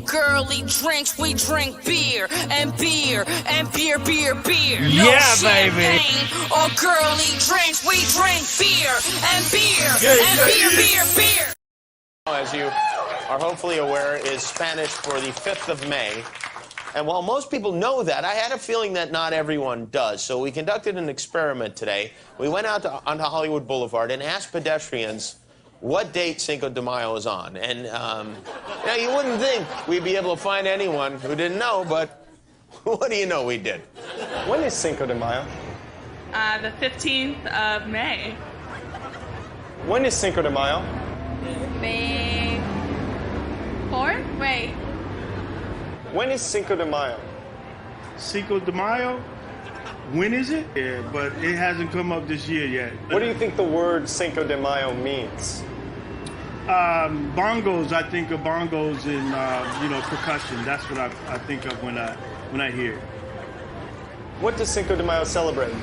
girly drinks, we drink beer and beer and beer. Yeah, no baby. champagne or girly drinks, we drink beer and beer. As you are hopefully aware, is Spanish for the 5th of May. And while most people know that, I had a feeling that not everyone does. So we conducted an experiment today. We went out onto Hollywood Boulevard and asked pedestrians what date Cinco de Mayo is on. And now you wouldn't think we'd be able to find anyone who didn't know, but what do you know, we did. When is Cinco de Mayo? The 15th of May. When is Cinco de Mayo? May 4th? Wait. When is Cinco de Mayo? Cinco de Mayo? When is it? Yeah, but it hasn't come up this year yet. What do you think the word Cinco de Mayo means? Bongos, I think of bongos and percussion. That's what I think of when I hear it. What does Cinco de Mayo celebrate?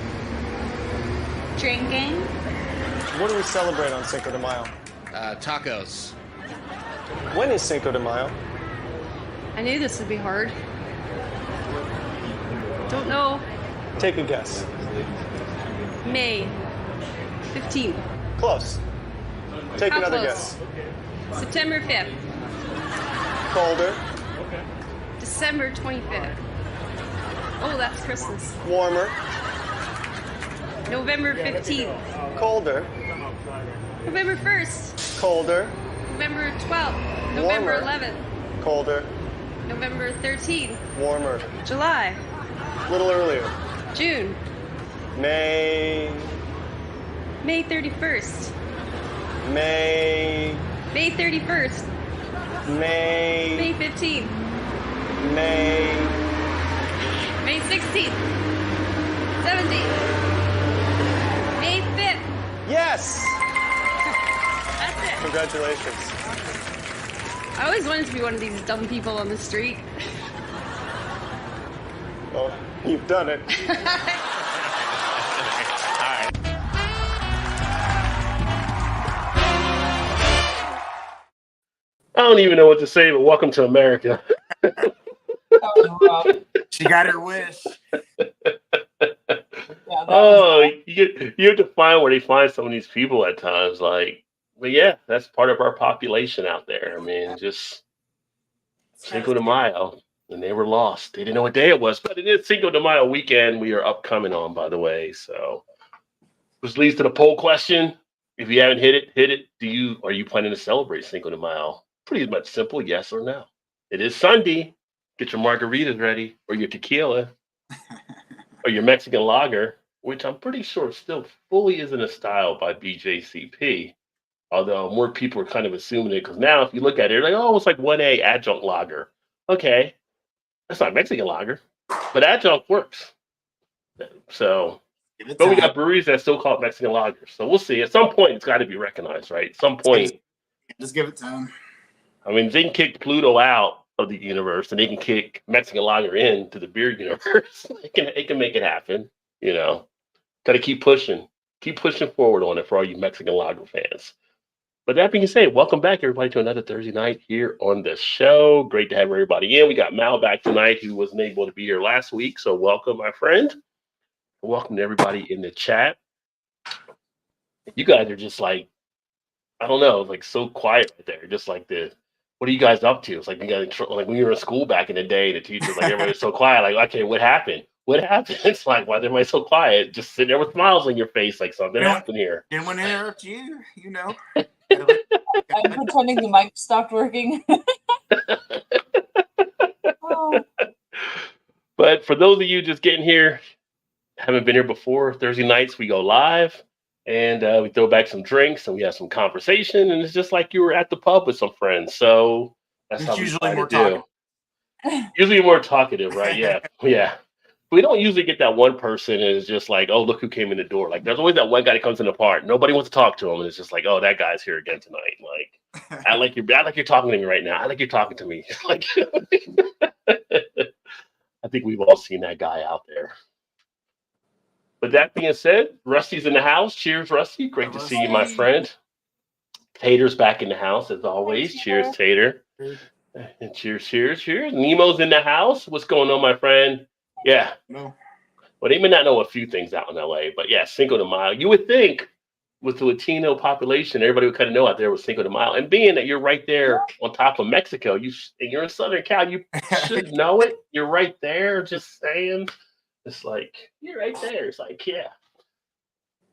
Drinking. What do we celebrate on Cinco de Mayo? Tacos. When is Cinco de Mayo? I knew this would be hard. Don't know. Take a guess. May 15th. Close. Take How another close? guess. September 5th. Colder, December 25th. Oh, that's Christmas. warmer, November 15th. colder, November 1st. colder, November 12th. November Warmer. 11th. colder, November 13th. warmer. July. A little earlier. June. May, May 31st. May, May 31st. May May, 15th. May, May 16th. 17th. May 5th. yes! That's it. Congratulations. I always wanted to be one of these dumb people on the street. Well, you've done it. I don't even know what to say, but welcome to America. She got her wish. You have to find where they find some of these people at times. But yeah, that's part of our population out there. I mean, just Cinco de Mayo, and they were lost. They didn't know what day it was, but it is Cinco de Mayo weekend. We are upcoming on, by the way. So, which leads to the poll question: if you haven't hit it, are you planning to celebrate Cinco de Mayo? Pretty much simple, yes or no. It is Sunday. Get your margaritas ready, or your tequila, or your Mexican lager, which I'm pretty sure still fully isn't a style by BJCP. Although more people are kind of assuming it, because now if you look at it, like, oh, it's like 1A adjunct lager. Okay, that's not Mexican lager, but adjunct works. So, but we got breweries that still call it Mexican lager. So we'll see. At some point, it's got to be recognized, right? At some point. Just give it time. I mean, they can kick Pluto out of the universe, and they can kick Mexican lager into the beer universe. It can make it happen. Got to keep pushing forward on it for all you Mexican lager fans. But that being said, welcome back, everybody, to another Thursday night here on the show. Great to have everybody in. We got Mal back tonight, who wasn't able to be here last week. So welcome, my friend. Welcome to everybody in the chat. You guys are just like, I don't know, like so quiet right there. Just like what are you guys up to? It's like like when you were in school back in the day, the teachers, like everybody was so quiet. Like, okay, what happened? What happened? It's like, why is everybody so quiet? Just sitting there with smiles on your face, like something happened here. Didn't want to interrupt you, I'm pretending the mic stopped working. Oh. But for those of you just getting here, haven't been here before, Thursday nights we go live and we throw back some drinks and we have some conversation, and it's just like you were at the pub with some friends. So that's how we usually more do. Usually more talkative, right? Yeah. Yeah. We don't usually get that one person and it's just like, oh, look who came in the door. Like, there's always that one guy that comes in the part. Nobody wants to talk to him. And it's just like, oh, that guy's here again tonight. Like, I like you're talking to me right now. I like you're talking to me. Like, I think we've all seen that guy out there. But that being said, Rusty's in the house. Cheers, Rusty. Great to see you, my friend. Tater's back in the house as always. Cheers, Tater. And cheers. Nemo's in the house. What's going on, my friend? Yeah. No. Well, they may not know a few things out in LA, but yeah, Cinco de Mayo. You would think with the Latino population, everybody would kind of know out there with Cinco de Mayo. And being that you're right there on top of Mexico, and you're in Southern Cal, you should know it. You're right there. Just saying. It's like, you're right there. It's like, yeah.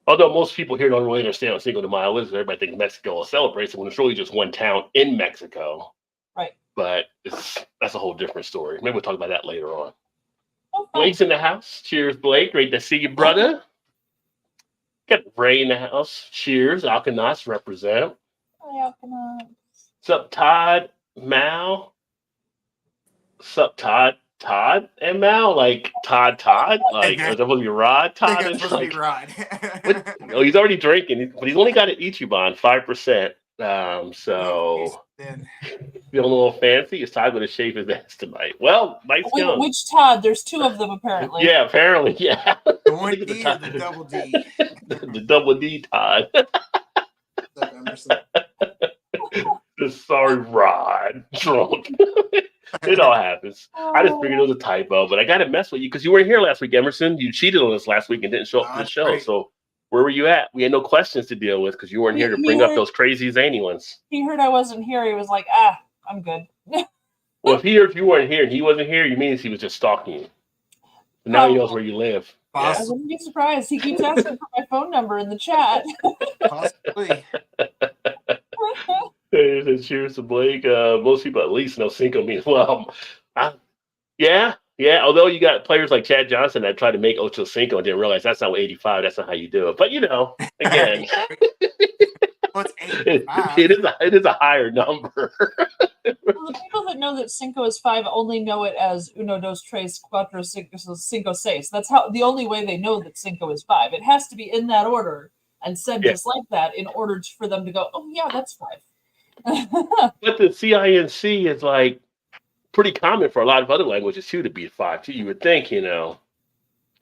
Although most people here don't really understand what Cinco de Mayo is, everybody thinks Mexico celebrates it when it's really just one town in Mexico. Right. But that's a whole different story. Maybe we'll talk about that later on. Okay. Blake's in the house. Cheers, Blake. Great to see you, brother. Got Ray in the house. Cheers. Alkanauts represent. Hi, Alkanauts. Sup, Todd, Mal. Sup, Todd and Mal? Like Todd? Like, is that supposed to be Rod? I Todd think and it's supposed to be like, Rod. no, he's already drinking, but he's only got an Ichiban, 5%. So Then feeling a little fancy. It's time to shave his ass tonight. Well, nice going. Which Todd? There's two of them apparently. Yeah, apparently, yeah. the one D or the double D. The double D Todd. Sorry, Rod. Drunk. It all happens. I just figured it was a typo, but I got to mess with you because you weren't here last week, Emerson. You cheated on us last week and didn't show up for the show. Right. So where were you at? We had no questions to deal with because you weren't here to bring up those crazy zany ones. He heard I wasn't here. He was like, I'm good. Well, if he heard you weren't here and he wasn't here, you means he was just stalking you. But now he knows where you live. I wouldn't be surprised. He keeps asking for my phone number in the chat. Possibly. Cheers to Blake. Most people at least know Cinco means well. Yeah. Although you got players like Chad Johnson that tried to make Ocho Cinco and didn't realize that's not 85. That's not how you do it. But again, What's 85? It is a higher number. Well, the people that know that Cinco is 5 only know it as uno, dos, tres, cuatro, cinco, seis. That's the only way they know that Cinco is 5. It has to be in that order and said just like that in order for them to go, oh yeah, that's 5. But the CINC is like pretty common for a lot of other languages too to be 5 too. You would think, I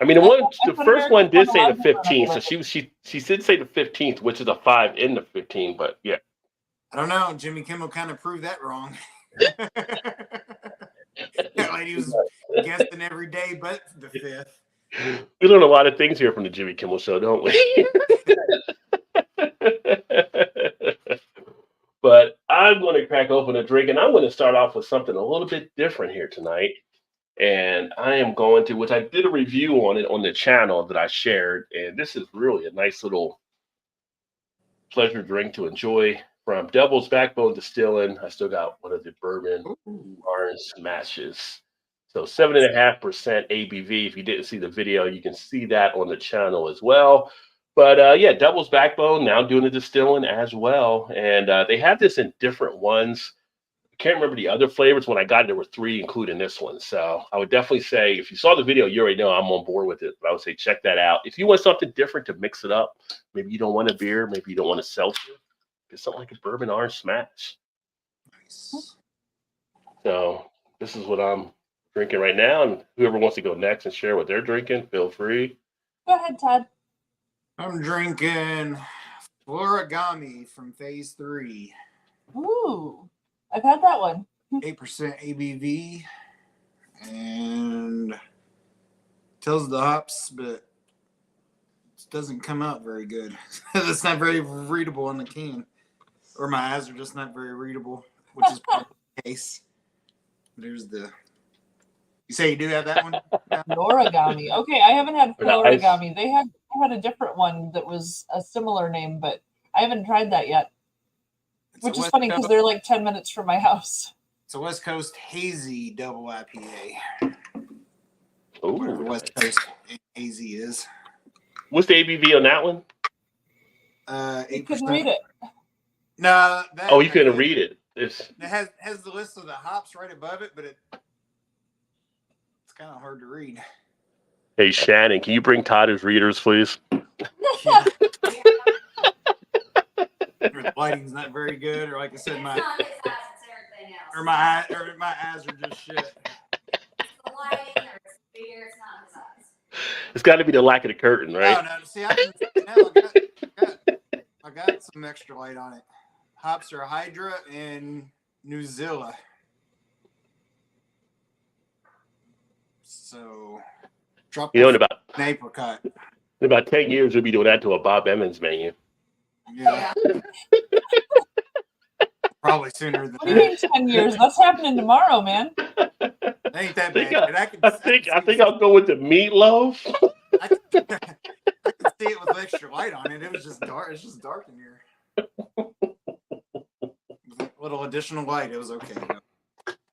mean, the first one did say the 15th, so she did say the 15th, which is a 5 in the 15. But yeah, I don't know. Jimmy Kimmel kind of proved that wrong. That lady was guessing every day, but the 5th. We learn a lot of things here from the Jimmy Kimmel Show, don't we? But I'm going to crack open a drink, and I'm going to start off with something a little bit different here tonight. And I am going to, which I did a review on it on the channel that I shared, and this is really a nice little pleasure drink to enjoy from Devil's Backbone Distilling. I still got one of the bourbon orange smashes. So 7.5% ABV. If you didn't see the video, you can see that on the channel as well. But Devil's Backbone now doing the distilling as well. And they have this in different ones. I can't remember the other flavors. When I got it, there were 3, including this one. So I would definitely say, if you saw the video, you already know I'm on board with it. But I would say check that out. If you want something different to mix it up, maybe you don't want a beer, maybe you don't want a seltzer, get something like a bourbon orange smash. Nice. So this is what I'm drinking right now. And whoever wants to go next and share what they're drinking, feel free. Go ahead, Todd. I'm drinking Florigami from Phase 3. Ooh, I've had that one. 8% ABV. And tells the hops, but it doesn't come out very good. It's not very readable on the can. Or my eyes are just not very readable, which is part of the case. There's the... You say you do have that one? Florigami. Okay, I haven't had Florigami. They had a different one that was a similar name, but I haven't tried that yet. Which is funny because they're like 10 minutes from my house. It's a West Coast hazy double IPA. Oh, whatever West Coast hazy is. What's the ABV on that one? 8%. You couldn't read it. No. You couldn't read it. It has the list of the hops right above it, but it's kind of hard to read. Hey, Shannon, can you bring Todd his readers, please? The lighting's not very good, or like I said, my eyes are just shit. It's the lighting, or it's the beer, it's not his eyes. It's got to be the lack of the curtain, right? No. See, I got some extra light on it. Hops are Hydra and New Zilla. So drop You know, off in an apricot. about 10 years, we'll be doing that to a Bob Evans menu. Yeah. Probably sooner than What do you mean that. 10 years? That's happening tomorrow, man. Ain't that I bad. think, But I think I'll go with the meatloaf. I could see it with extra light on it. It was just dark. It's just dark in here. With a little additional light, it was okay.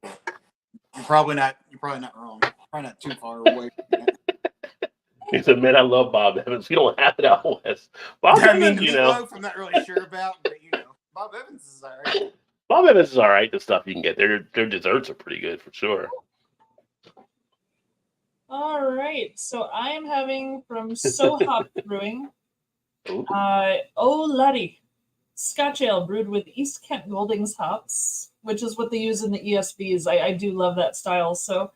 You're probably not wrong. Probably not too far away from that. He said, "Man, I love Bob Evans. We don't have it out west." Bob I mean, Evans, the you know, meatloaf, I'm not really sure about, but Bob Evans is all right. Bob Evans is all right. The stuff you can get their desserts are pretty good for sure. All right. So I am having from So Hop Brewing, Ooh. Oh Laddie, Scotch Ale brewed with East Kent Goldings hops, which is what they use in the ESBs. I do love that style. So,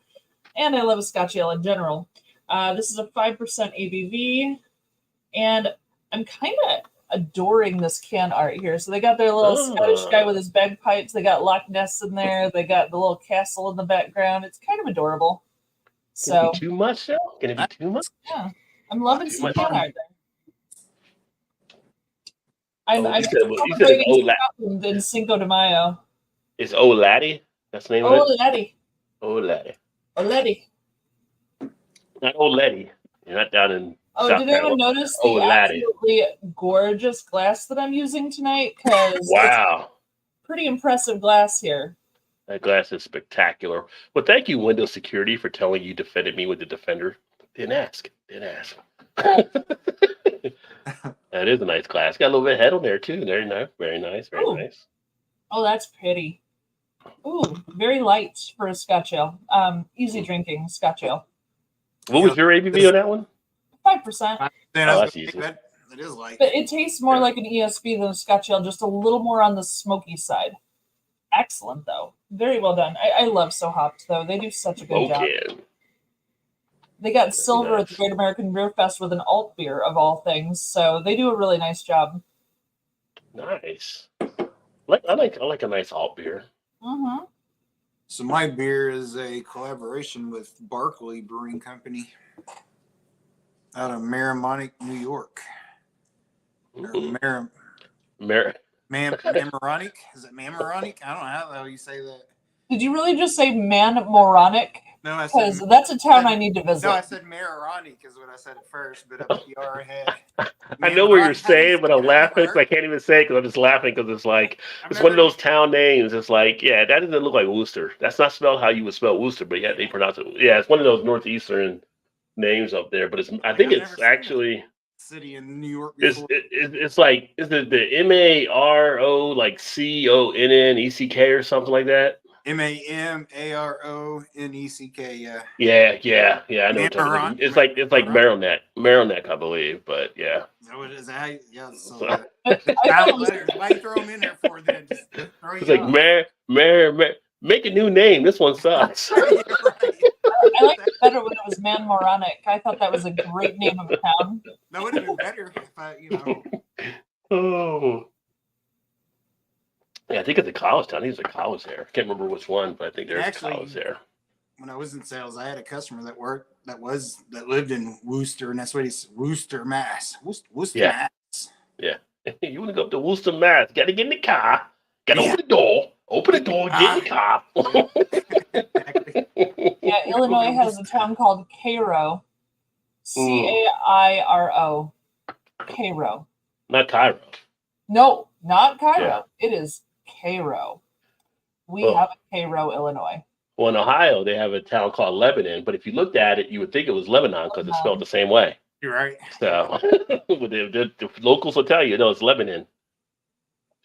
and I love a Scotch Ale in general. This is a 5% ABV, and I'm kind of adoring this can art here. So they got their little Scottish guy with his bagpipes. They got Loch Ness in there. They got the little castle in the background. It's kind of adorable. Can it So be too much, though? Can it be too much? yeah, I'm loving Too some much. can art there. I'm You said celebrating it's Scotland in Cinco de Mayo. It's Old Laddie. That's the name of Oh it. Laddie, Old Laddie. oh Laddie. Not Old Letty. You're not down in. Oh, South did anyone Carolina. notice the Old Laddie. absolutely gorgeous glass that I'm using tonight? Because Wow, pretty impressive glass here. that glass is spectacular. Well, thank you, Windows Security, for telling you defended me with the Defender. Didn't ask. That is a nice glass. Got a little bit of head on there too. Very nice. Very nice. Very Ooh. nice. Oh, that's pretty. Ooh, very light for a Scotch Ale. Easy drinking Scotch Ale. What was your ABV on that one? 5%. That's easy. That is light. But it tastes more like an ESB than a Scotch Ale, just a little more on the smoky side. Excellent, though. Very well done. I love So Hopped, though. They do such a good job. Okay. They got silver at the Great American Beer Fest with an alt beer, of all things. So they do a really nice job. Nice. I like a nice alt beer. Mm-hmm. So my beer is a collaboration with Barkley Brewing Company out of Merrimonic, New York. Or Mamoronic? Is it Mamoronic? I don't know how the hell you say that. Did you really just say Man Moronic? No, I Because said that's a town I need to visit. no. I said Maronic is what I said at first, but I put the R ahead. I know what you're saying, but I'm laughing because I can't even say it because I'm just laughing because it's like it's one of those town names. It's like, yeah, that doesn't look like Worcester. That's not spelled how you would spell Worcester, but yeah, they pronounce it. Yeah, it's one of those northeastern names up there, but I think it's actually city in New York. It's like is it the MARO like CONNECK or something like that? MAMARONECK. Yeah. I know. It's like Maroneck, I believe, but yeah. Is that what it is? Yeah. So why you throw them in there for then? It's like make a new name. This one sucks. I liked it better when it was Man Moronic. I thought that was a great name of a town. That would have been better if I, Oh. Yeah, I think it's a college town. I think it's a college there. I can't remember which one, but I think there's a college there. When I was in sales, I had a customer that lived in Worcester, and that's what he's Worcester, Mass. Worcester, Yeah. Mass. Yeah. You want to go up to Worcester, Mass? Got to get in the car. Got to open the door. Open the door. Get in the car. Yeah, Illinois has a town called Cairo. Cairo. Cairo. Not Cairo. No, not Cairo. Yeah. It is Cairo. We Oh. have a Cairo, Illinois. Well, in Ohio, they have a town called Lebanon, but if you looked at it, you would think it was Lebanon because it's spelled the same way. You're right. So the locals will tell you, no, it's Lebanon.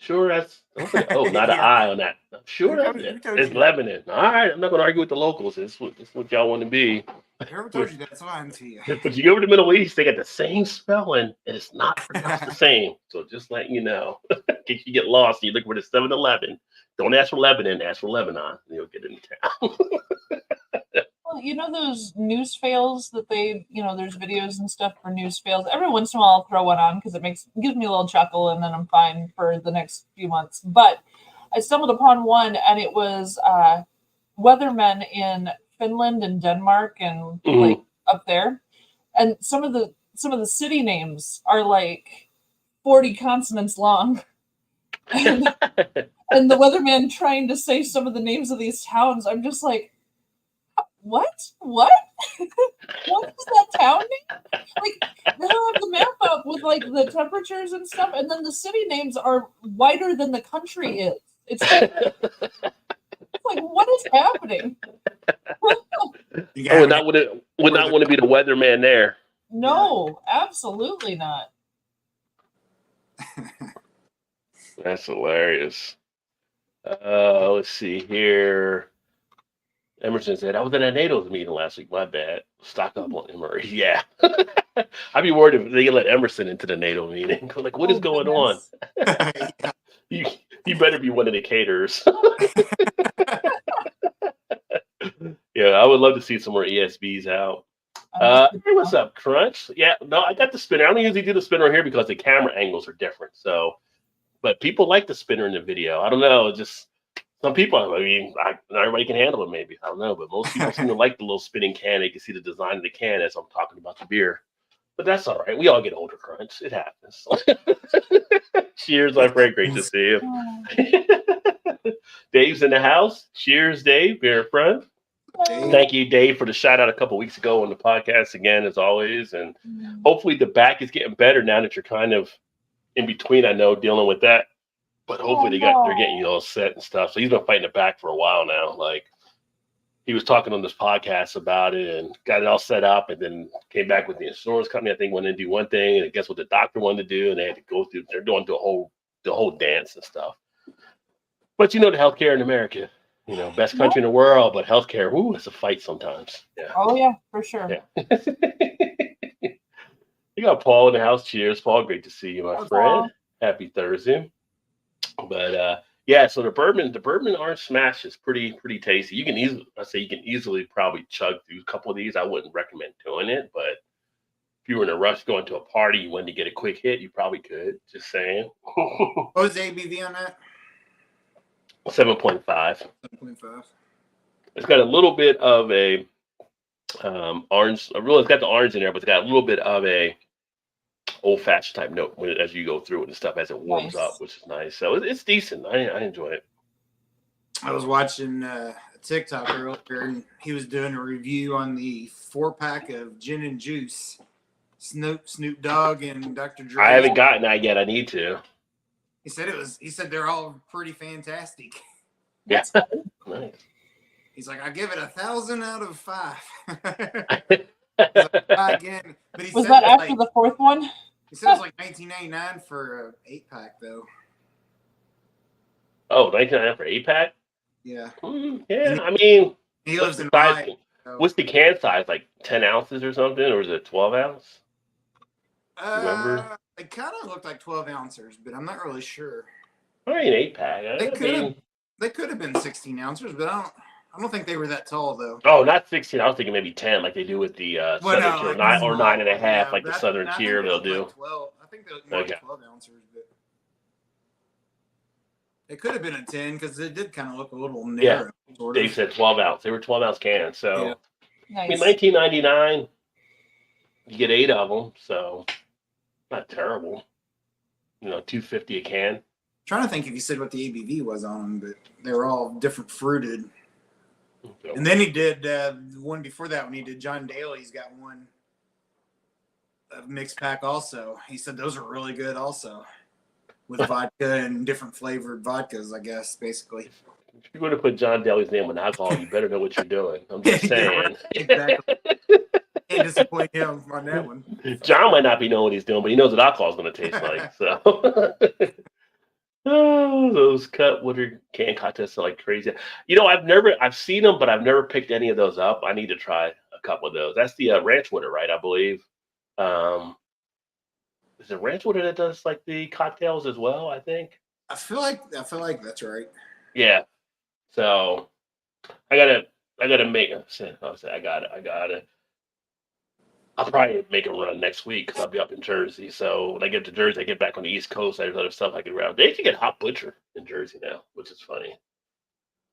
Sure, that's not an I on that. Sure, that's it. It's Lebanon. All right, I'm not going to argue with the locals. It's what y'all want to be. Whoever told you that's fine to you. But you go over to the Middle East, they got the same spelling, and it's not pronounced the same. So just letting you know, in case you get lost and you look for the 7-Eleven, don't ask for Lebanon, ask for Lebanon, and you'll get into town. Well, you know those news fails that there's videos and stuff for news fails. Every once in a while, I'll throw one on because it gives me a little chuckle, and then I'm fine for the next few months. But I stumbled upon one, and it was weathermen in Finland and Denmark and Mhm. like up there, and some of the city names are like 40 consonants long. And the weatherman trying to say some of the names of these towns, I'm just like, what? What is that town name? Like, they don't have the map up with like the temperatures and stuff, and then the city names are wider than the country is. It's like, what is happening? You I would gotta not want to be the weatherman there. No, absolutely not. That's hilarious. Let's see here. Emerson said, I was at a NATO's meeting last week. My bad. Stock up on Emory. Yeah. I'd be worried if they let Emerson into the NATO meeting. Like, what is going on? You better be one of the caterers. Yeah, I would love to see some more ESBs out. Hey, what's up, Crunch? Yeah, no, I got the spinner. I don't usually do the spinner here because the camera angles are different. So, but people like the spinner in the video. I don't know, just some people. I mean, not everybody can handle it. Maybe I don't know, but most people seem to like the little spinning can. They can see the design of the can as I'm talking about the beer. But that's all right. We all get older, Crunch. It happens. Cheers, my friend. Great to see you. Dave's in the house. Cheers, Dave. Beer friend. Thank you, Dave, for the shout out a couple weeks ago on the podcast again, as always. And hopefully the back is getting better now that you're kind of in between. I know dealing with that, but hopefully they're getting you all set and stuff. So he's been fighting the back for a while now. Like he was talking on this podcast about it and got it all set up, and then came back with the insurance company. I think wanted to do one thing, and I guess what the doctor wanted to do, and they had to go through. They're doing the whole dance and stuff. But you know the healthcare in America. You know, best country in the world, but healthcare, woo, it's a fight sometimes. Yeah. Oh yeah, for sure. Yeah. You got Paul in the house. Cheers, Paul. Great to see you, my friend. Paul. Happy Thursday. But yeah, so the bourbon orange smash is pretty tasty. You can easily probably chug through a couple of these. I wouldn't recommend doing it, but if you were in a rush going to a party, you wanted to get a quick hit, you probably could. Just saying. What was the ABV on that? 7.5. 7.5. It's got a little bit of a orange. It's got the orange in there, but it's got a little bit of a old-fashioned type note as you go through it and stuff as it warms up, which is nice. So it's decent. I enjoy it. I was watching a TikTok earlier, and he was doing a review on the 4-pack of gin and juice. Snoop Dogg and Dr. Dre. I haven't gotten that yet. I need to. He said they're all pretty fantastic. Yeah. Nice. He's like, I give it 1,000 out of 5. Again, but he Was said that after the fourth one? He said it was like $19.99 for an 8-pack though. Oh, $19.99 for 8-pack? Yeah. Yeah, I mean, he lives in size, Hawaii, so. what's the can size? Like 10 ounces or something? Or is it 12 ounce? Remember? It kind of looked like 12 ounces, but I'm not really sure. I mean, 8-pack. They could have been 16 ounces, but I don't think they were that tall though. Oh, not 16. I was thinking maybe 10, like they do with the Southern Tier, 9 or 9.5, like the Southern Tier they'll do. Like 12. I think they look more like 12 ounces, but it could have been a 10 because it did kind of look a little narrow. Yeah, sort Dave of. said 12 ounce. They were 12 ounce cans. So, Nice. I mean, $19.99, you get 8 of them, so not terrible. You know, $2.50 a can. Trying to think if you said what the ABV was on them, but they were all different fruited. Okay. And then he did one before that when he did John Daly's got one mixed pack also. He said those are really good also with vodka and different flavored vodkas, I guess, basically. If you're going to put John Daly's name on alcohol, you better know what you're doing. I'm just saying. Exactly. Can't disappoint him on that one. John might not be knowing what he's doing, but he knows what alcohol is going to taste like. So, oh, those Cutwater can contests are like crazy. You know, I've seen them, but I've never picked any of those up. I need to try a couple of those. That's the Ranch Water, right? I believe. Is it Ranch Water that does like the cocktails as well? I think. I feel like that's right. Yeah. So I gotta make. I'll probably make a run next week because I'll be up in Jersey. So when I get to Jersey, I get back on the East Coast. There's other stuff I can grab. They can get Hot Butcher in Jersey now, which is funny.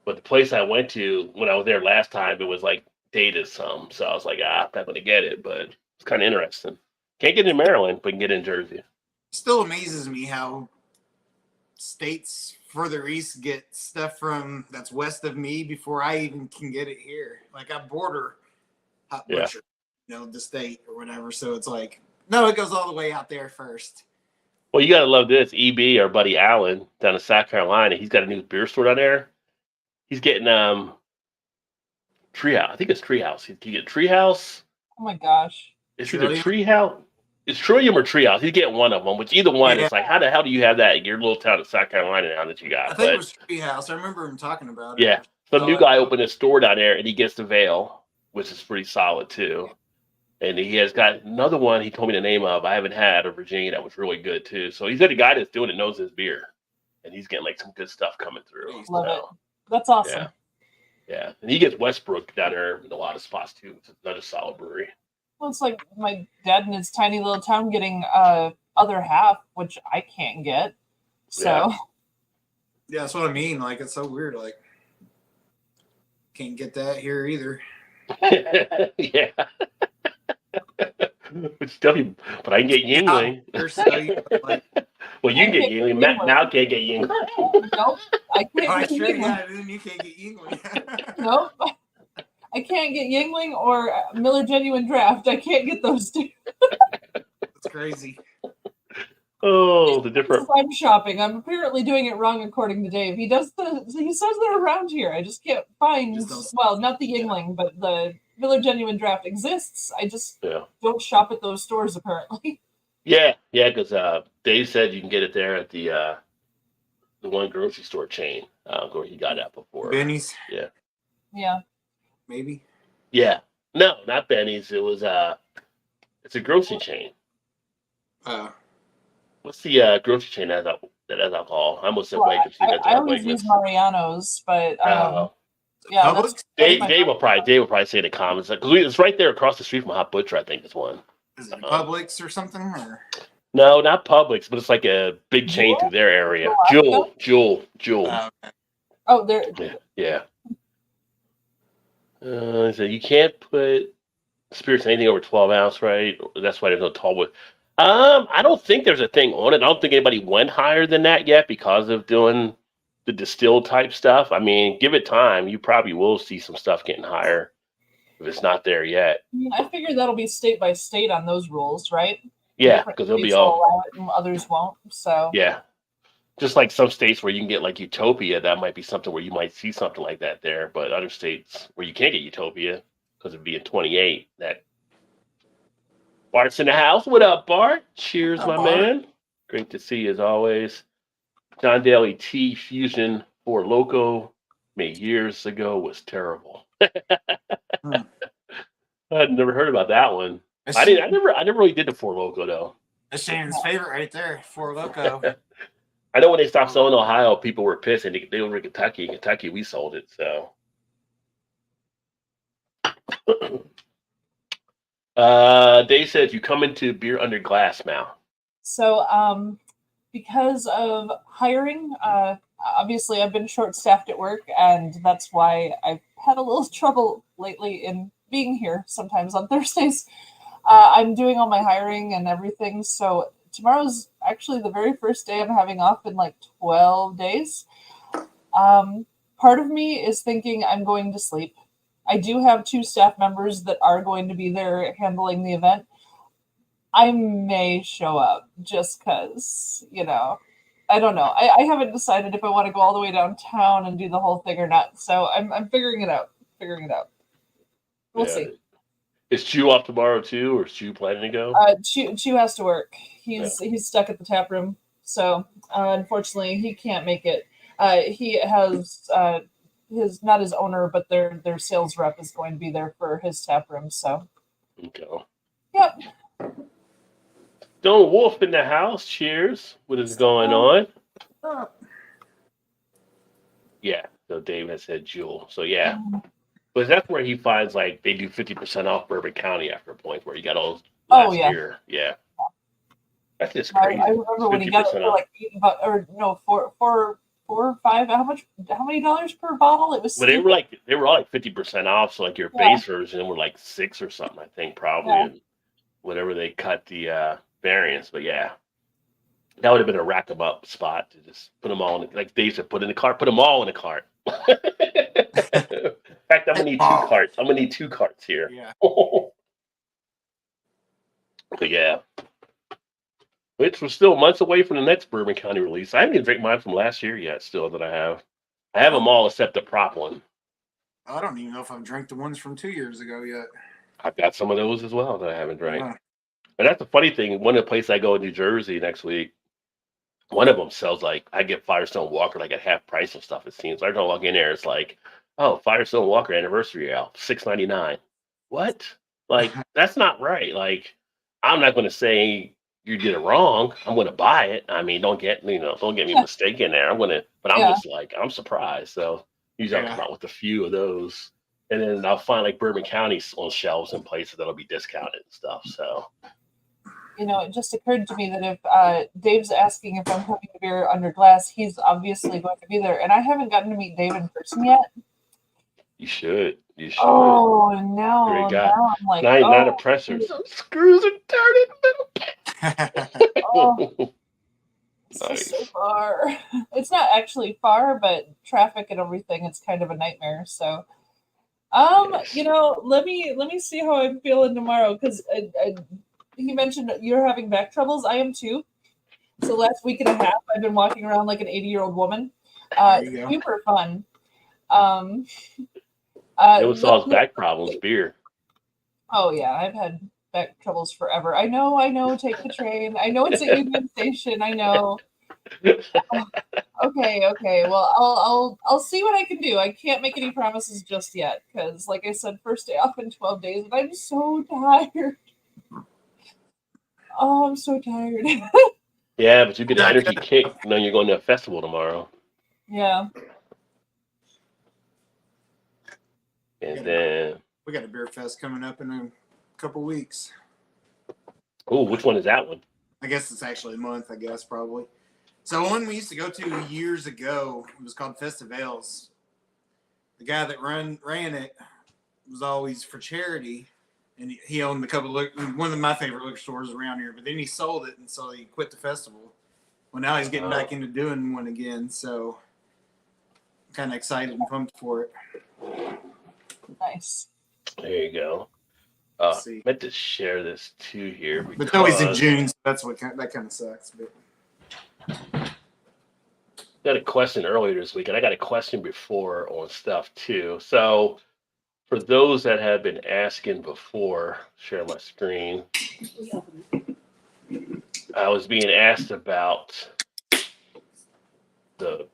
But the place I went to when I was there last time, it was like dated some. So I was like, I'm not gonna get it, but it's kind of interesting. Can't get it in Maryland, but can get it in Jersey. Still amazes me how states further east get stuff from that's west of me before I even can get it here. Like I border Hot Butcher, the state or whatever. So it's like, no, it goes all the way out there first. Well, you gotta love this. EB, our buddy Alan down in South Carolina, he's got a new beer store down there. He's getting Treehouse. I think it's Treehouse. You get Treehouse. Oh my gosh. It's either Treehouse. It's Trillium or Treehouse. He's getting one of them. Which either one, it's like, how the hell do you have that in your little town in South Carolina now that you got? I think it was Treehouse. I remember him talking about it. Yeah, some new guy opened a store down there, and he gets the Veil, which is pretty solid too. And he has got another one he told me the name of I haven't had of Virginia that was really good too. So he's got a guy that's doing it, knows his beer, and he's getting like some good stuff coming through. Love it. That's awesome. Yeah, and he gets Westbrook down there in a lot of spots too. It's another solid brewery. Well, it's like my dad in his tiny little town getting other half, which I can't get. So yeah, that's what I mean. Like it's so weird. Like can't get that here either. Yeah. Which but I can get Yingling. Well, you can get Yingling. Matt now can't get Yingling. Nope, I can't get Yingling. Yingling. Then you can't get Yingling. Nope, I can't get Yingling or Miller Genuine Draft. I can't get those two. That's crazy. Oh, the different. I'm shopping. I'm apparently doing it wrong according to Dave. He says they're around here. I just can't find. Well, not the Yingling, but the Miller Genuine Draft exists. I just don't shop at those stores apparently. Yeah, because Dave said you can get it there at the one grocery store chain where he got that before. Benny's. Yeah. Yeah. Maybe. Yeah. No, not Benny's. It was it's a grocery chain. What's the grocery chain that has alcohol? I almost said Waitrose. I always use Mariano's, but yeah. Dave will probably say in the comments because it's right there across the street from Hot Butcher. I think is one. Is it Publix or something? Or? No, not Publix, but it's like a big chain through their area. Jewel. Oh, there. Yeah. So you can't put spirits in anything over 12 ounce, right? That's why there's no tall wood. I don't think there's a thing on it. I don't think anybody went higher than that yet because of doing the distilled type stuff. I mean, give it time. You probably will see some stuff getting higher if it's not there yet. I figure that'll be state by state on those rules, right? Yeah, because they'll be all allow it and others won't. So yeah, just like some states where you can get like Utopia, that might be something where you might see something like that there. But other states where you can't get Utopia because of being 28, that. Bart's in the house. What up, Bart? Cheers, my man. Great to see you as always. John Daly Tea Fusion for Loco made years ago was terrible. I'd never heard about that one. I never really did the Four Loco though. That's Shannon's favorite right there, Four Loco. I know when they stopped selling Ohio, people were pissed, and they were in Kentucky. In Kentucky, we sold it. So. Dave says you come into beer under glass now. So, because of hiring, obviously I've been short-staffed at work, and that's why I've had a little trouble lately in being here sometimes on Thursdays. I'm doing all my hiring and everything, so tomorrow's actually the very first day I'm having off in like 12 days. Part of me is thinking I'm going to sleep. I do have 2 staff members that are going to be there handling the event. I may show up just because, I don't know. I haven't decided if I want to go all the way downtown and do the whole thing or not. So I'm figuring it out. We'll see. Is Chew off tomorrow too, or is Chew planning to go? Chew has to work. He's stuck at the tap room. So unfortunately he can't make it. He has not his owner, but their sales rep is going to be there for his tap room. So okay. Yep. Stone Wolf in the house. Cheers. What is going on? Yeah. So Dave has said Jewel. So yeah. But that's where he finds like they do 50% off Bourbon County after a point where he got all last year. Yeah. That's just crazy. I remember when he got it for like $4 4 or 5. How many dollars per bottle? It was. But they were all like 50% off. So like your base version were like 6 or something, I think, probably. Yeah. And whatever they cut the variants. But yeah, that would have been a rack 'em up spot to just put them all in, like Dave said, put in the cart, put them all in the cart. In fact, I'm gonna need 2 carts. I'm gonna need 2 carts here. Yeah. But yeah, which was still months away from the next Bourbon County release. I haven't even drank mine from last year yet. Still, that I have them all except the prop one. I don't even know if I've drank the ones from 2 years ago yet. I've got some of those as well that I haven't drank. Yeah. And that's the funny thing. One of the places I go in New Jersey next week, one of them sells like, I get Firestone Walker like at half price and stuff. It seems I don't walk in there. It's like, oh, Firestone Walker anniversary ale, $6.99. What? Like that's not right. Like I'm not going to say you did it wrong. I'm going to buy it. I mean, don't get me mistaken there. But I'm just like, I'm surprised. So usually I'll come out with a few of those, and then I'll find like Bourbon County on shelves in places that'll be discounted and stuff. So. It just occurred to me that if Dave's asking if I'm having a beer under glass, he's obviously going to be there. And I haven't gotten to meet Dave in person yet. You should. Oh, no. Now I'm like, not a pressure. Screws are turning. It's just so far. It's not actually far, but traffic and everything, it's kind of a nightmare. So, let me see how I'm feeling tomorrow, because he mentioned you're having back troubles. I am too. So last week and a half, I've been walking around like an 80-year-old woman. Super fun. It was all back problems, beer. Oh yeah, I've had back troubles forever. I know. Take the train. I know it's at Union Station. I know. Okay. Well, I'll see what I can do. I can't make any promises just yet because, like I said, first day off in 12 days, and I'm so tired. Oh, I'm so tired. Yeah, but you get an energy kick. You're going to a festival tomorrow. Yeah. And then we got a beer fest coming up in a couple weeks. Oh, which one is that one? I guess it's actually a month. I guess probably. So one we used to go to years ago. It was called Festivales. The guy that ran it was always for charity. And he owned one of my favorite liquor stores around here, but then he sold it, and so he quit the festival. Well, now he's getting back into doing one again, so I'm kind of excited and pumped for it. Nice. There you go. I meant to share this too here. But it's always in June, so that kind of sucks. But got a question earlier this week, and I got a question before on stuff too. So for those that have been asking before, share my screen. I was being asked about the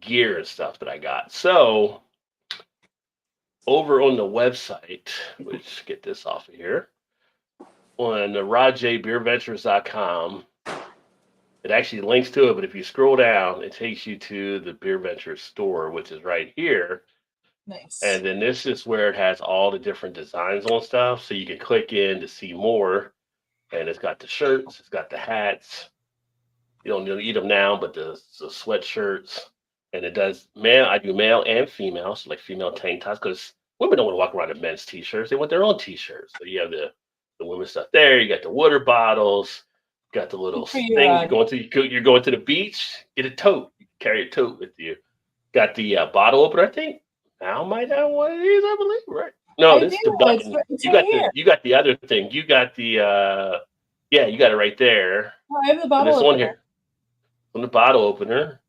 gear and stuff that I got. So over on the website, which get this off of here, on the RodJBeerVentures.com, it actually links to it, but if you scroll down, it takes you to the Beer Ventures store, which is right here. Nice. And then this is where it has all the different designs on stuff. So you can click in to see more. And it's got the shirts, it's got the hats. You don't need them now, but the sweatshirts. And it does I do male and female, so like female tank tops, because women don't want to walk around in men's t-shirts. They want their own t-shirts. So you have the women's stuff there. You got the water bottles, got the little things. You're going to the beach, get a tote. You carry a tote with you. Got the bottle opener, I think. I might have one of these, I believe, right? No, this is the button. You got the other thing. You got the you got it right there. Oh, I have the bottle opener. One here. On the bottle opener.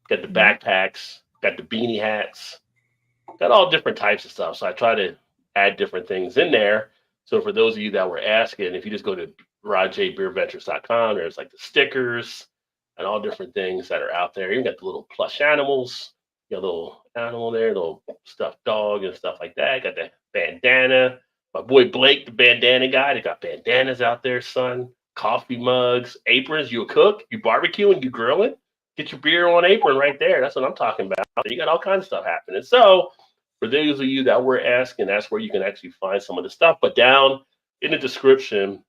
Got the backpacks, got the beanie hats, got all different types of stuff. So I try to add different things in there. So for those of you that were asking, if you just go to RodJBeerVentures.com, there's like the stickers and all different things that are out there. You got the little plush animals. You got a little animal there, little stuffed dog and stuff like that. Got the bandana. My boy Blake, the bandana guy, they got bandanas out there, son. Coffee mugs, aprons. You a cook? You barbecuing? You grilling? Get your beer on apron right there. That's what I'm talking about. You got all kinds of stuff happening. So for those of you that were asking, that's where you can actually find some of the stuff. But down in the description,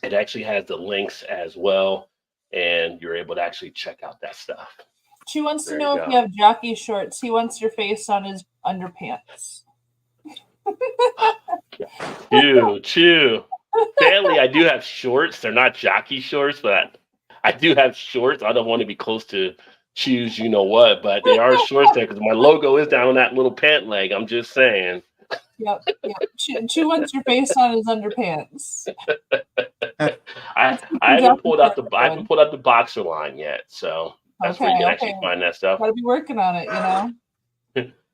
it actually has the links as well. And you're able to actually check out that stuff. She wants to There know you if go. you have jockey shorts. He wants your face on his underpants. Chew. Sadly, I do have shorts. They're not jockey shorts, but I do have shorts. I don't want to be close to Chew's, you know what, but they are shorts there because my logo is down on that little pant leg. I'm just saying. Yep. Chew wants your face on his underpants. I haven't pulled out the boxer line yet, so that's where you can actually find that stuff. Gotta be working on it, you know.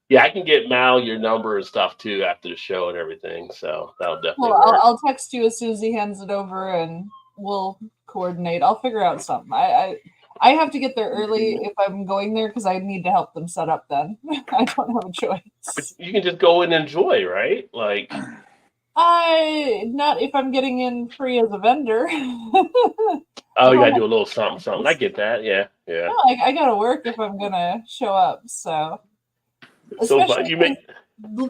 Yeah, I can get Mal your number and stuff too after the show and everything, so that'll definitely Well, work. I'll text you as soon as he hands it over, and we'll coordinate. I'll figure out something. I have to get there early if I'm going there because I need to help them set up. Then I don't have a choice. But you can just go and enjoy, right? Like, not if I'm getting in free as a vendor. oh, you gotta do a little something. I get that. Yeah. No, I gotta work if I'm gonna show up. So, So especially you make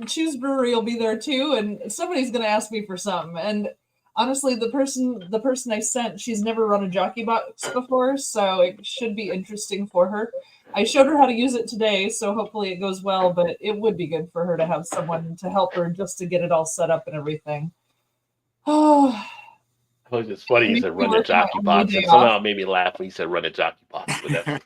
Chew's Brewery will be there too, and somebody's gonna ask me for something. And honestly, the person I sent, she's never run a jockey box before, so it should be interesting for her. I showed her how to use it today, so hopefully it goes well. But it would be good for her to have someone to help her just to get it all set up and everything. Oh. It was funny you said run a jockey box, and somehow it made me laugh when you said run a jockey box. But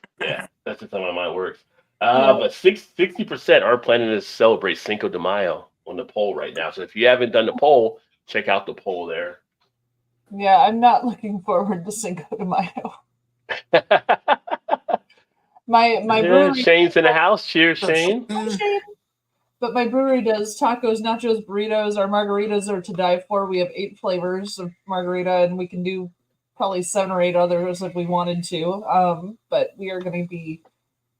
that's just how my mind works. But 60% are planning to celebrate Cinco de Mayo on the poll right now. So if you haven't done the poll, check out the poll there. Yeah, I'm not looking forward to Cinco de Mayo. my brewery, Shane's in the house. Cheers, Shane. But my brewery does tacos, nachos, burritos. Our margaritas are to die for. We have 8 flavors of margarita, and we can do probably 7 or 8 others if we wanted to. But we are going to be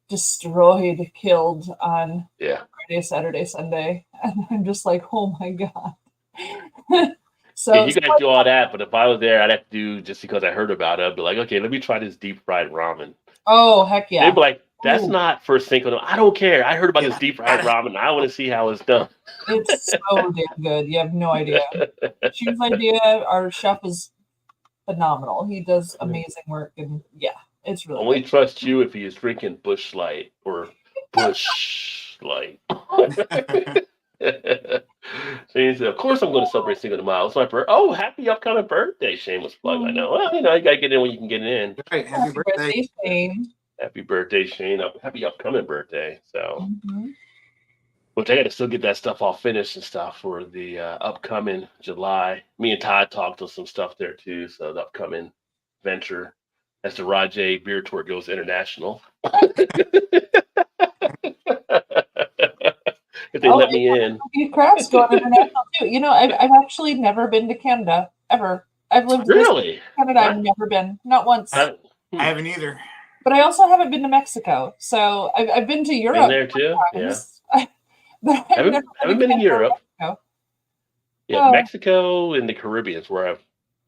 destroyed, killed on Friday, Saturday, Sunday. And I'm just like, oh my God. So yeah, you guys do all that, but if I was there, I'd have to do, just because I heard about it, I'd be like, okay, let me try this deep fried ramen. Oh, heck yeah. They'd be like, that's not for Cinco de Mayo. I don't care. I heard about this deep fried ramen. I want to see how it's done. It's so damn good. You have no idea. Chew's idea, our chef is phenomenal. He does amazing work, and yeah, it's really Only good. trust you if he is drinking Busch Light or Busch Light. Shane said, of course I'm going to celebrate Cinco de Mayo. It's my birthday. Oh, happy upcoming birthday, Shameless plug. I know. Well, you got to get in when you can get in. Right, happy birthday, Shane. Happy birthday, Shane. Happy upcoming birthday. So, which I got to still get that stuff all finished and stuff for the upcoming July. Me and Todd talked to some stuff there too. So the upcoming venture as the Rajay Beer Tour goes international. If they let me in. Crafts going international too. You know, I've actually never been to Canada ever. I've lived really in Canada. I've never been, not once. I haven't either. But I also haven't been to Mexico. So I've been to Europe. Been there too. Yeah. But I haven't been in Europe. Yeah, Mexico and the Caribbean is where I've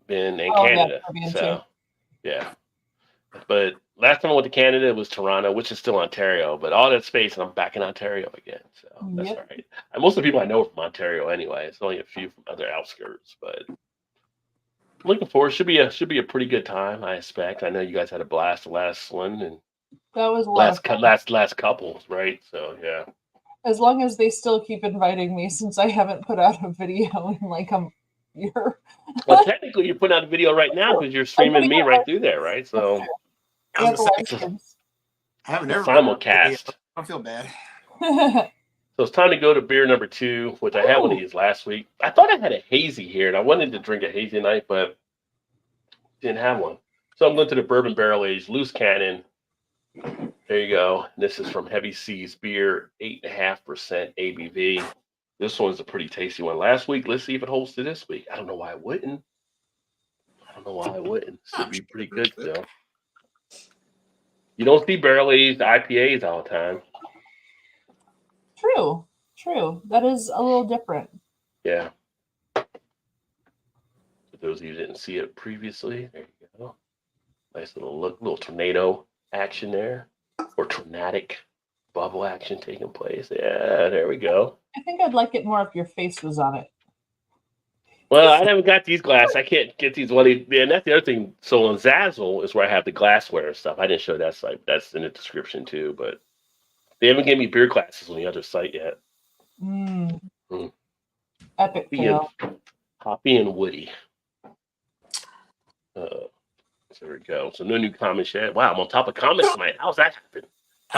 been, in Canada. So, yeah. But last time I went to Canada, it was Toronto, which is still Ontario. But all that space, and I'm back in Ontario again. So that's all right. And most of the people I know are from Ontario anyway. It's only a few from other outskirts. But I'm looking forward. Should be a pretty good time, I expect. I know you guys had a blast the last one, and that was last couple, right? So yeah. As long as they still keep inviting me, since I haven't put out a video in like a year. Well, technically, you're putting out a video right now because you're streaming me right through there, right? So I haven't ever simulcast. I don't feel bad. So it's time to go to beer number 2, which I had one of these last week. I thought I had a hazy here, and I wanted to drink a hazy night, but didn't have one. So I'm going to the bourbon barrel aged loose cannon. There you go. This is from Heavy Seas Beer, 8.5% ABV. This one's a pretty tasty one. Last week, let's see if it holds to this week. I don't know why it wouldn't. Should be pretty good still. You don't see barrel aged IPAs all the time. True. That is a little different. Yeah. For those of you who didn't see it previously, there you go. Nice little tornado action there, or tornadic bubble action taking place. Yeah, there we go. I think I'd like it more if your face was on it. Well, I haven't got these glass. I can't get these. Well, and that's the other thing. So on Zazzle is where I have the glassware and stuff. I didn't show that site. That's in the description too. But they haven't given me beer glasses on the other site yet. Epic fail. Hoppy and Woody. There we go. So no new comments yet. Wow, I'm on top of comments tonight. How's that happen?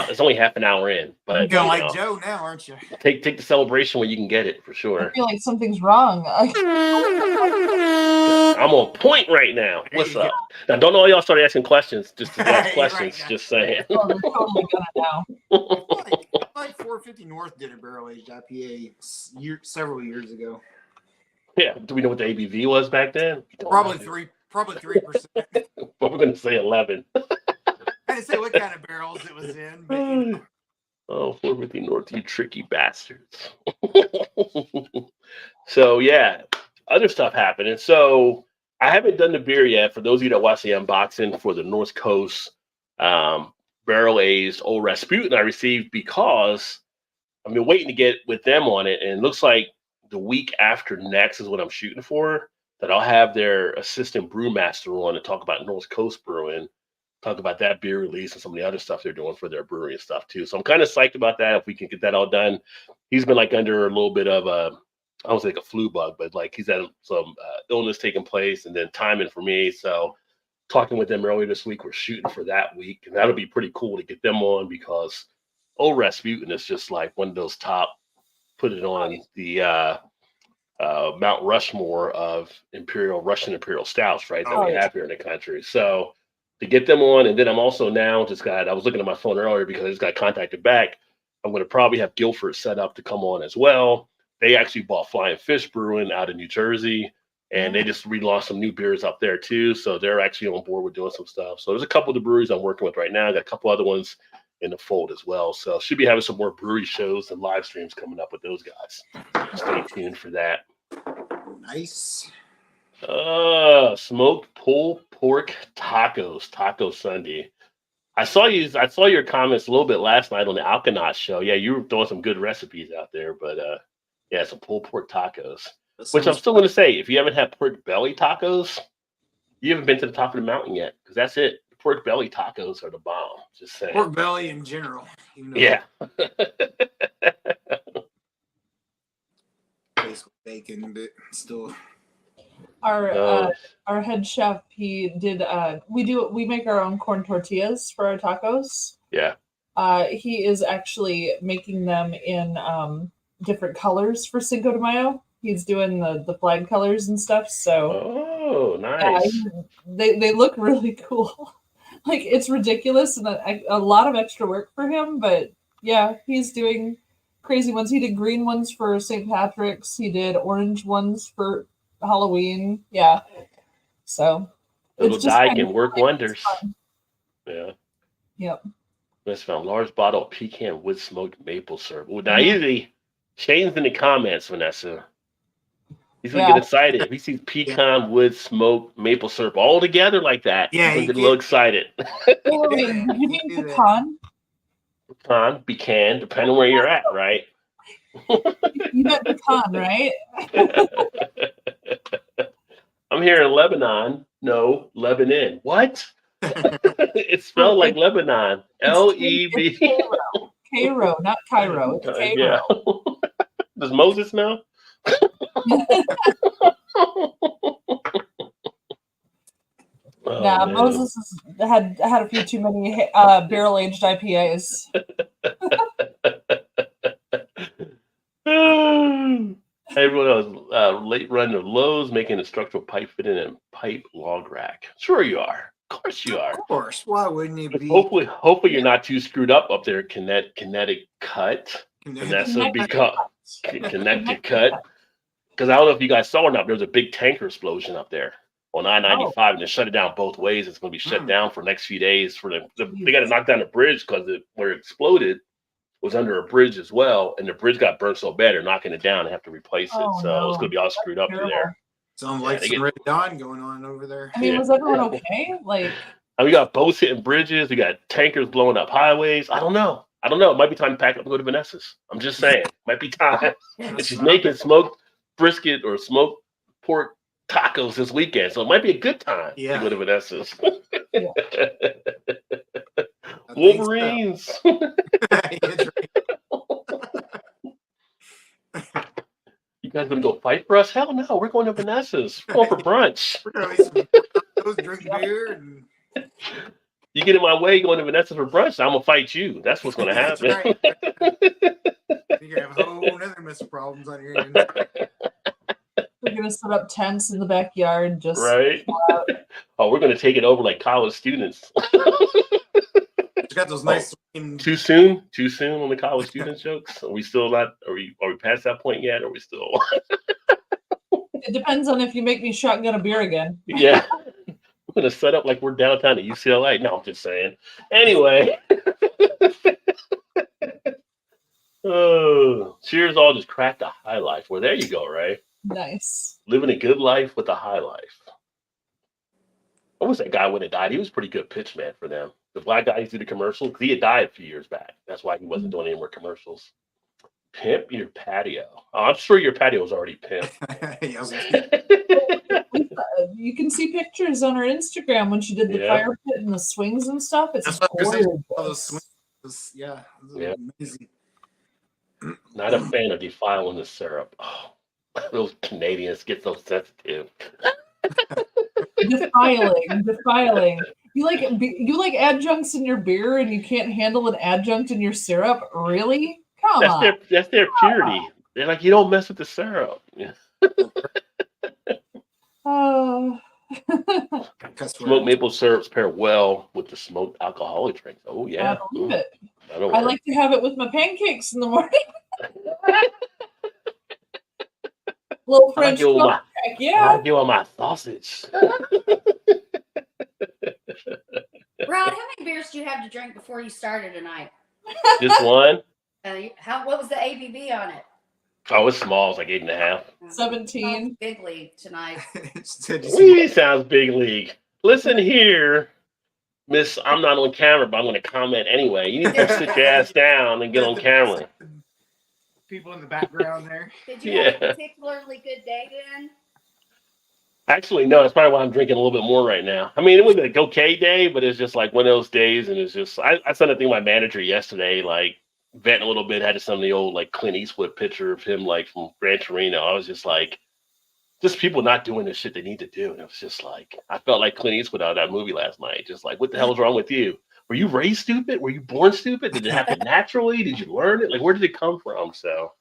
It's only half an hour in, but You're going like Joe now, aren't you? Take the celebration when you can get it for sure. I feel like something's wrong. I'm on point right now. What's up? Now, don't all y'all start asking questions. Just to ask questions. Right, just saying. Oh, they're totally gonna now. Like 450 North did a barrel-aged IPA several years ago. Yeah. Do we know what the ABV was back then? Probably 3%. But we're going to say 11. I didn't say what kind of barrels it was in. But, you know. Oh, 450 North, you tricky bastards. So, yeah, other stuff happened. And so I haven't done the beer yet. For those of you that watch the unboxing for the North Coast barrel-aged Old Rasputin I received, because I've been waiting to get with them on it. And it looks like the week after next is what I'm shooting for, that I'll have their assistant brewmaster on to talk about North Coast Brewing, talk about that beer release and some of the other stuff they're doing for their brewery and stuff too. So I'm kind of psyched about that. If we can get that all done. He's been like under a little bit of I don't say like a flu bug, but like he's had some illness taking place and then timing for me. So talking with them earlier this week, we're shooting for that week, and that'll be pretty cool to get them on, because Old Rasputin is just like one of those top, put it on the Mount Rushmore of Russian Imperial stouts, right? That we have here in the country. So to get them on, and then I'm also now I was looking at my phone earlier because I just got contacted back. I'm going to probably have Guilford set up to come on as well. They actually bought Flying Fish Brewing out of New Jersey, and they just relaunched some new beers up there too. So they're actually on board with doing some stuff. So there's a couple of the breweries I'm working with right now. I got a couple other ones in the fold as well. So should be having some more brewery shows and live streams coming up with those guys. Stay tuned for that. Nice. Smoked pulled pork tacos, Taco Sunday. I saw your comments a little bit last night on the Alkanaut show. Yeah, you were throwing some good recipes out there, but yeah, some pulled pork tacos. Which I'm still going to say, if you haven't had pork belly tacos, you haven't been to the top of the mountain yet, because that's it. Pork belly tacos are the bomb. Just saying. Pork belly in general. Yeah. With bacon, but still. Our head chef, he did. We make our own corn tortillas for our tacos. Yeah. He is actually making them in different colors for Cinco de Mayo. He's doing the flag colors and stuff. So, nice. They look really cool. Like, it's ridiculous and a lot of extra work for him, but yeah, he's doing crazy ones. He did green ones for St. Patrick's. He did orange ones for Halloween. Yeah. So little dye can work wonders. Yeah. Yep. Let's found large bottle of pecan wood smoked maple syrup. Well, now usually Shane's in the comments, Vanessa. He's gonna get excited if he sees pecan wood smoked maple syrup all together like that. Yeah, he's gonna get a little excited. Wait, you mean pecan? Pecan, depending on where you're at, right? You meant pecan, right? I'm here in Lebanon. No, Lebanon. What? It's spelled like Lebanon. L-E-B. Cairo, not Cairo. It's Cairo. Yeah. Does Moses know? Nah, Moses had a few too many barrel-aged IPAs. Everyone else, late run of Lowe's, making a structural pipe fitting and pipe log rack. Sure you are. Of course you are. Of course. Why wouldn't it be? Hopefully you're not too screwed up there, Kinetic Cut. Vanessa, because Connected Cut. Because I don't know if you guys saw or not, there was a big tanker explosion up there on I-95, and they shut it down both ways. It's going to be shut down for the next few days. They got to knock down the bridge because where it exploded was under a bridge as well, and the bridge got burnt so bad they're knocking it down and have to replace it. It's going to be all screwed up through there. Sounds like some Red Dawn going on over there. I mean, was everyone okay? Like, and we got boats hitting bridges. We got tankers blowing up highways. I don't know. It might be time to pack up and go to Vanessa's. I'm just saying. Might be time. If she's making smoked brisket or smoked pork tacos this weekend, so it might be a good time Yeah. to go to Vanessa's. Yeah. I think so. Wolverines. That's right. You guys gonna go fight for us? Hell no, we're going to Vanessa's. We're going for brunch. We're gonna eat some tacos, drink beer, and You get in my way going to Vanessa's for brunch, I'm gonna fight you. That's what's gonna That's happen. right. You're gonna have a whole other mess of problems on your hands. We're gonna set up tents in the backyard. Just Right? Oh, we're gonna take it over like college students. It's got those nice. Looking, Too soon? Too soon on the college student jokes? Are we still not? Are we past that point yet? Or are we still? it depends on if you make me shotgun a beer again. Yeah. We're gonna set up like we're downtown at UCLA. No, I'm just saying. Anyway. Oh, cheers! All just cracked the high life. Well, there you go, right? Nice. Living a good life with a high life. What was that guy when it died? He was a pretty good pitch man for them. The black guy used to do the commercial because he had died a few years back. That's why he wasn't doing any more commercials. Pimp your patio. Oh, I'm sure your patio was already pimped. Yeah, I was like, You can see pictures on her Instagram when she did the Yeah. fire pit and the swings and stuff. It's that's what I was saying. All those gorgeous. swings, yeah, those are Yeah. amazing. Not a fan of defiling the syrup. Oh, those Canadians get so sensitive. Defiling. You like adjuncts in your beer, and you can't handle an adjunct in your syrup? Really? Come on. That's their purity. They're like, you don't mess with the syrup. Yeah. Oh. Cuss word. Smoked maple syrups pair well with the smoked alcoholic drinks. Oh yeah. I believe it. That'll I work. like to have it with my pancakes in the morning. Little I like French it with my, toast crack, I yeah. like it with my sausage. Rod, how many beers do you have to drink before you started tonight? Just one. What was the ABV on it? Oh, it's small. It's like 8.5. 17. Big league tonight. Wee, sounds big league. Listen here, Miss. I'm not on camera, but I'm going to comment anyway. You need to sit your ass down and get on camera. People in the background there. Did you have Yeah. a particularly good day then? Actually, no. That's probably why I'm drinking a little bit more right now. I mean, it was an okay day, but it's just like one of those days, and it's just. I sent a thing to my manager yesterday, like venting a little bit. Had to send the old like Clint Eastwood picture of him like from Gran Torino. I was just like, just people not doing the shit they need to do, and it was just like I felt like Clint Eastwood out of that movie last night. Just like, what the hell is wrong with you? Were you raised stupid? Were you born stupid? Did it happen naturally? Did you learn it? Like, where did it come from? So,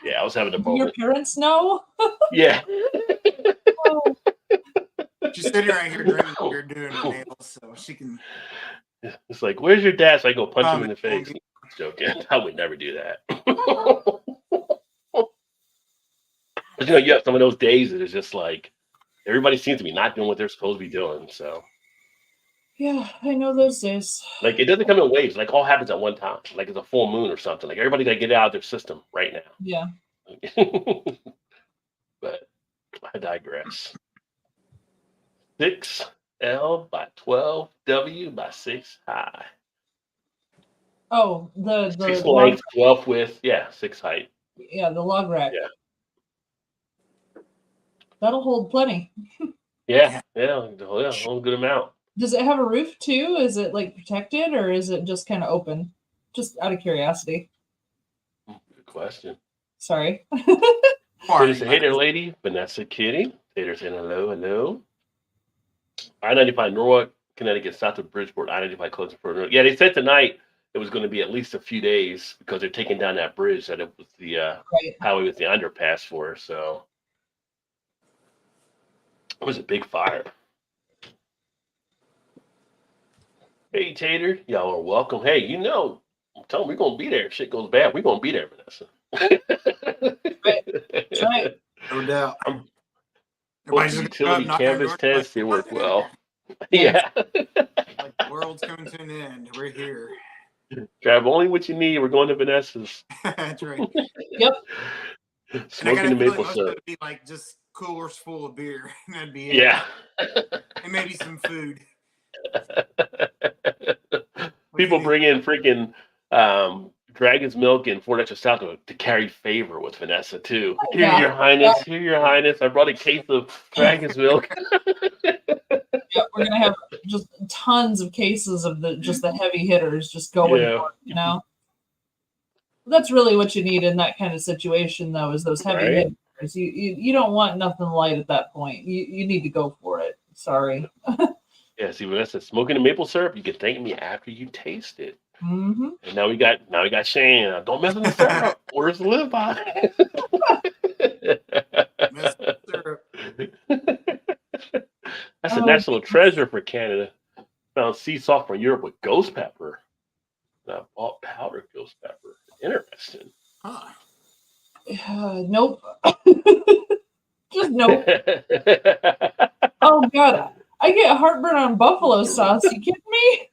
yeah, I was having a Do your moment. parents know? Yeah. Oh, She's sitting right here drinking beer, doing her nails, so she can. It's like, where's your dad? So I go punch him in the Comment. face. Joking. I would never do that. But you have some of those days that it's just like everybody seems to be not doing what they're supposed to be doing. So, yeah, I know those days. like, it doesn't come in waves. Like, all happens at one time. Like, it's a full moon or something. Like, everybody got to get it out of their system right now. Yeah. But I digress. 6L by 12W by 6 high. Oh, the 6 log, length, 12 width. Yeah, 6 height. yeah, the log rack. Yeah. That'll hold plenty. Yeah, a whole good amount. Does it have a roof too? Is it like protected, or is it just kind of open? Just out of curiosity. Good question. Sorry. Kitty say, hey there, lady. Vanessa Kitty. Tater saying hello, hello. I-95 Norwalk, Connecticut, south of Bridgeport. I-95 closing for Norwalk. Yeah, they said tonight it was going to be at least a few days because they're taking down that bridge that it was the Right. highway with the underpass for. So it was a big fire. Hey, Tater. Y'all are welcome. Hey, I'm telling you, we're going to be there. If shit goes bad, we're going to be there, Vanessa. That's right. No doubt. Both Everybody's the just gonna go utility up, knock on canvas doors, tents, they like, work "We're well. Yeah. Yeah. Like the world's coming to an end. We're here. Grab only what you need. We're going to Vanessa's. That's right. Yep. And I Smoking got the a feeling maple most of syrup. it would be like just coolers full of beer. And that'd be it. Yeah. And maybe some food. People bring in freaking Dragon's Milk and Fort Extra Stout to carry favor with Vanessa too. Here, Yeah. Your Highness. Here, Your Highness. I brought a case of Dragon's Milk. Yeah, we're gonna have just tons of cases of the heavy hitters just going. Yeah. For it, you know, that's really what you need in that kind of situation, though, is those heavy Right. hitters. You don't want nothing light at that point. You need to go for it. Sorry. Yeah, see, Vanessa, smoking the maple syrup, you can thank me after you taste it. Mm-hmm. And now we got Shane. Don't mess with the syrup. Orders to live by. Mess with syrup. That's a national treasure for Canada. Found sea salt from Europe with ghost pepper. And I bought powdered ghost pepper. Interesting. Huh. Nope. Just nope. Oh God, I get heartburn on buffalo sauce. You kidding me?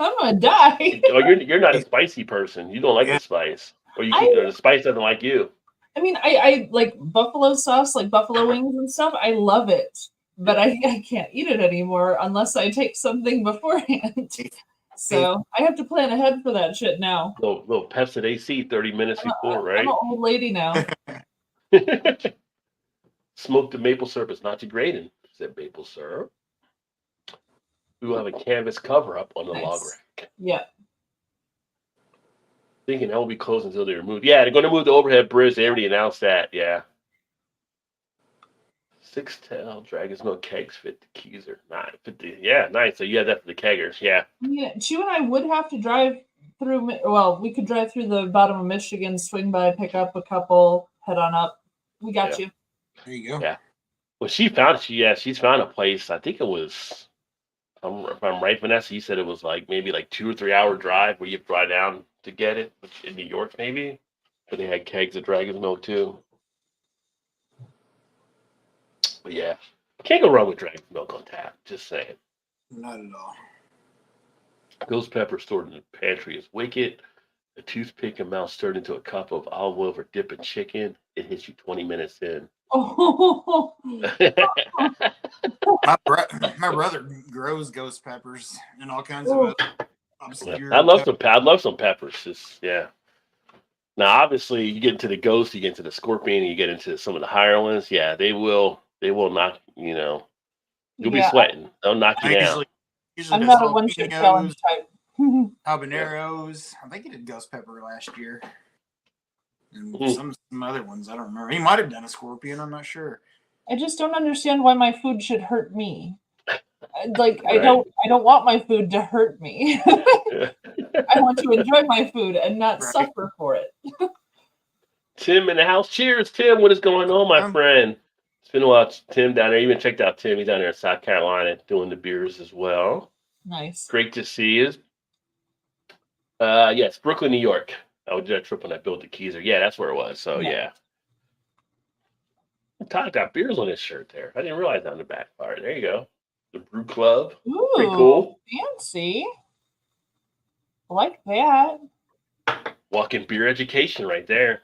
I'm gonna die. Oh, you're not a spicy person. You don't like the spice, or or the spice doesn't like you. I mean, I like buffalo sauce, like buffalo wings and stuff. I love it, but I can't eat it anymore unless I take something beforehand. So I have to plan ahead for that shit now. Little Pepsi AC 30 minutes before, I'm right? an old lady now. Smoked the maple syrup is not degrading, said maple syrup. We will have a canvas cover up on the log Nice. rack. Yeah. Thinking that will be closed until they remove. Yeah, they're going to move the overhead bridge. They already announced that. Yeah. 6-tail Dragon's Milk kegs fit the Keezer. Yeah, nice. So you had that for the keggers. Yeah. Yeah, Chu and I would have to drive through. Well, we could drive through the bottom of Michigan, swing by, pick up a couple, head on up. We got you. There you go. Yeah. Well, she's found a place. I think it was, if I'm right, Vanessa, you said it was maybe 2 or 3 hour drive where you have to drive down to get it, which in New York maybe. But they had kegs of Dragon's Milk too. But yeah, can't go wrong with Dragon's Milk on tap. Just saying. Not at all. Ghost pepper stored in the pantry is wicked. A toothpick and mouse stirred into a cup of olive oil for dipping chicken. It hits you 20 minutes in. Oh, My brother grows ghost peppers and all kinds of other obscure. I love some peppers. Yeah. Now, obviously, you get into the ghost, you get into the scorpion, you get into some of the higher ones. Yeah, they will knock. You'll be sweating. They'll knock you down. Usually I'm does not a one-shot challenge type. habaneros. I think he did ghost pepper last year. And some other ones I don't remember. He might have done a scorpion. I'm not sure. I just don't understand why my food should hurt me. I don't want my food to hurt me. I want to enjoy my food and not suffer for it. Tim in the house. Cheers, Tim. What is going on, my friend? It's been a while. Tim down there. You even checked out Tim. He's down there in South Carolina doing the beers as well. Nice. Great to see you. Yes, Brooklyn, New York. I did that trip when I built the Keezer. Yeah, that's where it was. So yeah. Todd got beers on his shirt there. I didn't realize that on the back part. There you go. The Brew Club. Ooh, pretty cool. Fancy. I like that. Walking beer education right there.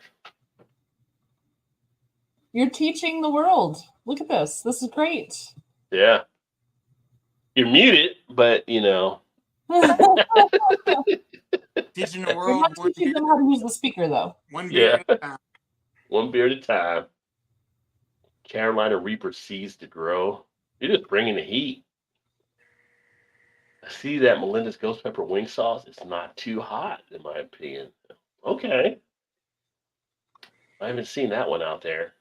You're teaching the world. Look at this. This is great. Yeah. You're muted, but Teaching the You're world not teaching them how to use the speaker, though. one beer at a time. One beer at a time. Carolina Reaper seeds to grow. You're just bringing the heat. I see that Melinda's Ghost Pepper wing sauce is not too hot, in my opinion. Okay. I haven't seen that one out there.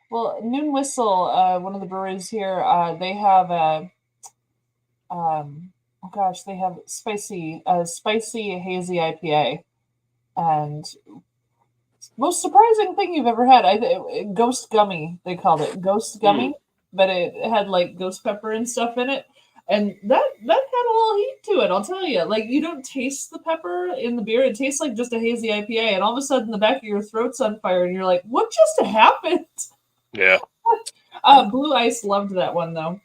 Well, Noon Whistle, one of the breweries here, they have they have spicy hazy IPA, and most surprising thing you've ever had. Ghost Gummy, they called it Ghost Gummy, but it had ghost pepper and stuff in it, and that had a little heat to it. I'll tell you, you don't taste the pepper in the beer; it tastes like just a hazy IPA, and all of a sudden the back of your throat's on fire, and you're like, "What just happened?" Yeah. Blue Ice loved that one though.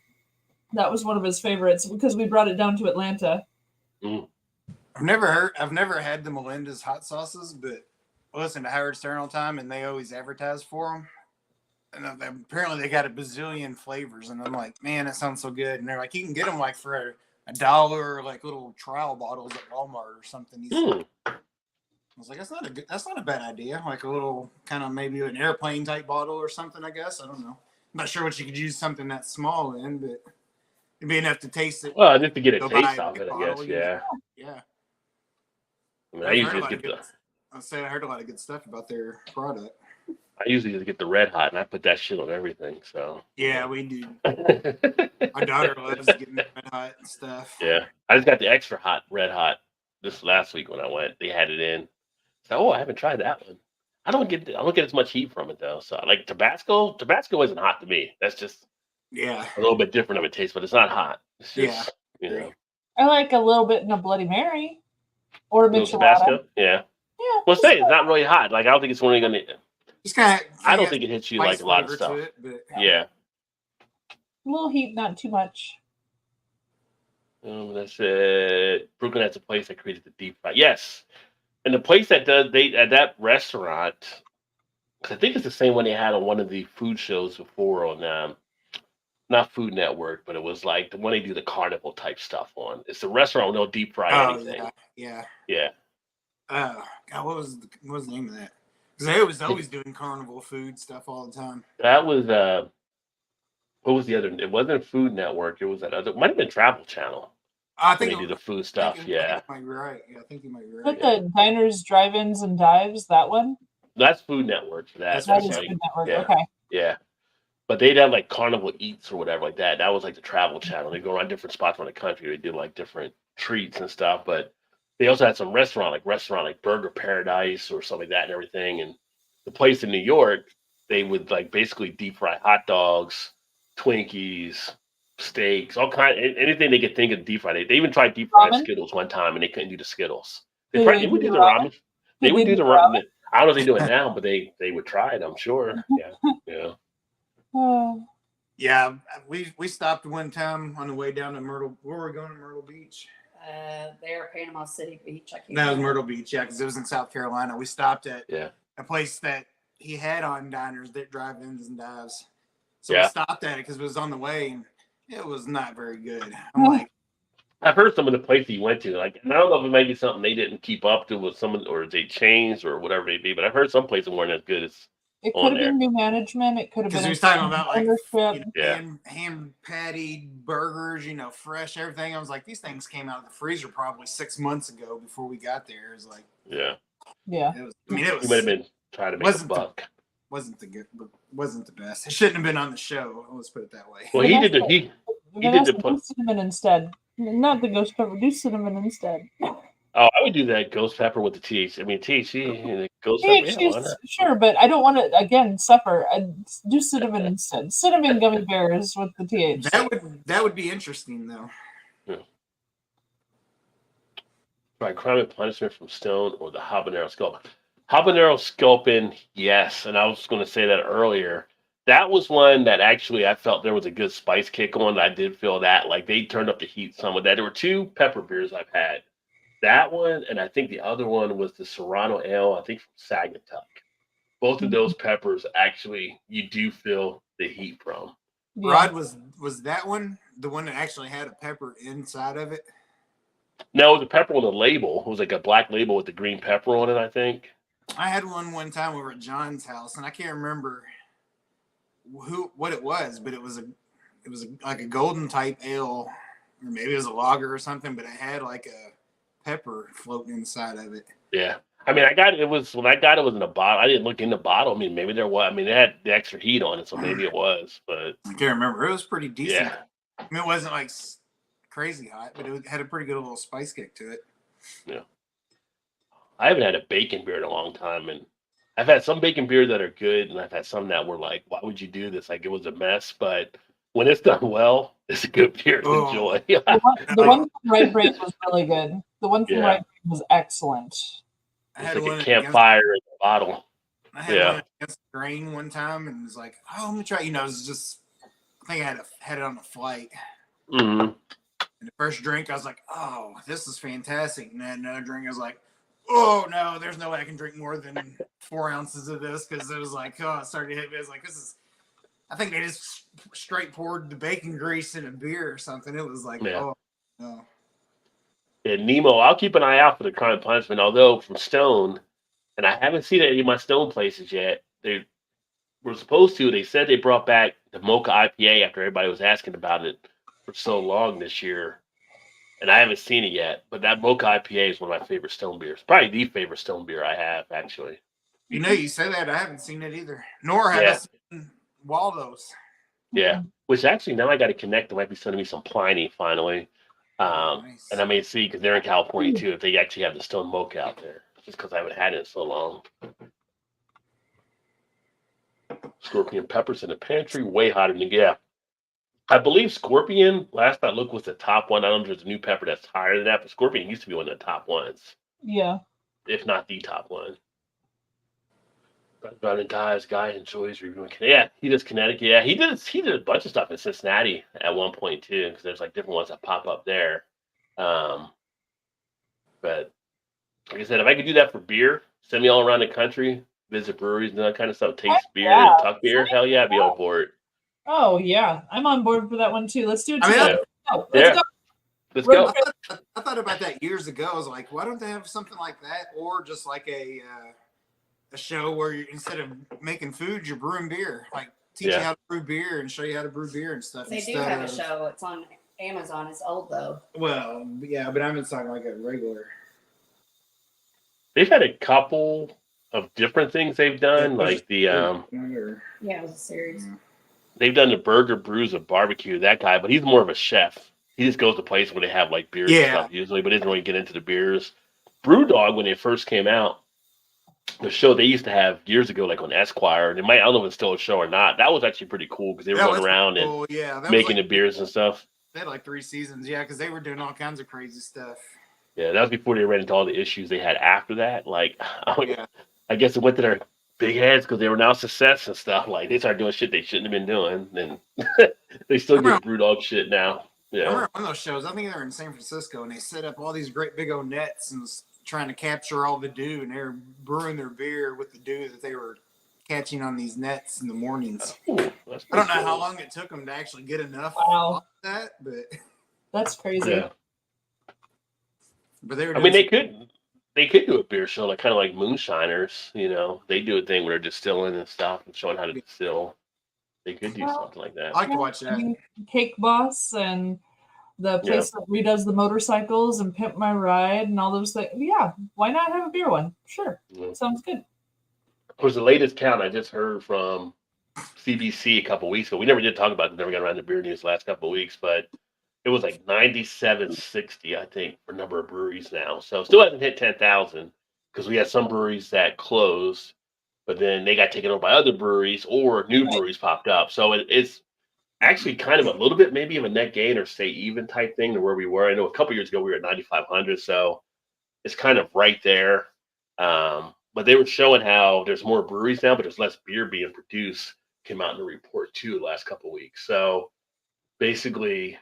That was one of his favorites because we brought it down to Atlanta. I've never had the Melinda's hot sauces, but I listen to Howard Stern all the time, and they always advertise for them. And apparently they got a bazillion flavors, and I'm like, man, that sounds so good. And they're like, you can get them for $1, little trial bottles at Walmart or something. was like, that's not a bad idea. Like a little kind of maybe an airplane type bottle or something. I guess I don't know. I'm not sure what you could use something that small in, but it'd be enough to taste it. Well, just to get a Go buy taste a off big it, I bottle, guess. you know. Yeah. Yeah. I mean, I've heard a lot I of good. I heard a lot of good stuff about their product. usually just get the Red Hot, and I put that shit on everything. So. Yeah, we do. My daughter loves getting Red Hot and stuff. Yeah, I just got the extra hot Red Hot this last week when I went. They had it in. So, I haven't tried that one. I don't get as much heat from it though. So like Tabasco isn't hot to me. That's just Yeah. a little bit different of a taste, but it's not hot. It's just, you know, I like a little bit in a Bloody Mary or a little michelada. Tabasco. Yeah. Yeah. Well, say it's not really hot. Like I don't think it's really gonna. Just kind of. I don't think it hits you like a lot of stuff. Yeah. A little heat, not too much. That's it. Brooklyn has a place that created the deep fry. Yes, and the place that does at that restaurant, 'cause I think it's the same one they had on one of the food shows before on not Food Network, but it was like the one they do the carnival type stuff on. It's the restaurant with no deep fry anything. Yeah. Yeah. God, what was the name of that? Because they was always doing carnival food stuff all the time. That was what was the other? It wasn't Food Network. It was that other. It might have been Travel Channel. I think they do the food stuff. Yeah. I think you might be right. Yeah, I think you might be But right. the diners, drive-ins, and dives, that one? That's Food Network for that. That is like, Food Network. yeah. Okay. Yeah. But they'd have like Carnival Eats or whatever like that. That was like the Travel Channel. They go around different spots around the country. They do like different treats and stuff. But they also had some restaurant like Burger Paradise or something like that and everything. And the place in New York, they would like basically deep fry hot dogs, Twinkies, steaks, all kind anything they could think of deep fry. They even tried deep fried Ramen? Skittles one time and they couldn't do the Skittles. Did They they would do do the ramen? ramen. They Did would they do do the ramen. I don't know if they do it now, but they would try it, I'm sure. Yeah. Yeah. Oh. Yeah, we stopped one time on the way down to Myrtle. Where were we going to Myrtle Beach? There, Panama City Beach. I can't That was remember. Myrtle Beach, yeah, because it was in South Carolina. We stopped at Yeah. a place that he had on diners, that drive-ins and dives. So Yeah. we stopped at it because it was on the way, and it was not very good. I'm like, I've heard some of the places you went to, like, and I don't know if it might be something they didn't keep up to with some, or they changed or whatever it be, but I've heard some places weren't as good as It on could have there. been new management. It could have because been he was talking about like ownership. Yeah. ham patty burgers, fresh everything. I was like, these things came out of the freezer probably 6 months ago before we got there. It was like, Yeah. Yeah. it was. You might have been trying to make a wasn't the- buck. wasn't the best. It shouldn't have been on the show. Let's put it that way. Well, he did the he did the Do put. cinnamon instead. Not the ghost pepper. Do cinnamon instead. Oh, I would do that ghost pepper with the THC. I mean THC and the ghost pepper. Yeah, why not? Sure, but I don't want to again suffer. I do cinnamon instead. Cinnamon gummy bears with the THC. That would be interesting though. Right, Crime and Punishment from Stone or the Habanero Sculpin. Habanero Sculpin, yes, and I was going to say that earlier. That was one that actually I felt there was a good spice kick on. I did feel that like they turned up the heat some of that. There were two pepper beers I've had. That one, and I think the other one was the Serrano Ale, I think from Sagatuck. Both of those peppers actually you do feel the heat from. Yeah. Rod, was that one the one that actually had a pepper inside of it? No, it was a pepper on the label. It was like a black label with the green pepper on it, I think. I had one time over at John's house, and I can't remember what it was, but it was like a golden type ale, or maybe it was a lager or something, but it had like a pepper floating inside of it. Yeah. I mean, it was in a bottle. I didn't look in the bottle. I mean, maybe there was. I mean, it had the extra heat on it, so maybe it was. But I can't remember. It was pretty decent. yeah, I mean, it wasn't like crazy hot, but it had a pretty good little spice kick to it. yeah. I haven't had a bacon beer in a long time, and I've had some bacon beer that are good, and I've had some that were like, "Why would you do this?" Like it was a mess. But when it's done well, it's a good beer to Oh. enjoy. The one from Right Brain was really good. The one from Yeah. Right Brain was excellent. I It's had like one a campfire in a bottle. I had Yeah. one against the grain one time, and was like, "Oh, let me try." It was just, I think I had it on the flight. hmm And the first drink, I was like, "Oh, this is fantastic." And then another drink, I was like, "Oh no, there's no way I can drink more than 4 ounces of this," because it was like, oh, it started to hit me. I was like, "This is." I think they just straight poured the bacon grease in a beer or something. It was like, Yeah. oh no. And Nemo, I'll keep an eye out for the Crime Punishment. Although from Stone, and I haven't seen any of my Stone places yet. They were supposed to. They said they brought back the Mocha IPA after everybody was asking about it for so long this year. And I haven't seen it yet. But that Mocha IPA is one of my favorite Stone beers. Probably the favorite Stone beer I have, actually. You know, you say that. I haven't seen it either. Nor have I seen Waldo's. Yeah. Which actually, now I got to connect. They might be sending me some Pliny finally. Nice. And I may see, because they're in California too, if they actually have the Stone Mocha out there. Just because I haven't had it in so long. Scorpion peppers in the pantry, way hotter than I believe Scorpion, last I looked, was the top one. I don't know if there's a new pepper that's higher than that, but Scorpion used to be one of the top ones. Yeah. If not the top one. Valentine's guy enjoys reviewing. Yeah, he does Connecticut. Yeah, he did a bunch of stuff in Cincinnati at one point too, because there's like different ones that pop up there. But like I said, if I could do that for beer, send me all around the country, visit breweries and that kind of stuff, taste beer and talk beer, hell yeah, I'd be on board. Oh yeah, I'm on board for that one too. Let's do it I mean, together. Let's go. Let's go. I thought about that years ago. I was like, why don't they have something like that, or just like a show where you, instead of making food, you're brewing beer, like teach you how to brew beer and show you how to brew beer and stuff. They do have a show. It's on Amazon. It's old though. Well, yeah, but I'm just talking like a regular. They've had a couple of different things they've done, like the Yeah, it was a series. they've done the Burger Brews of Barbecue, that guy, but he's more of a chef. He just goes to places where they have like beers and stuff usually, but doesn't really get into the beers. Brewdog, when they first came out, the show they used to have years ago, like on Esquire, and I don't know if it's still a show or not. That was actually pretty cool because they were going around and making the beers and stuff. They had like 3 seasons, because they were doing all kinds of crazy stuff. Yeah, that was before they ran into all the issues they had after that. Like, I guess it went to their big heads because they were now success and stuff. Like, they started doing shit they shouldn't have been doing, and they still do Brewdog shit now. Yeah, I remember one of those shows. I think they were in San Francisco, and they set up all these great big old nets and was trying to capture all the dew, and they were brewing their beer with the dew that they were catching on these nets in the mornings. Ooh, I don't know how long it took them to actually get enough of that, but that's crazy. Yeah. But they were. I mean, they could do a beer show, like kind of like Moonshiners. You know, they do a thing where they're distilling and stuff and showing how to distill. They could do something like that. I like to watch that. Cake Boss and the place that redoes the motorcycles and Pimp My Ride and all those things. Yeah, why not have a beer one? Sure, sounds good. Of course, the latest count I just heard from CBC a couple weeks ago. We never did talk about it. Never got around to beer news the last couple of weeks, but it was like 9760, I think, for number of breweries now. So still hasn't hit 10,000 because we had some breweries that closed, but then they got taken over by other breweries or new breweries popped up. So it's actually kind of a little bit maybe of a net gain or stay even type thing to where we were. I know a couple years ago we were at 9,500, so it's kind of right there. But they were showing how there's more breweries now, but there's less beer being produced. Came out in the report too the last couple of weeks. So basically,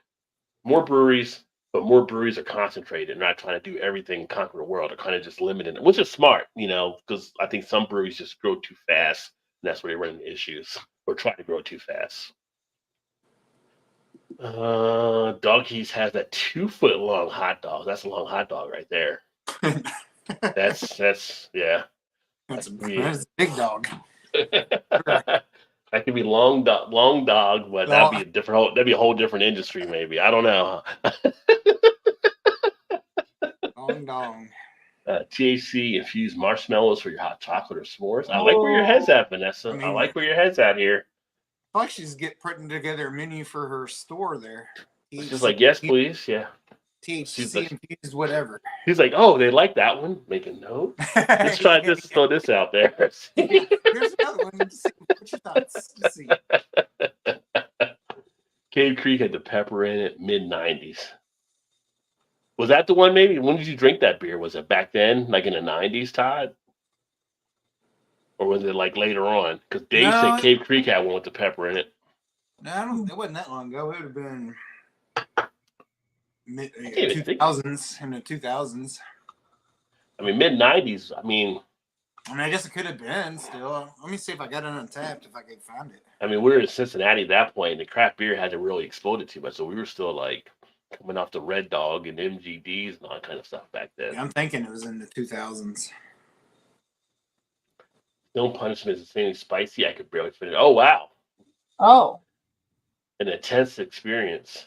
more breweries, but more breweries are concentrated. They're not trying to do everything and conquer the world. They're kind of just limiting it, which is smart, because I think some breweries just grow too fast, and that's where they run into issues or try to grow too fast. Doggies has that 2-foot long hot dog. That's a long hot dog right there. That's That's a big dog. That could be long dog, but that'd be a whole different industry, maybe. I don't know. Long dong. THC infused marshmallows for your hot chocolate or s'mores. I like where your head's at, Vanessa. I like where your head's at here. I like she's putting together a menu for her store there. She's like, yes, please. Yeah. THC infused whatever. He's like, oh, they like that one. Make a note. Let's try this. Throw this out there. Here's another one. What's your thoughts? Let's see. Cave Creek had the pepper in it, mid-90s. Was that the one maybe? When did you drink that beer? Was it back then, like in the 90s, Todd? Or was it like later on? Because Dave said Cave Creek had one with the pepper in it. No, it wasn't that long ago. It would have been 2000s, in the 2000s. I mean, mid-90s. I guess it could have been still. Let me see if I got it Untapped, if I could find it. I mean, we were in Cincinnati at that point, and the craft beer hadn't really exploded too much, so we were still like coming off the Red Dog and MGDs and all that kind of stuff back then. Yeah, I'm thinking it was in the 2000s. No punishment is anything spicy. I could barely finish. Oh, wow. Oh, An intense experience.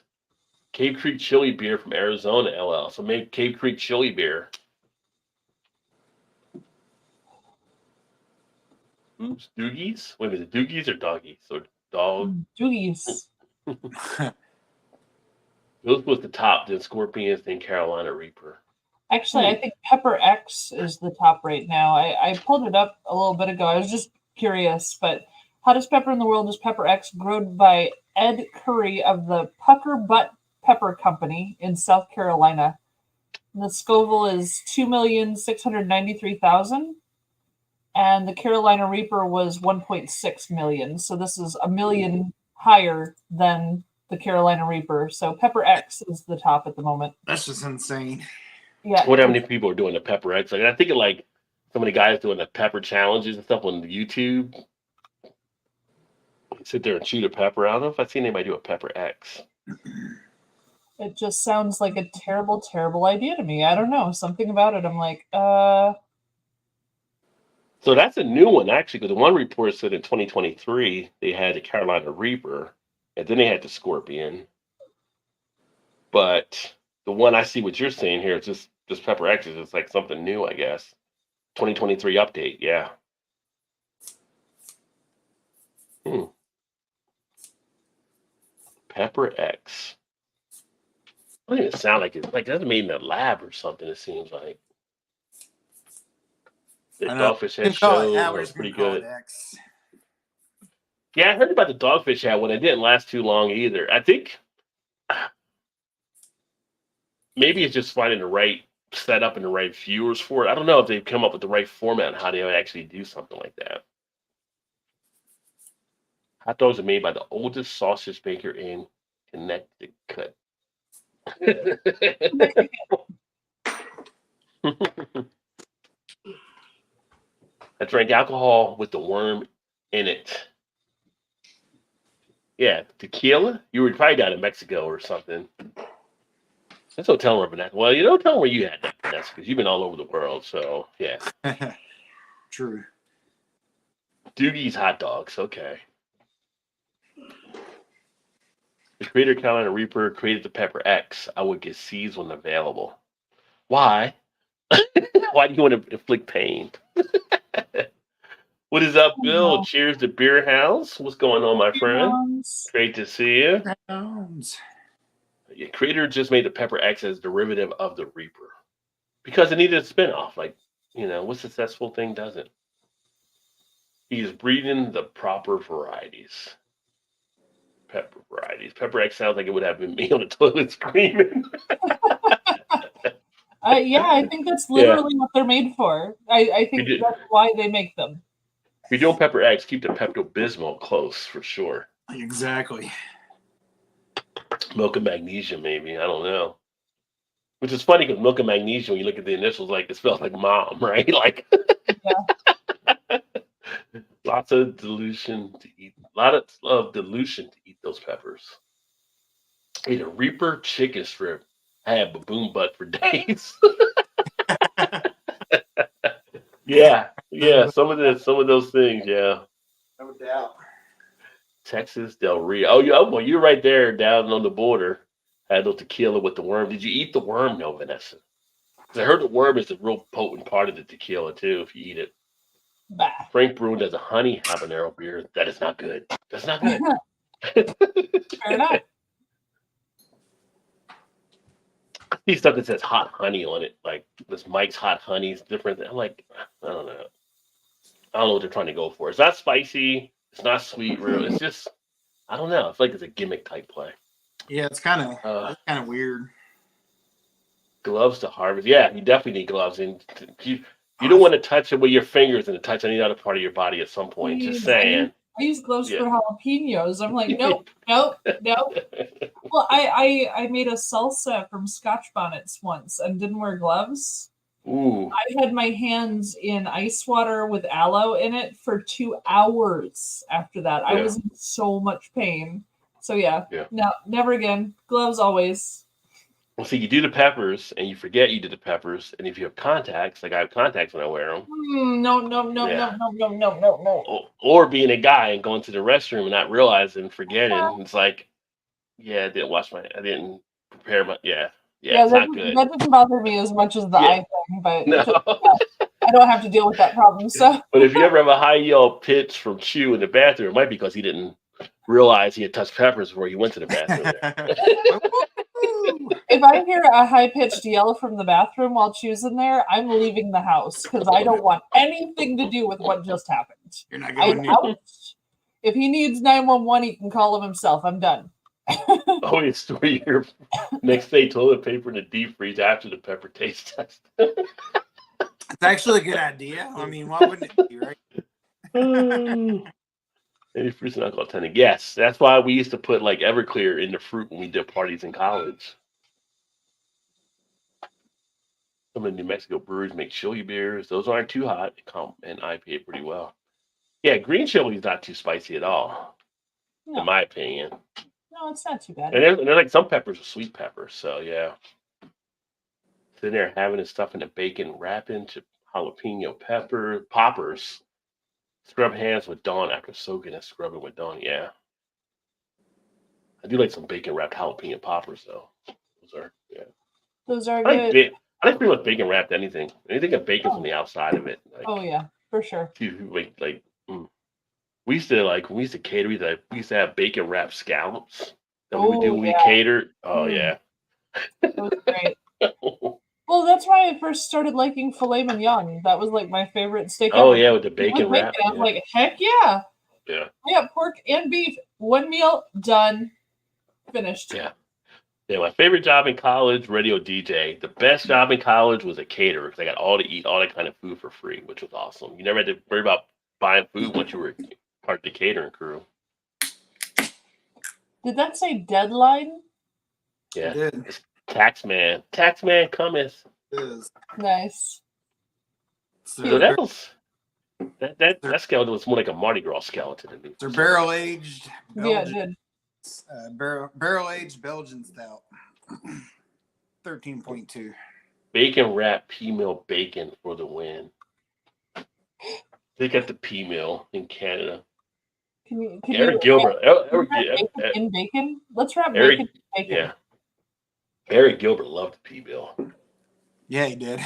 Cave Creek Chili Beer from Arizona, LL. So make Cave Creek Chili Beer. Oops, Doogies? Wait a minute, Doogies or Doggies? Or dog? Doogies. Those was the top, then Scorpions, then Carolina Reaper. Actually, I think Pepper X is the top right now. I pulled it up a little bit ago. I was just curious, but hottest pepper in the world is Pepper X, grown by Ed Curry of the Pucker Butt Pepper Company in South Carolina. And the Scoville is 2,693,000, and the Carolina Reaper was 1.6 million. So this is a million higher than the Carolina Reaper. So Pepper X is the top at the moment. That's just insane. Yeah. What how many people are doing the Pepper X? Like, I think of like so many guys doing the pepper challenges and stuff on YouTube. Sit there and shoot a pepper. I don't know if I've seen anybody do a Pepper X. It just sounds like a terrible, terrible idea to me. I don't know. Something about it. I'm like, So that's a new one, actually, because the one report said in 2023 they had the Carolina Reaper, and then they had the Scorpion. But the one I see what you're saying here is just Pepper X is just like something new, I guess. 2023 update, yeah. Pepper X. Doesn't even sound like it's like that's made in a lab or something. It seems like the Dogfish Head show was pretty good. Yeah, I heard about the Dogfish Head one. It didn't last too long either. I think maybe it's just finding the right setup and the right viewers for it. I don't know if they've come up with the right format and how they would actually do something like that. Hot dogs are made by the oldest sausage maker in Connecticut. I drank alcohol with the worm in it. Yeah, tequila? You were probably down in Mexico or something. That's no telling where Vanessa. Well, you don't tell them where you had that, Vanessa, because you've been all over the world. So, yeah. True. Doogie's hot dogs. Okay. The creator of Carolina Reaper created the Pepper X. I would get seized when available. Why? Why do you want to inflict pain? What is up, Bill? Cheers to Beer House. What's going on, my friend? Great to see you. Yeah, creator just made the Pepper X as derivative of the Reaper because it needed a spinoff. Like, you know, what successful thing doesn't? He's breeding the proper varieties. Pepper varieties. Pepper X sounds like it would have been me on the toilet screaming. Yeah, I think that's literally what they're made for. I think that's why they make them. If you're doing Pepper X, keep the Pepto-Bismol close for sure. Exactly. Milk and magnesium, maybe. I don't know. Which is funny because milk and magnesium, when you look at the initials, like it spells like mom, right? Like, lots of dilution to eat. A lot of dilution to eat those peppers. Ate a Reaper chicken strip. I had baboon butt for days. Yeah. Some of those things, yeah. No doubt. Texas Del Rio. Oh, well, you're right there down on the border. Had those tequila with the worm. Did you eat the worm, no, Vanessa? Because I heard the worm is a real potent part of the tequila too. If you eat it. Bah. Frank Bruin does a honey habanero beer. That is not good. That's not good. Fair enough. See stuff that says hot honey on it, like this Mike's Hot Honey's different. I'm like, I don't know. I don't know what they're trying to go for. It's not spicy. It's not sweet. Real. It's just, I don't know. I feel like it's a gimmick type play. Yeah, it's kind of weird. Gloves to harvest. Yeah, you definitely need gloves. And you don't want to touch it with your fingers and touch any other part of your body at some point. Just saying. I use gloves for jalapenos. I'm like, nope. Well, I made a salsa from Scotch bonnets once and didn't wear gloves. Ooh. I had my hands in ice water with aloe in it for 2 hours after that. I was in so much pain. So no, never again. Gloves always. Well, see, you do the peppers and you forget you did the peppers, and if you have contacts, like I have contacts when I wear them, No, no, no, Yeah. no, no, no, no, no, no. or being a guy and going to the restroom and not realizing, forgetting, it's like, yeah, I didn't prepare yeah, it's that, not good. that didn't bother me as much as the Yeah. eye thing, but No. I don't have to deal with that problem. So But if you ever have a high yell pitch from Chew in the bathroom, it might be because he didn't realize he had touched peppers before he went to the bathroom. if I hear a high pitched yell from the bathroom while Chew's in there, I'm leaving the house because I don't want anything to do with what just happened. You're not I'm going near. out. If he needs 911, he can call him himself. I'm done. Oh, you store your next day toilet paper in the deep freeze after the pepper taste test. It's actually a good idea. I mean, why wouldn't it be, right? Any fruits and alcohol tending? Yes, that's why we used to put like Everclear in the fruit when we did parties in college. Some of the New Mexico breweries make chili beers. Those aren't too hot and IPA pretty well. Yeah, green chili is not too spicy at all, No. in my opinion. No, it's not too bad. And they're like some peppers are sweet peppers, so yeah. Sitting there having this stuff in the bacon wrapping to jalapeno pepper poppers. Scrub hands with Dawn after soaking and scrubbing with Dawn. Yeah. I do like some bacon wrapped jalapeno poppers though. Those are I good. like pretty much bacon wrapped anything. Anything with bacon from the outside of it. Like, Oh yeah, for sure. We used to cater. We used to have bacon wrapped scallops that we would do Oh, when we yeah. catered. Oh Mm. yeah. That was great. Well, that's why I first started liking filet mignon. That was like my favorite steak. Oh ever. yeah, with the bacon wrap. I was like, heck yeah. Yeah. I got pork and beef. One meal, done, finished. Yeah. Yeah, my favorite job in college, radio DJ. The best job in college was a caterer because I got all to eat, all that kind of food for free, which was awesome. You never had to worry about buying food once you were part of the catering crew. Did that say deadline? Yeah. It did. It's Taxman. Taxman cometh. It is. Nice. So So that was that skeleton was more like a Mardi Gras skeleton to me. they're barrel aged. Yeah, it did. Barrel aged Belgian stout. 13.2. Bacon wrap pea meal bacon for the win. They got the pea meal in Canada. Can Eric you Gilbert. wrap bacon in bacon? Let's wrap Eric, bacon in bacon. yeah. Eric Gilbert loved the pea meal. Yeah, he did.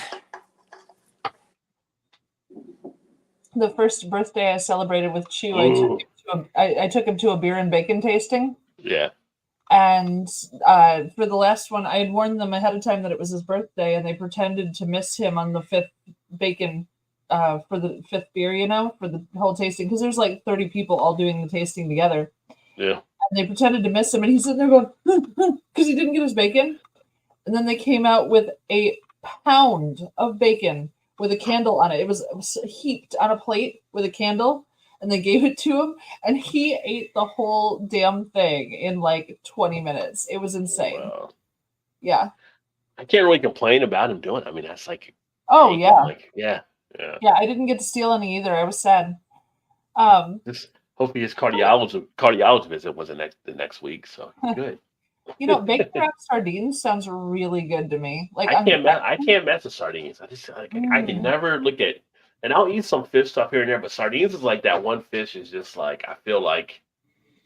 The first birthday I celebrated with Chew, Ooh. I took him to a beer and bacon tasting. Yeah. And for the last one, I had warned them ahead of time that it was his birthday, and they pretended to miss him on the fifth bacon for the fifth beer, for the whole tasting, because there's like 30 people all doing the tasting together. Yeah. And they pretended to miss him, and he's sitting there going, because he didn't get his bacon. And then they came out with a pound of bacon with a candle on it. It was heaped on a plate with a candle. And they gave it to him, and he ate the whole damn thing in like 20 minutes. It was insane. Wow. Yeah. I can't really complain about him doing it. I mean, that's like, Oh, yeah. like, yeah. Yeah, I didn't get to steal any either. I was sad. Hopefully his cardiologist visit was the next week, so good. Bacon wrapped sardines sounds really good to me. Like I can't mess with sardines. I can never look at. And I'll eat some fish stuff here and there, but sardines is like that one fish is just like, I feel like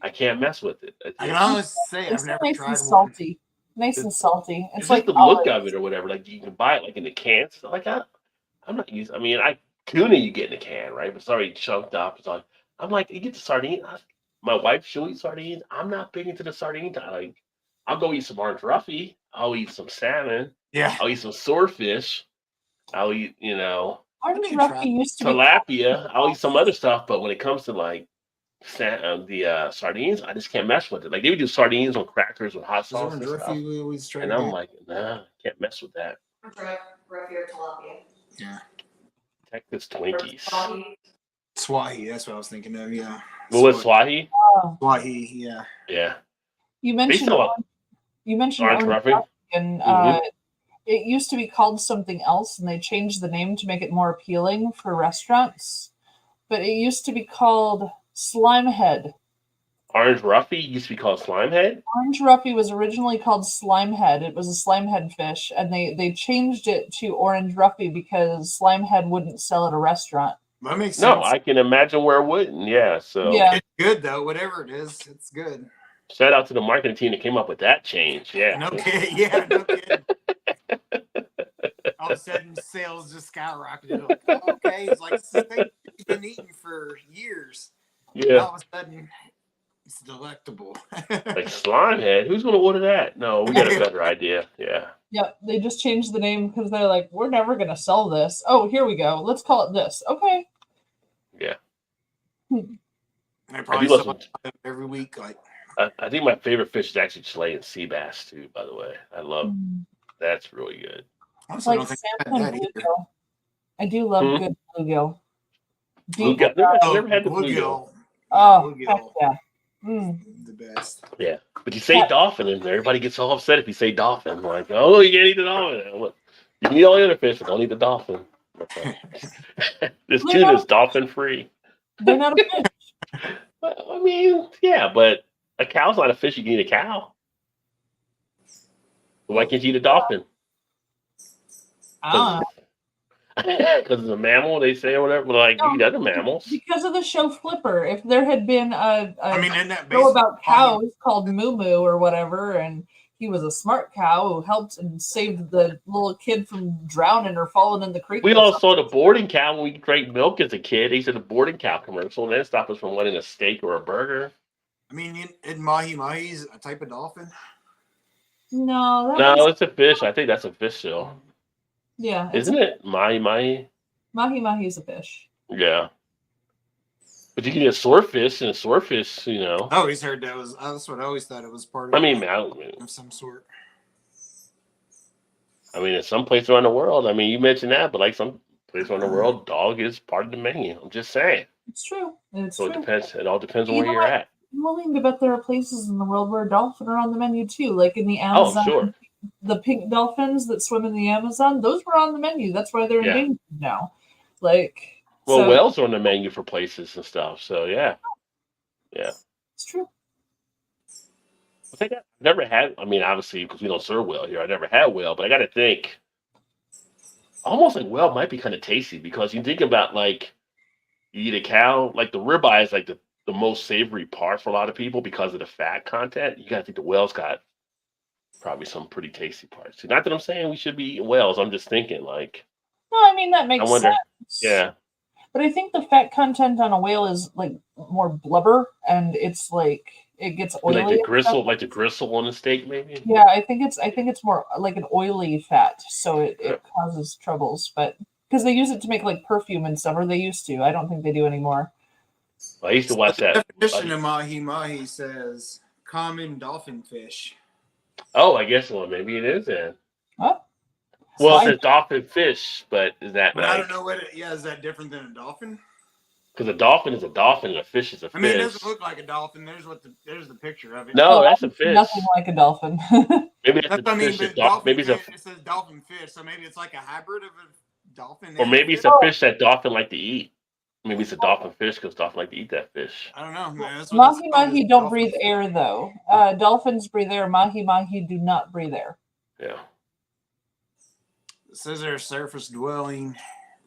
I can't mess with it. I can honestly say it's I've never nice tried and one. salty. Nice and salty. It's like like the look olives. of it or whatever. Like you can buy it like in the cans. So like I'm not using. I mean, tuna you get in a can, right? But it's already chunked up. It's like I'm like, you get the sardine. My wife, she'll eat sardines. I'm not big into the sardines. I'll go eat some orange roughy. I'll eat some salmon. Yeah. I'll eat some swordfish. I'll eat, Orange roughy used to be tilapia. I'll eat some other stuff, but when it comes to like the sardines, I just can't mess with it. Like they would do sardines on crackers with hot sauce and stuff, We always try and to I'm get. like, nah, can't mess with that. Roughy or tilapia. Yeah. Texas Twinkies. Swahi, that's what I was thinking of, yeah. What was Swahi? Swahi, yeah. Yeah. You mentioned Orange orange roughy. roughy, and Mhm. it used to be called something else, and they changed the name to make it more appealing for restaurants. But it used to be called Slime Head. Orange Ruffy used to be called Slimehead. Orange Ruffy was originally called Slimehead. It was a Slimehead fish, and they changed it to Orange Ruffy because Slimehead wouldn't sell at a restaurant. That makes No, sense. I can imagine where it wouldn't. Yeah, so Yeah. It's good though. Whatever it is, it's good. shout out to the marketing team that came up with that change. Yeah. No kidding. Yeah, no kidding. All of a sudden, sales just skyrocketed. Like, oh, okay, it's like this thing you've been eating for years. Yeah. All of a sudden, it's delectable. Like Slimehead. Who's gonna order that? No, we got a better idea. Yeah. Yep, they just changed the name because they're like, we're never gonna sell this. Oh, here we go. Let's call it this. Okay. Yeah. I probably lost sell it. it every week. Like, I think my favorite fish is actually Chilean sea bass too, by the way. I love that's really good. honestly, I Like don't think salmon I've and had that either. bluegill. I do love Hmm? good bluegill. Deep Bluegill. I've never had the bluegill. Bluegill. Oh, heck Bluegill, yeah. Mm. the best. Yeah. But you say dolphin and everybody gets all upset if you say dolphin. Like, oh, you can't eat the dolphin. I'm like, you can eat all the other fish, but don't eat the dolphin. This tuna is dolphin free. They're not a fish. Well, I mean, yeah, but a cow's not a fish. You can eat a cow. Why can't you eat a dolphin? Ah. Because it's a mammal, they say, or whatever. But like, you eat other mammals. Because of the show Flipper. If there had been a I mean, isn't that show basically about cows called Moo Moo or whatever, and he was a smart cow who helped and saved the little kid from drowning or falling in the creek. We or all something. saw the boarding cow when we drank milk as a kid. They said the boarding cow commercial, and that stopped us from wanting a steak or a burger. I mean, in mahi mahi's a type of dolphin. No, that No, was, it's a fish. I think that's a fish still. yeah, it's Isn't it? Mahi mahi? mahi mahi is a fish. Yeah. But you can get swordfish, and a swordfish, you know. I always heard that was. That's what I always thought it was part of. I mean, of some sort. in some place around the world. I mean, you mentioned that, but like some place around the world, dog is part of the menu. I'm just saying. It's true. It's So true. it depends. It all depends on You where know you're what? at. I'm willing to bet there are places in the world where dolphin are on the menu too, like in the Oh, Amazon. sure. The pink dolphins that swim in the Amazon, those were on the menu. That's why they're Yeah. endangered now. Like, Well, so, whales are on the menu for places and stuff. So yeah, yeah. it's true. I think I've never had. I mean, obviously, because we don't serve whale here, I never had whale. But I got to think, almost like whale might be kind of tasty because you think about like you eat a cow, like the ribeye is like the most savory part for a lot of people because of the fat content. You got to think the whale's got probably some pretty tasty parts. Not that I'm saying we should be eating whales. I'm just thinking like, No, I mean that makes I wonder. sense. Yeah. But I think the fat content on a whale is like more blubber, and it's like it gets oily. Like the and gristle, stuff. like the gristle on the steak, maybe. Yeah, I think it's more like an oily fat, so it causes troubles. But because they use it to make like perfume and stuff, or they used to. I don't think they do anymore. I used to watch that. Definition of mahi mahi says common dolphin fish. Oh, I guess well, maybe it is then. Huh? Well, Slime- it's a dolphin fish, but is that But I don't like know what. Is that different than a dolphin? because a dolphin is a dolphin and a fish is a fish? I mean, it doesn't look like a dolphin. There's the picture of it. No, Oh, that's a fish. Nothing like a dolphin. Maybe that's That's a what I mean. fish. But That maybe it's a, it says dolphin fish, so maybe it's like a hybrid of a dolphin. or and maybe it's fish. a fish that dolphin like to eat. Maybe it's a dolphin fish because dolphin like to eat that fish. I don't know, man. That's what Mahi it says, mahi don't dolphin breathe fish. air though. Dolphins breathe air. Mahi mahi do not breathe air. Yeah. It says they're surface dwelling,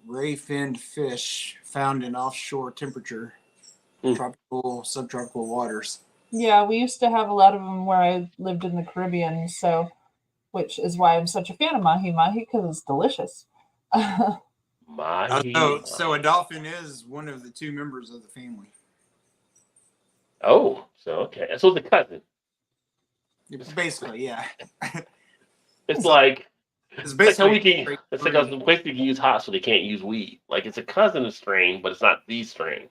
ray finned fish found in offshore temperature, tropical, subtropical waters. Yeah, we used to have a lot of them where I lived in the Caribbean, so which is why I'm such a fan of mahi mahi because it's delicious. Mahi. So a dolphin is one of the two members of the family. Oh, so okay. So it's a cousin. Basically, yeah. It's like It's like how we basically can. It's like a place they can use hot, so they can't use weed. Like it's a cousin of strain, but it's not the strain.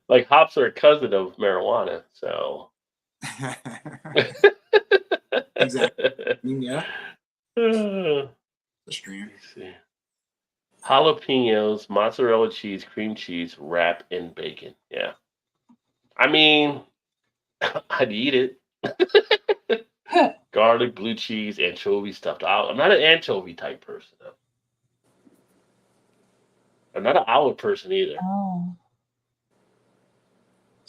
Like hops are a cousin of marijuana, so. exactly. Yeah. Let's The stream. see. Jalapenos, mozzarella cheese, cream cheese, wrap in bacon. Yeah. I mean, I'd eat it. Garlic, blue cheese, anchovy stuffed. I'm not an anchovy type person, though. I'm not an olive person either. Oh.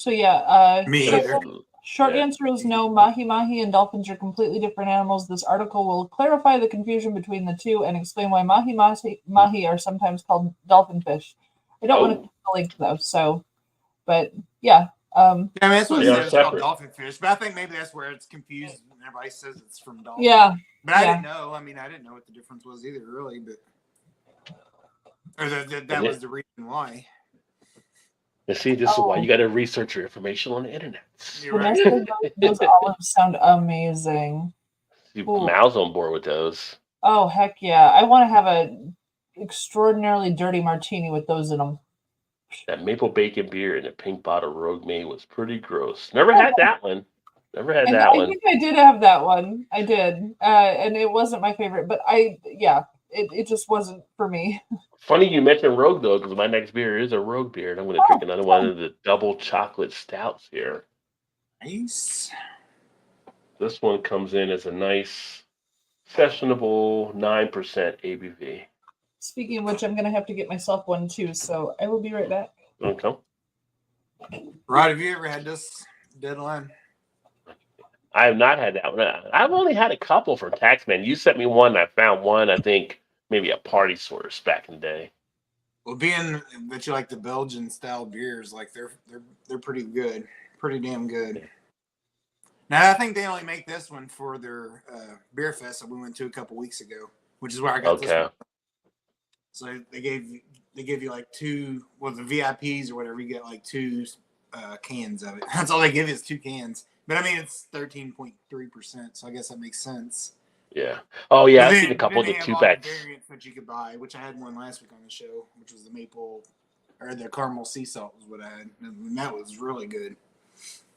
So yeah, Me short, either. short Yeah. answer is no. Mahi mahi and dolphins are completely different animals. This article will clarify the confusion between the two and explain why mahi are sometimes called dolphin fish. I don't want to Oh, click the link though. So, but yeah, Yeah, I mean, that's what They it are says. It's called separate. dolphin fish, but I think maybe that's where it's confused when everybody says it's from dolphin. yeah, But I yeah. didn't know. I mean, I didn't know what the difference was either, really. But or that And was the reason why. And see, this is why you got to research your information on the internet. You're right. Vanessa, those olives sound amazing. Ooh. Mal's on board with those. Oh heck yeah! I want to have a extraordinarily dirty martini with those in them. That maple bacon beer in a pink bottle Rogue made was pretty gross. Never had that one. Never had that I one. think I did have that one. I did, and it wasn't my favorite. But it just wasn't for me. Funny you mentioned Rogue though, because my next beer is a Rogue beer, and I'm going to drink another one of the double chocolate stouts here. Nice. This one comes in as a nice, sessionable 9% ABV. Speaking of which, I'm gonna have to get myself one too. So I will be right back. Okay. Rod, have you ever had this Deadline? I have not had that one. I've only had a couple from Taxman. You sent me one. I found one. I think maybe a party source back in the day. Well, being that you like the Belgian style beers, like they're pretty good, pretty damn good. Now I think they only make this one for their beer fest that we went to a couple weeks ago, which is where I got this one. So they give you like two, well, the VIPs or whatever, you get like two cans of it. That's all they give you is 2 cans. But I mean, it's 13.3%, so I guess that makes sense. Yeah. Oh yeah, But I've seen a couple of the have 2 all the packs. variants that you could buy, which I had one last week on the show, which was the maple or the caramel sea salt was what I had, and that was really good.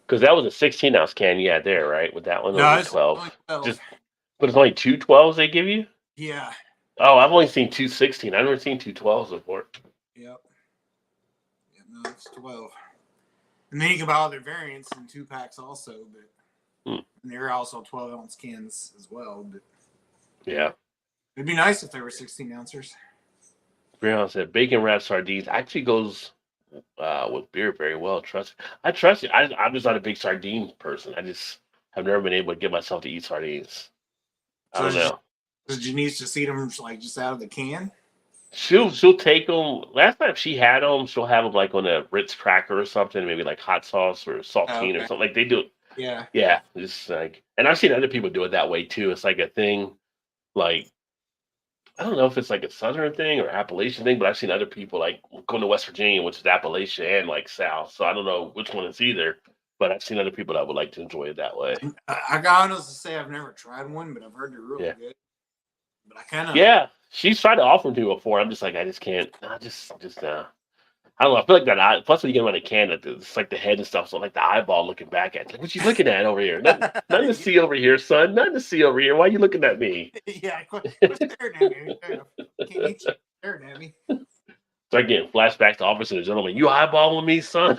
Because that was a 16-ounce can you had there, right? With that one, No, or it's 12. only 12. But it's only 2 12s they give you. Yeah. Oh, I've only seen 2 16. I've never seen 2 12s before. Yep. Yeah, no, it's 12. And then you can buy all their variants in 2 packs also, but and they're also 12-ounce cans as well. But Yeah. it'd be nice if they were 16-ouncers. Brianna said bacon wrapped sardines actually goes with beer very well. I trust you. I'm just not a big sardine person. I just have never been able to get myself to eat sardines. I don't know. Does Janice just eat them like just out of the can? She'll take them. Last time she had them, she'll have them like on a Ritz cracker or something, maybe like hot sauce or saltine or something. Like they do. Yeah. Yeah, just like, and I've seen other people do it that way too. It's like a thing, like I don't know if it's like a Southern thing or Appalachian thing, but I've seen other people like going to West Virginia, which is Appalachian and like South. So I don't know which one it's either, but I've seen other people that would like to enjoy it that way. I got honest to say I've never tried one, but I've heard they're really good. But I kind of she's tried to offer them to me before. I'm just like, I just can't. I don't know. I feel like that eye. Plus, when you get them on a can, it's like the head and stuff. So like the eyeball looking back at you. Like, what you looking at over here? Nothing to see over here, son. Nothing to see over here. Why are you looking at me? Yeah, quit staring at me. Can't eat you staring at me. Start getting flashbacks to Officer and Gentleman. You eyeballing me, son?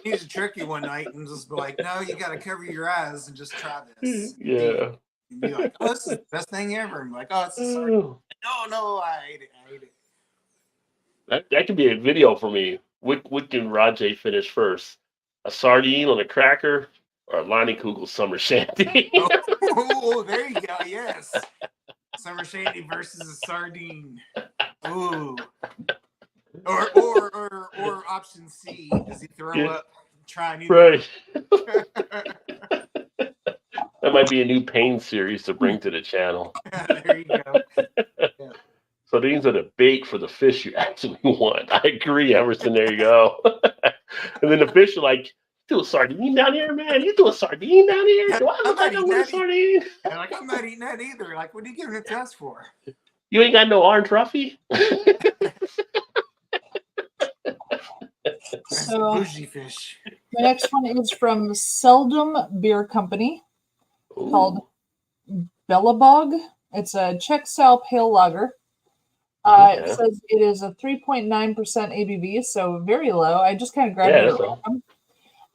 He's a tricky one night and just be like, no, you got to cover your eyes and just try this. Yeah. And be like, oh, this is the best thing ever. And be like, oh, it's a sardine. No, I ate it. That could be a video for me. What can Rajay finish first? A sardine on a cracker or a Lonnie Kugel summer shandy? Oh, there you go. Yes. Summer shandy versus a sardine. Ooh. Or option C, does he throw up? Try new. Right. That might be a new pain series to bring to the channel. There you go. Yeah. So these are the bait for the fish you actually want. I agree, Emerson. There you go. And then the fish are like, you do a sardine down here, man? You do a sardine down here? Do I look like I want a sardine? Like, I'm not eating that either. Like, what are you giving it to us for? You ain't got no orange ruffy? So bougie fish. the next one is from Seldom Beer Company called Bellabog. It's a Czech style pale lager. It says it is a 3.9% ABV, so very low. I just kind of grabbed it.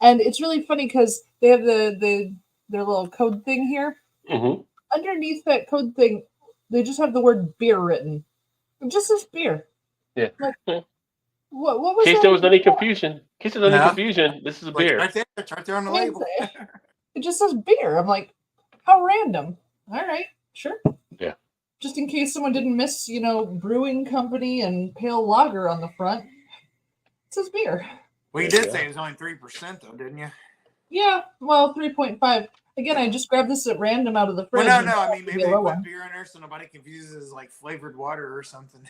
And it's really funny because they have their little code thing here. Mm-hmm. Underneath that code thing, they just have the word beer written. It just says beer. Yeah. Like, What In was case that? there was any confusion, this is a No. this is a Like beer. right there. It's right there on the What is label. it? It just says beer. I'm like, how random. All right, sure. Yeah. Just in case someone didn't miss, brewing company and pale lager on the front. It says beer. Well, you did say it was only 3%, though, didn't you? Yeah, well, 3.5. Again, I just grabbed this at random out of the fridge. Well, and no. I thought mean, it would maybe be a they low put one. beer in there so nobody confuses like flavored water or something.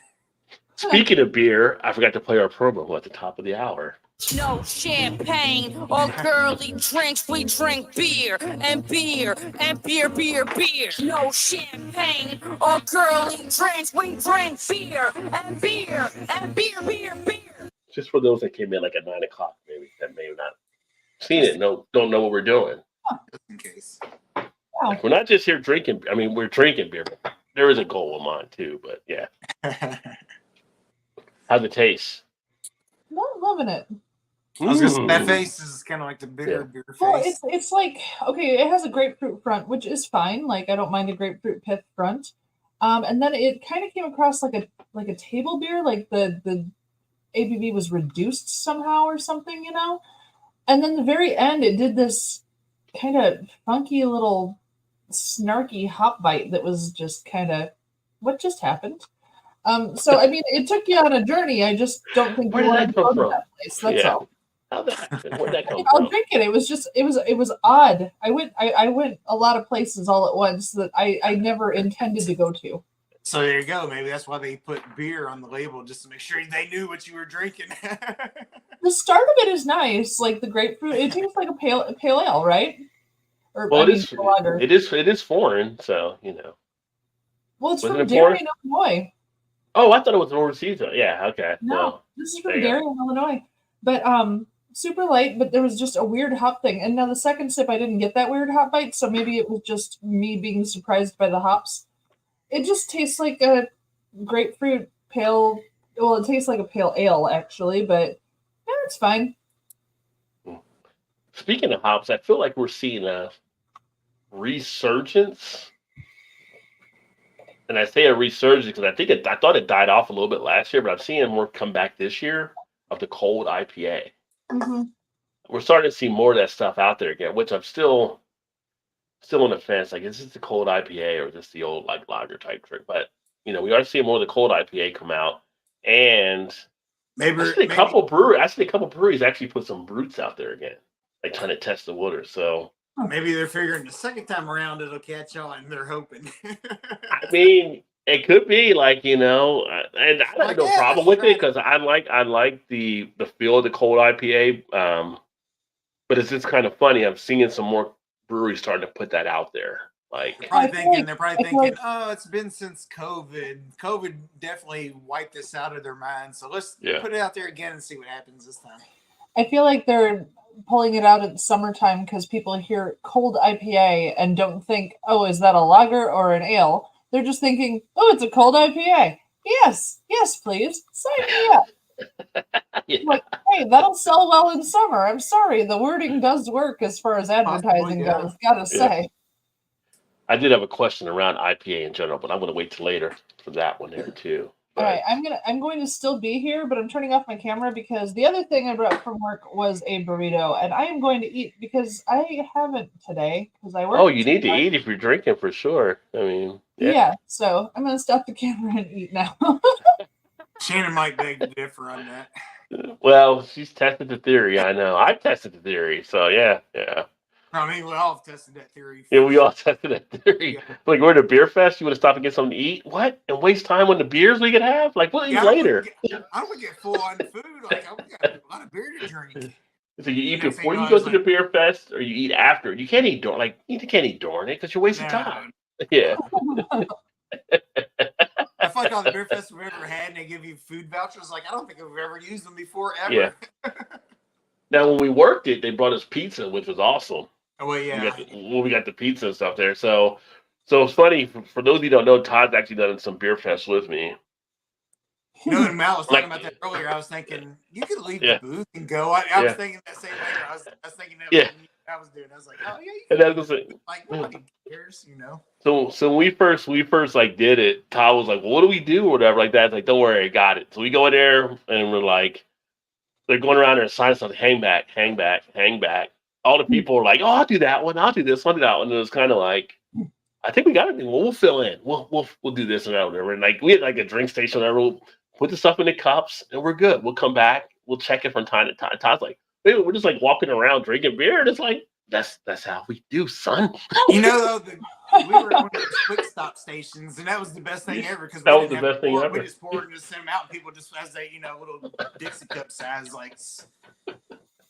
Speaking of beer, I forgot to play our promo at the top of the hour. No champagne or girly drinks. We drink beer and beer and beer, beer, beer. No champagne or girly drinks. We drink beer and beer and beer, beer, beer. Just for those that came in like at 9 o'clock, maybe that may have not seen it, don't know what we're doing. Just in case. Wow. We're not just here drinking. I mean, we're drinking beer, but there is a goal of mine too. But yeah, how's it taste? Not loving it. I was gonna say, that Mm. face is kind of like the bigger Yeah. beer face. Well, it's like, okay, it has a grapefruit front, which is fine. Like, I don't mind a grapefruit pith front. And then it kind of came across like a table beer, like the ABV was reduced somehow or something, And then the very end, it did this kind of funky little snarky hop bite that was just kind of, what just happened? So I mean, it took you on a journey. I just don't think Where you did wanted that to go come to from? that place. That's Yeah. all. How'd that happen? Where'd that come I'll from? drink it. It was odd. I went a lot of places all at once that I never intended to go to. So there you go. Maybe that's why they put beer on the label, just to make sure they knew what you were drinking. The start of it is nice, like the grapefruit. It tastes like a pale ale, right? Or Well, I it mean, is. pale lager. It is foreign, so Well, it's Wasn't from it Darien, foreign? Illinois. Oh, I thought it was overseas. Yeah. Okay. No, Well, this is there from you go. Darien, Illinois. But super light, but there was just a weird hop thing. And now the second sip, I didn't get that weird hop bite, so maybe it was just me being surprised by the hops. It just tastes like a grapefruit pale. Well, it tastes like a pale ale actually, but yeah, it's fine. Speaking of hops, I feel like we're seeing a resurgence. And I say a resurgence because I thought it died off a little bit last year, but I'm seeing more come back this year of the cold IPA. Mm-hmm. We're starting to see more of that stuff out there again, which I'm still on the fence. Like, is this the cold IPA or is this the old like lager type drink? But we are seeing more of the cold IPA come out, and maybe I see a couple breweries actually put some brutes out there again, like trying to test the water. So maybe they're figuring the second time around it'll catch on. They're hoping. I mean, it could be like and I have Like, no yeah, problem that's with it because I like the feel of the cold IPA. But it's just kind of funny. I'm seeing some more breweries starting to put that out there. Like, They're probably I feel like- oh, it's been since COVID. COVID definitely wiped this out of their minds. So let's put it out there again and see what happens this time. I feel like they're pulling it out at summertime because people hear cold IPA and don't think, oh, is that a lager or an ale? They're just thinking, oh, it's a cold IPA. Yes, please. Sign me up. yeah. Like, hey, that'll sell well in summer. I'm sorry, the wording does work as far as advertising yeah. goes. Gotta say. I did have a question around IPA in general, but I'm going to wait till later for that one there too. All right, I'm going to still be here, but I'm turning off my camera because the other thing I brought from work was a burrito, and I am going to eat because I haven't today because I work. Oh, you need to eat if you're drinking for sure. I mean, yeah. So I'm going to stop the camera and eat now. Shannon might beg to differ on that. Well, she's tested the theory. I know. I've tested the theory. So yeah. I mean, we all have tested that theory. Yeah, we all tested that theory. Yeah. Like, we're at a beer fest. You want to stop and get something to eat? What? And waste time on the beers we could have? Like, we'll eat later. I would get full on food. Like, I got a lot of beer to drink. So you eat Next before thing you I go was to like- the beer fest, or you eat after. You can't eat during. Like, you can't eat during it because you're wasting time. Yeah. I feel like all the beer fests we've ever had, and they give you food vouchers. Like, I don't think I've ever used them before, ever. Yeah. Now, when we worked it, they brought us pizza, which was awesome. Oh, well, yeah. We got the pizza and stuff there. So it's funny. For those of you who don't know, Todd's actually done some beer fests with me. You know, when Matt was talking Like- about that earlier, I was thinking, you could leave Yeah. the booth and go. I was Yeah. thinking that same later. I was thinking that Yeah. I was doing. I was like, oh, yeah, you And can. that's the Like, nobody cares, you know? So when we first like did it, Todd was like, well, what do we do or whatever like that? It's like, don't worry, I got it. So we go in there and we're like, they're going around there and signing something, hang back, hang back, hang back. All the people are like, oh, I'll do that one, I'll do this, I'll do that one. And it was kind of like, I think we got it. Well, we'll fill in. We'll do this and that, whatever. And like we had like a drink station, whatever. We'll put the stuff in the cups, and we're good. We'll come back. We'll check it from time to time. Todd's like, hey, we're just like walking around drinking beer, and it's like that's how we do, son. You know, though, we were at one of those quick stop stations, and that was the best thing ever because That was the best thing ever. We just poured and just sent them out. People just as they, little Dixie cup size, like.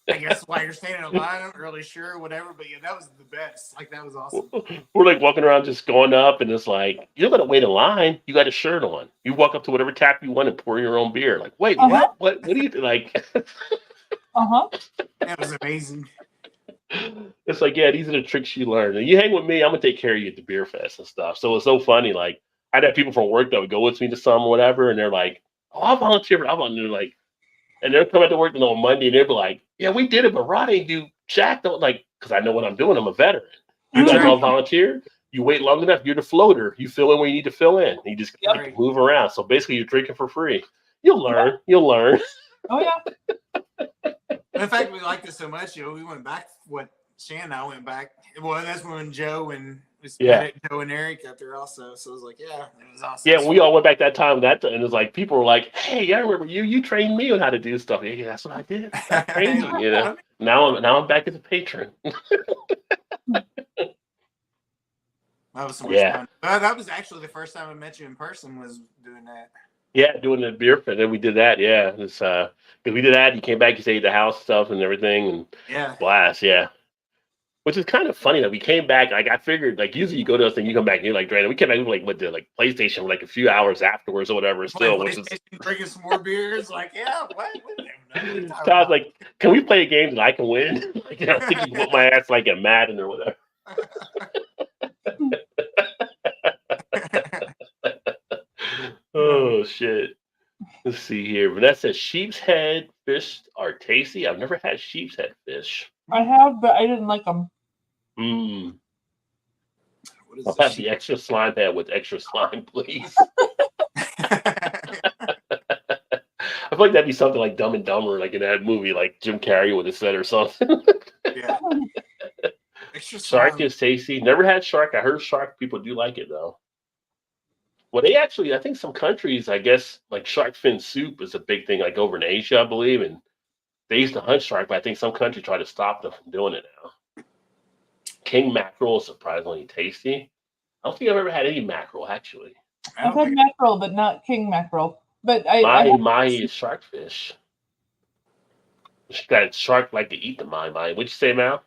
I guess while you're standing in line, I'm not really sure, whatever. But yeah, that was the best. Like that was awesome. We're like walking around, just going up, and it's like you don't got to wait in line. You got a shirt on. You walk up to whatever tap you want and pour your own beer. Like, wait, what? What do you like? That was amazing. It's like, yeah, these are the tricks you learn. And you hang with me, I'm gonna take care of you at the beer fest and stuff. So it's so funny. Like I'd have people from work that would go with me to some or whatever, and they're like, "Oh, I'll volunteer." Like. And they'll come out to work on Monday, and they'll be like, "Yeah, we did it, but Rod ain't do jack." Don't like, because I know what I'm doing. I'm a veteran. You guys all volunteer. You wait long enough. You're the floater. You fill in where you need to fill in. You just move around. So basically, you're drinking for free. You'll learn. You'll learn. Oh yeah. In fact, we liked it so much. We went back. Shan and I went back. Well, that's when Joe and Joe and Eric out there also. So it was like, yeah, it was awesome. Yeah, we all went back that time. And it was like people were like, "Hey, I remember you. You trained me on how to do stuff." Yeah, that's what I did. I trained you. Now I'm back as a patron. That was so much fun. That was actually the first time I met you in person. Was doing that. Yeah, doing the beer fit. And we did that. Yeah, it's because we did that. You came back. You stayed at the house stuff and everything. And blast. Yeah. Which is kind of funny that we came back. Like I figured, like usually you go to us and you come back and you're like drained. We came back with the PlayStation like a few hours afterwards or whatever. Still, which is drinking some more beers. Like what? Todd's like, can we play a game that I can win? Like, I think you can put my ass like at Madden or whatever. Oh shit! Let's see here. Vanessa, sheep's head fish are tasty. I've never had sheep's head fish. I have, but I didn't like them. I'll have the extra slime head with extra slime, please. I feel like that'd be something like Dumb and Dumber, like in that movie, like Jim Carrey would have said or something. Yeah. Shark is tasty. Never had shark. I heard shark people do like it though. Well, they actually, I think some countries, I guess, like shark fin soup is a big thing, like over in Asia, I believe, and they used to hunt shark, but I think some countries try to stop them from doing it now. King mackerel is surprisingly tasty. I don't think I've ever had any mackerel, actually. I've had mackerel, but not king mackerel. But mahi is shark fish. That shark like to eat the mahi. What'd you say, Mal?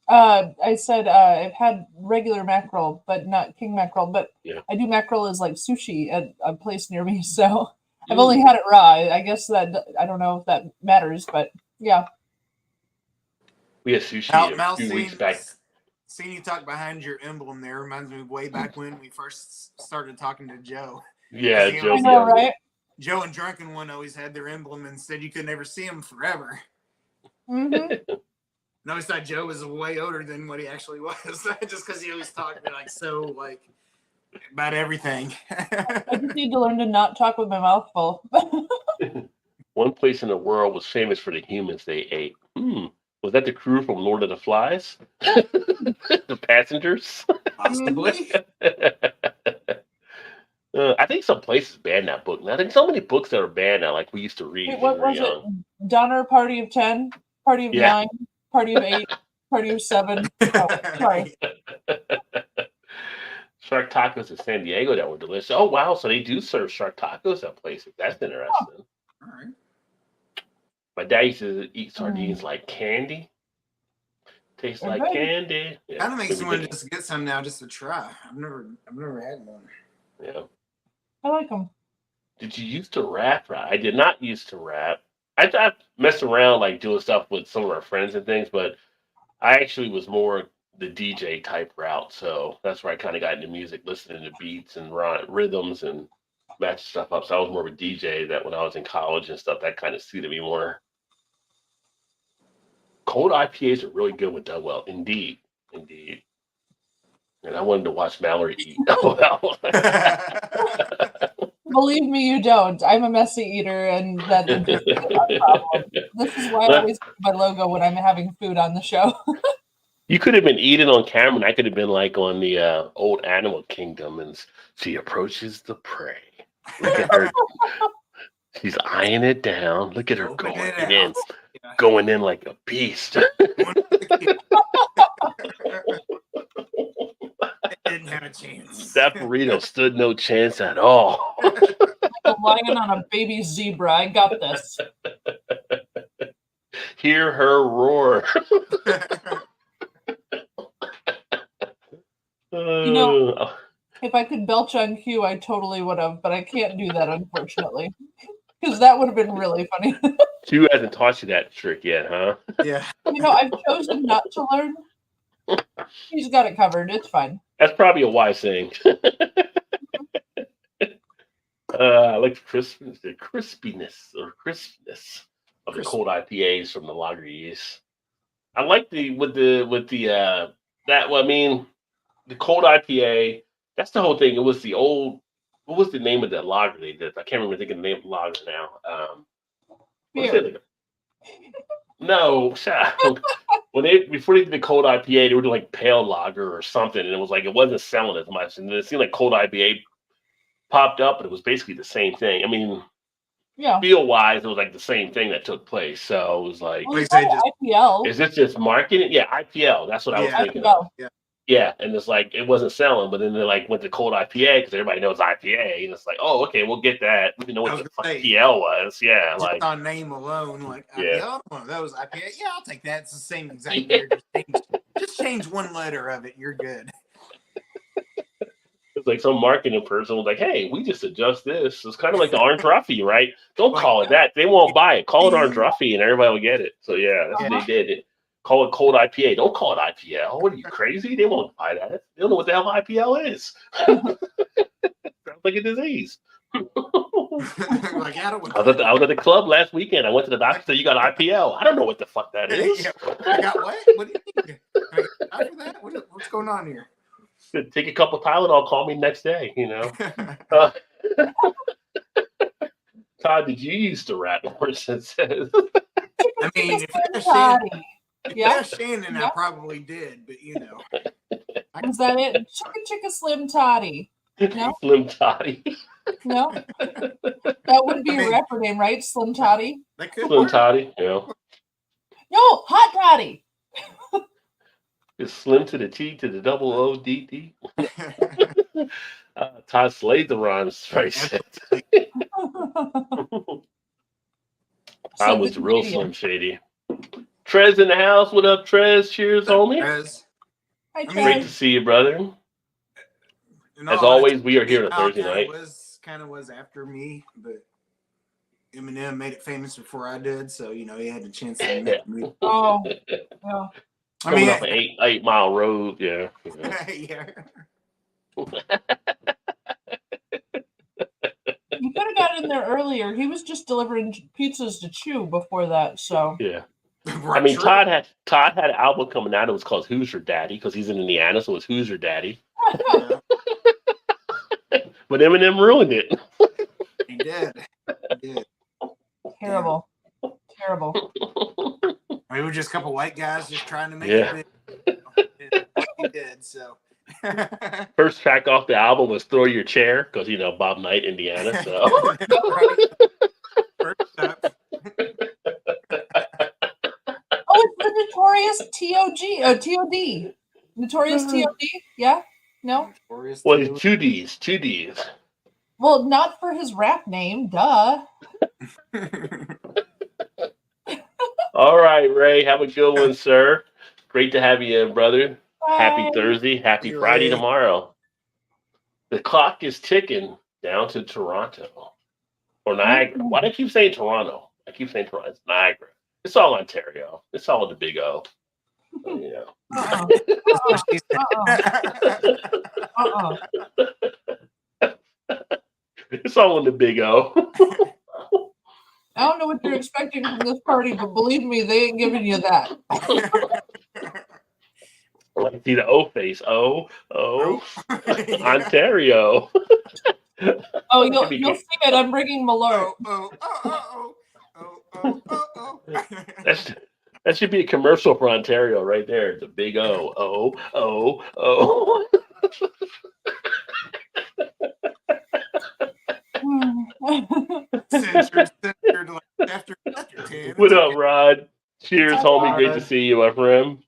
I said I've had regular mackerel, but not king mackerel. But I do mackerel as like sushi at a place near me, so I've only had it raw. I guess that I don't know if that matters, but yeah. We had sushi Mal, a few weeks back. Seeing you talk behind your emblem there reminds me of way back when we first started talking to Joe. Yeah, Joe. I know, right? Joe and Drunken One always had their emblem and said you could never see him forever. Mm-hmm. No, I thought Joe was way older than what he actually was, just because he always talked about everything. I just need to learn to not talk with my mouth full. One place in the world was famous for the humans they ate. Was that the crew from Lord of the Flies? The passengers? Possibly. I think some places banned that book. I think so many books that are banned now, like we used to read. Wait, what was it? Donner Party of 10? Party of 9? Party of 8? Party of 7? Oh, sorry. Shark tacos in San Diego that were delicious. Oh, wow. So they do serve shark tacos at places. That's interesting. All right. My dad used to eat sardines like candy. Tastes like candy. Kind of makes me want to just get some now just to try. I've never had one. Yeah. I like them. Did you used to rap? I did not used to rap. I messed around like doing stuff with some of our friends and things, but I actually was more the DJ type route. So that's where I kind of got into music, listening to beats and rhythms and match stuff up. So I was more of a DJ that when I was in college and stuff, that kind of suited me more. Cold IPAs are really good with Dugwell. Indeed. And I wanted to watch Mallory eat. Believe me, you don't. I'm a messy eater, and that is just a problem. This is why I always put my logo when I'm having food on the show. You could have been eating on camera, and I could have been like on the old Animal Kingdom, and she approaches the prey. Look at her. She's eyeing it down. Look at her Open going it in, out. Yeah. going in like a beast. Didn't have a chance. That burrito stood no chance at all. I'm lying on a baby zebra. I got this. Hear her roar. You know, if I could belch on cue, I totally would have, but I can't do that, unfortunately. Because that would have been really funny. Q hasn't taught you that trick yet, huh? Yeah. You know, I've chosen not to learn. He's got it covered. It's fine. That's probably a wise thing. I like the crispiness of the cold IPAs from the lager yeast. I like the cold IPA. That's the whole thing. It was the old. What was the name of that lager they did? I can't remember thinking the name of the lager now. What's it? No, before they did the cold IPA, they were doing like pale lager or something, and it was like it wasn't selling as much. And then it seemed like cold IPA popped up, and it was basically the same thing. I mean, yeah, feel wise, it was like the same thing that took place. So it was like, well, IPL. Is this just marketing? Yeah, IPL. That's what I was thinking. IPL. Yeah, and it's like it wasn't selling, but then they like went to cold IPA because everybody knows IPA, and it's like, oh, okay, we'll get that. We know what the fuck PL was. Yeah, Just like on name alone, like yeah. one of those IPA. Yeah, I'll take that. It's the same exact beer. Just change one letter of it. You're good. It's like some marketing person was like, hey, we just adjust this. It's kind of like the Orange Ruffy, right? Don't call it that. They won't buy it. Call it Orange Ruffy, and everybody will get it. So yeah, that's what they did. Call it cold IPA. Don't call it IPL. What are you, crazy? They won't buy that. They don't know what the hell IPL is. Sounds like a disease. Like, I was at the club last weekend. I went to the doctor and said, you got IPL. I don't know what the fuck that is. I got what? What do you mean? After that? What's going on here? Take a couple Tylenol, call me next day, you know. Todd, did you use the rat person says? I mean, if you're Shannon, I probably did, but you know. Is that it? Chicka Slim Toddy. No? Slim Toddy. No? That would be a rapper name, right? Slim Toddy? Slim Toddy, yeah. No, Hot Toddy. It's Slim to the T to the double O D D. Todd slayed the rhymes, right? I was real Slim Shady. Trez in the house. What up, Trez? Cheers, homie. Trez. Hi, Trez. Great to see you, brother. As always, we are here on a Thursday night. Was after me, but Eminem made it famous before I did, so you know he had the chance to make me. Oh, yeah. I mean, off an 8 mile road, yeah. Yeah. He could have got in there earlier. He was just delivering pizzas to Chew before that, so yeah. I mean, Todd had an album coming out. It was called "Who's Your Daddy" because he's in Indiana, so it's "Who's Your Daddy." But Eminem ruined it. He did. Terrible. We were just a couple white guys just trying to make it big. He did, so. First track off the album was "Throw Your Chair" because you know Bob Knight, Indiana. So. First up. Oh, it's the Notorious TOD. Notorious TOD? Yeah? No? Well, it's two Ds. Well, not for his rap name, duh. All right, Ray. Have a good one, sir. Great to have you in, brother. Bye. Happy Thursday. Happy Friday tomorrow. The clock is ticking down to Toronto or Niagara. Why do I keep saying Toronto? I keep saying Toronto. It's Niagara. It's all Ontario. It's all the Big O. You know. It's all in the Big O. I don't know what you're expecting from this party, but believe me, they ain't giving you that. See the O face. Oh, Ontario. Oh, It'd be you'll good. see it. I'm bringing Malort. Oh. That should be a commercial for Ontario right there. The big O, O. Censored like after 10. What It's up, okay. Rod? Cheers, What's up, homie. Great to Rod? see you, my friend.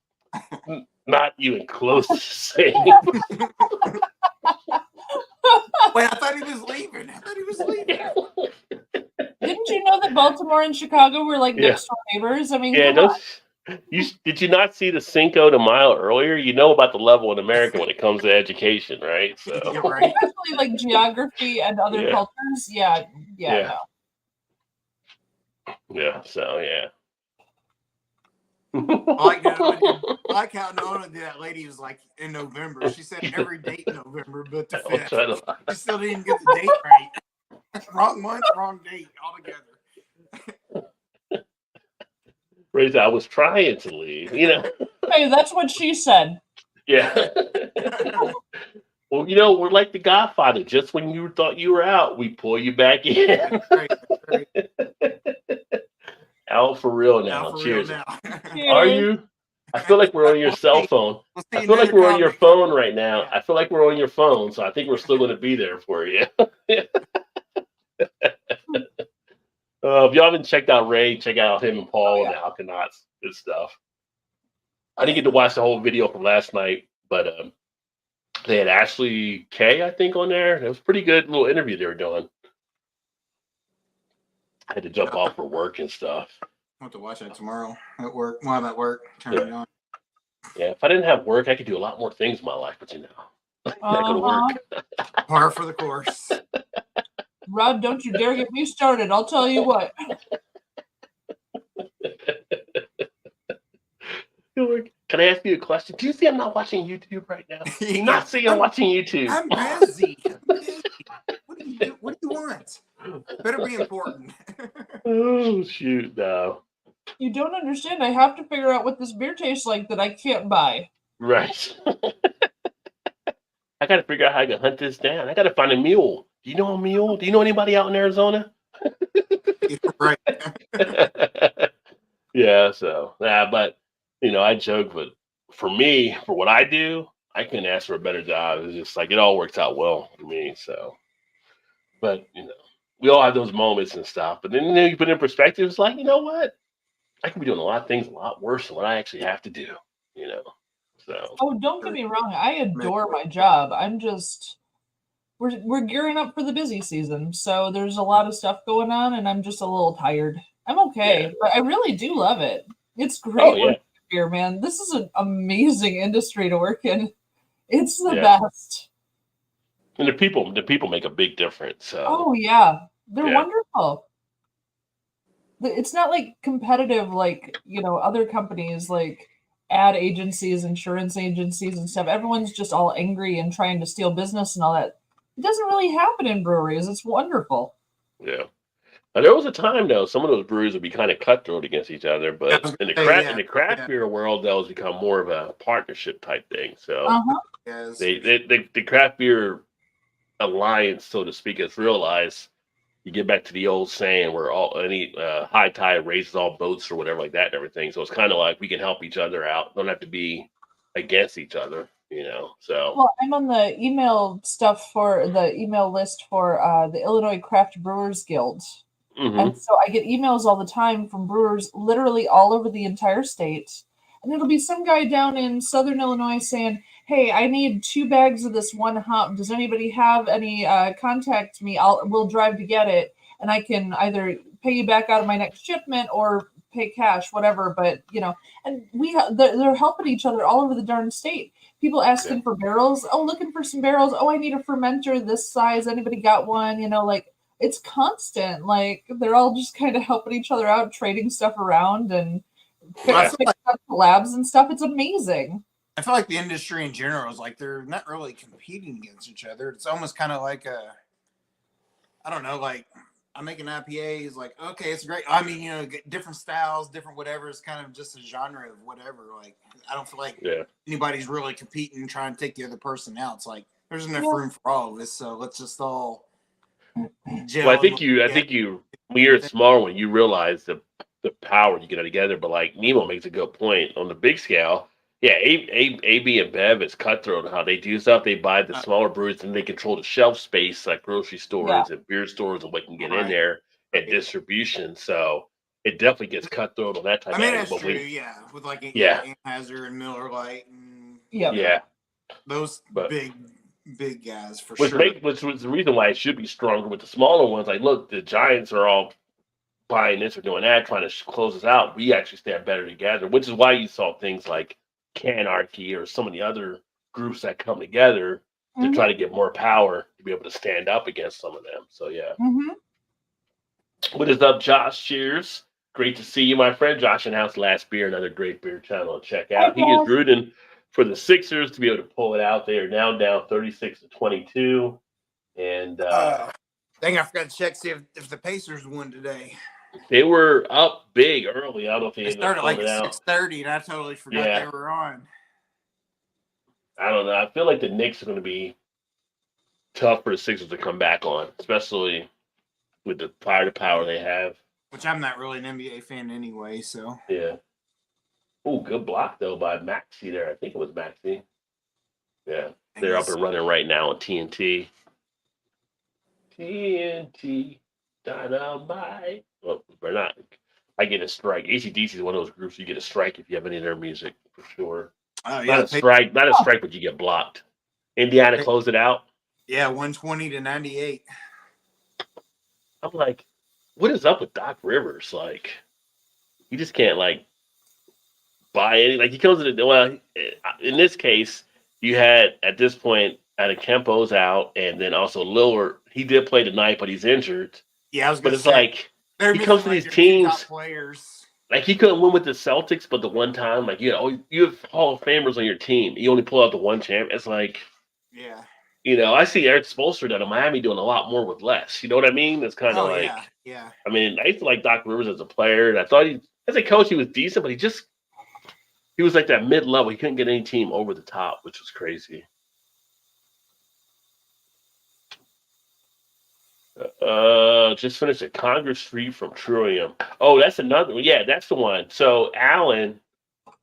Not even close to the same. Wait, I thought he was leaving. Didn't you know that Baltimore and Chicago were like Yeah. next door neighbors? I mean, Yeah, come on. did you not see the Cinco de Mayo earlier? You know about the level in America when it comes to education, right? So You're right. Especially like geography and other Yeah. cultures. Yeah, Yeah. no. yeah, so yeah. I like how Nona, that lady, was like in November. She said every date in November, but the I was trying 5th. to- She still didn't get the date right. Wrong month, wrong date altogether. Reza, I was trying to leave, you know. Hey, that's what she said. Yeah. Well, you know, we're like the Godfather. Just when you thought you were out, we pull you back in. Right. Out for real now. Now for Cheers. real now. Are you? I feel like we're on your cell phone. We'll I see feel like another we're on your comment. phone right now. Yeah. I feel like we're on your phone, so I think we're still going to be there for you. If y'all haven't checked out Ray, check out him and Paul and the Alkanauts. Good stuff. I didn't get to watch the whole video from last night, but they had Ashley Kay, I think, on there. It was a pretty good little interview they were doing. I had to jump off for work and stuff. I want to watch that tomorrow at work. While I'm at work, turn it on. Yeah, if I didn't have work, I could do a lot more things in my life, but you know, I go to work. Par for the course. Rod, don't you dare get me started. I'll tell you what. Can I ask you a question? Do you see I'm not watching YouTube right now? You're not seeing I'm watching YouTube. I'm busy. What do you do? What do you want? Better be important. Oh shoot, no. You don't understand. I have to figure out what this beer tastes like that I can't buy. Right. I got to figure out how I can hunt this down. I got to find a mule. Do you know a mule? Do you know anybody out in Arizona? Right. Yeah, so but you know, I joke, but for me, for what I do, I couldn't ask for a better job. It's just like it all works out well for me. So, but you know, we all have those moments and stuff. But then you put it in perspective, it's like, you know what? I could be doing a lot of things a lot worse than what I actually have to do. You know, so. Oh, don't get me wrong. I adore my job. I'm just we're gearing up for the busy season, so there's a lot of stuff going on, and I'm just a little tired. I'm okay, but I really do love it. It's great working here, man. This is an amazing industry to work in. It's the best. And the people make a big difference. So. Oh yeah, they're wonderful. It's not like competitive, like other companies like ad agencies, insurance agencies, and stuff. Everyone's just all angry and trying to steal business and all that. It doesn't really happen in breweries. It's wonderful. Yeah. Now, there was a time though, some of those breweries would be kind of cutthroat against each other, but in the craft beer world, that was become more of a partnership type thing. So the craft beer alliance, so to speak, has realized you get back to the old saying where any high tide raises all boats or whatever like that and everything. So it's kind of like we can help each other out. Don't have to be against each other, So well, I'm on the email stuff for the email list for the Illinois Craft Brewers Guild. Mm-hmm. And so I get emails all the time from brewers literally all over the entire state. And it'll be some guy down in Southern Illinois saying, hey, I need 2 bags of this one hop. Does anybody have any? Contact me. We'll drive to get it. And I can either pay you back out of my next shipment or pay cash, whatever. But, and they're helping each other all over the darn state. People asking for barrels. Oh, looking for some barrels. Oh, I need a fermenter this size. Anybody got one? It's constant. Like they're all just kind of helping each other out, trading stuff around and collabs and stuff. It's amazing. I feel like the industry in general is like they're not really competing against each other. It's almost kind of like I don't know, like I'm making IPAs, like, okay, it's great. I mean, different styles, different whatever. It's kind of just a genre of whatever. Like, I don't feel like anybody's really competing and trying to take the other person out. It's like there's enough room for all of us. So let's just all gel. Well, I think you, when you're a smaller one, you realize the power you get together. But like Nemo makes a good point on the big scale. Yeah, AB and Bev is cutthroat. How they do stuff. They buy the smaller breweries and they control the shelf space like grocery stores and beer stores and what can get in there and distribution. So it definitely gets cutthroat on that type I mean, of that's thing. true. Yeah, with like Anheuser and Miller Lite and those big guys for sure. Which was the reason why it should be stronger with the smaller ones. Like, look, the Giants are all buying this or doing that, trying to close us out. We actually stand better together, which is why you saw things like Canarchy or some of the other groups that come together to try to get more power to be able to stand up against some of them. So, yeah. What is up, Josh? Cheers. Great to see you, my friend. Josh announced Last Beer, another great beer channel to check out. He is rooting for the Sixers to be able to pull it out. They are now down 36-22. And dang, I forgot to check see if the Pacers won today. They were up big early. I don't know if they started like at 6:30, and I totally forgot they were on. I don't know. I feel like the Knicks are going to be tough for the Sixers to come back on, especially with the power they have. Which I'm not really an NBA fan anyway, so. Yeah. Oh, good block, though, by Maxey there. I think it was Maxey. Yeah. They're up and running right now on TNT. TNT. Dynamite. Well, they're not. I get a strike. AC/DC is one of those groups you get a strike if you have any of their music, for sure. Oh, yeah. Not a strike, but you get blocked. Indiana closed it out. Yeah, 120-98. I'm like, what is up with Doc Rivers? Like, he just can't, like, buy any. Like, he comes to the. Well, in this case, you had, at this point, Adebayo's out, and then also Lillard. He did play tonight, but he's injured. Yeah, I was but gonna it's say, like he comes to these teams. Like he couldn't win with the Celtics, but the one time, like you have Hall of Famers on your team, you only pull out the one champ. It's like, I see Eric Spoelstra down in Miami doing a lot more with less. You know what I mean? It's kind of yeah. I mean, I used to like Doc Rivers as a player, and I thought as a coach he was decent, but he was like that mid level. He couldn't get any team over the top, which was crazy. Just finished at Congress Street from Trillium. Oh, that's another one. Yeah, that's the one. So Allen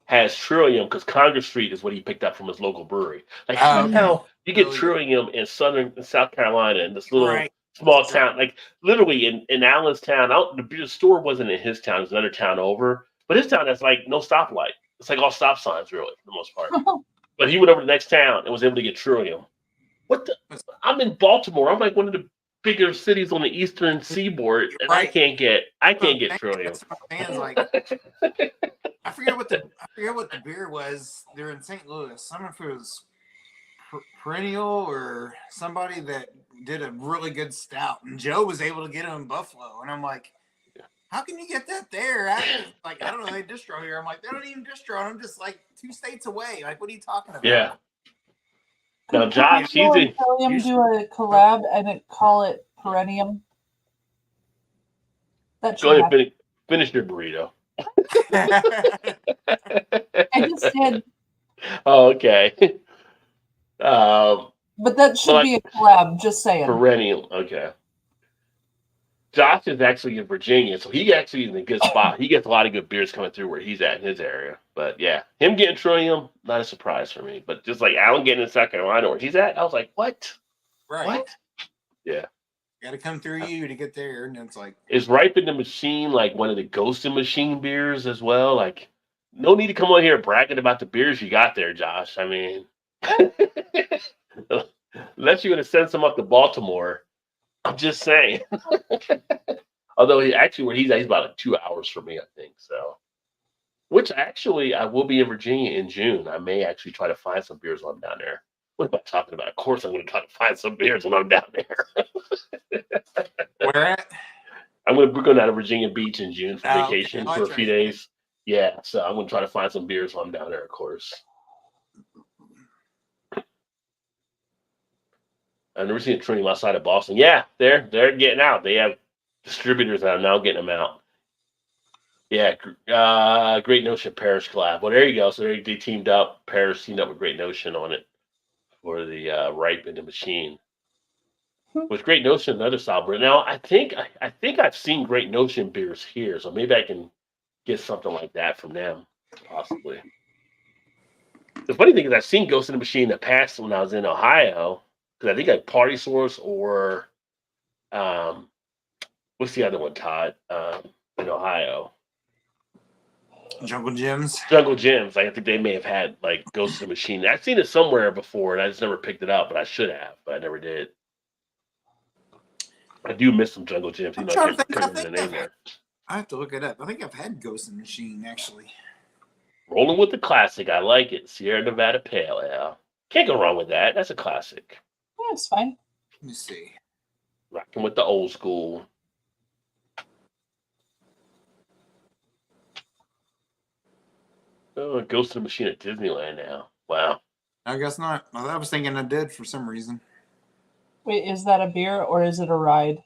has Trillium because Congress Street is what he picked up from his local brewery. Like how you get Trillium in South Carolina in this little small town, like literally in Allen's town. The store wasn't in his town; it was another town over. But his town has like no stoplight. It's like all stop signs, really, for the most part. But he went over to the next town and was able to get Trillium. I'm in Baltimore. I'm like one of the bigger cities on the eastern seaboard, and I can't get Trillium. Fans like, I forget what the beer was. They're in St. Louis. I don't know if it was Perennial or somebody that did a really good stout, and Joe was able to get it in Buffalo, and I'm like, how can you get that there? I don't know, they distro here. I'm like, they don't even distro. I'm just like 2 states away. Like, what are you talking about? Yeah. Now, Josh, do a collab and call it Perennium. Go ahead and finish your burrito. I just did. Oh, okay. But that should be a collab, just saying. Perennial, okay. Josh is actually in Virginia, so he actually is in a good spot. He gets a lot of good beers coming through where he's at in his area. But yeah, him getting Trillium, not a surprise for me. But just like Allen getting in South Carolina where he's at, I was like, what? Right. What? Yeah. Got to come through you to get there, and it's like, is Ripe in the Machine like one of the Ghosted Machine beers as well? Like, no need to come on here bragging about the beers you got there, Josh. I mean, unless you're going to send some up to Baltimore. I'm just saying. Although where he's at, he's about 2 hours from me, I think. So, which actually I will be in Virginia in June. I may actually try to find some beers while I'm down there. What am I talking about? Of course, I'm going to try to find some beers when I'm down there. Where at? We're going down to Virginia Beach in June for vacation for a few days. Yeah, so I'm going to try to find some beers while I'm down there, of course. I've never seen a Trillium outside of Boston. Yeah, they're getting out. They have distributors that are now getting them out. Yeah, Great Notion Parish collab. Well, there you go. So they teamed up. Parish teamed up with Great Notion on it for the Ripe in the Machine. With Great Notion, another style brewer. Now, I think I've seen Great Notion beers here, so maybe I can get something like that from them, possibly. The funny thing is, I've seen Ghost in the Machine in the past when I was in Ohio, because I think like Party Source or what's the other one, Todd, in Ohio? Jungle Gyms. Jungle Gyms. I think they may have had like Ghost in the Machine. I've seen it somewhere before, and I just never picked it up, but I should have, but I never did. I do miss some Jungle Gyms. I'm You know, trying I to can't think. I remember the think name I've there. had, I have to look it up. I think I've had Ghost in the Machine actually. Rolling with the classic. I like it. Sierra Nevada Pale Ale. Can't go wrong with that. That's a classic. Yeah, it's fine. Let me see. Rocking with the old school. Oh, Ghost in the Machine at Disneyland now. Wow. I guess not. I was thinking I did for some reason. Wait, is that a beer or is it a ride?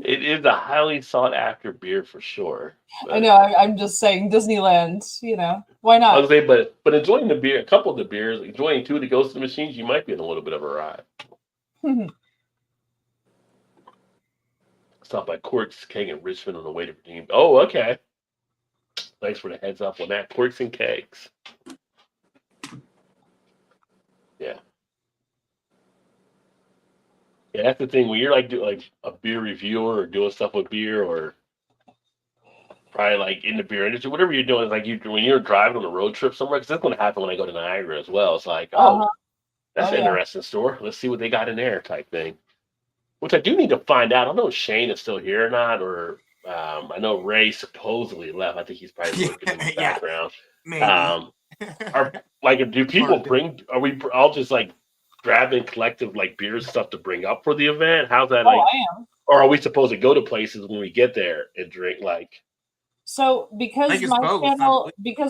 It is a highly sought after beer for sure. I know. I'm just saying Disneyland. You know, why I not? was saying, but enjoying the beer, a couple of the beers, enjoying two of the Ghost in the Machines, you might be in a little bit of a ride. Stop by Corks Keg in Richmond on the way to Redeem. Oh, okay. Thanks for the heads up on that. Corks and Kegs. Yeah. Yeah, that's the thing. When you're like a beer reviewer or doing stuff with beer or probably like in the beer industry, whatever you're doing, like when you're driving on a road trip somewhere, because that's going to happen when I go to Niagara as well. It's like, that's an interesting store. Let's see what they got in there type thing. Which I do need to find out. I don't know if Shane is still here or not, or I know Ray supposedly left. I think he's probably working in the background. Maybe. Do people bring? Are we all just like grabbing collective like beer stuff to bring up for the event? How's that like? I am. Or are we supposed to go to places when we get there and drink like? So because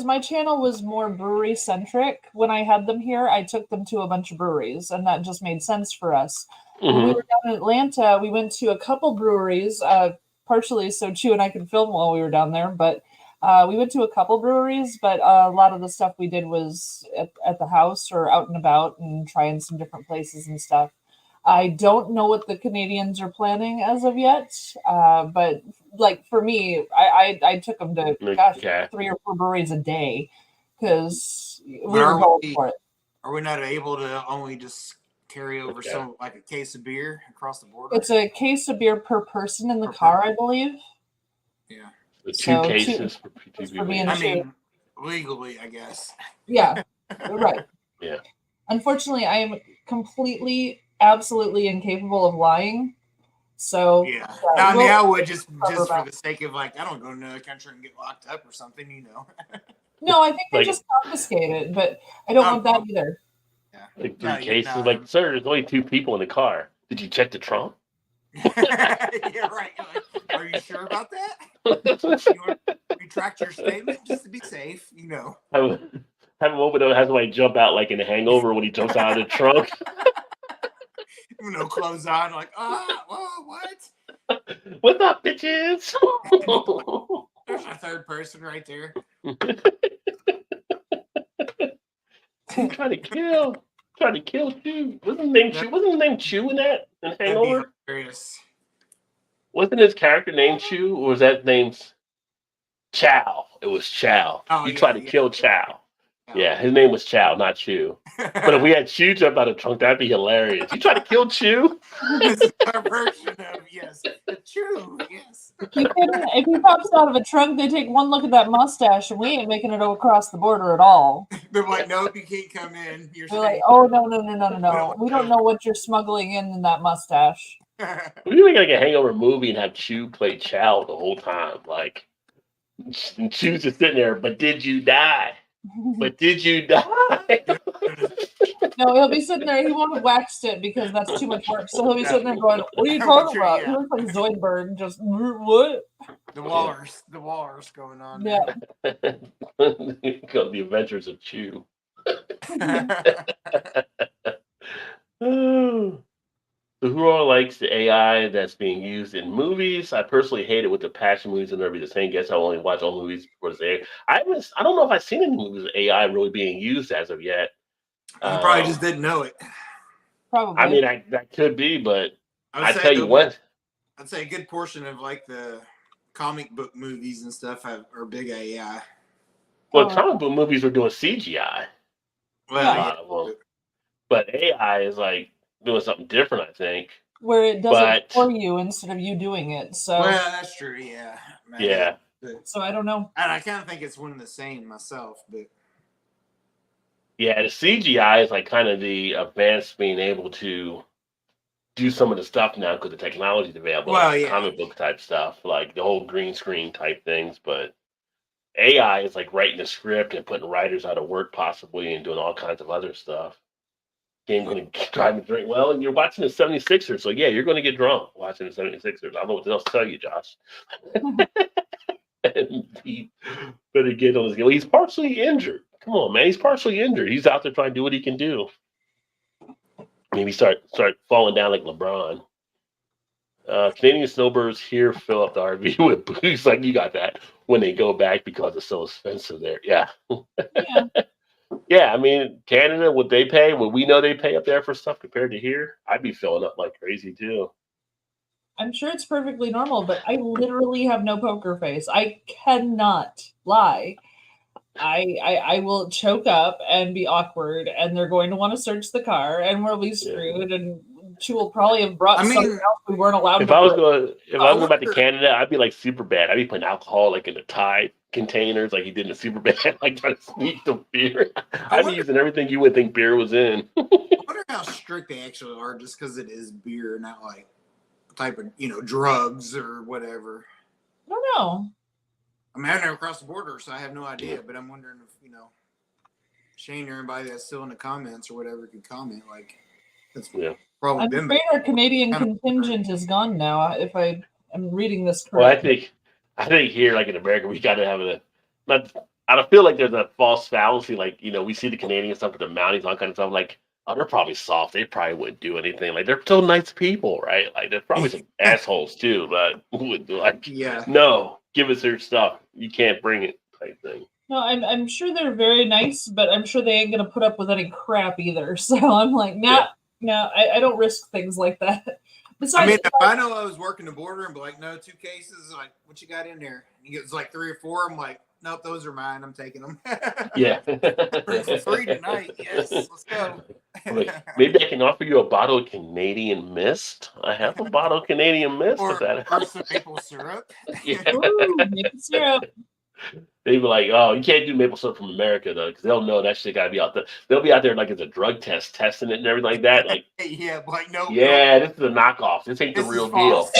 my channel was more brewery centric, when I had them here, I took them to a bunch of breweries, and that just made sense for us. When we were down in Atlanta, we went to a couple breweries, partially so Chu and I could film while we were down there, but we went to a couple breweries, but a lot of the stuff we did was at the house or out and about and trying some different places and stuff. I don't know what the Canadians are planning as of yet, but like for me, I took them to 3 or 4 breweries a day because we were going for it. Are we not able to only just carry over some like a case of beer across the border? It's a case of beer per person in the car, I believe. Yeah. The two cases for PTV. I mean, legally, I guess. Yeah. Right. Yeah. Unfortunately, I am absolutely incapable of lying. So yeah. I mean, I would just for the sake of like, I don't go to another country and get locked up or something, you know. No, I think they just confiscate it, but I don't want that either. Yeah. Like 3 cases. Like, sir, there's only 2 people in the car. Did you check the trunk? Yeah, right. Like, are you sure about that? Retract your statement just to be safe, you know. Have a moment that has somebody jump out like in a Hangover when he jumps out of the trunk. No clothes on, like, whoa, what? What's up, bitches? There's a third person right there. Trying to kill Chew. Wasn't his name Chew? Wasn't his name Chew in that in Hangover? Wasn't his character named Chew, or was that named Chow? It was Chow. He tried to kill Chow. Yeah, his name was Chow, not Chew. But if we had Chew jump out of the trunk, that'd be hilarious. You try to kill Chew? This is our version of Chew. Yes. If he pops out of a trunk, they take one look at that mustache, and we ain't making it across the border at all. They're like, nope, you can't come in. They're like, oh no. We don't know what you're smuggling in that mustache. We make like a Hangover movie and have Chew play Chow the whole time, like, and Chew's just sitting there. But did you die? But did you die? No, he'll be sitting there. He won't have waxed it because that's too much work. So he'll be sitting there going, "What are you talking about?" He looks like Zoidberg. Just what? The walrus going on. Yeah. Called The Adventures of Chew. So who all likes the AI that's being used in movies? I personally hate it with the passion movies and everything. The same guess I only watch all movies before it's aired. I don't know if I've seen any movies with AI really being used as of yet. You probably just didn't know it. Probably. I mean, that could be, but I say tell you what. I'd say a good portion of like the comic book movies and stuff are big AI. Well, comic book movies were doing CGI. Well, but AI is like doing something different, I think. Where it does it for you instead of you doing it. So well, that's true. Yeah. Yeah. So I don't know. And I kind of think it's one and the same myself, but yeah, the CGI is like kind of the advanced being able to do some of the stuff now because the technology is available. Well, yeah. Comic book type stuff, like the whole green screen type things, but AI is like writing the script and putting writers out of work possibly and doing all kinds of other stuff. Game going to drive me drink. Well, and you're watching the 76ers, so yeah, you're going to get drunk watching the 76ers. I don't know what else to tell you, Josh. And he better get on his game. He's partially injured. Come on, man. He's partially injured. He's out there trying to do what he can do. Maybe start falling down like LeBron. Canadian snowbirds here fill up the RV with booze. Like, you got that when they go back because it's so expensive there. Yeah. Yeah, I mean, Canada, would they pay? Would we know they pay up there for stuff compared to here? I'd be filling up like crazy too. I'm sure it's perfectly normal, but I literally have no poker face. I cannot lie. I will choke up and be awkward, and they're going to want to search the car, and we'll be screwed. And she will probably have brought something else we weren't allowed. If I was going back to Canada, I'd be like super bad. I'd be putting alcohol like in the Tide containers, like he did in the super bad, like trying to sneak the beer. I'd be using everything you would think beer was in. I wonder how strict they actually are, just because it is beer, not like type of drugs or whatever. I don't know. I mean, I've never crossed the border, so I have no idea. But I'm wondering if Shane or anybody that's still in the comments or whatever could comment. Like, that's probably I'm been. afraid our Canadian contingent is gone now. If I am reading this correctly. Well, I think here, like in America, we got to have I don't feel like there's a false fallacy. Like, we see the Canadian stuff with the Mounties, all kind of stuff. Like, oh, they're probably soft. They probably wouldn't do anything. Like, they're still nice people, right? Like, there's probably some assholes too, but who would do no, give us their stuff. You can't bring it, type thing. No, I'm sure they're very nice, but I'm sure they ain't gonna put up with any crap either. So I'm like, no, I don't risk things like that. Besides, I mean, if I know I was working the border and be like, no, 2 cases, like, what you got in there? And he gets like 3 or 4. I'm like, nope, those are mine. I'm taking them. Yeah. For free tonight. Yes, let's go. Maybe I can offer you a bottle of Canadian Mist. I have a bottle of Canadian Mist. Or some maple syrup. Yeah. Ooh, maple syrup. They be like, oh, you can't do maple syrup from America, though, because they'll know that shit got to be out there. They'll be out there like it's a drug test, testing it and everything like that. Like, yeah, like, no. Yeah, this is a knockoff. This ain't the real deal.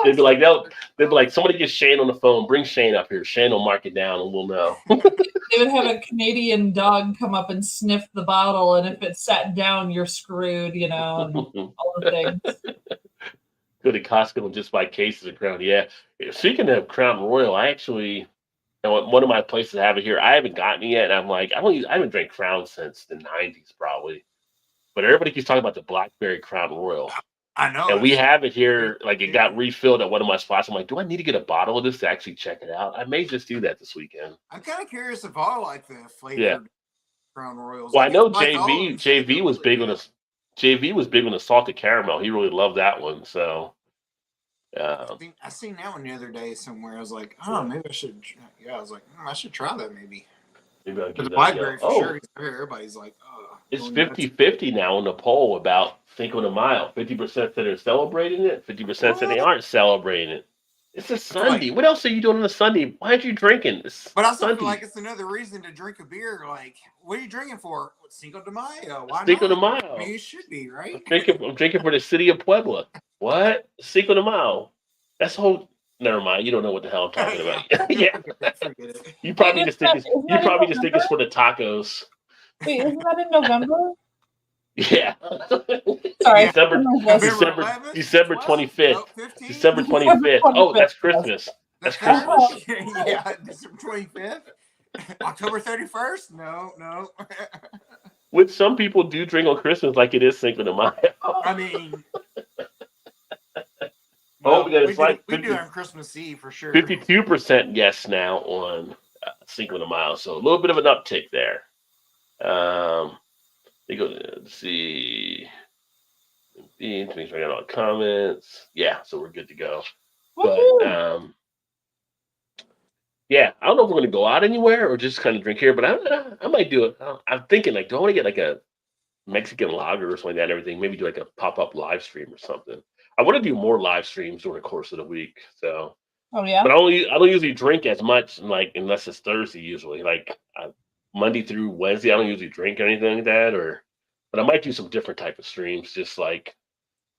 They'd be like, somebody get Shane on the phone. Bring Shane up here. Shane will mark it down, and we'll know. They would have a Canadian dog come up and sniff the bottle, and if it's sat down, you're screwed, and all the things. Go to Costco and just buy cases of Crown. Yeah. Speaking of Crown Royal, I actually, one of my places have it here. I haven't gotten it yet. And I'm like, I haven't drank Crown since the 90s probably. But everybody keeps talking about the Blackberry Crown Royal. I know. And we have it here. Like, it got refilled at one of my spots. I'm like, do I need to get a bottle of this to actually check it out? I may just do that this weekend. I'm kind of curious if all like the flavored Crown Royals. Well, I know JV was big on this. JV was big on the salted caramel. He really loved that one. So, I seen that one the other day somewhere. I was like, oh, maybe I should. Yeah, I was like, I should try that maybe. Maybe I'll the Blackberry for sure. Everybody's like, oh. It's 50-50 now on the poll about Cinco de Mayo. 50% said they're celebrating it. 50% said they aren't celebrating it. It's a Sunday. What else are you doing on a Sunday? Why aren't you drinking? But I also feel like it's another reason to drink a beer. Like, what are you drinking for? Cinco de Mayo. Why Cinco de not? Mayo. I mean, you should be, right? I'm drinking for the city of Puebla. What? Cinco de Mayo. That's whole. Never mind. You don't know what the hell I'm talking about. Yeah. Forget it. You probably just think it's for the tacos. Wait, isn't that in November? Yeah. Sorry. December 25th. December 25th. Oh, that's Christmas. That's Christmas. Yeah, December 25th. October 31st? No. Which some people do drink on Christmas like it is Cinco de Mayo. I mean, we do on Christmas Eve for sure. 52% yes now on Cinco de Mayo. So a little bit of an uptick there. They go to let's see. Make sure I got all the comments. Yeah, so we're good to go. But Woohoo! yeah, I don't know if we're gonna go out anywhere or just kind of drink here, but I might do it. I'm thinking like, do I want to get like a Mexican lager or something like that and everything? Maybe do like a pop-up live stream or something. I want to do more live streams during the course of the week. So, Oh yeah. but I don't usually drink as much like unless it's Thursday usually. Like Monday through Wednesday, I don't usually drink or anything like that. But I might do some different type of streams. Just like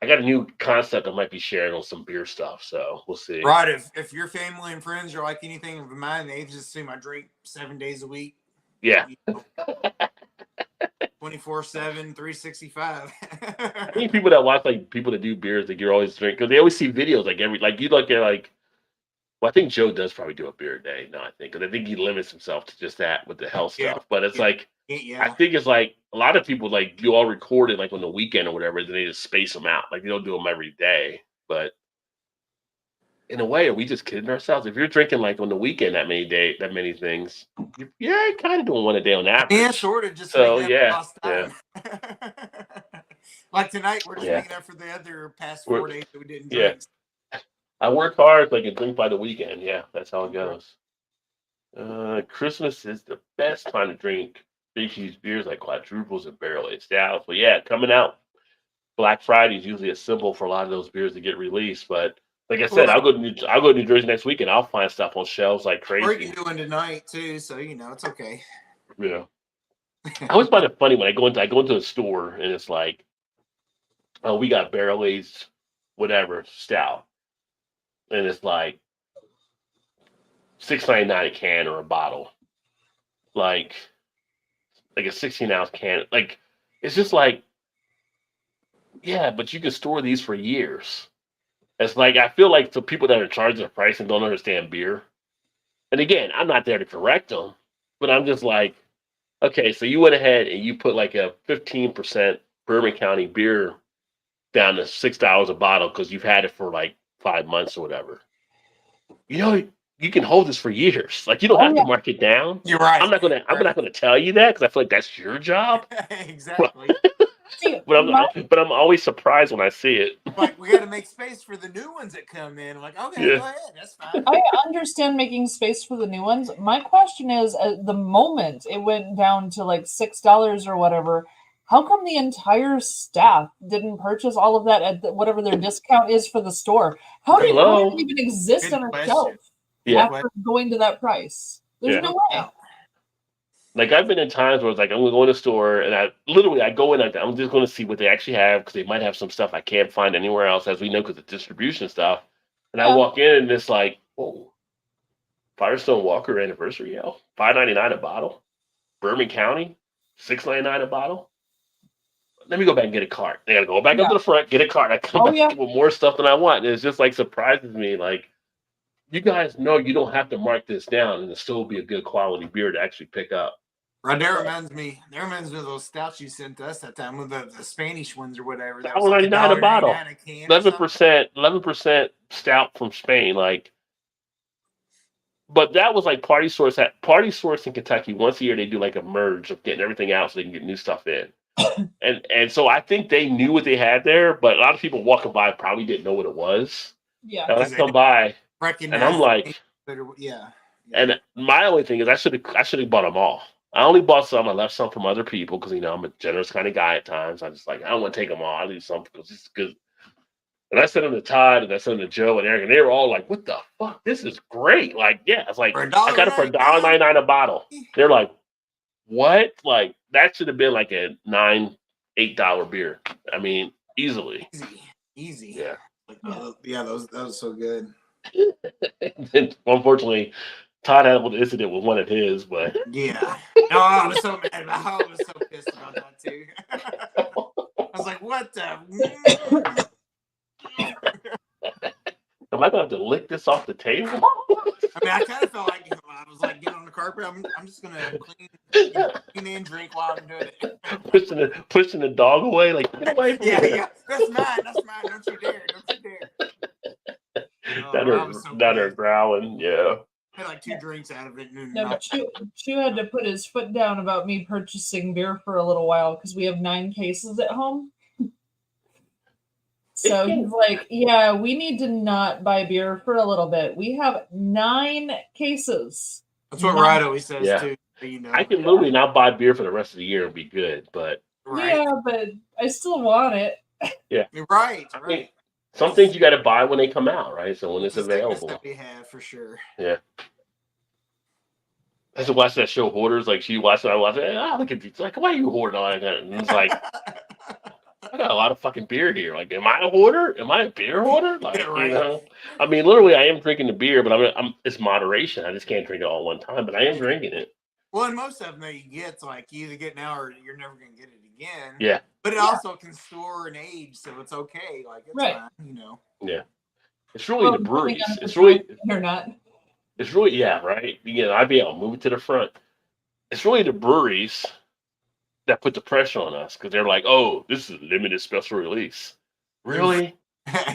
I got a new concept I might be sharing on some beer stuff. So we'll see. Right. If your family and friends are like anything of mine, they just assume I drink 7 days a week. Yeah. 24/7, 365. I think people that watch like people that do beers, like you're always drink because they always see videos like you look at like. Well, I think Joe does probably do a beer a day. No, I think because I think he limits himself to just that with the health stuff. But it's like I think it's like a lot of people like you all record it like on the weekend or whatever, then they just space them out. Like they don't do them every day. But in a way, are we just kidding ourselves? If you're drinking like on the weekend that many things, you're kind of doing one a day on average. Yeah, sort of. Just so making up lost yeah. time. Like tonight, we're just making up for the other past 4 days that we didn't drink. I work hard so I can drink by the weekend. Yeah, that's how it goes. Christmas is the best time to drink big, huge beers like quadruples and barrel-aged stouts. But yeah, coming out, Black Friday is usually a symbol for a lot of those beers to get released. But like I said, I'll go to New Jersey next week and I'll find stuff on shelves like crazy. We're doing tonight too, so it's okay. Yeah. I always find it funny when I go into a store and it's like, oh, we got barrel-aged whatever stout. And it's like $6.99 a can or a bottle, like a 16-ounce can. Like it's just like, yeah, but you can store these for years. It's like I feel like the people that are charging the price and don't understand beer. And again, I'm not there to correct them, but I'm just like, okay, so you went ahead and you put like a 15% Bourbon County beer down to $6 a bottle because you've had it for like 5 months or whatever. You can hold this for years. Like you don't have to mark it down. You're right. I'm not gonna tell you that because I feel like that's your job. Exactly. But I'm always surprised when I see it. Like we got to make space for the new ones that come in. I'm like, okay, go ahead, that's fine. I understand making space for the new ones. My question is, at the moment it went down to like $6 or whatever, how come the entire staff didn't purchase all of that at whatever their discount is for the store? How did it even exist on a shelf after going to that price? There's no way. Like I've been in times where it's like I'm going to go in the store and I go in like I'm just going to see what they actually have because they might have some stuff I can't find anywhere else, as we know, because of distribution stuff. And I walk in and it's like, whoa, Firestone Walker Anniversary Ale, $5.99 a bottle, Bourbon County, $6.99 a bottle. Let me go back and get a cart. They got to go back up to the front, get a cart. I come back with more stuff than I want. And it's just like surprises me. Like, you guys know you don't have to mark this down and it'll still be a good quality beer to actually pick up. Right, that reminds me of those stouts you sent us that time with the Spanish ones or whatever. That was like $1.99 a bottle. 11% stout from Spain. Like, but that was like Party Source in Kentucky. Once a year they do like a merge of getting everything out so they can get new stuff in. and so I think they knew what they had there, but a lot of people walking by probably didn't know what it was. Yeah. And I come by and I'm like, yeah. And my only thing is I should have bought them all. I only bought some. I left some from other people because I'm a generous kind of guy at times. I just like I don't want to take them all. I leave some because it's good. And I sent them to Todd and I sent them to Joe and Eric, and they were all like, "What the fuck? This is great!" Like, yeah, it's like I got it for $1.99 a bottle. They're like, "What?" Like that should have been like a $8 beer. I mean, easily. Easy. Yeah. That was so good. And unfortunately, Todd had an incident with one of his, but yeah. No, I was so mad. I was so pissed about that too. I was like, "What the?" Am I gonna have to lick this off the table? I mean, I kind of felt like I was like getting on the carpet. I'm just gonna clean and drink while I'm doing it. Pushing the dog away, like get away from me. Yeah. That's mine. Don't you dare. That are growling, yeah. Had like 2 drinks out of it. And No, but Chu had to put his foot down about me purchasing beer for a little while because we have 9 cases at home. So he's like, yeah, we need to not buy beer for a little bit. We have 9 cases. That's what Rod always says Yeah. too. You know. I can literally not buy beer for the rest of the year and be good, but Right. Yeah, but I still want it. You're right. I mean, Right. some things you got to buy when they come out, right? So when it's It's a sickness available. that we have for sure. Yeah. I used to watch that show Hoarders. Like she watched it, I watched it. Oh, look at these. Like, why are you hoarding all that? And it's like, I got a lot of fucking beer here. Like, am I a hoarder? Am I a beer hoarder? Like, Yeah, right. you know, I mean, literally, I am drinking the beer, but it's moderation. I just can't drink it all at one time. But I am drinking it. Well, and most of them that you get, it's like you either get now or you're never going to get it again. Yeah. But it also can store and age, so it's okay. Like, it's Right. fine, you know. Yeah. It's really the breweries. depending on It's if really, or not. it's really, yeah, right. You know, I'll move it to the front. It's really the breweries that put the pressure on us because they're like, oh, this is a limited special release. Really?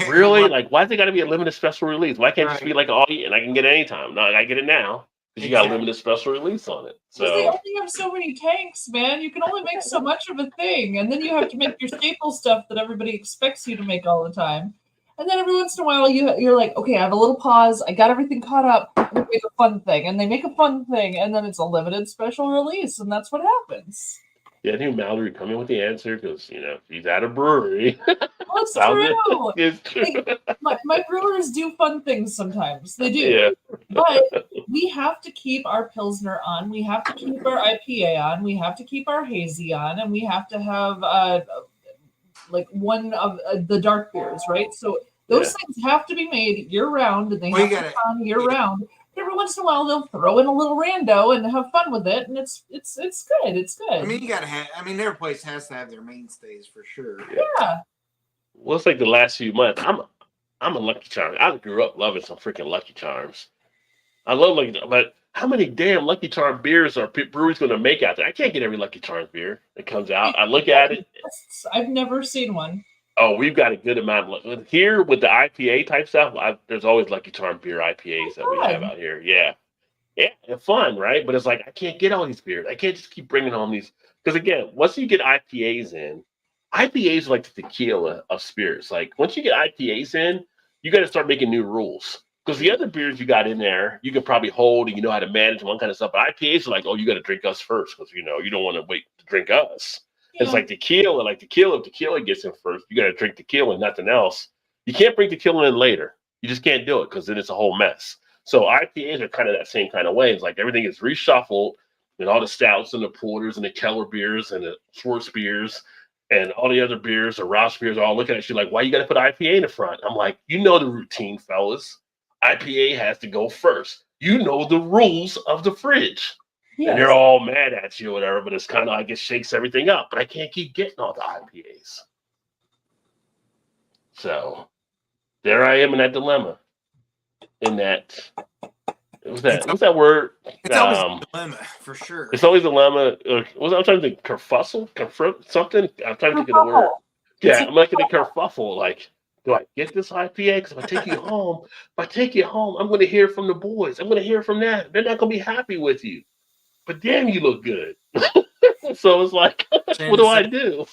Really? Like, why's it got to be a limited special release? Why can't it just be like all and I can get it anytime? No, I get it now because you got a limited special release on it. Because they So only have so many tanks, man. You can only make so much of a thing, and then you have to make your staple stuff that everybody expects you to make all the time. And then every once in a while, you're like, okay, I have a little pause. I got everything caught up. I'm gonna make a fun thing, and they make a fun thing, and then it's a limited special release, and that's what happens. yeah, I knew Mallory would come in with the answer because you know she's at a brewery. Well, it's Sounds true. It's true. My brewers do fun things sometimes. They do. Yeah. But we have to keep our Pilsner on. We have to keep our IPA on. We have to keep our hazy on, and we have to have like one of the dark beers, right? So those things have to be made year round, and they Well, you have to be gotta- on year round. Every once in a while, they'll throw in a little rando and have fun with it, and it's good. It's good. I mean, you got to have, I mean, every place has to have their mainstays for sure. yeah. Well, it's like the last few months. I'm a Lucky Charm. I grew up loving some freaking Lucky Charms. I love Lucky, but how many damn Lucky Charm beers are breweries going to make out there? I can't get every Lucky Charms beer that comes out. I look at it. I've never seen one. Oh, we've got a good amount of here with the IPA type stuff. There's always Lucky Charm beer IPAs that we have out here. Yeah, it's fun, right? But it's like I can't get all these beers. I can't just keep bringing home these because again, once you get IPAs in, IPAs are like the tequila of spirits. Like once you get IPAs in, you got to start making new rules because the other beers you got in there, you can probably hold and you know how to manage one kind of stuff. But IPAs are like, oh, you got to drink us first because you know you don't want to wait to drink us. It's like tequila. Like tequila, if tequila gets in first, you got to drink tequila and nothing else. You can't bring tequila in later. You just can't do it because then it's a whole mess. So IPAs are kind of that same kind of way. It's like everything is reshuffled and all the stouts and the porters and the Keller beers and the Schwartz beers and all the other beers, the Roush beers, are all looking at you like, why you got to put IPA in the front? I'm like, you know the routine, fellas. IPA has to go first. You know the rules of the fridge. Yes. And they're all mad at you or whatever, but it's kind of like it shakes everything up. But I can't keep getting all the IPAs. So there I am in that dilemma. In that, what's that word? It's always a dilemma for sure. It's always a dilemma. I'm trying to think kerfuffle, something. I'm trying to think of the word. Yeah, I'm like in a kerfuffle. Like, do I get this IPA? Because if I take you home, I'm going to hear from the boys. I'm going to hear from them. They're not going to be happy with you. But damn, you look good. So it's like, what do I do?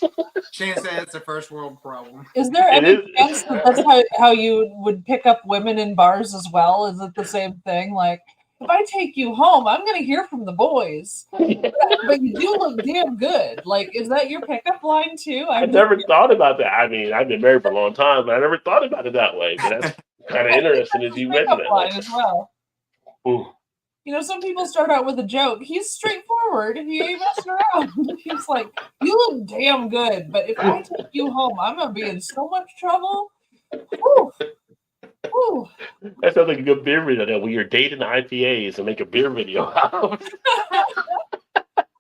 Shane said it's a first world problem. Is there any chance that that's how you would pick up women in bars as well? Is it the same thing? Like, if I take you home, I'm going to hear from the boys. But you do look damn good. Like, is that your pickup line too? I've never thought about that. I mean, I've been married for a long time, but I never thought about it that way. But that's kind of interesting as you mentioned it. Line as well. Ooh. You know, some people start out with a joke. He's straightforward. He ain't messing around. He's like, you look damn good, but if I take you home, I'm going to be in so much trouble. Whew. Whew. That sounds like a good beer video that when you're dating IPAs and make a beer video out.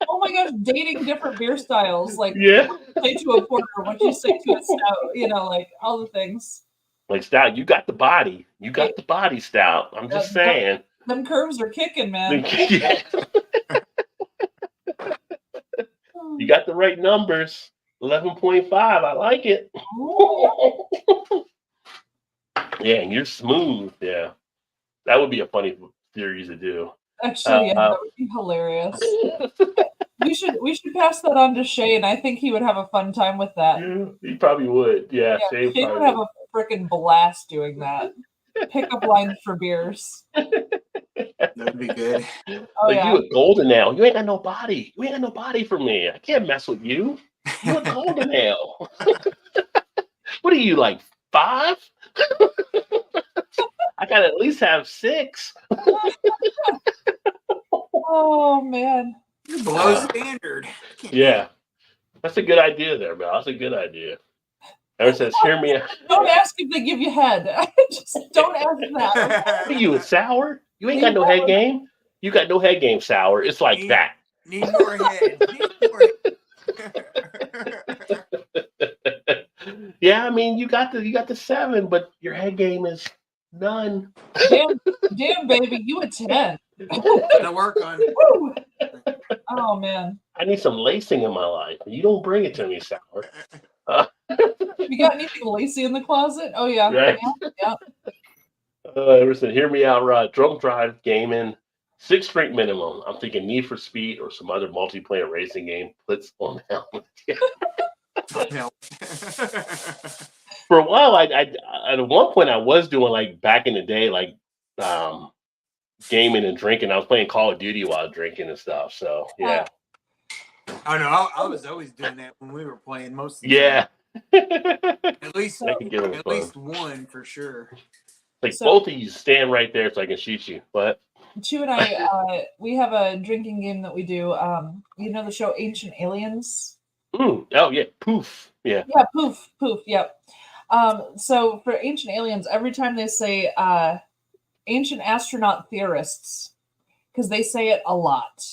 Oh my gosh, dating different beer styles. Like, Yeah. what you say to a porter, what you say to a stout, you know, like all the things. Like, Stout, you got the body. You got the body, Stout. I'm just saying. Them curves are kicking, man. Yeah. You got the right numbers. 11.5. I like it. Yeah, and you're smooth. Yeah. That would be a funny series to do. Actually, yeah, that would be hilarious. We should pass that on to Shane. I think he would have a fun time with that. Yeah, he probably would. Yeah, Shane would have a freaking blast doing that. Pickup lines for beers. That'd be good. Oh, like yeah. you a golden ale. You ain't got no body. You ain't got no body for me. I can't mess with you. You a golden ale. What are you, like 5? I gotta at least have 6. Oh man. You're below standard. Yeah. That's a good idea there, Mel. That's a good idea. Ever says, hear me out. Don't ask if they give you head. Just don't ask that. What are you, a sour? You ain't got no head game? You got no head game, sour. It's like that. Need more head. Yeah, I mean, you got the 7, but your head game is none. Damn, baby, you a 10. Gonna work on. Oh man. I need some lacing in my life. You don't bring it to me, sour. You got anything lacy in the closet? Oh yeah. Right. Yeah. Everson, hear me out, Rod. Drunk drive gaming, 6 drink minimum. I'm thinking Need for Speed or some other multiplayer racing game. Blitz on helmet. For a while, I at one point I was doing like back in the day, like gaming and drinking. I was playing Call of Duty while drinking and stuff. So yeah. Oh no, I was always doing that when we were playing most of the Yeah. At least one for sure. Like both of you stand right there so I can shoot you. What? Chu and I, we have a drinking game that we do. You know the show Ancient Aliens? Oh yeah, Poof. Yeah. Yeah, Poof. Yep. So for Ancient Aliens, every time they say ancient astronaut theorists, because they say it a lot.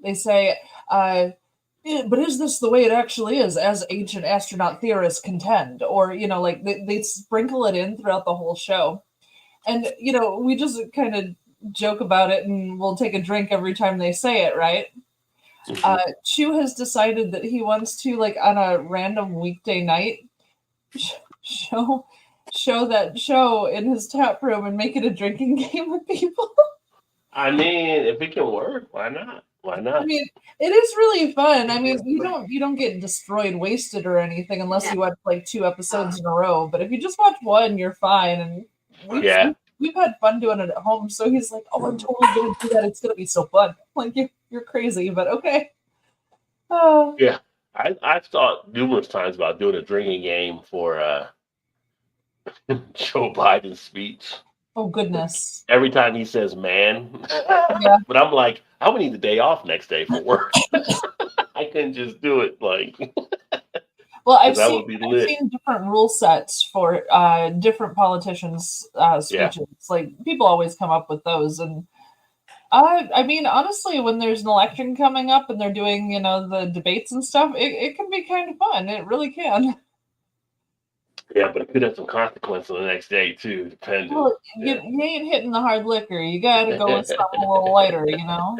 They say, but is this the way it actually is, as ancient astronaut theorists contend? Or, you know, like they sprinkle it in throughout the whole show. And, you know, we just kind of joke about it and we'll take a drink every time they say it, right? Chu has decided that he wants to, like, on a random weekday night, show that show in his tap room and make it a drinking game with people. I mean, if it can work, why not? Why not? I mean, it is really fun. I mean, you don't get destroyed, wasted, or anything unless you watch like 2 episodes in a row. But if you just watch one, you're fine. And we've had fun doing it at home. So he's like, "Oh, I'm totally gonna do that. It's gonna be so fun." I'm like, you're crazy, but okay. Yeah, I've thought numerous times about doing a drinking game for Joe Biden's speech. Oh goodness! Every time he says "man," but I'm like, I would need the day off next day for work. I couldn't just do it like. Well, I've seen different rule sets for different politicians' speeches. Yeah. Like people always come up with those, and I mean, honestly, when there's an election coming up and they're doing, you know, the debates and stuff, it can be kind of fun. It really can. Yeah, but it could have some consequence on the next day too, depending. Well, you ain't hitting the hard liquor. You got to go with something a little lighter, you know.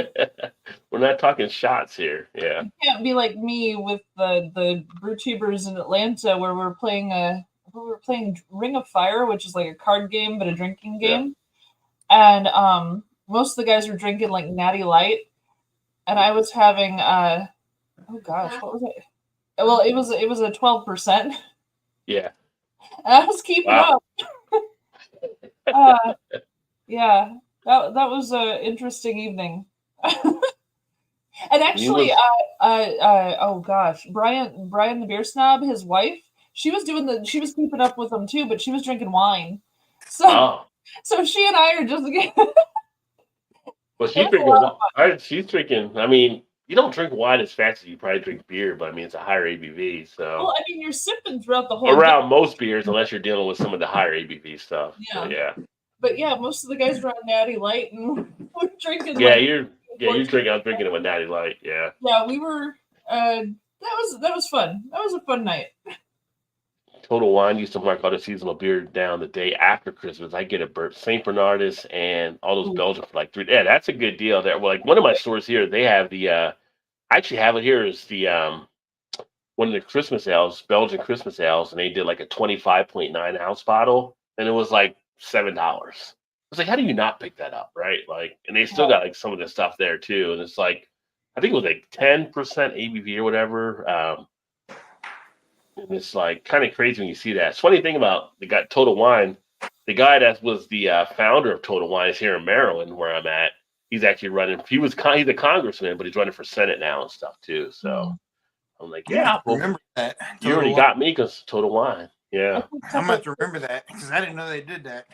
We're not talking shots here. Yeah. You can't be like me with the Brew Tubers in Atlanta, where we're playing Ring of Fire, which is like a card game but a drinking game, and most of the guys were drinking like Natty Light, and I was having oh gosh, what was it? Well, it was a 12%. Yeah. And I was keeping up. Yeah, that was an interesting evening. And actually, oh gosh, Brian the beer snob, his wife, she was keeping up with him too, but she was drinking wine. So she and I are just well, she's drinking wine. She's drinking. I mean, you don't drink wine as fast as you probably drink beer, but I mean, it's a higher ABV. So, well, I mean, you're sipping throughout the whole around day. Most beers, unless you're dealing with some of the higher ABV stuff. Yeah. So, yeah. But yeah, most of the guys were on Natty Light and we're drinking. Yeah, you're drinking. I'm drinking with Natty Light. Yeah. Yeah, we were. That was fun. That was a fun night. Total Wine used to mark all the seasonal beer down the day after Christmas. I get a St. Bernardus and all those Belgian for like $3. Yeah, that's a good deal there. Well, like one of my stores here, they have the. I actually have it here is the one of the Christmas ales, Belgian Christmas ales, and they did like a 25.9 ounce bottle, and it was like $7. was like, how do you not pick that up, right? Like, and they still got like some of the stuff there too, and it's like, I think it was like 10% ABV or whatever. And it's like kind of crazy when you see that. It's funny thing about the guy Total Wine, the guy that was the founder of Total Wine is here in Maryland, where I'm at. He's actually running. He's a congressman, but he's running for Senate now and stuff too. So I'm like, yeah, well, remember that. you already got me because Total Wine. Yeah, I'm about to remember that because I didn't know they did that.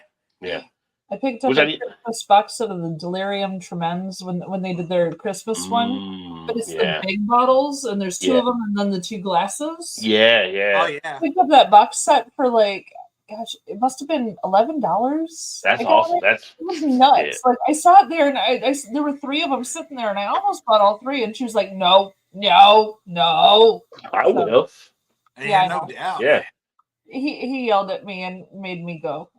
yeah. I picked up a Christmas box of the Delirium Tremens when they did their Christmas one. But it's the big bottles, and there's two of them, and then the two glasses. Yeah, yeah. Oh, yeah. I picked up that box set for like, gosh, it must have been $11. That's awesome. It was nuts. Like, I saw it there, and I there were 3 of them sitting there, and I almost bought all 3, and she was like, no. I would have. Yeah, no doubt. Yeah. He yelled at me and made me go.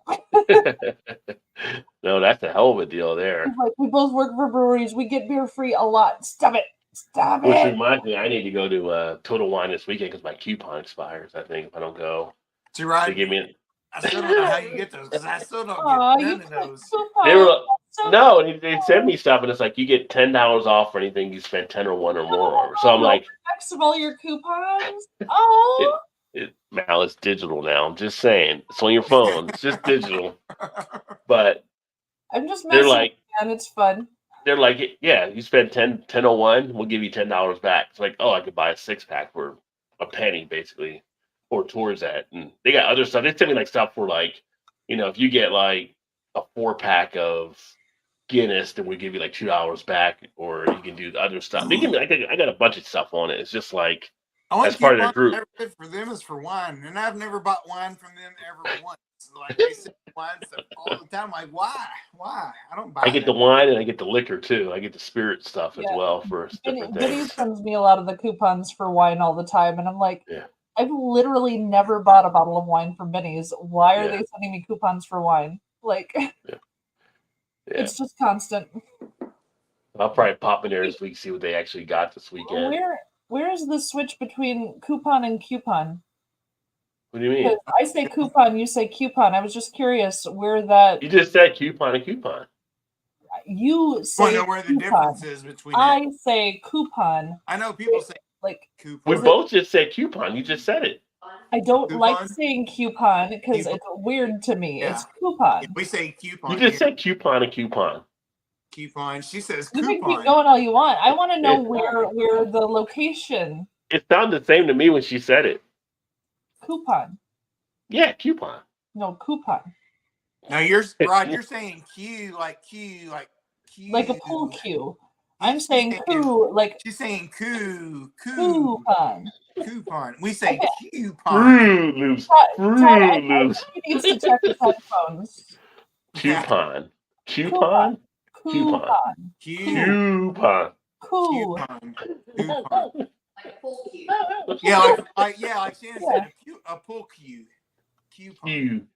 No, that's a hell of a deal there. He's like, we both work for breweries. We get beer free a lot. Stop it. Which reminds me, I need to go to Total Wine this weekend because my coupon expires. I think if I don't go, you're right. They give me. I still don't know how you get those because I still don't get none of those. They were no, they send me stuff and it's like you get $10 off for anything you spend 10 or 1 or more. So I'm like, next of all your coupons. Oh. Mal, it's digital now. I'm just saying. It's on your phone. It's just digital. But I'm just messing with and it's fun. They're like, yeah, you spend 10.01, we'll give you $10 back. It's like, oh, I could buy a 6-pack for a penny, basically, or towards that. And they got other stuff. They send me like stuff for like, if you get like a 4-pack of Guinness, then we give you like $2 back, or you can do the other stuff. They give me, I got a bunch of stuff on it. It's just like, as part of the group. Never did for them is for wine, and I've never bought wine from them ever once. Like they sell wine stuff all the time. Like why? I don't buy. I get the wine and I get the liquor too. I get the spirit stuff as well for different Vinny things. sends me a lot of the coupons for wine all the time, and I'm like, I've literally never bought a bottle of wine from Vinny's. Why are they sending me coupons for wine? Like, it's just constant. I'll probably pop in there this week, see what they actually got this weekend. Where is the switch between coupon and coupon? What do you mean? I say coupon, you say coupon. I was just curious where that. You just said coupon and coupon. You say I know where the difference is between. I say coupon. I know people say like coupon. We both just said coupon. You just said it. I don't like saying coupon because it's weird to me. It's coupon. We say coupon. You just said coupon and coupon. Coupon. She says You coupon. can keep going all you want. I want to know where the location. It sounded the same to me when she said it. Coupon. Yeah, coupon. No, coupon. Now you're saying Q like Q. Like a pool cue. I'm saying coo like she's saying coupon. Coupon. We say coupon. Loose. Todd, he needs to check his headphones. Coupon. Coupon. Coupon. Coupon. Coupon. Yeah, like Shannon said, a pool cue. Coupon.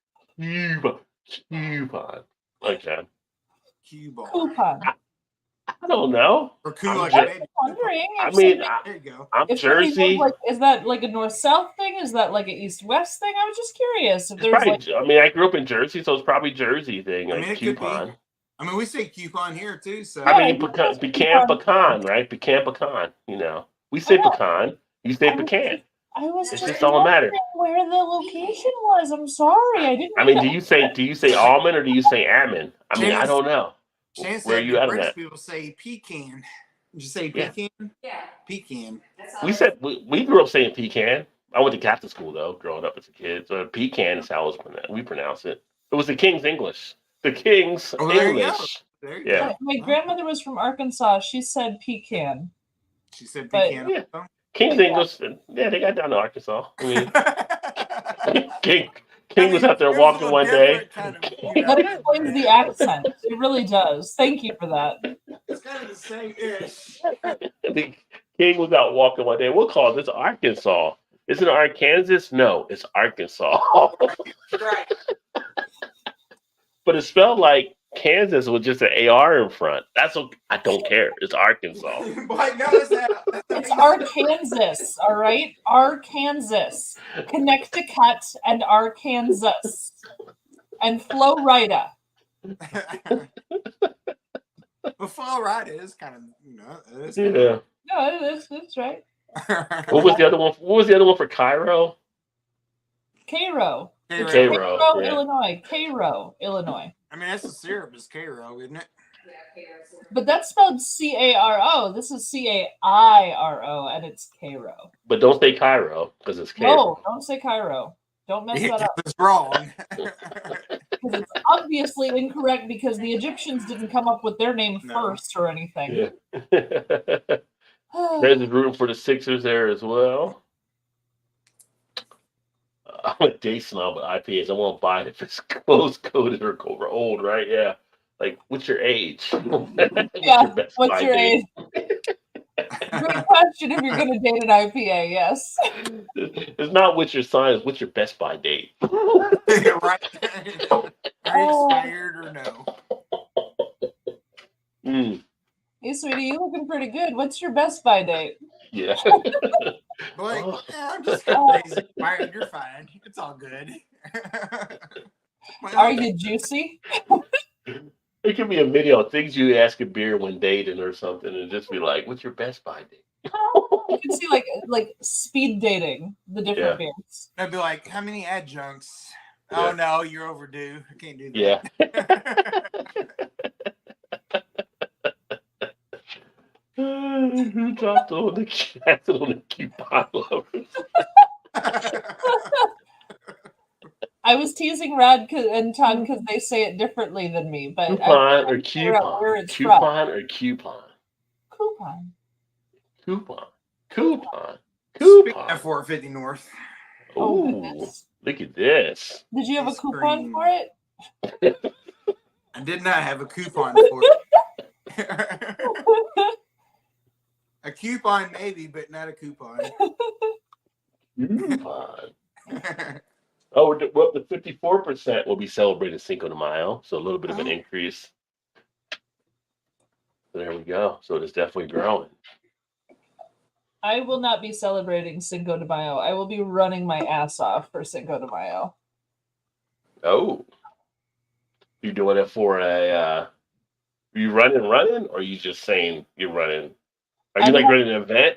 Coupon. Okay. Coupon. I don't know. Or cool like I'm wondering. there you go. I'm Jersey. Is that like a north-south thing? Is that like an east-west thing? I was just curious if there's probably, I mean, I grew up in Jersey, so it's probably Jersey thing. I mean, like coupon. I mean, we say coupon here too. So I mean, pecan, right? Pecan. We say pecan. You say pecan. It's just all that matters. Where the location was? I'm sorry, I didn't. I mean, do you say almond or do you say almond? I mean, I don't know. Shannon Where are you at on British that? people say pecan. Did you say pecan? Yeah. Pecan. We said we grew up saying pecan. I went to Catholic school though, growing up as a kid. So pecan is how we pronounce it. It was the King's English. The King's English. There you go. My grandmother was from Arkansas. She said pecan. She said pecan. Yeah. King's English. Yeah, they got down to Arkansas. I mean, King was out there walking one day. That explains the accent. It really does. Thank you for that. It's kind of the same-ish. The King was out walking one day. We'll call this Arkansas. Isn't it Arkansas? No, it's Arkansas. Right. But it's spelled like Kansas with just an AR in front. That's okay. I don't care. It's Arkansas. But no, it's Arkansas, all right? Arkansas. Connecticut and Arkansas. And Florida. Well, Fall Ride is kind of, it is Yeah. No, it is. That's right. What was the other one? What was the other one for Cairo? Cairo. Cairo. Cairo. Cairo, Yeah. Illinois. Cairo, Illinois. I mean, that's the syrup is Cairo, isn't it? But that's spelled C-A-R-O. This is C-A-I-R-O, and it's Cairo. But don't say Cairo because it's Cairo. No, don't say Cairo. Don't mess that up. It's wrong. Because it's obviously incorrect because the Egyptians didn't come up with their name first or anything. Yeah. There's room for the Sixers there as well. I'm a day snob with IPAs. I won't buy it if it's close coded or old, right? Yeah. Like, what's your age? What's your age? Great question if you're going to date an IPA, yes. It's not what's your sign, it's what's your Best Buy date. Right. Are you expired or no? Hey, sweetie, you looking pretty good. What's your Best Buy date? Yeah. Like, I'm just kidding. Expired. You're fine. It's all good. Are you juicy? It could be a video of things you ask a beer when dating or something, and just be like, "What's your Best Buy date?" You can see like speed dating the different beers. I'd be like, how many adjuncts? Oh no, you're overdue. I can't do that. Yeah. Who dropped on the coupon lovers? I was teasing Rod and Todd because they say it differently than me, but Coupon or coupon? Coupon or coupon? Coupon. Coupon. Coupon. Speaking of 450 North. Oh, look at this. Did you have a coupon for it? I did not have a coupon for it. A coupon maybe, but not a coupon. Coupon. Oh, well, the 54% will be celebrating Cinco de Mayo, so a little bit of an increase. There we go. So it's definitely growing. I will not be celebrating Cinco de Mayo. I will be running my ass off for Cinco de Mayo. Oh, you doing it for a? You running, or are you just saying you're running? Are you running an event?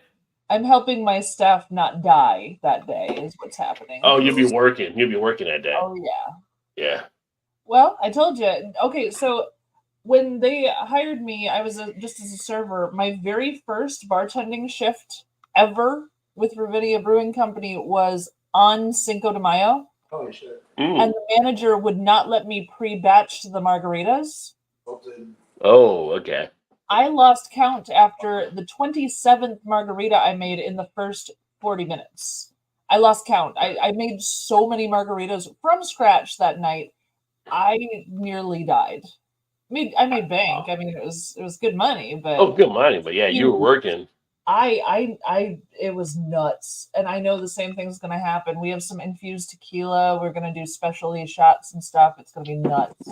I'm helping my staff not die that day. Is what's happening. Oh, you'll be working. You'll be working that day. Oh yeah. Yeah. Well, I told you. Okay, so when they hired me, I was just as a server. My very first bartending shift ever with Ravinia Brewing Company was on Cinco de Mayo. Holy shit. And the manager would not let me pre-batch the margaritas. Oh, okay. I lost count after the 27th margarita I made in the first 40 minutes. I lost count. I made so many margaritas from scratch that night. I nearly died. I made bank. I mean, it was good money, but good money. But yeah, you were working. It was nuts. And I know the same thing's going to happen. We have some infused tequila. We're going to do specialty shots and stuff. It's going to be nuts.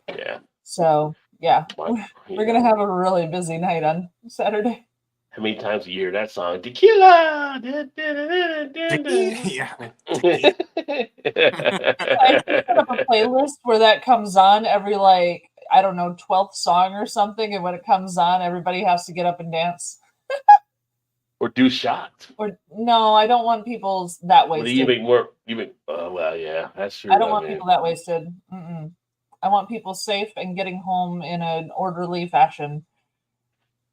Yeah. So, yeah, we're going to have a really busy night on Saturday. How many times a year that song? Tequila! Yeah. I put up a playlist where that comes on every, 12th song or something. And when it comes on, everybody has to get up and dance. Or do shots. Or no, I don't want people that wasted. You make more. Well, yeah, that's true. I don't want people that wasted. I want people safe and getting home in an orderly fashion.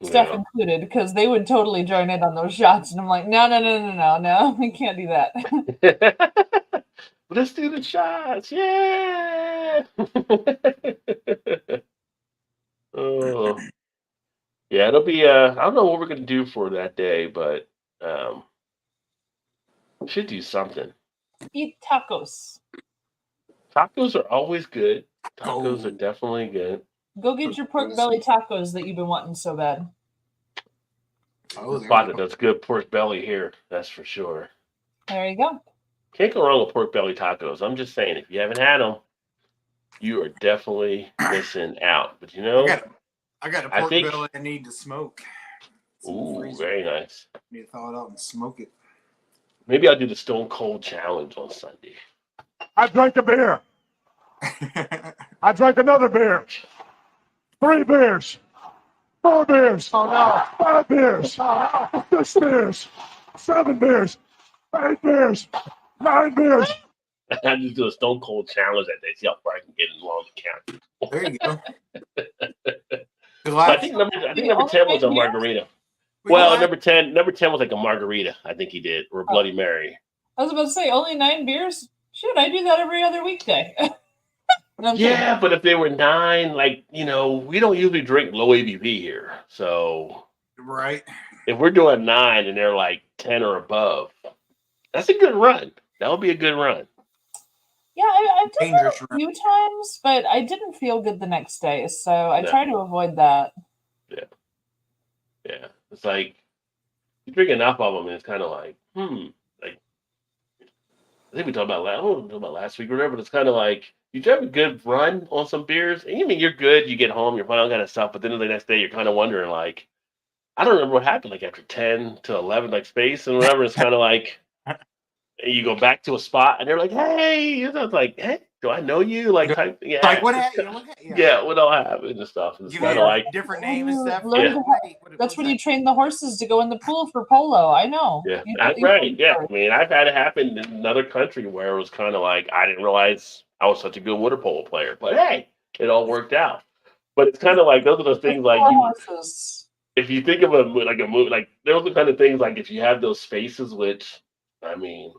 Steph included, because they would totally join in on those shots, and I'm like, no, we can't do that. Let's do the shots, yeah. Oh. Yeah, it'll be. I don't know what we're gonna do for that day, but should do something. Eat tacos. Tacos are always good. Tacos are definitely good. Go get your pork belly tacos that you've been wanting so bad. The spot that does good pork belly here, that's for sure. There you go. Can't go wrong with pork belly tacos. I'm just saying, if you haven't had them, you are definitely missing out. But I got a pork belly I need to smoke. Ooh, very nice. Need to thaw it out and smoke it. Maybe I'll do the Stone Cold Challenge on Sunday. I drank the beer. I drank another beer. 3 beers. 4 beers. Oh no. 5 beers. Oh no. 6 beers. 7 beers. 8 beers. 9 beers. I just do a Stone Cold challenge that day. See how far I can get in long count. There you go. I think number 10 was a margarita. Well, number 10 was like a margarita. I think he did, or a Bloody Mary. I was about to say only 9 beers. Shoot, I do that every other weekday. Yeah, but if they were 9, like, we don't usually drink low ABV here. So, right. If we're doing 9 and they're like 10 or above, that's a good run. That would be a good run. Yeah, I've done that a few times, but I didn't feel good the next day, so I try to avoid that. Yeah. It's like you drink enough of them, and it's kind of like, like I think we talked about last week or whatever. But it's kind of like you have a good run on some beers, and you're good. You get home, you're fine, all kind of stuff. But then the next day, you're kind of wondering, like, I don't remember what happened. Like after 10 to 11, like space and whatever. It's kind of like. You go back to a spot and they're like, "Hey," it's like, "Hey, do I know you?" Like, yeah, like what happened? Yeah, what all happened and stuff. It's kind of like different name and stuff. That's when you train the horses to go in the pool for polo. I know. Yeah, right. Yeah, I mean, I've had it happen in another country where it was kind of like I didn't realize I was such a good water polo player, but hey, it all worked out. But it's kind of like those are the things like if you think of a movie, like those are the kind of things like if you have those spaces, which I mean.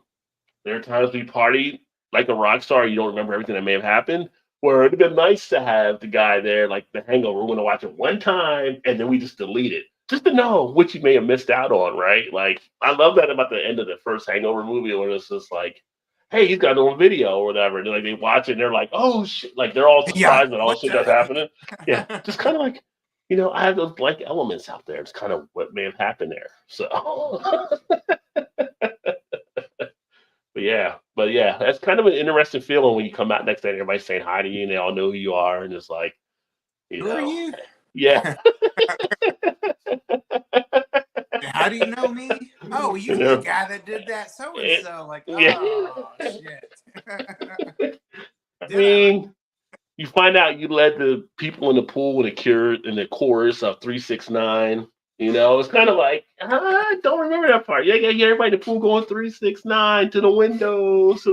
There are times we party like a rock star. You don't remember everything that may have happened. Where it'd been nice to have the guy there, like The Hangover. We're going to watch it one time, and then we just delete it, just to know what you may have missed out on, right? Like I love that about the end of the first Hangover movie, where it's just like, "Hey, he's got it on video or whatever." And like they watch it, and they're like, "Oh shit!" Like they're all surprised that all shit that's happening. Yeah, just kind of like, I have those like elements out there. It's kind of what may have happened there. So. But yeah, that's kind of an interesting feeling when you come out next day and everybody's saying hi to you and they all know who you are and it's like, who are you? Yeah. How do you know me? Oh, you the guy that did that so and so. Like, oh shit. I mean, you find out you led the people in the pool in the chorus of 369. It's kind of like, I don't remember that part. Yeah, everybody in the pool going 369 to the windows.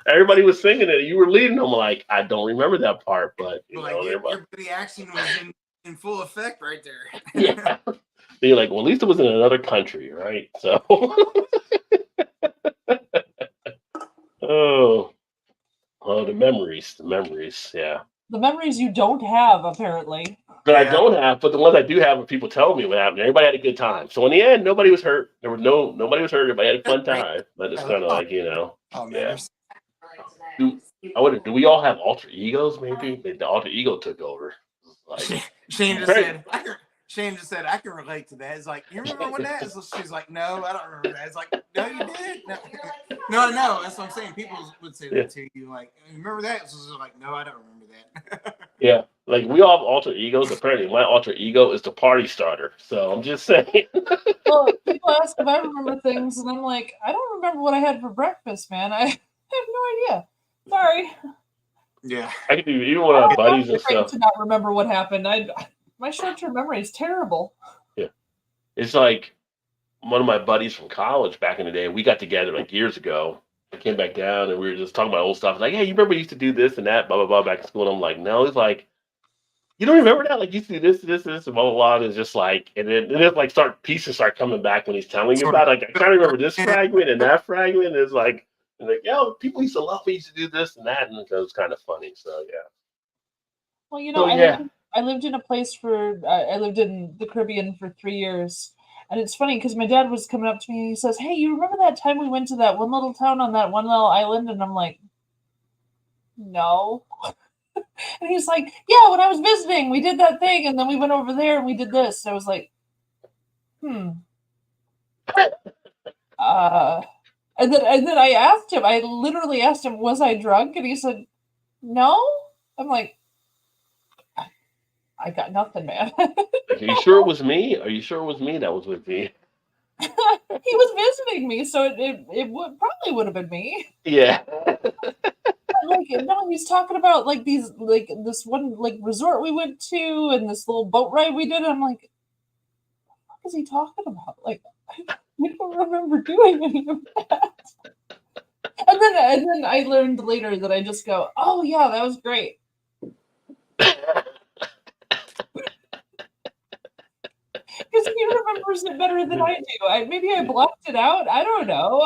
Everybody was singing it. You were leading them. Like, I don't remember that part, but the action was in full effect right there. Yeah. You're like, well, at least it was in another country, right? So, the memories, yeah. The memories you don't have, apparently. That I don't have, but the ones I do have, people tell me what happened. Everybody had a good time. So in the end, nobody was hurt. Nobody was hurt. Everybody had a fun time. But it's kind of like, yeah. Do we all have alter egos? Maybe the alter ego took over. Like, Shane just said, I can relate to that. It's like, you remember when that? So she's like, no, I don't remember that. It's like, no, you did. No. That's what I'm saying. People would say that to you. Like, remember that? So it's like, no, I don't remember that. Yeah. Like, we all have alter egos. Apparently, my alter ego is the party starter. So I'm just saying. Well, people ask if I remember things, and I'm like, I don't remember what I had for breakfast, man. I have no idea. Sorry. Yeah. I can do even with our buddies and stuff. To not remember what happened. My short-term memory is terrible. Yeah. It's like one of my buddies from college back in the day, we got together like years ago. I came back down and we were just talking about old stuff. Like, hey, you remember you used to do this and that, blah, blah, blah, back in school. And I'm like, no. It's like, you don't remember that? Like, you used to do this, and blah, blah, blah. And it's just like, and then it's like pieces start coming back when he's telling you about it. Like, I kind of remember this fragment and that fragment. And it's like, people used to love me, used to do this and that. And it was kind of funny. So, yeah. Well, I lived in a place I lived in the Caribbean for 3 years. And it's funny because my dad was coming up to me and he says, hey, you remember that time we went to that one little town on that one little island? And I'm like, no. And he's like, yeah, when I was visiting, we did that thing. And then we went over there and we did this. So I was like, And then I asked him, I literally asked him, was I drunk? And he said, no. I'm like, I got nothing, man. Are you sure it was me? Are you sure it was me that was with me? He was visiting me, so it probably would have been me. Yeah. like no, he's talking about like these like this one like resort we went to and this little boat ride we did. I'm like, what is he talking about? Like, I don't remember doing any of that. And then I learned later that I just go, oh yeah, that was great. Because he remembers it better than I do. Maybe I blocked it out. I don't know.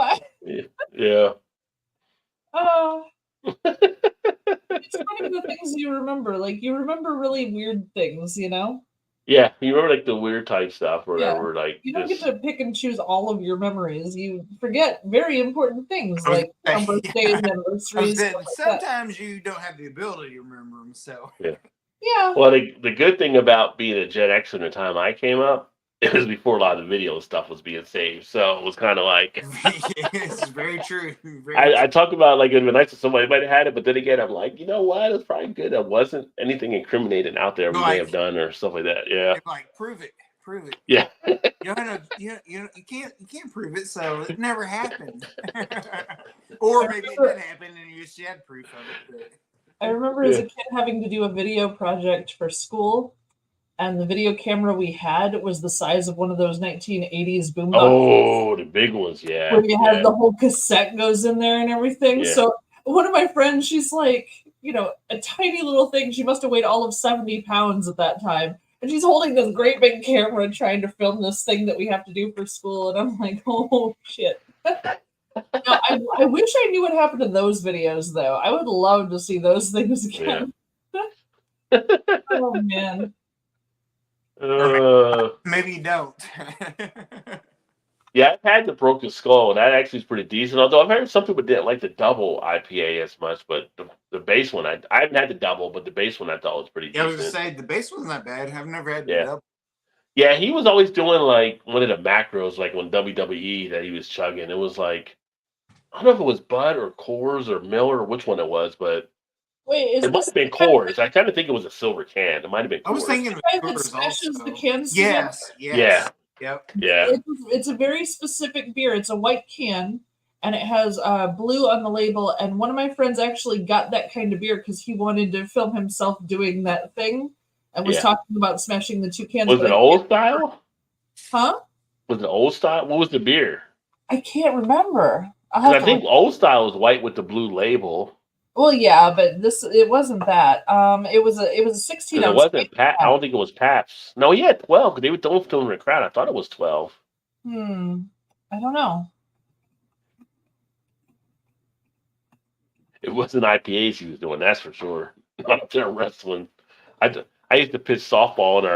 Yeah. It's funny the things you remember. Like you remember really weird things, you know? Yeah, you remember like the weird type stuff or Yeah. whatever. Like You don't just, get to pick and choose all of your memories. You forget very important things like Yeah. birthdays, anniversaries. Stuff like that. Sometimes you don't have the ability to remember them, so. yeah. Yeah. Well, the good thing about being a Gen X in the time I came up, it was before a lot of the video stuff was being saved. So it was kind of like It's very true. I talk about like it'd be nice if somebody might have had it, but then again, I'm like, you know what? It's probably good. There wasn't anything incriminating out there we may have done or stuff like that. Yeah. Like prove it. Yeah. You can't prove it, so it never happened. Or maybe it did happen and you just had proof of it. I remember as a kid having to do a video project for school, and the video camera we had was the size of one of those 1980s boomboxes. Oh, the big ones, yeah. Where you had the whole cassette goes in there and everything. Yeah. So one of my friends, she's like, a tiny little thing. She must have weighed all of 70 pounds at that time. And she's holding this great big camera trying to film this thing that we have to do for school. And I'm like, oh, shit. Now, I wish I knew what happened to those videos, though. I would love to see those things again. Oh, man. Maybe you don't. Yeah, I've had the Broken Skull, and that actually is pretty decent. Although I've heard some people didn't like the double IPA as much, but the base one, I haven't had the double, but the base one I thought was pretty Yeah, I decent. was gonna say the base one's not bad. I've never had the Yeah. double. Yeah, he was always doing like one of the macros, like on WWE that he was chugging. It was like, I don't know if it was Bud or Coors or Miller or which one it was, but Wait, is it must have been Coors. I kind of think it was a silver can. It might have been Coors. I was thinking of guy that Coors smashes also. the cans Yes. Yeah. Yep. Yeah. It's a very specific beer. It's a white can, and it has blue on the label. And one of my friends actually got that kind of beer because he wanted to film himself doing that thing, and was Yeah. talking about smashing the two cans. Was but it I old can't style? remember. Huh? Was it old style? What was the beer? I can't remember. I'll 'Cause have I to think look. old style was white with the blue label. Well, yeah, but it wasn't that. It was a 16 'Cause it ounce. wasn't Pat. I don't think it was Pabst. No, he had 12 because they were throwing to him in the crowd. I thought it was 12. I don't know. It wasn't IPAs he was doing, that's for sure. Not there wrestling. I used to pitch softball in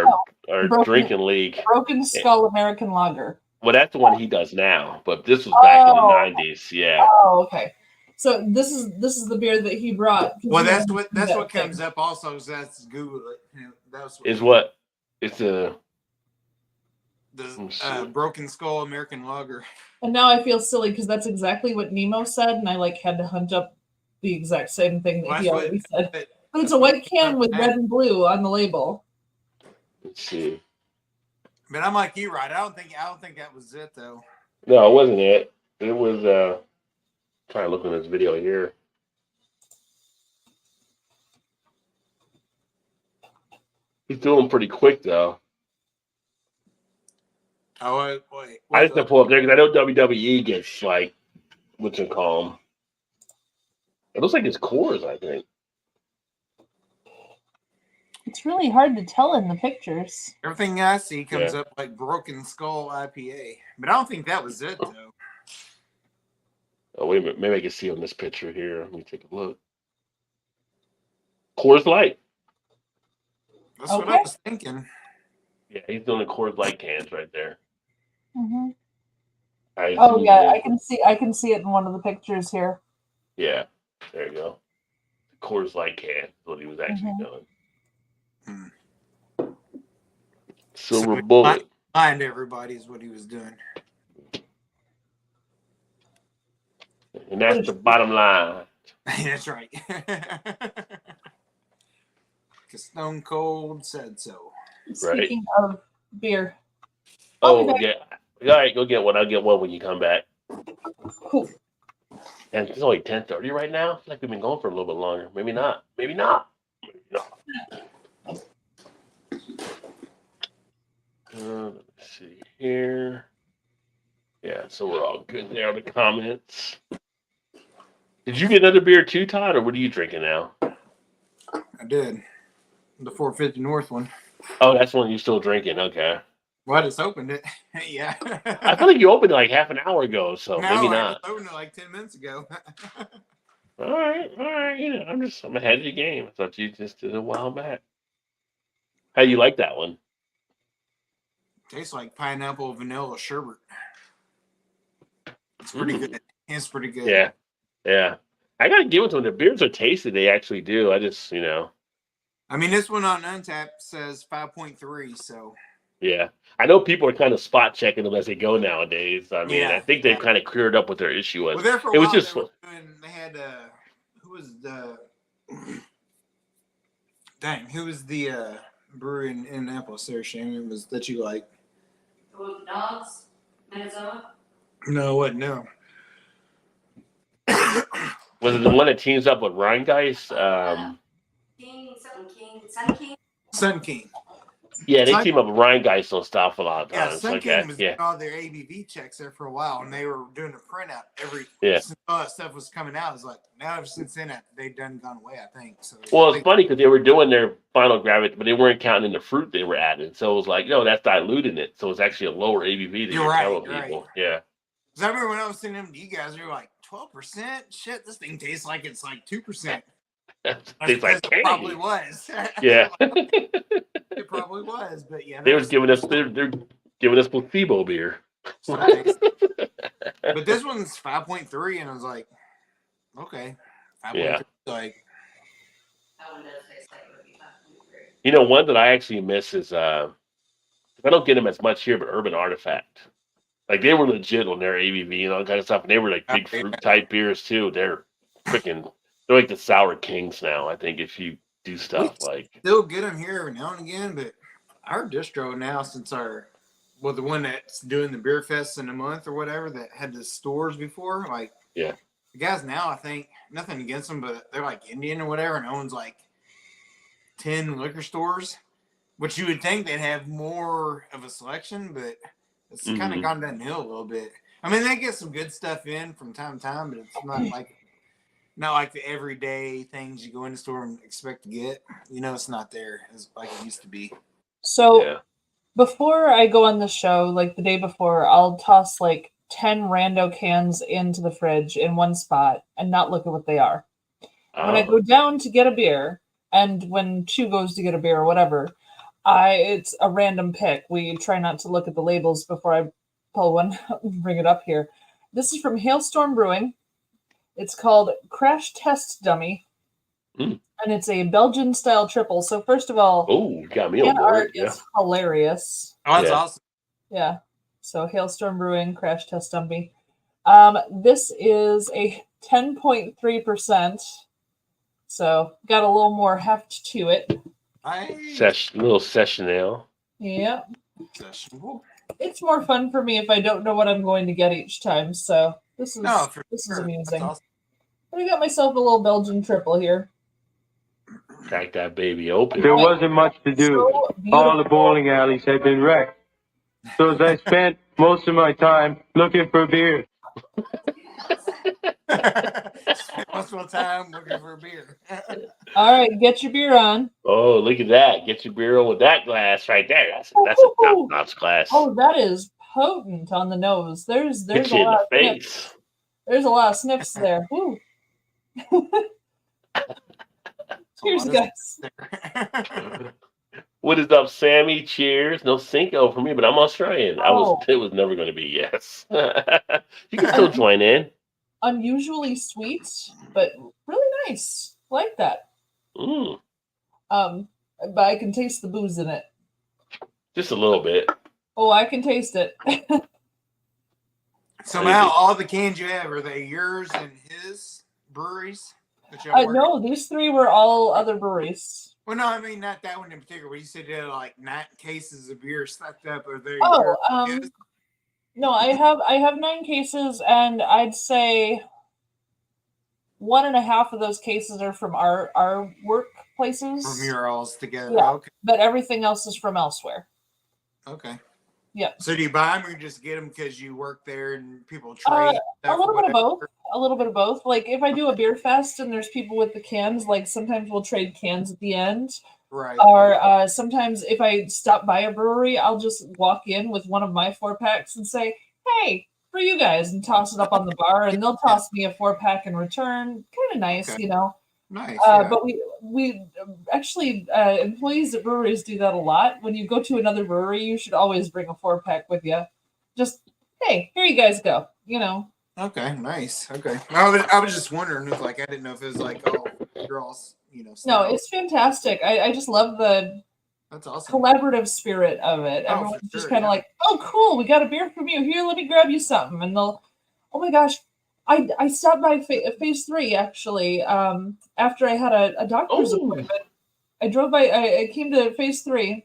our Broken- drinking league. Broken Skull American Lager. Well, that's the one he does now, but this was back in the 90s. Yeah. Oh, okay. So this is the beer that he brought. Well, that's what comes up also. Is that's Google it. That's Is what? It's a the Broken Skull American Lager. And now I feel silly because that's exactly what Nemo said, and I had to hunt up the exact same thing that Well, he that's already what- said. But it's a white can with red and blue on the label. Let's see. But I'm like you, right? I don't think that was it though. No, it wasn't it. It was trying to look on this video here. He's doing pretty quick though. Oh wait. I just have to pull up there because I know WWE gets like what you call them. It looks like it's Coors, I think. It's really hard to tell in the pictures. Everything I see comes Yeah. up like Broken Skull IPA, but I don't think that was it though. Oh wait a minute, maybe I can see on this picture here. Let me take a look. Coors Light. That's what I Okay. was thinking. Yeah, he's doing the Coors Light cans right there. Mm-hmm. I Oh zoomed yeah, in. I can see it in one of the pictures here. Yeah, there you go. Coors Light can is what he was actually Mhm. doing. Hmm. Silver So Bullet. Mind everybody is what he was doing. And that's the bottom line. That's right. Because Stone Cold said so. Speaking of beer. Oh, yeah. All right, go get one. I'll get one when you come back. Cool. And it's only 10:30 right now. I feel like we've been going for a little bit longer. Maybe not. Maybe not. Maybe not. Let me see here. Yeah, so we're all good there on the comments. Did you get another beer too, Todd, or what are you drinking now? I did. The 450 North one. Oh, that's one you're still drinking. Okay. Well, I just opened it. Yeah. I feel like you opened it like half an hour ago, so No, maybe I not. just opened it like 10 minutes ago. All right. You know, I'm ahead of the game. I thought you just did it a while back. How you like that one? Tastes like pineapple vanilla sherbet. It's pretty good. It's pretty good. Yeah. I gotta give it to them. The beers are tasty. They actually do. I just, you know. I mean, this one on Untappd says 5.3, so. Yeah. I know people are kind of spot checking them as they go nowadays. I mean, Yeah. I think they've kind of cleared up what their issue was. Well, there for a it was while, just they had who was the who was the brewery in Annapolis there, Shane? It was that you like? Dogs, Minnesota. No, what? No. was it the one that teams up with Rheingeist? Sun King. Yeah, they team up with Rheingeist on stuff a lot of Yeah, times. Sun like King that. was Yeah. doing all their ABV checks there for a while, and they were doing a printout since all that stuff was coming out. It's like now ever since then they've done gone away, I think. So Well, it's funny because they were doing their final gravity, but they weren't counting in the fruit they were adding. So it was like, no, that's diluting it. So it's actually a lower ABV that you're telling people. Right. Yeah. Because I remember when I was sending them to you guys, they were like 12%. Shit, this thing tastes like it's like 2%. Tastes like It probably was. Yeah. It probably was, but yeah. They're giving us placebo beer. Nice. But this one's 5.3, and I was like, okay. 5.3, Yeah. like. That one does taste like it would be 5.3. You know, one that I actually miss is I don't get them as much here, but Urban Artifact. Like they were legit on their ABV and all that kind of stuff, and they were like big fruit type beers too. They're like the Sour Kings now. I think if you do stuff like Still get them here every now and again, but our distro now, since the one that's doing the beer fest in a month or whatever that had the stores before, like yeah, the guys now, I think nothing against them, but they're like Indian or whatever, and owns like 10 liquor stores, which you would think they'd have more of a selection, but it's kind of gone downhill a little bit. I mean, they get some good stuff in from time to time, but it's not like the everyday things you go in the store and expect to get. You know, it's not there as like it used to be. So before I go on the show, like the day before, I'll toss like 10 rando cans into the fridge in one spot and not look at what they are. When I go down to get a beer, and when Chu goes to get a beer or whatever, it's a random pick. We try not to look at the labels before I pull one, bring it up here. This is from Hailstorm Brewing. It's called Crash Test Dummy, and it's a Belgian-style triple. So first of all, got me on board. art is hilarious. Oh, that's awesome. Yeah. So Hailstorm Brewing, Crash Test Dummy. This is a 10.3%. So got a little more heft to it. Little session ale. Yeah. It's more fun for me if I don't know what I'm going to get each time. So this is amusing. Awesome. I got myself a little Belgian triple here. Crack that baby open. There wasn't much to do. All the bowling alleys had been wrecked. So as I spent most of my time looking for beer. Most of the time looking for a beer. All right, get your beer on. Oh, look at that. Get your beer on with that glass right there. That's a top-notch glass. Oh, that is potent on the nose. There's Hit a you in lot the of face. sniffs. There's a lot of sniffs there. Woo. Cheers, guys. What is up, Sammy? Cheers. No Cinco for me, but I'm Australian. It was never going to be yes. You can still join in. Unusually sweet, but really nice. Like that. But I can taste the booze in it. Just a little bit. Oh, I can taste it. So now all the cans you have, are they yours and his breweries? No, these three were all other breweries. Well, no, I mean not that one in particular. But you said you had like 9 cases of beer stacked up. Are they? No, I have 9 cases, and I'd say 1.5 of those cases are from our workplaces. From your alls together. Yeah. Okay. But everything else is from elsewhere. Okay. Yeah. So do you buy them or you just get them because you work there and people trade? A little bit of both. A little bit of both. Like if I do a beer fest and there's people with the cans, like sometimes we'll trade cans at the end. Right. Or sometimes if I stop by a brewery, I'll just walk in with one of my 4-packs and say, "Hey, for you guys," and toss it up on the bar, and they'll toss me a 4-pack in return. Kind of nice, Okay. you know. Nice. But we actually employees at breweries do that a lot. When you go to another brewery, you should always bring a 4-pack with you. Just, hey, here you guys go. You know. Okay, nice. Okay, I was just wondering if, like, I didn't know if it was like, oh, you're all, you know. No, it's fantastic. I just love the that's awesome collaborative spirit of it. Oh, Everyone's for just sure, kind of yeah. like, oh, cool, we got a beer from you. Here, let me grab you something. And they'll, oh my gosh, I stopped by phase 3 actually. After I had a doctor's appointment, I drove by. I came to phase 3,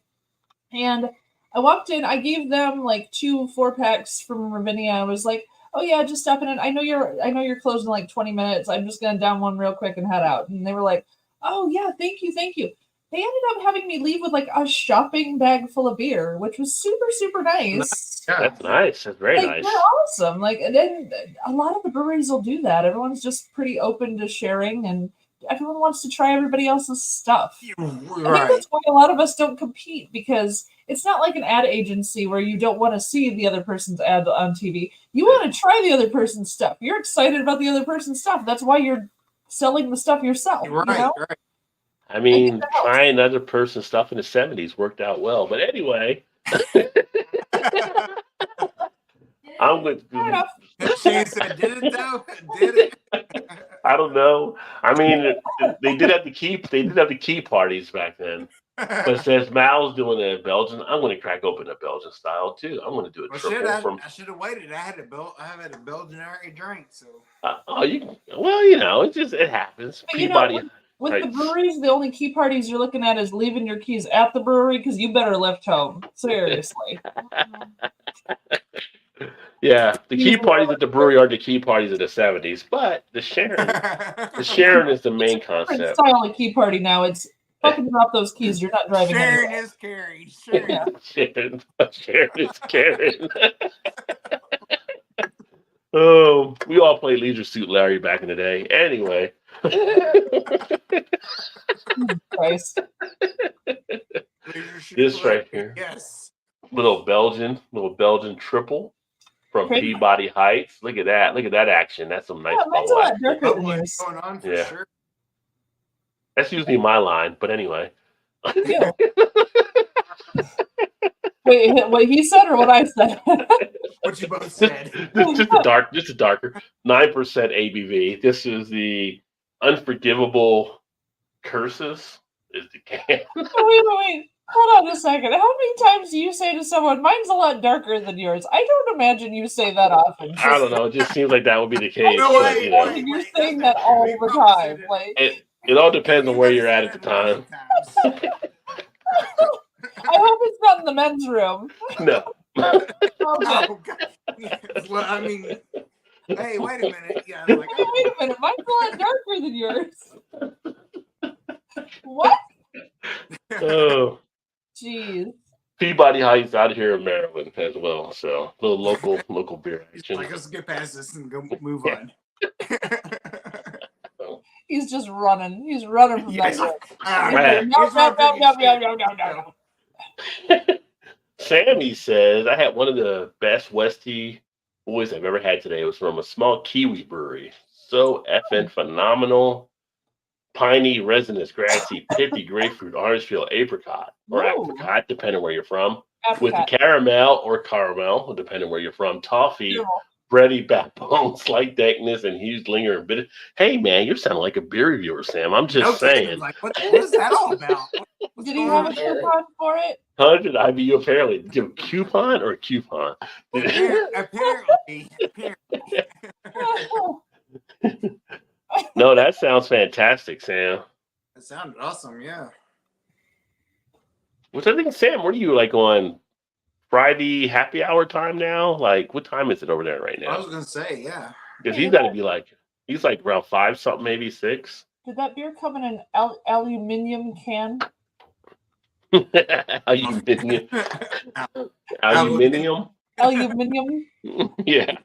and I walked in. I gave them like 2 4-packs from Ravinia. I was like, oh yeah, just stopping in. I know you're closing in like 20 minutes. I'm just gonna down one real quick and head out. And they were like, oh yeah, thank you. They ended up having me leave with like a shopping bag full of beer, which was super, super nice. That's nice. That's very Like, nice. they're awesome. Like, and then a lot of the breweries will do that. Everyone's just pretty open to sharing, and everyone wants to try everybody else's stuff. I think that's why a lot of us don't compete, because it's not like an ad agency where you don't want to see the other person's ad on TV. You want to try the other person's stuff. You're excited about the other person's stuff. That's why you're selling the stuff yourself. Right, you know? right. I mean, trying other person's stuff in the 70s worked out well. But anyway, I'm with. Shane said, "Did it though? Did it?" I don't know. I mean, they did have the key parties back then. But since Mal's doing it in Belgium, I'm going to crack open a Belgian style too. I'm going to do a triple from. I should have waited. I had a Belgian already drink, so. It happens. But Peabody. With the breweries, the only key parties you're looking at is leaving your keys at the brewery, because you better lift home. Seriously. Yeah, the key parties at the brewery are the key parties of the 70s, but the sharing is the main Different concept. style of key party now. It's fucking drop those keys. You're not driving Sharon anywhere. is carried. Sharon. Sharon is Karen. Oh, we all played Leisure Suit Larry back in the day. Anyway. Christ. This right here. Yes. Little Belgian triple from Peabody Heights. Look at that. Look at that action. That's some nice Mine's a lot bubble. darker than yours. Going on for Yeah. sure. That's usually my line, but anyway. Yeah. Wait, what he said or what I said? What you both said. Just a darker. 9% ABV. This is the Unforgivable Curses is the can. Wait. Hold on a second. How many times do you say to someone, mine's a lot darker than yours? I don't imagine you say that often. I don't know. It just seems like that would be the case. No but, way. you know, You're saying that all the time. Like, it all depends on where you're at the time. I hope it's not in the men's room. No. Okay. Oh, God. Well, I mean, hey, wait a minute. Yeah, I'm like, Wait a minute. Mine's a lot darker than yours. What? Oh. Jeez. Peabody Heights out here in Maryland as well. So a little local beer action. like, let's get past this and go move on. He's just running. He's running from that. Right. No. Sammy says, I had one of the best Westie boys I've ever had today. It was from a small Kiwi brewery. So effing phenomenal. Piney, resinous, grassy, pithy, grapefruit, orange peel, apricot, or apricot, depending where you're from. With the caramel, depending where you're from. Toffee, bready backbone, slight dankness, and huge linger and bitter. Hey, man, you're sounding like a beer reviewer, Sam. I'm just saying. Like, what is that all about? Did he have a coupon for it? 100 IBU apparently. Did you have a coupon or a coupon? Apparently. No, that sounds fantastic, Sam. That sounded awesome, yeah. Which I think, Sam, what are you like on Friday happy hour time now? Like, what time is it over there right now? I was gonna say, yeah. Because he's got to be like He's like around 5 something, maybe 6. Did that beer come in an aluminum can? Aluminium. Aluminium. Aluminum. Yeah.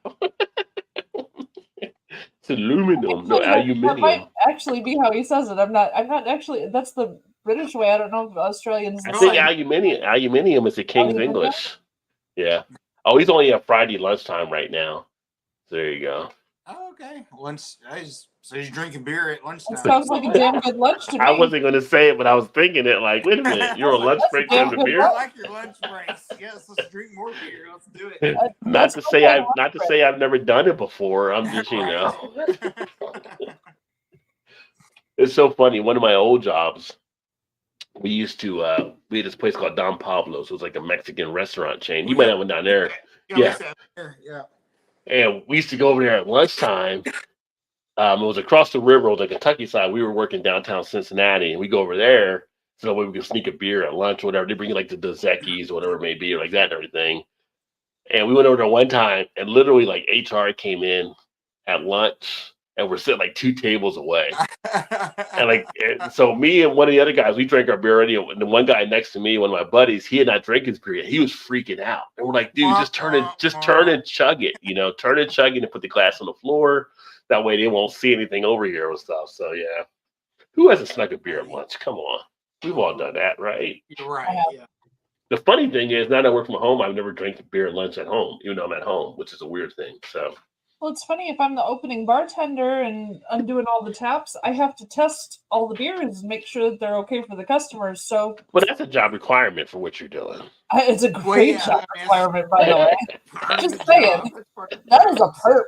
It's aluminum, no That aluminium. might actually be how he says it. I'm not actually. That's the British way. I don't know if Australians. I think aluminium is the King's Aluminium? English. Yeah. Oh, he's only at Friday lunchtime right now. So there you go. Oh, okay. So he's drinking beer at lunchtime. That sounds like a damn good lunch to me. I wasn't going to say it, but I was thinking it like, wait a minute, you're on lunch break damn having a good beer? I like your lunch breaks. Yes, let's drink more beer. Let's do it. Not to say I've never done it before. I'm just, you know. It's so funny. One of my old jobs, we used to we had this place called Don Pablo's. It was like a Mexican restaurant chain. You might have one down there. Yeah. Yeah. And we used to go over there at lunchtime. It was across the river on the Kentucky side. We were working downtown Cincinnati, and we go over there so that way we could sneak a beer at lunch or whatever. They bring you like the Dos Equis or whatever it may be, or like that and everything. And we went over there one time, and literally like HR came in at lunch, and we're sitting like 2 tables away. and so me and one of the other guys, we drank our beer already. And the one guy next to me, one of my buddies, he had not drank his beer yet. He was freaking out. And we're like, dude, just turn and chug it. You know, turn and chug it and put the glass on the floor. That way they won't see anything over here and stuff. So yeah. Who hasn't snuck a beer at lunch? Come on. We've all done that, right? You're right. Yeah. The funny thing is, now that I work from home, I've never drank beer at lunch at home, even though I'm at home, which is a weird thing. So Well, it's funny, if I'm the opening bartender and I'm doing all the taps, I have to test all the beers and make sure that they're okay for the customers. So but that's a job requirement for what you're doing. it's a great job requirement, by the way. Just saying, that is a perk.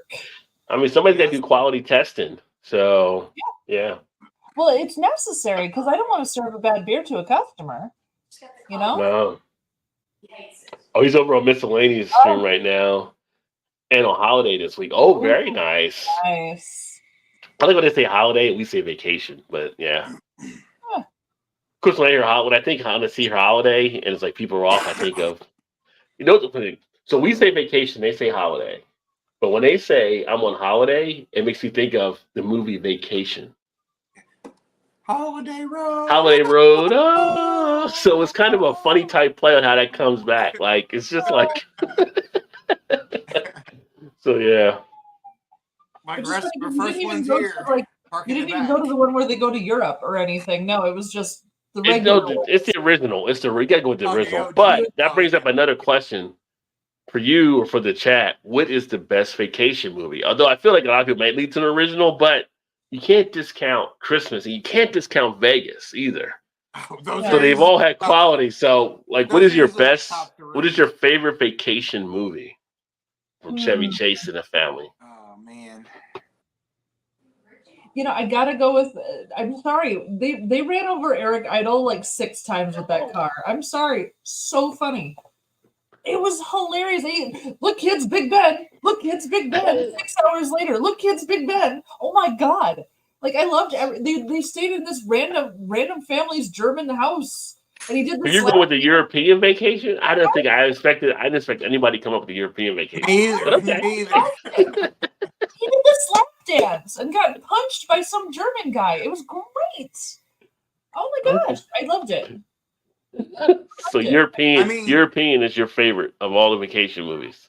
I mean, somebody's got to do quality testing. So, yeah. Well, it's necessary because I don't want to serve a bad beer to a customer. You know? No. Oh, he's over on Miscellaneous stream right now. And on holiday this week. Oh, very nice. Nice. I think when they say holiday, we say vacation. But, yeah. Of course, when I think when I see her holiday and it's like people are off, I think of, you know, so we say vacation, they say holiday. But when they say I'm on holiday, it makes me think of the movie Vacation. Holiday Road. Holiday Road. Oh, so it's kind of a funny type play on how that comes back. Like, it's just like. So, yeah. My Just like, first one's here. You didn't even go to the one where they go to Europe or anything. No, it was just the regular one. It's the original. You got to go with the original. But that brings up another question. For you or for the chat, what is the best vacation movie? Although I feel like a lot of people might lead to an original, but you can't discount Christmas and you can't discount Vegas either. So they've all had quality. So, like, what is your favorite vacation movie from Chevy Chase and the family? Oh, man. You know, I gotta go with. I'm sorry, they ran over Eric Idle like 6 times with that car. I'm sorry, so funny. It was hilarious. Look, kids, Big Ben. Look, kids, Big Ben. 6 hours later, look, kids, Big Ben. Oh my God! Like, I loved. They stayed in this random family's German house, and he did this. You go with the European vacation? I didn't expect anybody to come up with the European vacation. He did the slap dance and got punched by some German guy. It was great. Oh my gosh, I loved it. So European is your favorite of all the vacation movies.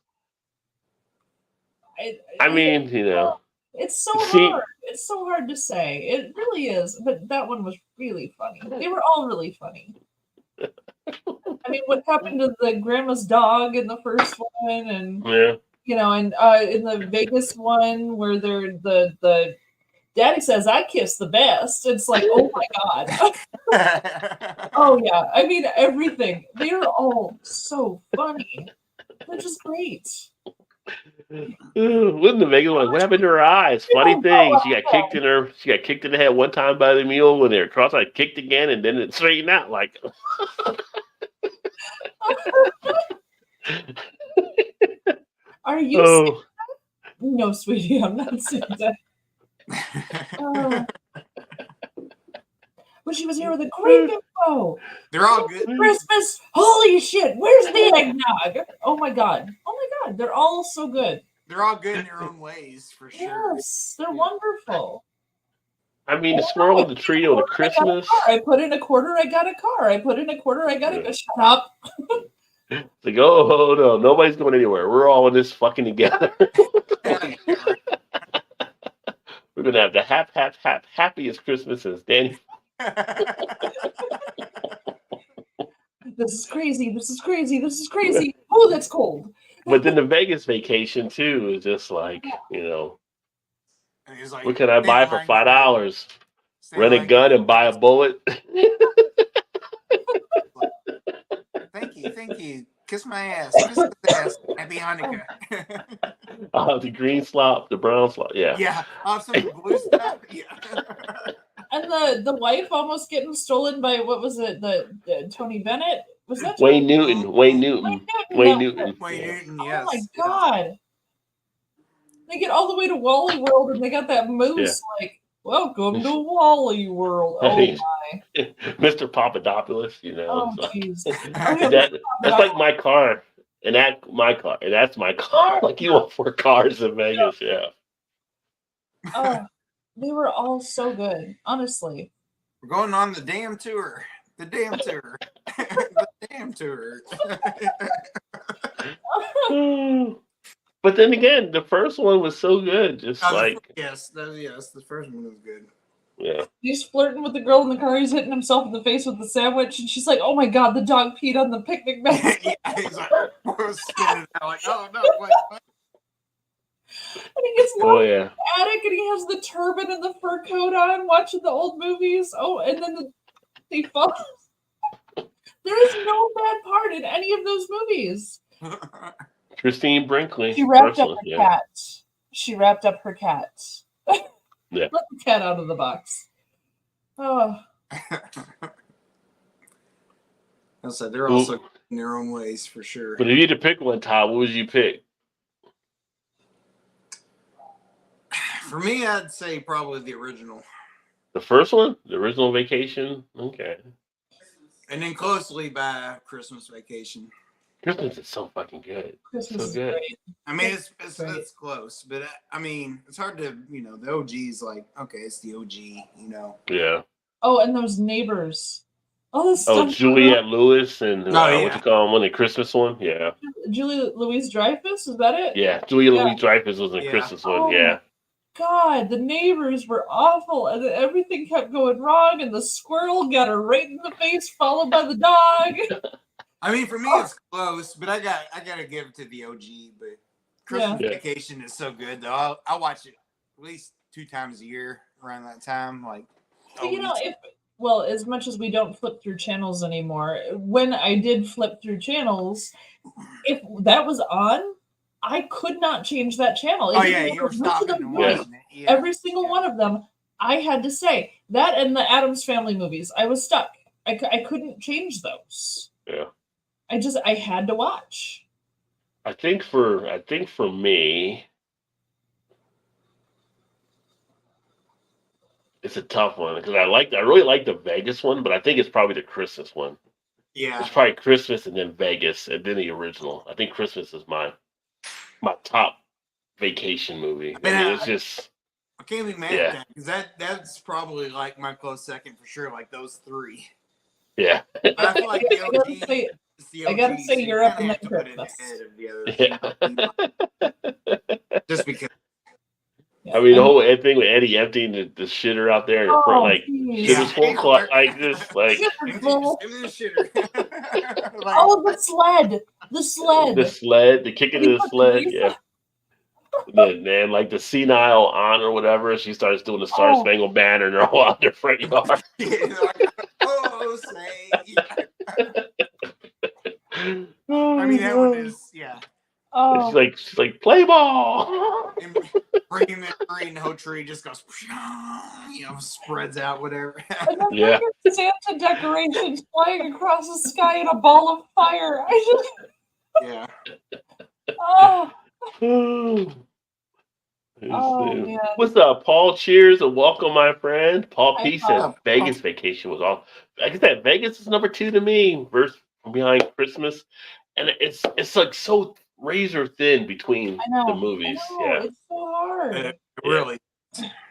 I mean, you know, it's so hard. It's so hard to say. It really is. But that one was really funny. They were all really funny. I mean, what happened to the grandma's dog in the first one, and you know, and in the Vegas one where they're the Daddy says I kiss the best. It's like, oh my God. Oh yeah. I mean, everything. They're all so funny. They're just great. Wouldn't the Vegas one? What happened to her eyes? Funny thing. She got kicked in the head one time by the mule when they were cross-eyed, kicked again, and then it straightened out like. Are you saying that? No, sweetie, I'm not saying that. But she was here with a great info. They're all good. Christmas, holy shit! Where's the eggnog? Oh my god! They're all so good. They're all good in their own ways, for sure. Yes, they're wonderful. I mean, the squirrel with the tree or the Christmas. I put in a quarter, I got a car. I put in a quarter, I got a shut up. It's like, oh no, nobody's going anywhere. We're all in this fucking together. We're gonna have the happiest Christmas since Danny. This is crazy. This is crazy. This is crazy. Oh, that's cold. But then the Vegas vacation too is just like, you know, And he's like, what can I buy for $5? Rent a gun and buy a bullet. Thank you. Kiss my ass. Kiss the ass. Happy Hanukkah. The green slop, the brown slop, yeah. Yeah. Also the blue stuff. Yeah. And the wife almost getting stolen by what was it? The Tony Bennett? Was that Wayne Newton? Wayne Newton. Wayne Newton, yes. Oh my god. They get all the way to Wally World and they got that moose like, welcome to Wally World. Oh my. Mr. Papadopoulos, you know. Oh jeez. That's like my car. And that's my car. Like you want 4 cars in Vegas, yeah. Oh, they were all so good, honestly. We're going on the damn tour. The damn tour. The damn tour. But then again, the first one was so good. Just yes, the first one was good. Yeah. He's flirting with the girl in the car. He's hitting himself in the face with the sandwich, and she's like, "Oh my god, the dog peed on the picnic basket." Yeah, he's like, we're spinning out like, oh no, wait. And he gets Oh locked yeah. in the attic, and he has the turban and the fur coat on, watching the old movies. Oh, and then he falls. There is no bad part in any of those movies. Christine Brinkley. She wrapped up her yeah. cat. She wrapped up her cat. Yeah. Let the cat out of the box. Oh. I said they're also in their own ways for sure. But if you had to pick one, Todd, what would you pick? For me, I'd say probably the original. The first one? The original Vacation? Okay. And then closely by Christmas Vacation. Christmas is so fucking good. Christmas so is good. great. I mean, it's close, but I mean, it's hard to, the OG's like, okay, it's the OG, Yeah. Oh, and those neighbors. All this stuff. Juliette Lewis and yeah. what you call them, the Christmas one? Yeah. Julie Louise Dreyfus, is that it? Yeah, Julia Louis Dreyfus was the Yeah. Christmas Oh, one, yeah. God, the neighbors were awful, and everything kept going wrong, and the squirrel got her right in the face, followed by the dog. I mean, for me, it's close, but I gotta give it to the OG. But Christmas Yeah. Vacation is so good, though. I watch it at least 2 times a year around that time. Like, As much as we don't flip through channels anymore, when I did flip through channels, if that was on, I could not change that channel. oh yeah, you were stopping and watching it. Yeah. Every single one of them, I had to say that, and the Addams Family movies, I was stuck. I couldn't change those. Yeah. I had to watch. I think for me, it's a tough one because I really like the Vegas one, but I think it's probably the Christmas one. Yeah. It's probably Christmas and then Vegas and then the original. I think Christmas is my top vacation movie. I mean, it's just. I can't be mad at that because that's probably like my close second for sure. Like those 3. Yeah. But I feel like the OG. I gotta say, you're up in that Christmas. Just because. I mean, the whole thing with Eddie emptying the shitter out there in the front, like, shitter's full clock, like this, like. Oh, the sled. The sled, the kick into the sled, yeah. Then, like, the senile aunt or whatever, she starts doing the Star Spangled Banner and they're all out their front yard. Oh, say. I mean, that one is, yeah. Oh. She's like, play ball. And bringing the tree and the whole tree just goes, spreads out, whatever. Yeah. Santa decorations flying across the sky in a ball of fire. Yeah. Oh. Man. What's up, Paul? Cheers and welcome, my friend. Paul P said Vegas Vacation was awesome. Like I said, Vegas is number 2 to me, behind Christmas, and it's like so razor thin between I know. the movies. I know, Yeah. it's so hard. Really.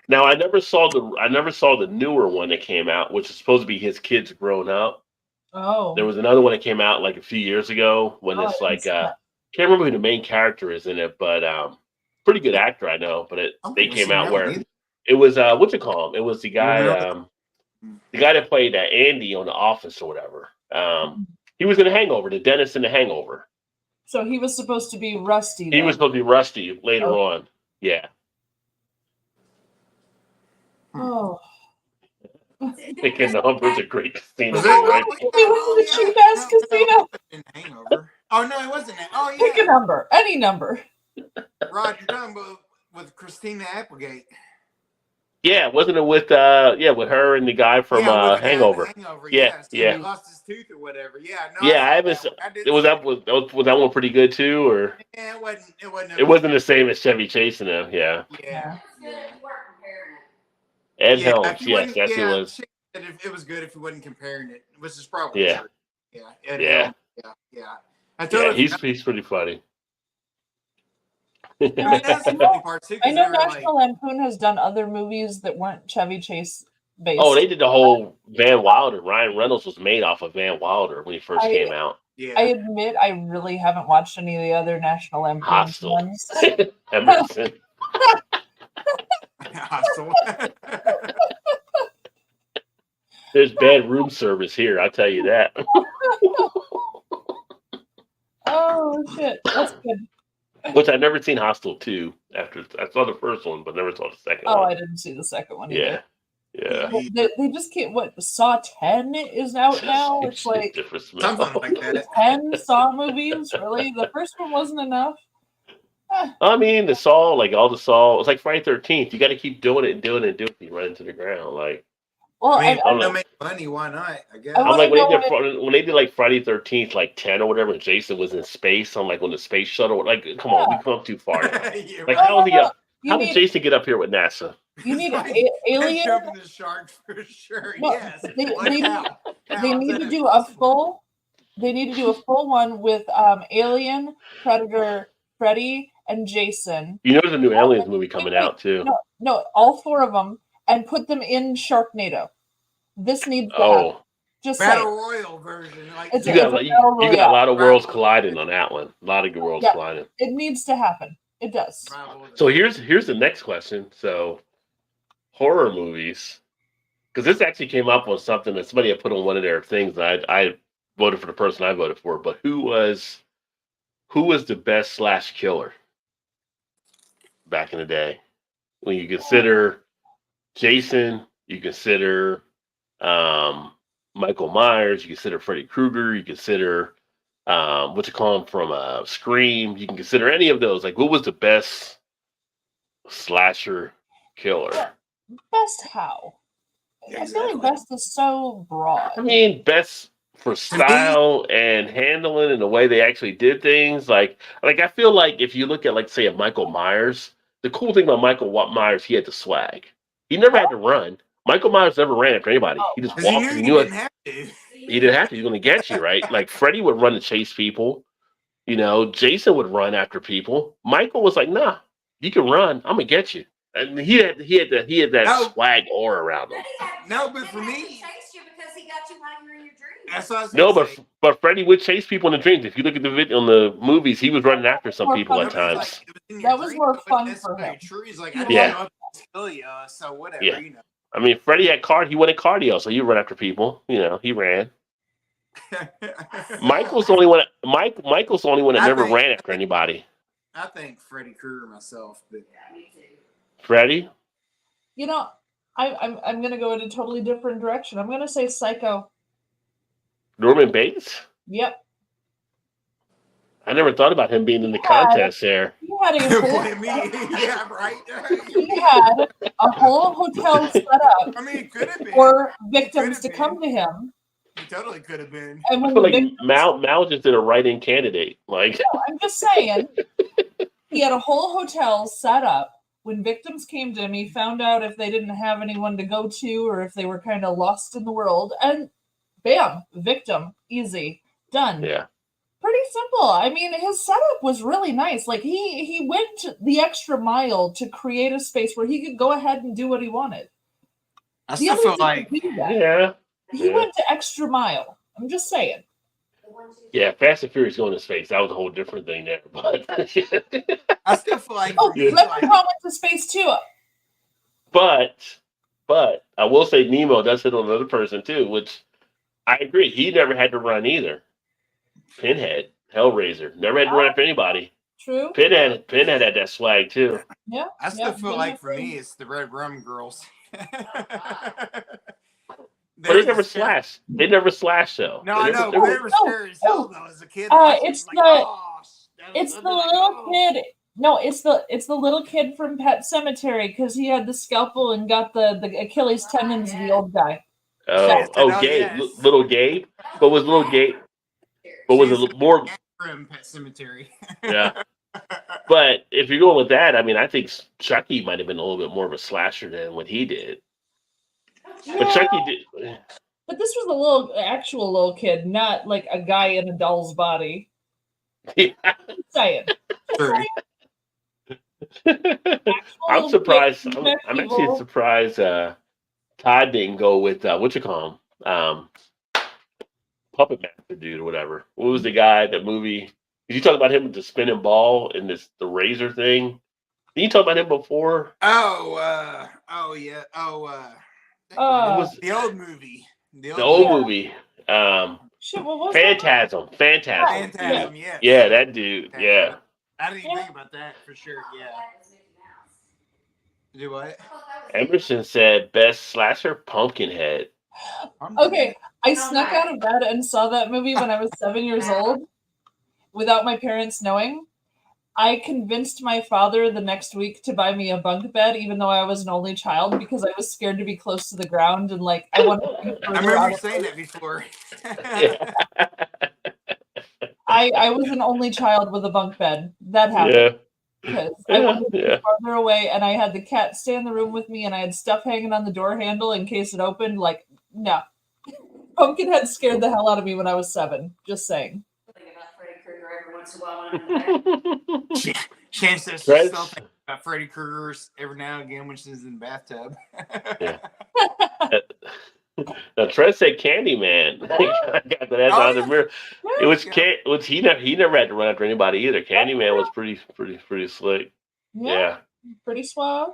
Now I never saw the newer one that came out, which is supposed to be his kids grown up. Oh. There was another one that came out like a few years ago when Oh, I it's didn't like see that. can't remember who the main character is in it, but pretty good actor I know. But they never came seen out that where one either. it was what's it called? It was the guy remember the guy that played Andy on The Office or whatever. He was in The Hangover, the dentist in The Hangover. So he was supposed to be Rusty. He then. was supposed to be Rusty later Oh. on. Yeah. Oh. Picking numbers a great casino, Was that right? We went to the cheap ass casino. In Hangover. Oh no, it wasn't that. Oh Pick a yeah, number, any number. Rod, you're talking about with Christina Applegate. Yeah, wasn't it with with her and the guy from with the guy in Hangover? Hangover. Yeah, So yeah. He lost his tooth or whatever. Yeah. No, Yeah, I I haven't. saw that one. I did Was see that was that one pretty good too, or Yeah, it wasn't. It wasn't. it wasn't the same as Chevy Chase and them? Yeah, Yeah. Ed Yeah, Helms. if you Yes, wouldn't- that's who yeah, it was. she said it was good if you wasn't comparing it, which is probably Yeah. true. Yeah. Ed Yeah. Helms, Yeah. I Yeah, totally he's pretty funny. I mean, that's the funny part too. 'cause I know they were like, National Lampoon has done other movies that weren't Chevy Chase based. Oh, they did the whole Van Wilder. Ryan Reynolds was made off of Van Wilder when he first came out. Yeah. I admit I really haven't watched any of the other National Lampoon Hostel. ones. Emerson. Hostile. There's bad room service here, I'll tell you that. Oh shit, that's good. Which I've never seen Hostel 2 after. I saw the first one, but never saw the second Oh, one. I didn't see the second one Yeah. either. Yeah. They just can't. What Saw 10 is out now? It's like different smell. Something like that. 10 Saw movies. Really, the first one wasn't enough. I mean, the Saw, like all the Saw, it's like Friday 13th. You got to keep doing it and doing it and doing it. You run into the ground. Like, Well, I mean, I they'll make money. Why not? I guess. I I'm wanna like when know they did like Friday 13th, like 10 or whatever, and Jason was in space. I'm like on the space shuttle. Like, come on, we come too far. Now. Yeah, Like, right. how did he up? You How did need- Jason get up here with NASA? You need Like, Alien. Jumping the shark for sure. No, Yes. they- Like they- how? They How need is to that do a possible? full. They need to do a full one with Alien, Predator, Freddy, and Jason. You know, there's a new Aliens movie coming out too. No, all four of them, and put them in Sharknado. This needs to happen. Oh, Just Battle saying. Royal version. Like It's you a- got it's a like, battle you got a royale. lot of worlds colliding on that one. A lot of worlds Yeah. colliding. It needs to happen. It does. So here's the next question. So horror movies, because this actually came up on something that somebody had put on one of their things. And I voted for the person I voted for, but who was the best slash killer back in the day? When you consider Jason, you consider Michael Myers, you consider Freddy Krueger, you consider what you call him from Scream. You can consider any of those. Like, what was the best slasher killer? Best how? I feel like best is so broad. I mean, best for style and handling and the way they actually did things. Like I feel like if you look at, like, say, a Michael Myers, the cool thing about Michael Myers, he had the swag. He never had to run. Michael Myers never ran after anybody. He just 'Cause he walked. knew He he knew it. didn't have to. He didn't have to. He's going to get you, right? Like, Freddy would run to chase people. You know, Jason would run after people. Michael was like, nah, you can run. I'm going to get you. And he had that No. swag aura around him. No, but for me, chased you because he got you while you were in your dream. that's what I was No, gonna but say. but Freddy would chase people in the dreams. If you look at the video on the movies, he was running after some More people fun. at No, but it's times. like, it was in your That was dream, more but fun that's for very him. True. He's like, I Yeah. didn't know to kill you, so whatever, Yeah. you know. I mean, Freddy had he wanted cardio, so he run after people. You know, he ran. Michael's the only one. Michael's the only one that I never think- ran after anybody. I think Freddy Krueger myself, but Freddy. You know, I'm gonna go in a totally different direction. I'm gonna say Psycho. Norman Bates. Yep. I never thought about him being in the contest there. He had a whole, Blame me. Yeah, right. he had a whole hotel set up I mean, it could have been. for victims Could've to been. come to him. It totally could have been. And I when feel the like victims, Mal just did a write-in candidate. Like, I'm just saying, he had a whole hotel set up. When victims came to him, he found out if they didn't have anyone to go to or if they were kind of lost in the world. And bam, victim, easy, done. yeah. Pretty simple. I mean, his setup was really nice. Like he went the extra mile to create a space where he could go ahead and do what he wanted. I The still others feel didn't like do that. Yeah. He Yeah. went to extra mile. I'm just saying. Yeah, Fast and Furious going to space. That was a whole different thing there. But I still feel like Oh, for me, Leprechaun like, went to space too. but I will say Nemo does hit on another person too, which I agree. He never had to run either. Pinhead, Hellraiser, never had to run after anybody. True. Pinhead had that swag too. Yeah. I still yeah, feel yeah, like for yeah. me, it's the Red Rum Girls. But they never slashed. They never slashed though. No, I know. They But were- they were scary as hell though as a kid. It's Like, the oh, it's the little kid. No, it's the little kid from Pet Cemetery because he had the scalpel and got the Achilles tendons. The old guy. Oh, Gabe, little Gabe. But was little Gabe? But was it more? from Pet Cemetery. Yeah. But if you're going with that, I mean, I think Chucky might have been a little bit more of a slasher than what he did. But Chucky did. But this was a actual little kid, not like a guy in a doll's body. Yeah. Just saying. I'm surprised. kid, I'm actually people. surprised Todd didn't go with what you call him, Puppet Master dude or whatever. What was the guy? That movie? Did you talk about him with the spinning ball and the razor thing? Did you talk about him before? Oh yeah. It was the old movie. The old movie. Shit, what was that? Phantasm. Phantasm, Yeah. yes. Yeah, that dude. Yeah. I didn't even think about that for sure. Yeah. Do what? Emerson said best slasher Pumpkinhead. Okay, I snuck out of bed and saw that movie when I was 7 years old without my parents knowing. I convinced my father the next week to buy me a bunk bed, even though I was an only child, because I was scared to be close to the ground and like I wanted to be I further remember out you of saying it. that before. I was an only child with a bunk bed. That happened. Yeah. Because I wanted to be Yeah. farther away, and I had the cat stay in the room with me, and I had stuff hanging on the door handle in case it opened. Like, no. Pumpkinhead scared the hell out of me when I was 7. Just saying. Chance says Right. still think about Freddy Krueger every now and again when she's in the bathtub. Now Trent said Candyman. I got that out of the mirror. It was he never had to run after anybody either. Candyman was pretty slick. Yeah. Pretty suave.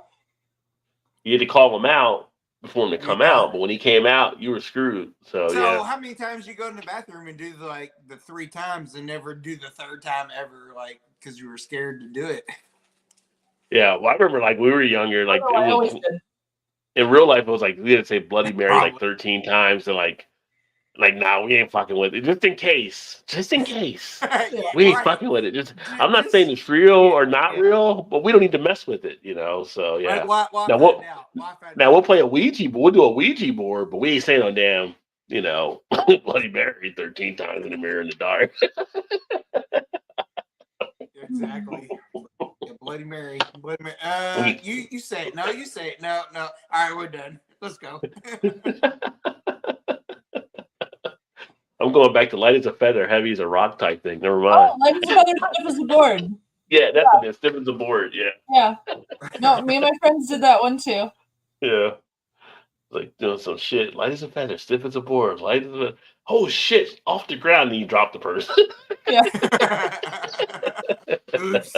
You had to call him out before him to come out, but when he came out, you were screwed. So yeah. How many times you go in the bathroom and do the 3 times and never do the 3rd time ever, like because you were scared to do it? Yeah, well, I remember like we were younger, like Oh, I it always was, did. in real life it was like we had to say Bloody Mary like 13 times and like nah, we ain't fucking with it. Just in case. We ain't fucking with it. I'm not saying it's real or not real, but we don't need to mess with it, So yeah. Why Now we'll play a Ouija board. We'll do a Ouija board, but we ain't saying no damn, Bloody Mary 13 times in the mirror in the dark. Exactly. Yeah, Bloody Mary. You say it. No, you say it. No. All right, we're done. Let's go. I'm going back to light as a feather, heavy as a rock type thing. Never mind. Oh, light as a feather, stiff as a board. Yeah, that's it. Stiff as a board. Yeah. Yeah. No, me and my friends did that one too. Yeah. Like doing some shit. Light as a feather, stiff as a board. Light as a oh shit, off the ground, and you drop the person. Yeah. Oops.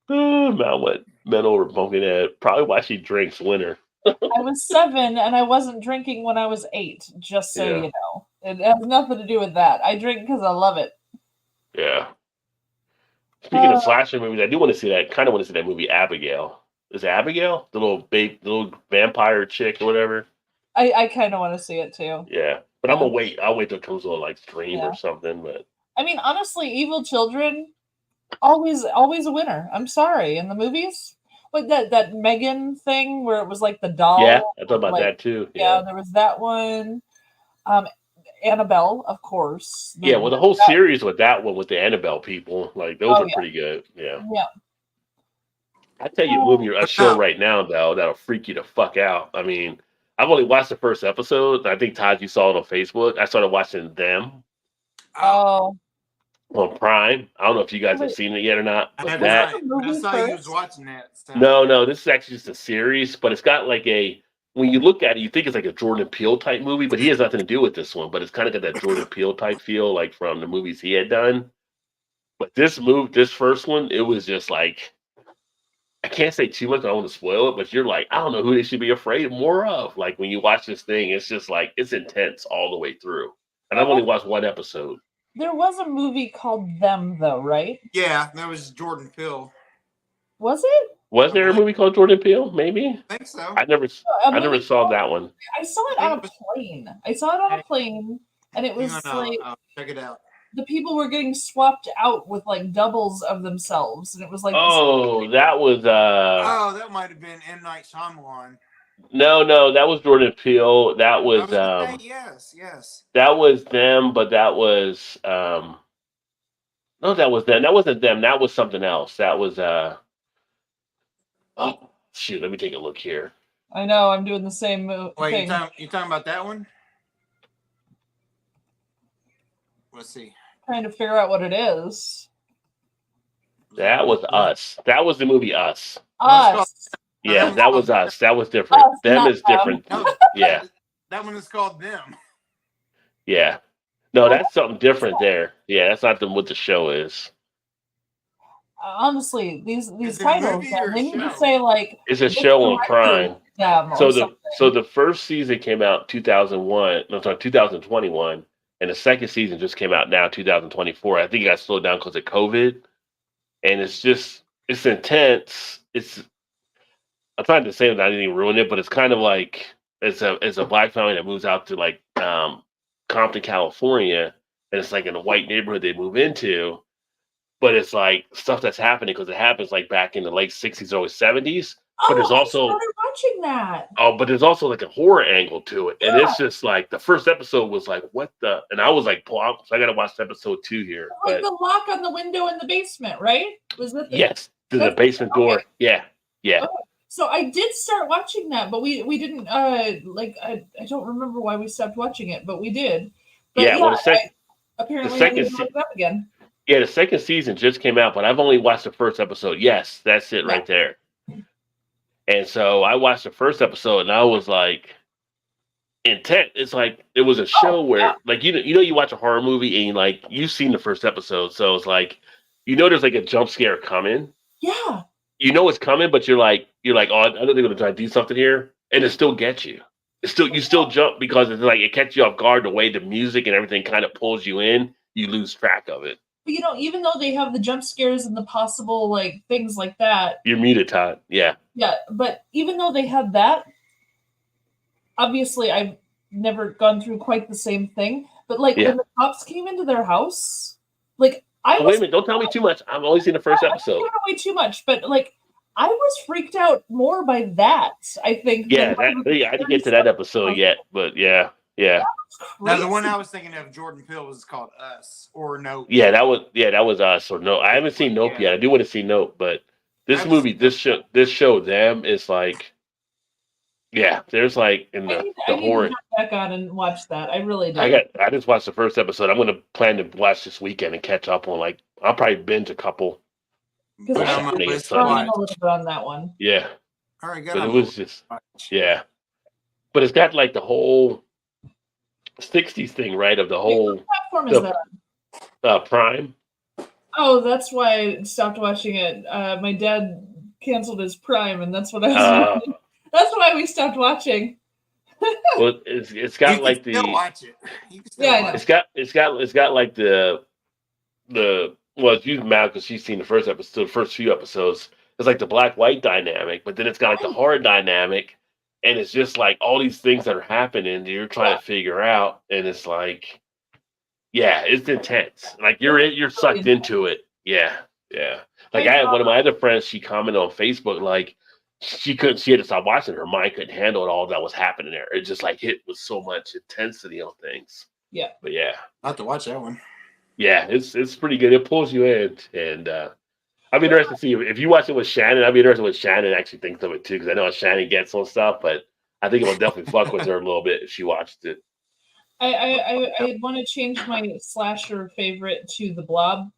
Mount went mental or Pumpkinhead. Probably why she drinks winter. I was 7 and I wasn't drinking when I was 8, just so Yeah. you know. It has nothing to do with that. I drink because I love it. Yeah. Speaking of slasher movies, I do want to see that. Kind of want to see that movie Abigail. Is it Abigail? The little vampire chick or whatever. I kind of want to see it too. Yeah, but I'm gonna wait. I'll wait till it comes on like stream Yeah. or something. But I mean, honestly, Evil Children, always a winner. I'm sorry. In the movies, like that Megan thing where it was like the doll. yeah, I thought about like, that too. Yeah, Yeah, there was that one. Annabelle, of course. yeah. Well, the whole series with that one with the Annabelle people, like those Oh, are yeah. pretty good. Yeah. Yeah. I tell you, a show right now though that'll freak you the fuck out. I mean, I've only watched the first episode. I think Todd, you saw it on Facebook. I started watching them. Oh, on Prime. I don't know if you guys have seen it yet or not. I But haven't that seen it. I saw you was watching that. So. no, this is actually just a series, but it's got like when you look at it, you think it's like a Jordan Peele type movie, but he has nothing to do with this one. But it's kind of got that Jordan Peele type feel, like from the movies he had done. But this first one, it was just like, I can't say too much. I don't want to spoil it, but you're like, I don't know who they should be afraid more of. Like when you watch this thing, it's just like, it's intense all the way through. And I've only watched one episode. there was a movie called Them, though, right? Yeah, that was Jordan Peele. Was it? Was there a movie called Jordan Peele? Maybe. I think so. I never saw that one. I saw it on a plane. And it was like I'll check it out. the people were getting swapped out with like doubles of themselves, and it was like That was Oh, that might have been M. Night Shyamalan. No, that was Jordan Peele. That was yes. That was them, but that was no, that was them. That wasn't them. That was something else. That was oh shoot, let me take a look here. I know I'm doing the same Wait, thing. you talking about that one? Let's see. Trying to figure out what it is. That was Us. That was the movie Us. Us. Yeah, that was Us. That was different. Us, Them not is different. No, Yeah. that one is called Them. Yeah. No, that's something different there. Yeah, that's not what the show is. Honestly, these Is it a titles, movie or a they need to show? say like It's a show on Prime. Them or So something. the first season came out 2021, and the second season just came out now 2024. I think it got slowed down because of COVID, and it's intense. I'm trying to say that I didn't even ruin it, but it's kind of like it's a black family that moves out to like Compton, California, and it's like in a white neighborhood they move into, but it's like stuff that's happening because it happens like back in the late 60s, early 70s. But there's also I started watching that. but there's also like a horror angle to it, and it's just like the first episode was like, what the? And I was like, so I got to watch episode 2 here. Like But the lock on the window in the basement, right? Was that yes, to the basement door. Okay. Yeah. Oh, so I did start watching that, but we didn't I don't remember why we stopped watching it, but we did. But Yeah, well, the apparently second I need to look it up again. Yeah, the second season just came out, but I've only watched the first episode. Yes, that's it right there. And so I watched the first episode, and I was like, intent. It's like it was a show where, like, you watch a horror movie, and like you've seen the first episode, so it's like, there's like a jump scare coming. Yeah. You know it's coming, but you're like, oh, I know they're gonna try to do something here, and it still gets you. You still jump because it's like it catches you off guard. The way the music and everything kind of pulls you in, you lose track of it. But even though they have the jump scares and the possible like things like that. You're muted, Todd. Yeah. Yeah, but even though they had that, obviously I've never gone through quite the same thing. But like when the cops came into their house, like wait a minute, don't tell me too much. I've only seen the first episode. I'm giving away too much, but like I was freaked out more by that, I think. Yeah, I didn't get to that episode yet, but yeah. Now the one I was thinking of, Jordan Peele, was called Us or Nope. Yeah, that was Us or Nope. I haven't seen Nope yet. I do want to see Nope, but this movie, this show, Them is like, there's like in the horror. I need to jump back on and watch that. I really do. I just watched the first episode. I'm gonna plan to watch this weekend and catch up on I'll probably binge a couple. Because I'm a little bit on that one. Yeah. All right, but it was just but it's got like the whole 60s thing, right? Of the whole what platform is that? Prime. Oh, that's why I stopped watching it. My dad canceled his Prime, and that's what I was. That's why we stopped watching. Well, it's got you like can still the watch it. Yeah, I know. It's got like the well, it's used Mal because she's seen the first episode, the first few episodes. It's like the black-white dynamic, but then it's got like the horror dynamic, and it's just like all these things that are happening that you're trying to figure out, and it's like, it's intense. Like you're sucked into it. Yeah. Like I had one of my other friends, she commented on Facebook, like she had to stop watching. Her mind couldn't handle it all that was happening there. It just like hit with so much intensity on things. Yeah. But yeah. I have to watch that one. Yeah, it's pretty good. It pulls you in, and I'd be interested to see if you watch it with Shannon. I'd be interested what Shannon actually thinks of it too, because I know how Shannon gets on stuff, but I think it will definitely fuck with her a little bit if she watched it. I want to change my slasher favorite to The Blob.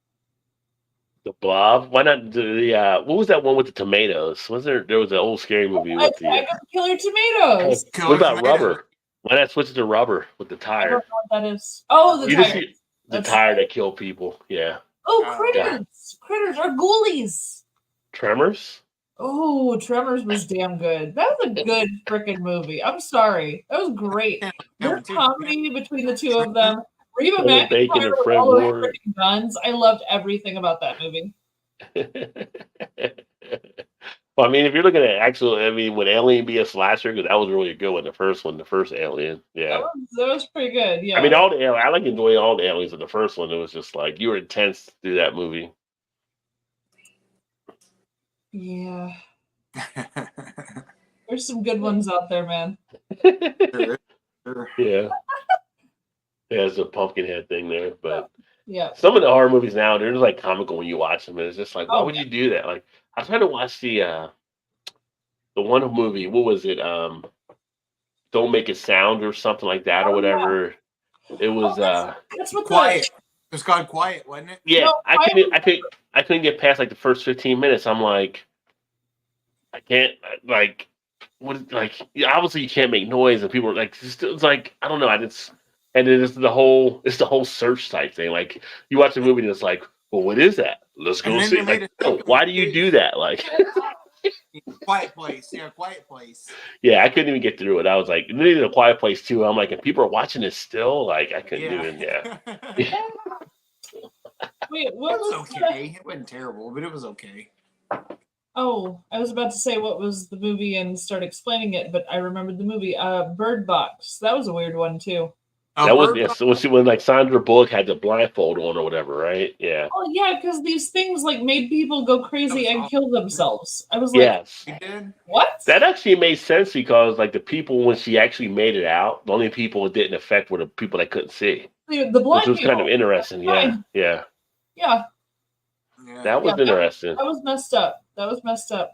The Blob. Why not the what was that one with the tomatoes? Was there was an old scary movie with the Attack of the Killer Tomatoes. what about Rubber? Why not switch it to Rubber with the I tire? don't know what that is. Oh, the You just tire. see the That's- tire that killed people. Yeah. Oh, Critters. Critters are ghoulies. Tremors? Oh, Tremors was damn good. That was a good freaking movie. I'm sorry. That was great. Their comedy between the two of them. Reba Kevin Bacon McIntyre and with Fred all those Ward. freaking guns. I loved everything about that movie. Well, I mean, if you're looking at actual, I mean, would Alien be a slasher? Because that was really a good one. The first one, the first Alien. Yeah. That was pretty good. Yeah. I mean, all the I like enjoying all the aliens, but the first one, it was just like you were intense through that movie. Yeah. There's some good ones out there, man. Yeah. There's a pumpkin head thing there, but Yeah. some of the horror movies now, they're just like comical when you watch them, and it's just like, why Oh, would you do that? Like, I was trying to watch the one movie. What was it? Don't Make a Sound or something like that, or Oh, yeah. whatever. It was That's what Quiet. It was called Quiet, wasn't it? yeah. No, I couldn't get past like the first 15 minutes. I'm like, I can't like. What like obviously you can't make noise and people are like it's like I don't know I just and then it's the whole search type thing like you watch a movie and it's like well what is that let's go And then see they made like, a no, second why one, do you too. do that like Quiet Place. Yeah, Quiet Place. yeah I couldn't even get through it I was like and then they did A Quiet Place too I'm like and people are watching this still like I couldn't do it yeah Wait, It what was was okay. It wasn't terrible, but it was okay. Oh, I was about to say what was the movie and start explaining it, but I remembered the movie. Bird Box. That was a weird one too. that was yeah, so when like Sandra Bullock had the blindfold on or whatever right yeah Oh yeah, because these things like made people go crazy and kill themselves. I was like, yes. You did? what? That actually made sense because, like, the people when she actually made it out, the only people it didn't affect were the people that couldn't see, The which blind was kind people. of interesting. Yeah, Blind. yeah, Yeah, that was Yeah. interesting. that was messed up. That was messed up.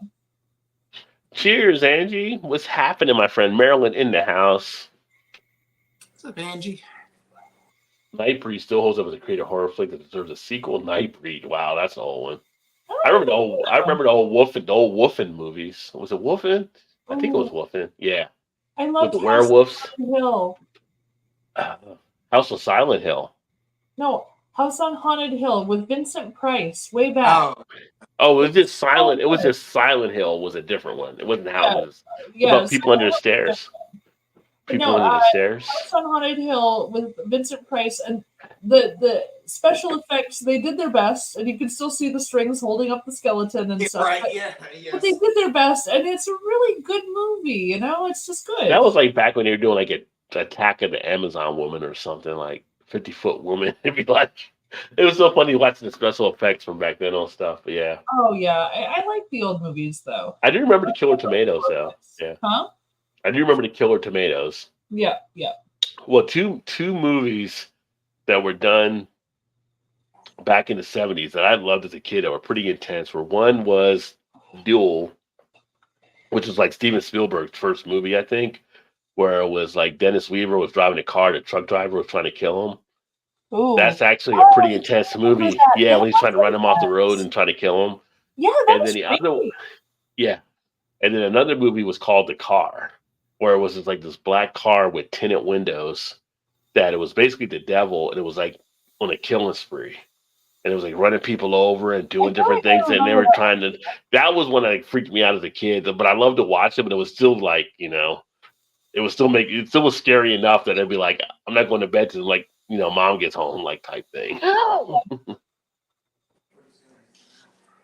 Cheers, Angie. What's happening, my friend? Marilyn in the house. What's up, Angie? Nightbreed still holds up as a creative horror flick that deserves a sequel. Nightbreed. Wow, that's an old one. I remember the old Wolfen movies. Was it Wolfen? I think it was Wolfen. Yeah, I with loved the House werewolves. on Hill. House of Silent Hill. No, House on Haunted Hill with Vincent Price way back. Oh, it was just Silent. It was just Silent Hill was a different one. It wasn't houses. Yeah, About people under the stairs. People No, under the stairs. House on Haunted Hill with Vincent Price and the special effects. They did their best, and you can still see the strings holding up the skeleton and stuff. Right, But, yeah, but yes. they did their best, and it's a really good movie. You know, it's just good. That was like back when they were doing like an Attack of the Amazon Woman or something like 50-foot woman. It'd be like it was so funny watching the special effects from back then on stuff. But yeah, Oh yeah, I like the old movies though. I do remember the Killer Tomatoes though. Yeah, Huh? I do remember the Killer Tomatoes. Yeah, yeah. Well, two movies that were done back in the 70s that I loved as a kid that were pretty intense. Where one was Duel, which was like Steven Spielberg's first movie, I think, where it was like Dennis Weaver was driving a car, the truck driver was trying to kill him. Ooh. That's actually a pretty intense movie. that. Yeah, when he's trying to run him off the road and trying to kill him. Yeah, that And was then the great. other, yeah, and then another movie was called The Car, where it was just like this black car with tinted windows. That it was basically the devil, and it was like on a killing spree, and it was like running people over and doing different things, and they were trying to. That was one that like, freaked me out as a kid, but I loved to watch it. But it was still like it still was scary enough that it'd be like I'm not going to bed till like mom gets home like type thing.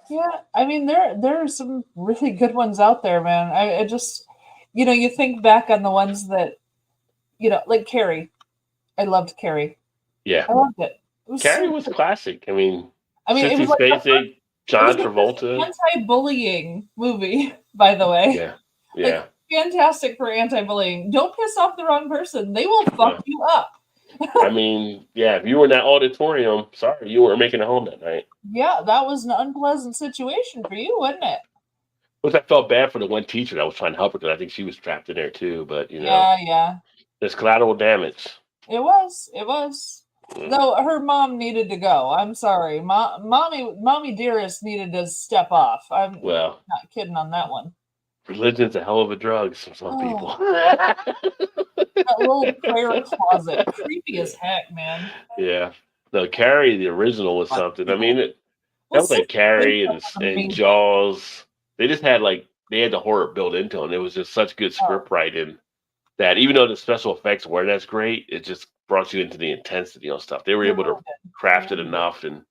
Yeah, I mean there are some really good ones out there, man. I just you think back on the ones that like Carrie. I loved Carrie. Yeah, I loved it. It was Carrie so was good. classic. I mean, it was like Spacek, John it was Travolta. an anti-bullying movie, by the way. Yeah, yeah. Fantastic for anti-bullying. Don't piss off the wrong person. They will fuck you up. I mean, yeah, if you were in that auditorium, sorry, you weren't making it home that night. Yeah, that was an unpleasant situation for you, wasn't it? Which I felt bad for the one teacher that was trying to help her because I think she was trapped in there too. But Yeah. there's collateral damage. It was. Though her mom needed to go. I'm sorry. Mommy Dearest needed to step off. I'm Well, not kidding on that one. religion's a hell of a drug for some Oh. people. That little prayer closet. Creepy as heck, man. Yeah. No, Carrie, the original was something. I mean, that Well, was like Six Carrie Sense was and amazing. Jaws. They just had they had the horror built into them. It was just such good script writing that even though the special effects weren't as great, it just brought you into the intensity on stuff. They were able to craft it enough and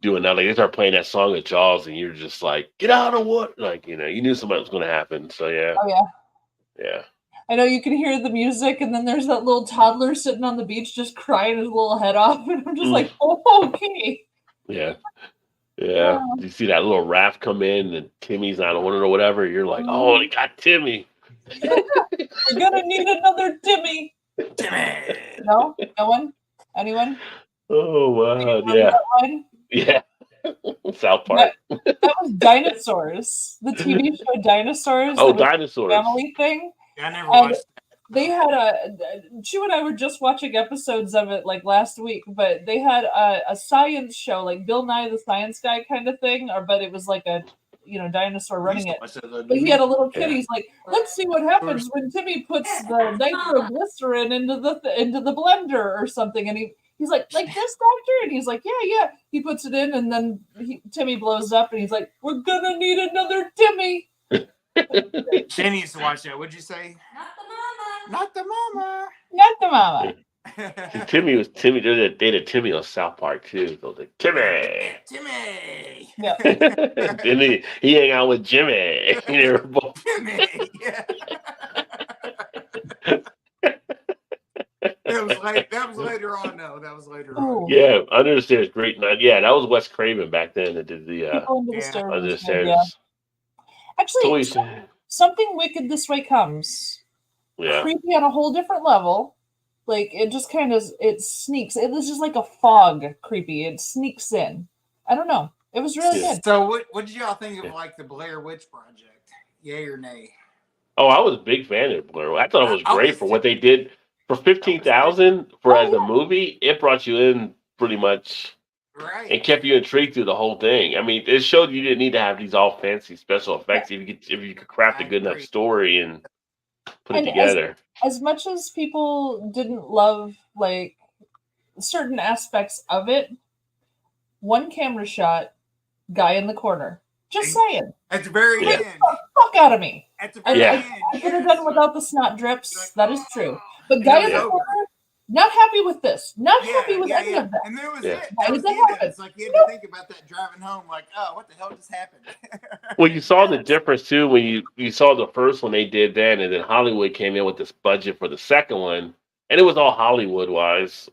do enough. Like they start playing that song of Jaws, and you're just like, "Get out of what?" Like you knew something was going to happen. So yeah, Oh yeah. yeah. I know you can hear the music, and then there's that little toddler sitting on the beach just crying his little head off, and I'm just like, oh, okay. Yeah. Yeah. You see that little raft come in and Timmy's not on it or whatever. You're like, oh, they got Timmy. We're gonna need another Timmy. Timmy. No? No one? Anyone? Oh wow. Remember Yeah. that one? Yeah. South Park. That was Dinosaurs. The TV show Dinosaurs. Oh, that was a Dinosaurs. Family thing. I never And watched. they had Chu and I were just watching episodes of it like last week, but they had a science show, like Bill Nye the Science Guy kind of thing, but it was like a dinosaur running it. But he had a little kid. He's like, let's see what happens when Timmy puts the nitroglycerin into the blender or something, and he's like this, doctor, and he's like, yeah. He puts it in, and then Timmy blows up, and he's like, we're gonna need another Timmy. Jenny used to watch that. What'd you say? Not the mama. Not the mama. And Timmy. They had Timmy on South Park too. So like Timmy. Timmy. Yeah. And he hang out with Jimmy. They were both- Timmy. Yeah. That was later on, though. That was later on. Yeah, Under the Stairs, great night. Yeah, that was Wes Craven back then that did the People Under the Stairs Under the was good, Stairs. yeah. Actually, Toys. something wicked this way comes. Yeah. Creepy on a whole different level. Like it just kind of sneaks. It was just like a fog creepy. It sneaks in. I don't know. It was really good. So what did y'all think of like the Blair Witch Project? Yay or nay? Oh, I was a big fan of Blair Witch. I thought it was I great was for what they did. For 15,000 for as a movie, it brought you in pretty much Right. and kept you intrigued through the whole thing. I mean, it showed you didn't need to have these all fancy special effects if you could craft a good enough story and put it And together. As much as people didn't love like certain aspects of it, one camera shot, guy in the corner. Just saying. At the very Yeah. end. Fuck out of me. At the very Yeah. end. I could have done without the snot drips. That is true. But guy in the corner, not happy with this. Not happy with any of that. And there was Yeah. it. Why That did was that it. happen? It's like you had to think about that driving home, like, oh, what the hell just happened? Well, you saw the difference too when you saw the first one they did then, and then Hollywood came in with this budget for the second one, and it was all Hollywood wise.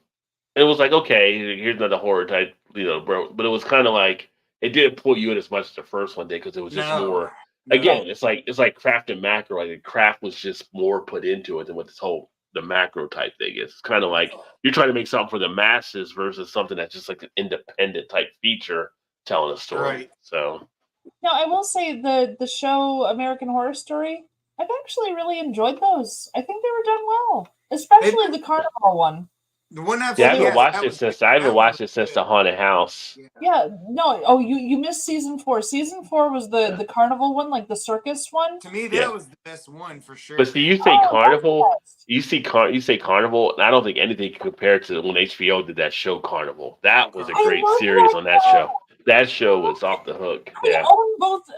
It was like, okay, here's another horror type, bro. But it was kind of like it didn't pull you in as much as the first one did because it was just more. Again, it's like Kraft and Macro. Like Kraft was just more put into it than what the macro type thing is. It's kind of like you're trying to make something for the masses versus something that's just like an independent type feature telling a story. Right. So Now, I will say the show American Horror Story, I've actually really enjoyed those. I think they were done well, especially the Carnival one. The one I've yeah, I seen, haven't watched it since the Haunted House. Yeah, no. Oh, you missed season 4. Season 4 was the Carnival one, like the circus one. To me, that was the best one for sure. But see, you say Carnival, you say Carnival, and I don't think anything can compare to when HBO did that show Carnival. That was a great series on that show. That show was off the hook. Yeah.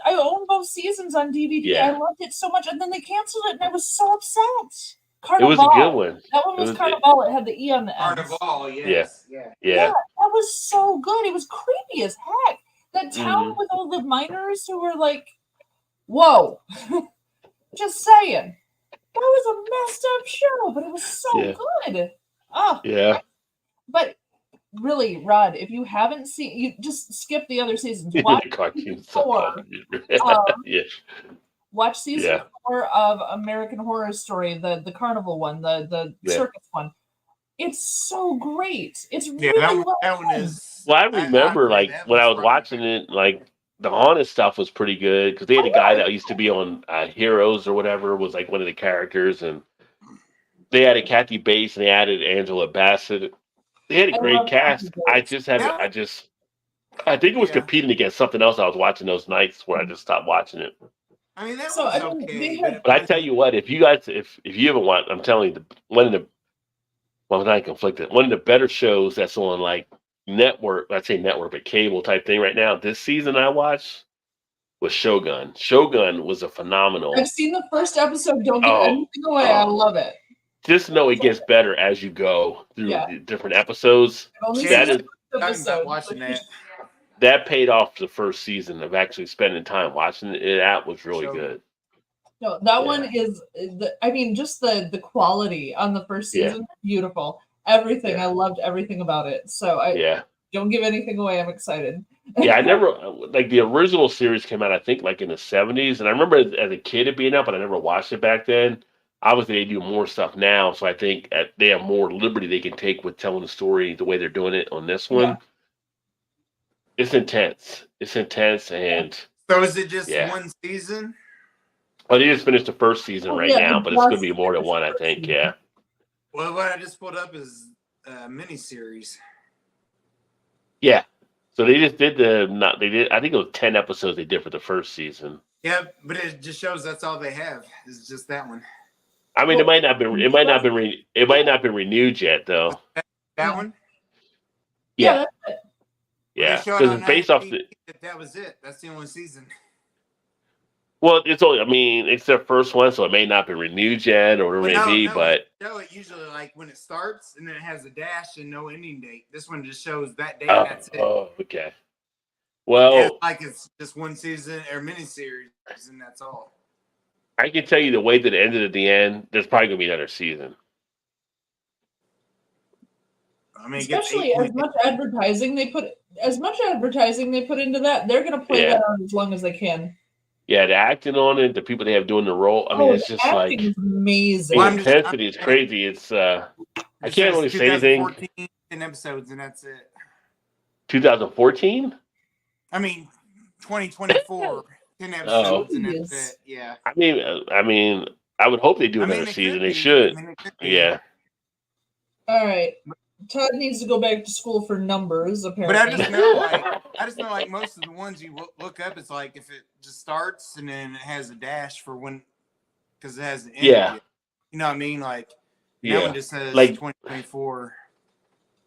I own both seasons on DVD. Yeah. I loved it so much, and then they canceled it, and I was so upset. It was a good one. That one was Carnival. It had the E on the end. Carnival, yes. Yeah. Yeah. That was so good. It was creepy as heck. That town with all the miners who were like, whoa. Just saying. That was a messed up show, but it was so good. Oh. Yeah. But really, Rod, if you haven't seen, you just skip the other seasons. Watch The cartoon season 4. Yeah. Watch season 4 of American Horror Story, the Carnival one, the circus one. It's so great. It's really that one is. Well, I remember when I was watching it, like the haunted stuff was pretty good because they had a guy that used to be on Heroes or whatever was like one of the characters, and They added Kathy Bates and they added Angela Bassett. They had a I great love cast. Kathy I Bates. just haven't. Yeah. I think it was Yeah. competing against something else I was watching those nights where I just stopped watching it. I mean, that So, was I mean, okay. they But had- But I tell you what, if you guys, if you haven't watched, I'm telling you, one of the, well, not conflicted, one of the better shows that's on like network, I'd say network, but cable type thing right now. This season I watched was Shogun. Shogun was a phenomenal. I've seen the first episode. Don't give anything away. I love it. Just know it gets better as you go through Yeah. the different episodes. I've only That seen is the talking first about episode. watching that. that paid off the first season of actually spending time watching it. That was really Shogun. good. No, that one is. I mean, just the quality on the first Yeah. season, beautiful. Everything. Yeah. I loved everything about it. So I Yeah. don't give anything away. I'm excited. Yeah, I never like the original series came out, I think, like in the 70s, and I remember as a kid it being out, but I never watched it back then. Obviously, they do more stuff now, so I think they have more liberty they can take with telling the story the way they're doing it on this one. Yeah. It's intense. It's intense, and So is it just Yeah. one season? well, they just finished the first season Oh, right yeah, now, the but it's going to last be more than season. one, I think. Yeah, Well, what I just pulled up is a miniseries. yeah. So they just did they did. I think it was 10 episodes they did for the first season. Yeah, but it just shows that's all they have is just that one. I mean, it might not be. It might not Well, be. It might not be renewed yet, though. That Yeah. one? Yeah, that's it. yeah. They showed Because on it's based off IMDb that was it. That's the only season. Well, it's only. I mean, it's their first one, so it may not be renewed yet, or Well, it may be. no, But show it usually like when it starts and then it has a dash and no ending date. This one just shows that date. That's it. oh, okay. Yeah, Well, like it's just one season or miniseries, and that's all. I can tell you the way that it ended at the end. There's probably gonna be another season. I mean, it gets Especially as much advertising they put into that, they're gonna play Yeah. that on as long as they can. Yeah, the acting on it, the people they have doing the role. I mean, it's the just like acting is amazing. the Well, I'm just- intensity is crazy. It's I It can't says really say anything. 2014, 10 episodes, and that's it. 2014. I mean, 2024, 10 episodes, and that's Jeez. it. Yeah. I mean, I would hope they do I mean, another it season. could They be. should. I mean, it could be. Yeah. All right. Todd needs to go back to school for numbers, But apparently. I just know, like most of the ones you look up, it's like if it just starts and then it has a dash for when, because it has the end. Yeah. Yet. You know what I mean? Like that Yeah. one just says Like- 2024.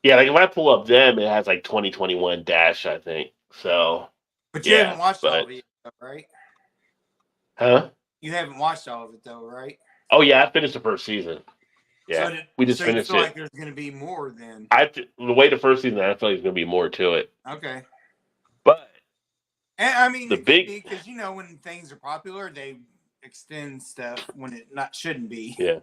Yeah, like if I pull up them, it has like 2021 dash, I think. So, But you yeah, haven't watched all but- of it, though, right? huh? You haven't watched all of it though, right? Oh yeah, I finished the first season. Yeah, So we just so finished you feel it. like there's going to be more then. The way the first season, I feel like there's gonna be more to it. Okay. But And I mean, The big- because you know when things are popular, they extend stuff when it not shouldn't be. yeah,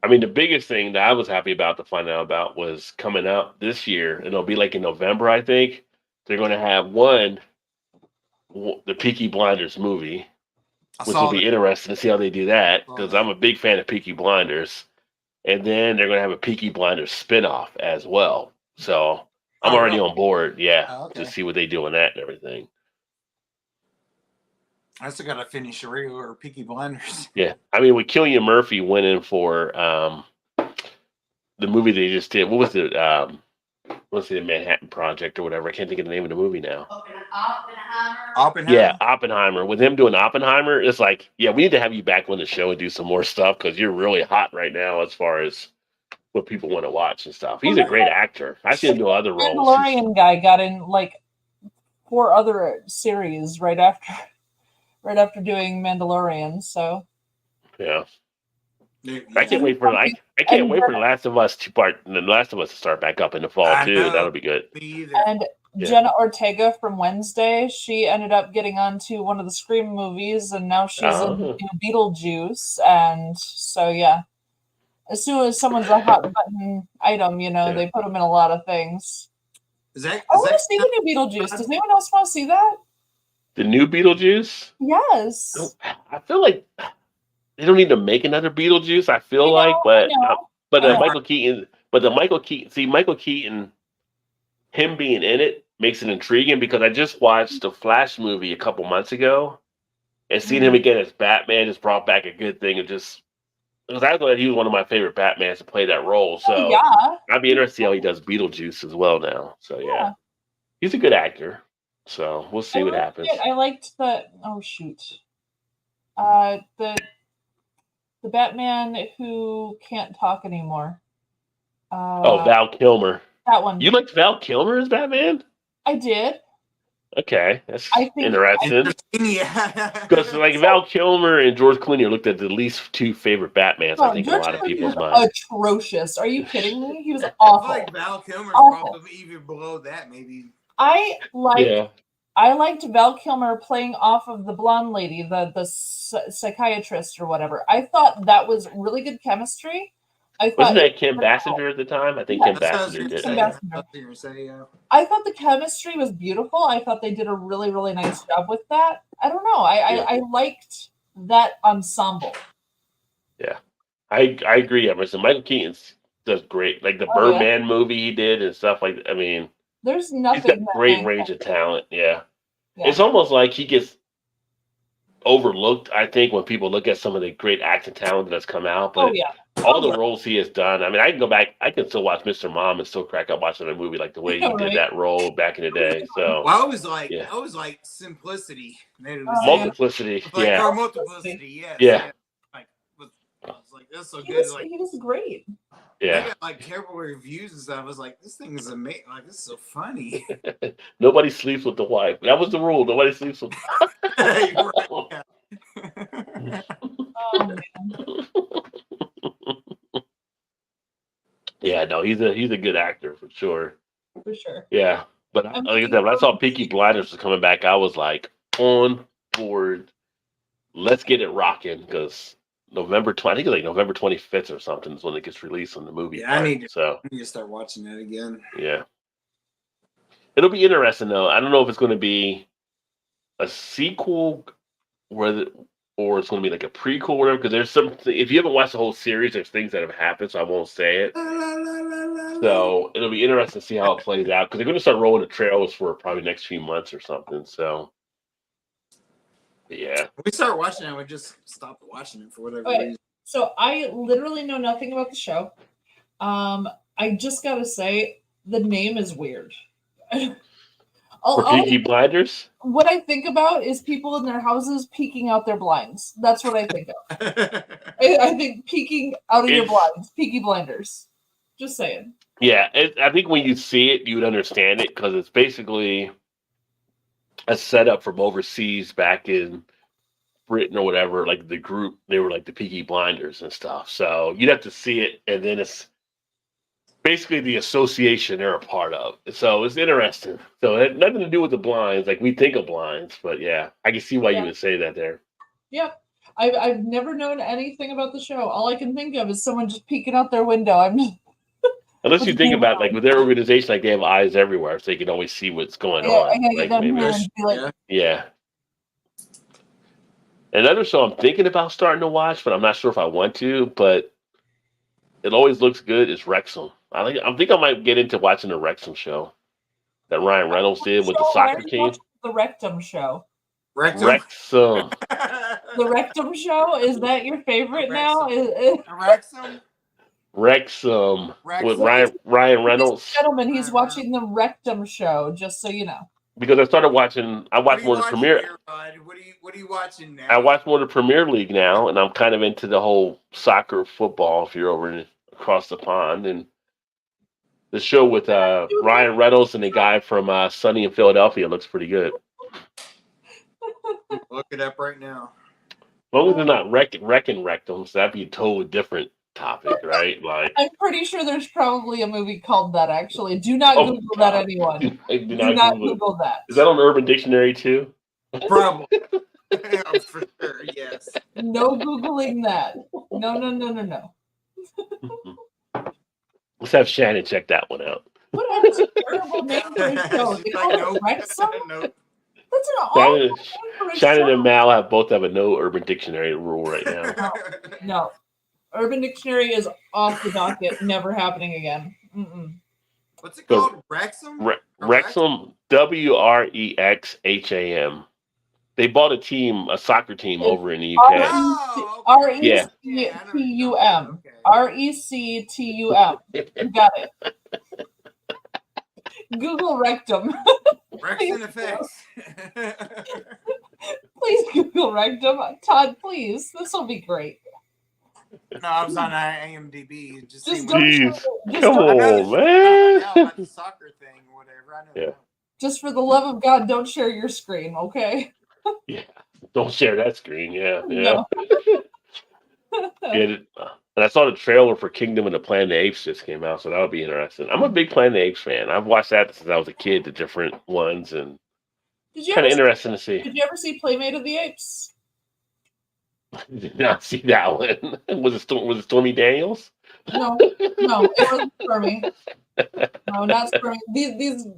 I mean, the biggest thing that I was happy about to find out about was coming out this year, and it'll be like in November, I think. They're gonna have the Peaky Blinders movie, I which saw will be that. interesting to see how they do that Saw because that. I'm a big fan of Peaky Blinders. And then they're going to have a Peaky Blinders spinoff as well. So I'm Oh, already really? on board, yeah, Oh, okay. to see what they do on that and everything. I still got to finish a regular Peaky Blinders. Yeah, I mean, with Cillian Murphy winning for the movie they just did, what was it? What's the Manhattan Project or whatever? I can't think of the name of the movie now. Oppenheimer. Yeah, Oppenheimer. With him doing Oppenheimer, it's like, yeah, we need to have you back on the show and do some more stuff because you're really hot right now as far as what people want to watch and stuff. He's a great actor. I see him do other roles. Mandalorian guy got in like 4 other series right after doing Mandalorian. So Yeah, Yeah. I can't wait for I can't wait for The Last of Us The Last of Us to start back up in the fall I too. know. That'll be good. Me either. and Yeah. Jenna Ortega from Wednesday, she ended up getting onto one of the Scream movies, and now she's Oh. in the new Beetlejuice. And so yeah, as soon as someone's a hot button item, Yeah. they put them in a lot of things. Is that? I Is want to that see the new Beetlejuice. Does anyone else want to see that? The new Beetlejuice. Yes. I feel like they don't need to make another Beetlejuice. I feel I like, know, but I know. but I know. Michael Keaton. But the Michael Keaton. See, Michael Keaton. Him being in it makes it intriguing because I just watched the Flash movie a couple months ago, and seeing him again as Batman just brought back a good thing of just because I thought he was one of my favorite Batmans to play that role. So Oh, yeah. I'd be interested to see how he does Beetlejuice as well now. So yeah. He's a good actor. So we'll see what happens. I liked the the Batman who can't talk anymore. Val Kilmer. That one. You liked Val Kilmer as Batman? I did. Okay, that's I think- interesting. Yeah. Because like Val Kilmer and George Clooney are looked at the least two favorite Batmans, I think, in a George lot of Clooney people's was minds. atrocious. Are you kidding me? He was I awful. feel like Val Kilmer's Awful. probably even below that, maybe. I liked Yeah. I liked Val Kilmer playing off of the blonde lady, the psychiatrist or whatever. I thought that was really good chemistry. I thought Wasn't that Kim Basinger at the time? I think Yeah, Kim That's what I was Basinger gonna did say. it. That's what I was gonna say, yeah. I thought the chemistry was beautiful. I thought they did a really, really nice job with that. I don't know. I liked that ensemble. Yeah, I agree, Emerson. Michael Keaton does great. Like the Oh, yeah. Birdman movie he did and stuff like. I mean, There's he's nothing got that great man range can of do. talent. Yeah. Yeah. It's almost like he gets overlooked. I think when people look at some of the great acting talent that's come out, but Oh yeah. all the roles he has done. I mean, I can go back. I can still watch Mr. Mom and still crack up watching a movie like the way he Right. did that role back in the day. So Well, I was like, Yeah. Simplicity. Made it Oh, Multiplicity, like, yeah, or Multiplicity, yes. Yeah. Like, I was like, that's so He good. was, Like, he was great. I yeah. got like terrible reviews and stuff. I was like, this thing is amazing. Like, this is so funny. Nobody sleeps with the wife. That was the rule. Nobody sleeps with. You're right, yeah. Oh man. Yeah, no, he's a good actor for sure. For sure. Yeah, but I'm like I said, when I saw Peaky Blinders was coming back, I was like on board. Let's get it rocking because November 20, I think it's like November 25th or something is when it gets released on the movie. Yeah, I part. need to- So I need to start watching that again. yeah, it'll be interesting though. I don't know if it's going to be a sequel, or it's going to be like a prequel, or whatever. Because there's some. If you haven't watched the whole series, there's things that have happened, so I won't say it. So it'll be interesting to see how it plays out because they're going to start rolling the trailers for probably next few months or something. So, but yeah, When we start watching it, we just stopped watching it for whatever Okay. reason. So I literally know nothing about the show. I just gotta say the name is weird. for Peaky Blinders. What I think about is people in their houses peeking out their blinds. That's what I think of. I think peeking out of your It's- blinds, Peaky Blinders. Just saying. Yeah, I think when you see it, you would understand it because it's basically a setup from overseas back in Britain or whatever. Like the group, they were like the Peaky Blinders and stuff. So you'd have to see it, and then it's basically the association they're a part of. So it's interesting. So it had nothing to do with the blinds, like we think of blinds, but yeah, I can see why you would say that there. Yep. I've never known anything about the show. All I can think of is someone just peeking out their window. I'm Unless you think about like with their organization, like they have eyes everywhere, so they can always see what's going I on. gotta get Like down maybe here it's- and be like, yeah. Another show I'm thinking about starting to watch, but I'm not sure if I want to. But it always looks good. Is Wrexham? I think I might get into watching the Wrexham show that Ryan Reynolds did with the "Why are soccer you team. watching the Rectum Show? Rectum. Wrexham. The Rectum Show, is that your favorite now? Wrexham? Wrexham with Wrexham. Ryan Reynolds. Gentlemen, he's watching the Rectum Show, just so you know. Because I started watching. I watched more of the Premier. Here, bud? What are you watching now? I watch more of the Premier League now, and I'm kind of into the whole soccer football. If you're over across the pond, and the show with Ryan Reynolds and the guy from Sunny in Philadelphia looks pretty good. Look it up right now. As long as they're not wrecking rectums, that'd be a totally different topic, right? Like, I'm pretty sure there's probably a movie called that, actually. Do not Oh, Google that, anyone. do Do not not Google it. Google that. Is that on Urban Dictionary too? Probably. Yeah, for sure, yes. No Googling that. No, no, no, no, no. Let's have Shannon check that one out. What is a terrible name for a show? They call it Wrexham? That's an awful Shannon, name for a Shannon show. and Mal both have a no Urban Dictionary rule right now. No. Urban Dictionary is off the docket. Never happening again. Mm-mm. What's it So, called? Wrexham? Wrexham, WREXHAM. They bought a soccer team over in the UK. Yeah. RECTUM. RECTUM. You got it. Google rectum. Rex in effects. Please Google rectum. Todd, please. This will be great. No, I was on IMDb. Just Just Jeez. just Come don't- on, man. about the soccer thing or whatever. I know Yeah. that. Just for the love of God, don't share your screen, okay? Yeah. Don't share that screen. Yeah. No. And I saw the trailer for Kingdom of the Planet of the Apes just came out, so that'll be interesting. I'm a big Planet of the Apes fan. I've watched that since I was a kid, the different ones, and Did you kind ever of interesting to see. Did you ever see Playmate of the Apes? Did not see that one. Was it Stormy Daniels? No, it wasn't Stormy. No, not Stormy.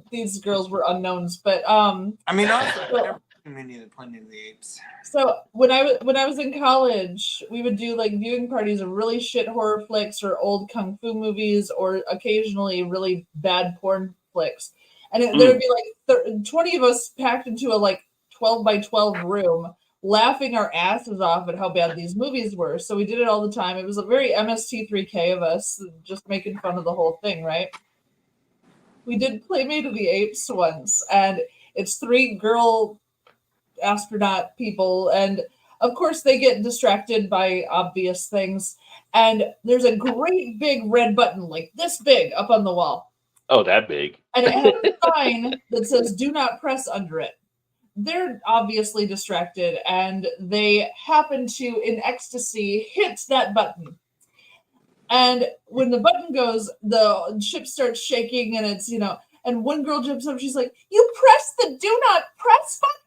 These girls were unknowns, but I mean, also, I've never seen any of the Planet of the Apes. So when I was in college, we would do like viewing parties of really shit horror flicks or old kung fu movies, or occasionally really bad porn flicks. And there would be like 20 of us packed into a like 12 by 12 room, laughing our asses off at how bad these movies were. So we did it all the time. It was a very MST3K of us, just making fun of the whole thing, right? We did Playmate of the Apes once, and it's 3 girl astronaut people, and of course they get distracted by obvious things, and there's a great big red button like this big up on the wall, Oh, that big. and it has a sign that says "Do not press" under it. They're obviously distracted, and they happen to, in ecstasy, hit that button. And when the button goes, the ship starts shaking, and it's, and one girl jumps up, she's like, "You pressed the do not press button!"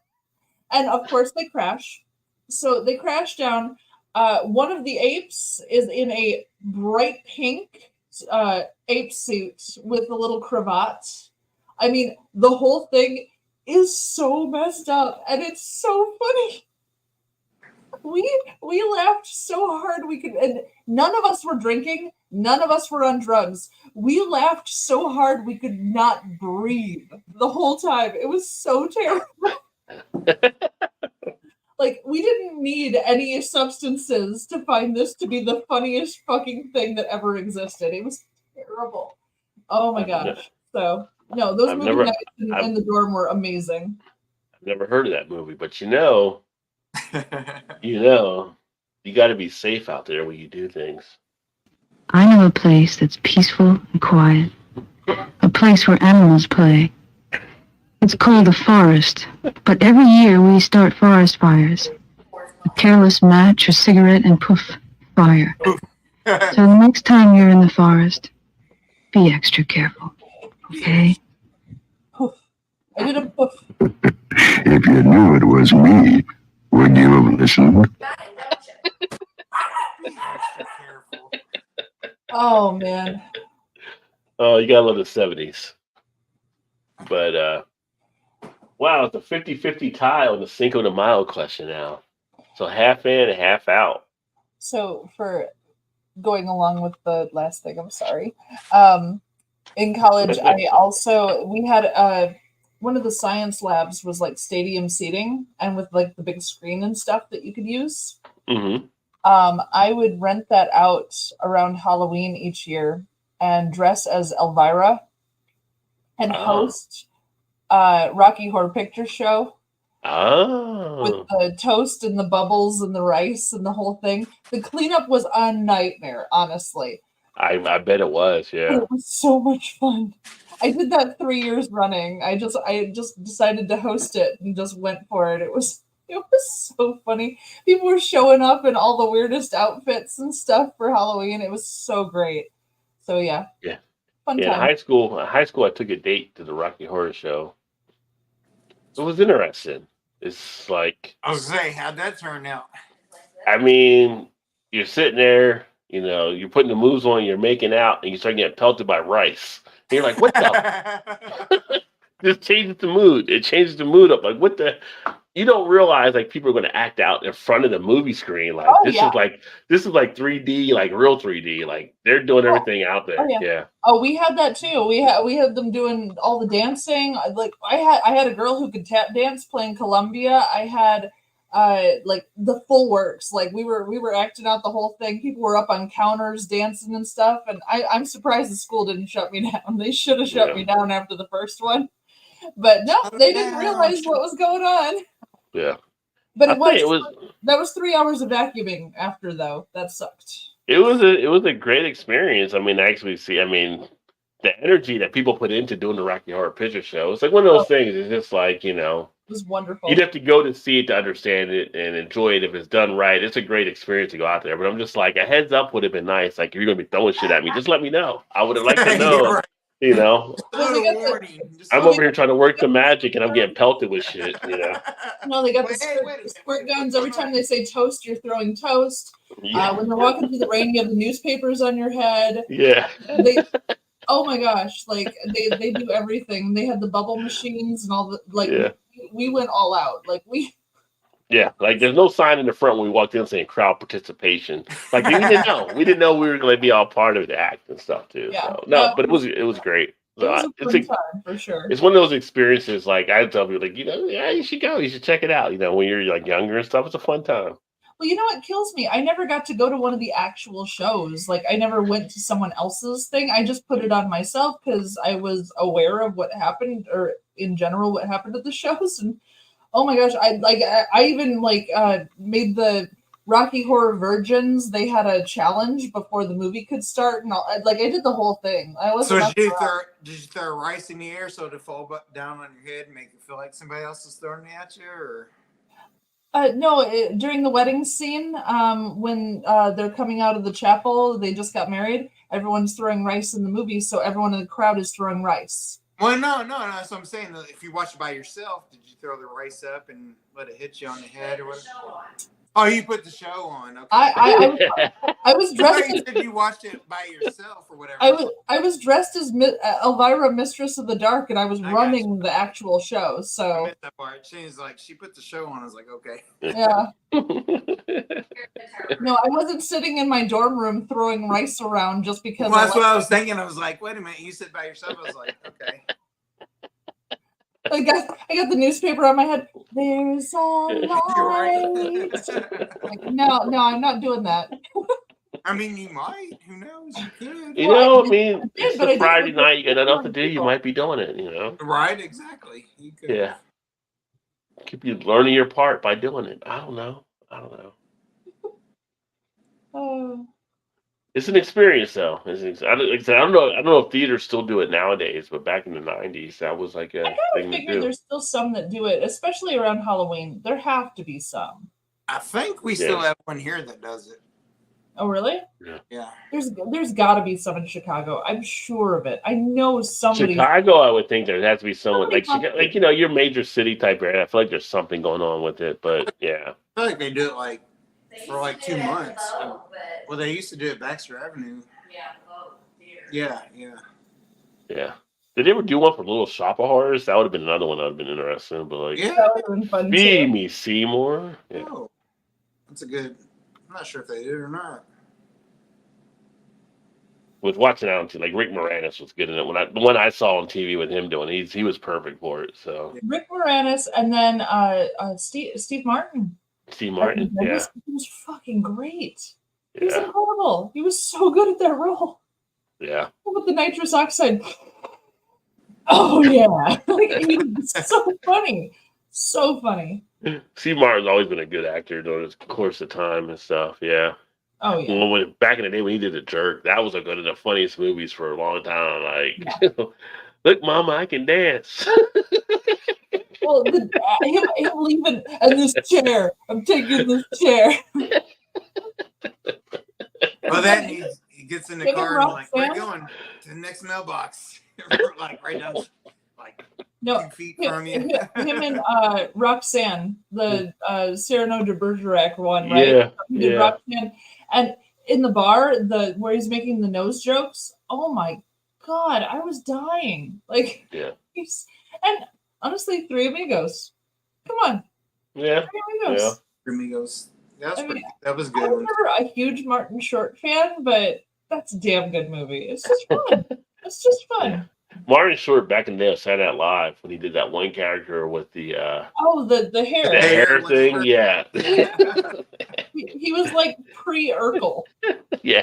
And of course they crash. So they crash down. One of the apes is in a bright pink ape suit with a little cravat. I mean, the whole thing is so messed up, and it's so funny. We laughed so hard and none of us were drinking, none of us were on drugs. We laughed so hard we could not breathe the whole time. It was so terrible. Like, we didn't need any substances to find this to be the funniest fucking thing that ever existed. It was terrible. Oh my gosh. So, no, those movie nights in the dorm were amazing. I've never heard of that movie, but you got to be safe out there when you do things. I know a place that's peaceful and quiet. A place where animals play. It's called the forest, but every year we start forest fires. A careless match or cigarette and poof, fire. So the next time you're in the forest, be extra careful, okay? Poof. I did a poof. If you knew it was me, would you have listened? Oh, man. Oh, you got to love the 70s. But, wow, it's a 50-50 tie on the Cinco de Mayo question now. So half in and half out. So for going along with the last thing, I'm sorry. In college, we had one of the science labs was like stadium seating, and with like the big screen and stuff that you could use. Mm-hmm. I would rent that out around Halloween each year and dress as Elvira and host Rocky Horror Picture Show. Oh. With the toast and the bubbles and the rice and the whole thing. The cleanup was a nightmare, honestly. I bet it was, yeah. It was so much fun. I did that 3 years running. I just decided to host it and just went for it. It was so funny. People were showing up in all the weirdest outfits and stuff for Halloween. It was so great. So yeah. Yeah. Fun In time. high school, I took a date to the Rocky Horror Show. It was interesting. It's like, I was saying, how'd that turn out? I mean, you're sitting there, you're putting the moves on, you're making out, and you start getting pelted by rice. And you're like, what the? Just changes the mood. It changes the mood up. Like, what the? you don't realize like people are going to act out in front of the movie screen. Like Oh this yeah. is like 3D, like real 3D. Like they're doing everything out there. Oh yeah. Yeah. Oh, we had that too. We had them doing all the dancing. Like I had a girl who could tap dance playing Columbia. I had like the full works. Like we were acting out the whole thing. People were up on counters dancing and stuff. And I'm surprised the school didn't shut me down. They should have shut me down after the first one. But no, they didn't realize what was going on. Yeah. But that was 3 hours of vacuuming after though. That sucked. It was a great experience. I mean, actually the energy that people put into doing the Rocky Horror Picture Show. It's like one of those things. It's just like, It was wonderful. you'd have to go to see it to understand it and enjoy it if it's done right. It's a great experience to go out there. But I'm just like, a heads up would have been nice. Like, if you're going to be throwing shit at me, just let me know. I would have liked to know. Well, I'm over here trying to work the magic and I'm getting pelted with shit, No, they got the squirt guns. Every time they say toast, you're throwing toast. Yeah. When they're walking through the rain, you have the newspapers on your head. Yeah. Oh my gosh, like they do everything. They had the bubble machines and all the we went all out. Yeah, like there's no sign in the front when we walked in saying crowd participation. Like we didn't know. We didn't know we were going to be all part of the act and stuff too. Yeah. So, no, but it was great. It was a fun time for sure. It's one of those experiences. Like I tell people, like yeah, you should go. You should check it out. When you're like younger and stuff, it's a fun time. Well, you know what kills me? I never got to go to one of the actual shows. Like I never went to someone else's thing. I just put it on myself because I was aware of what happened, or in general what happened at the shows. And oh my gosh, I even made the Rocky Horror Virgins. They had a challenge before the movie could start, and I did the whole thing. So did you throw rice in the air so it'd fall down on your head and make it feel like somebody else is throwing it at you, or? No, during the wedding scene, when they're coming out of the chapel, they just got married. Everyone's throwing rice in the movie, so everyone in the crowd is throwing rice. Well, no. That's what I'm saying. If you watch it by yourself, did you throw the rice up and let it hit you on the head or what? Oh, you put the show on. Okay. I was dressed. You said you watched it by yourself or whatever. I was dressed as Elvira, Mistress of the Dark, and I was running the actual show. So I missed that part. She put the show on. I was like, okay. Yeah. No, I wasn't sitting in my dorm room throwing rice around just because. Well, that's what I was thinking. I was like, wait a minute. You sit by yourself. I was like, okay. I got the newspaper on my head. There's a light. No, I'm not doing that. I mean, you might. Who knows? You could. It's a Friday night. You got nothing to do. You might be doing it. Right? Exactly. You could. Yeah. Could be learning your part by doing it. I don't know. It's an experience, though. I don't know if theaters still do it nowadays, but back in the 90s, that was like a thing to do. There's still some that do it, especially around Halloween. There have to be some. I think we still have one here that does it. Oh, really? Yeah. There's got to be some in Chicago. I'm sure of it. I know somebody. Chicago, I would think there has to be someone your major city type area. I feel like there's something going on with it, but yeah. I feel like they do it for 2 months. Well, they used to do it Baxter Avenue. Yeah. Yeah. Did they ever do one for Little Shop of Horrors? That would have been another one that would have been interesting. But that would have been fun. Feed Me Seymour. Yeah. Oh, that's a good. I'm not sure if they did or not. With watching out, like Rick Moranis was good in it. The one I saw on TV with him doing, he was perfect for it. So Rick Moranis, and then Steve Martin. Steve Martin, yeah. He was fucking great. Yeah. He was incredible. He was so good at that role. Yeah. With the nitrous oxide. Oh yeah. He was so funny. So funny. Steve Martin's always been a good actor during his course of time and stuff. Yeah. Oh yeah. Back in the day when he did The Jerk, that was one of the funniest movies for a long time. Like, look, Mama, I can dance. Well, him leaving and this chair. I'm taking this chair. Well, then he gets in the car and we're going to the next mailbox. Right down, 2 feet from you. Him and Roxanne, the Cyrano de Bergerac one, right? Yeah. Roxanne. And in the bar, where he's making the nose jokes, oh my God, I was dying. Yeah. And honestly, Three Amigos. Come on. Yeah. Amigos. Amigos. That was I mean, pretty. That was I good. was never a huge Martin Short fan, but that's a damn good movie. It's just fun. It's just fun. Martin Short back in the day of Saturday Night Live when he did that one character with the Oh, the hair. the hair thing. Yeah. He was like pre-Urkel. Yeah.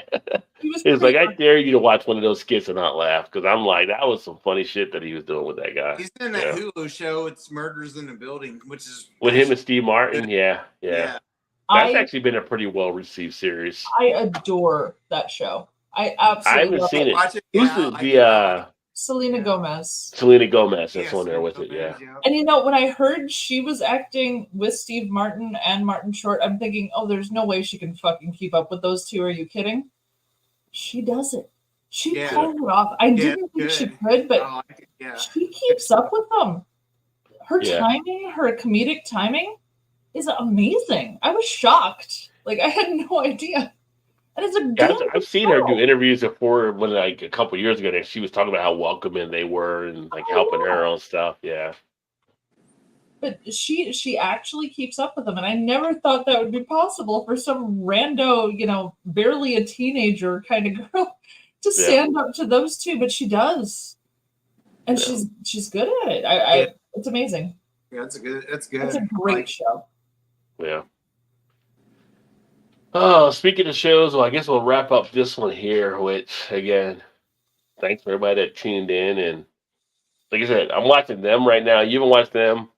He was It's like, I pre-Urkel. dare you to watch one of those skits and not laugh, because I'm like, that was some funny shit that he was doing with that guy. He's in that Hulu show. It's Murders in the Building, which is With him and Steve Martin. Yeah. Yeah. That's actually been a pretty well received series. I adore that show. I I absolutely haven't love seen it. Watch it. Who's Yeah, the Selena Gomez. Selena Gomez? That's Yes, on there with it. Yeah. And you know, when I heard she was acting with Steve Martin and Martin Short, I'm thinking, oh, there's no way she can fucking keep up with those two. Are you kidding? She does it. She Yeah. pulls it off. I didn't think she good. could, but I like it. Yeah. she keeps up with them. Her Yeah. timing, her comedic timing is amazing. I was shocked. Like, I had no idea. And it's a Yeah, good I've seen her do show. interviews before when like a couple years ago. And she was talking about how welcoming they were and like helping her on stuff. Yeah. But she actually keeps up with them, and I never thought that would be possible for some rando, you know, barely a teenager kind of girl to Yeah. stand up to those two. But she does, and Yeah. she's good at it. I Yeah. it's amazing. Yeah, it's good. It's good. It's a great show. Yeah. Oh, speaking of shows, well, I guess we'll wrap up this one here, which, again, thanks for everybody that tuned in. And like I said, I'm watching them right now. You haven't watched them?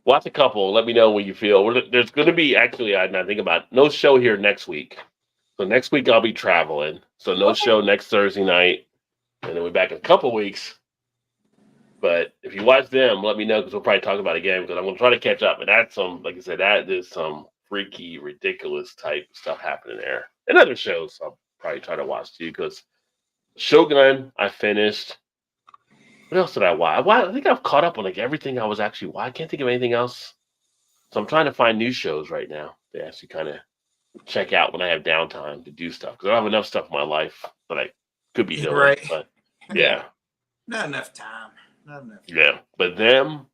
Watch a couple. Let me know what you feel. There's going to be, actually, I think about it, no show here next week. So next week I'll be traveling. So no show next Thursday night. And then we're back in a couple weeks. But if you watch them, let me know, because we'll probably talk about it again, because I'm going to try to catch up. And that's some, like I said, that is some freaky, ridiculous type stuff happening there. And other shows I'll probably try to watch too, because Shogun I finished. What else did I watch? I think I've caught up on like everything I was actually watching. I can't think of anything else. So I'm trying to find new shows right now to actually kind of check out when I have downtime to do stuff, because I don't have enough stuff in my life that I could be doing. Right. But yeah. Not enough time. Not enough. Yeah. But them,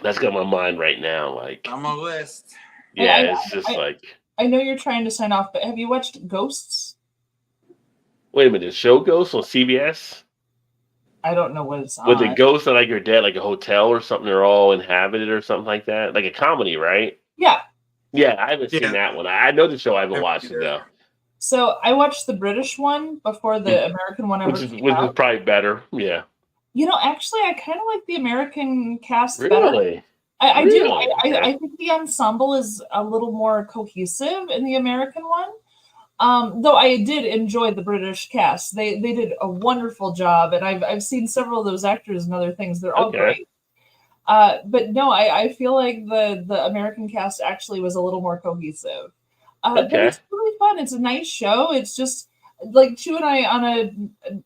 that's got my mind right now. Like, On my list. yeah, I- it's just like, I know you're trying to sign off, but have you watched Ghosts? wait a minute, the show Ghosts on CBS? I don't know what it's on. With the ghosts that like you're dead, like a hotel or something, they're all inhabited or something like that? Like a comedy, right? Yeah. Yeah, I haven't seen Yeah. that one. I know the show, I haven't watched it though. So I watched the British one before the American one ever Which is came which out. is probably better. Yeah. You know, actually, I kind of like the American cast better. Really? I do. Really? I think the ensemble is a little more cohesive in the American one. Though I did enjoy the British cast. They did a wonderful job, and I've seen several of those actors and other things. They're all Okay. great. But no, I feel like the American cast actually was a little more cohesive. But Okay. it's really fun. It's a nice show. It's just like Chu and I on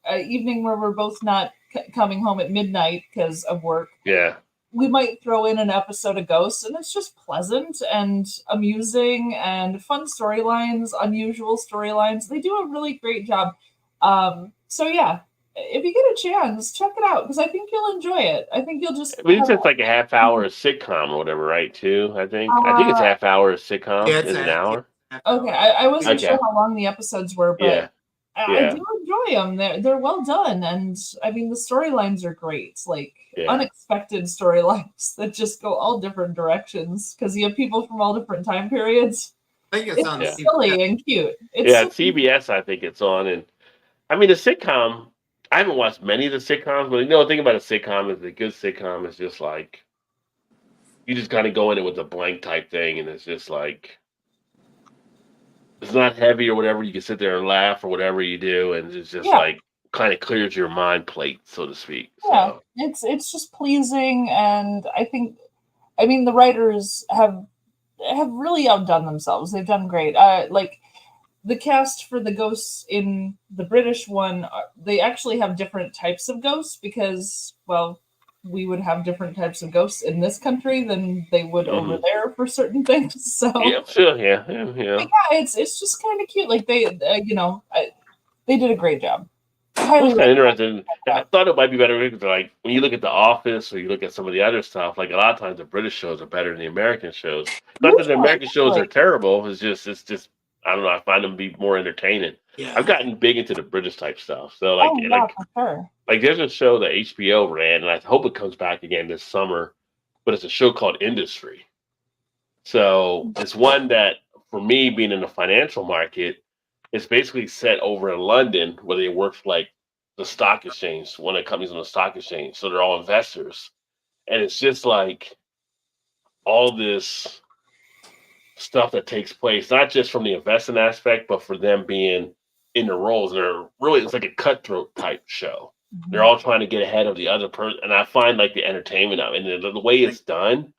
a evening where we're both not coming home at midnight because of work. Yeah. We might throw in an episode of Ghosts, and it's just pleasant and amusing and fun storylines, unusual storylines. They do a really great job. So yeah, if you get a chance, check it out, because I think you'll enjoy it. I think you'll just. I mean, it's just like a half hour sitcom or whatever, right? Too, I think. I think it's a half hour sitcom. Yeah, it's Is it an a- hour? Okay, I wasn't Okay. sure how long the episodes were, but Yeah. I Yeah. do enjoy them. They're well done, and I mean the storylines are great. Like Yeah. unexpected storylines that just go all different directions because you have people from all different time periods. I think it's on It's CBS. silly and cute. It's Yeah, so- CBS, I think it's on. And I mean, the sitcom, I haven't watched many of the sitcoms, but you know, the thing about a sitcom is a good sitcom is just like, you just kind of go in it with a blank type thing, and it's just like, it's not heavy or whatever. You can sit there and laugh or whatever you do, and it's just Yeah. like, kind of clears your mind plate, so to speak. Yeah, So, it's just pleasing, and I mean the writers have really outdone themselves. They've done great. Like the cast for the ghosts in the British one, they actually have different types of ghosts because, well, we would have different types of ghosts in this country than they would over there for certain things. So yeah, sure, yeah. yeah, it's just kind of cute. Like they did a great job. highly kind of interesting. I thought it might be better because, like, when you look at The Office or you look at some of the other stuff, like a lot of times the British shows are better than the American shows. Not that the American shows are terrible. It's just I don't know. I find them to be more entertaining. Yeah. I've gotten big into the British type stuff. So like for sure. like there's a show that HBO ran, and I hope it comes back again this summer. But it's a show called Industry. So it's one that, for me, being in the financial market, it's basically set over in London where they work for like the stock exchange, one of the companies on the stock exchange. So they're all investors. And it's just like all this stuff that takes place, not just from the investing aspect, but for them being in the roles. They're really, it's like a cutthroat type show. They're all trying to get ahead of the other person. And I find like the entertainment of it and the way it's done,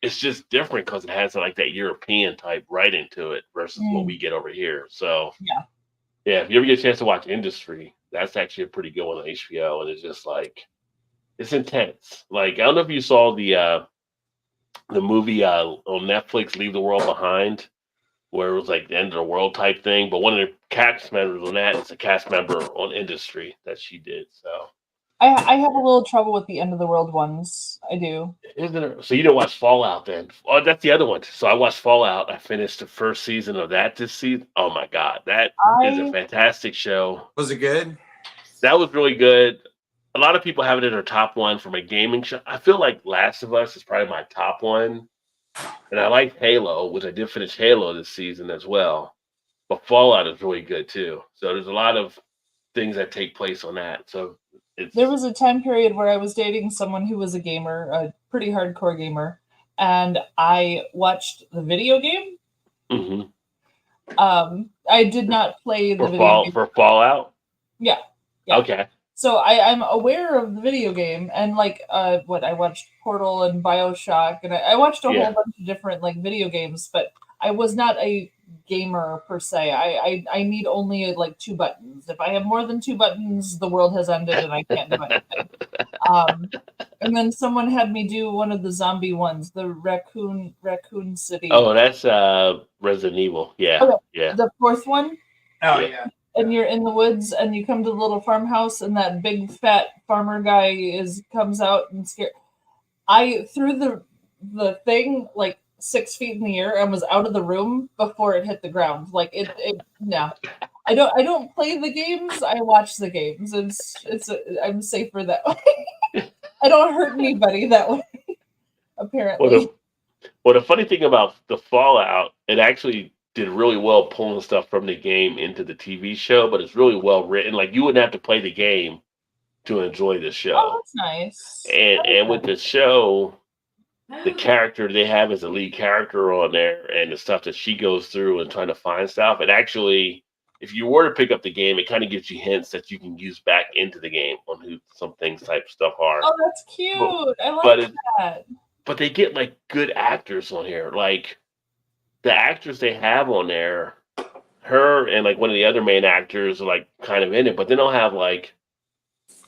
it's just different because it has like that European type writing to it versus what we get over here. So yeah, if you ever get a chance to watch Industry, that's actually a pretty good one on HBO, and it's just like it's intense. Like, I don't know if you saw the movie on Netflix, Leave the World Behind, where it was like the end of the world type thing. But one of the cast members on that is a cast member on Industry that she did. So I have a little trouble with the end of the world ones. I do. Isn't it? So you didn't watch Fallout then? Oh, that's the other one. So I watched Fallout. I finished the first season of that this season. Oh my God, that is a fantastic show. Was it good? That was really good. A lot of people have it in their top one from a gaming show. I feel like Last of Us is probably my top one. And I like Halo, which I did finish Halo this season as well. But Fallout is really good too. So there's a lot of things that take place on that. So there was a time period where I was dating someone who was a gamer, a pretty hardcore gamer, and I watched the video game. Mm-hmm. I did not play the video game. For Fallout? Yeah. Okay. So I'm aware of the video game, and like I watched Portal and BioShock, and I watched a whole bunch of different like video games, but I was not a gamer per se. I need only like 2 buttons. If I have more than 2 buttons, the world has ended and I can't do anything. And then someone had me do one of the zombie ones, the Raccoon City. Oh, that's Resident Evil. Yeah. Okay. Yeah. The 4th one. Oh yeah. And you're in the woods and you come to the little farmhouse and that big fat farmer guy comes out and scared. I threw the thing like 6 feet in the air and was out of the room before it hit the ground. Like no. I don't play the games. I watch the games. I'm safer that way. I don't hurt anybody that way. Apparently. Well, the funny thing about the Fallout, it actually did really well pulling stuff from the game into the TV show, but it's really well written. Like, you wouldn't have to play the game to enjoy the show. Oh, that's nice. And with the show, the character they have as a lead character on there and the stuff that she goes through and trying to find stuff, it actually, if you were to pick up the game, it kind of gives you hints that you can use back into the game on who some things type stuff are. Oh, that's cute. I like that. But they get like good actors on here. Like, the actors they have on there, her and like one of the other main actors are like kind of in it, but then they'll have like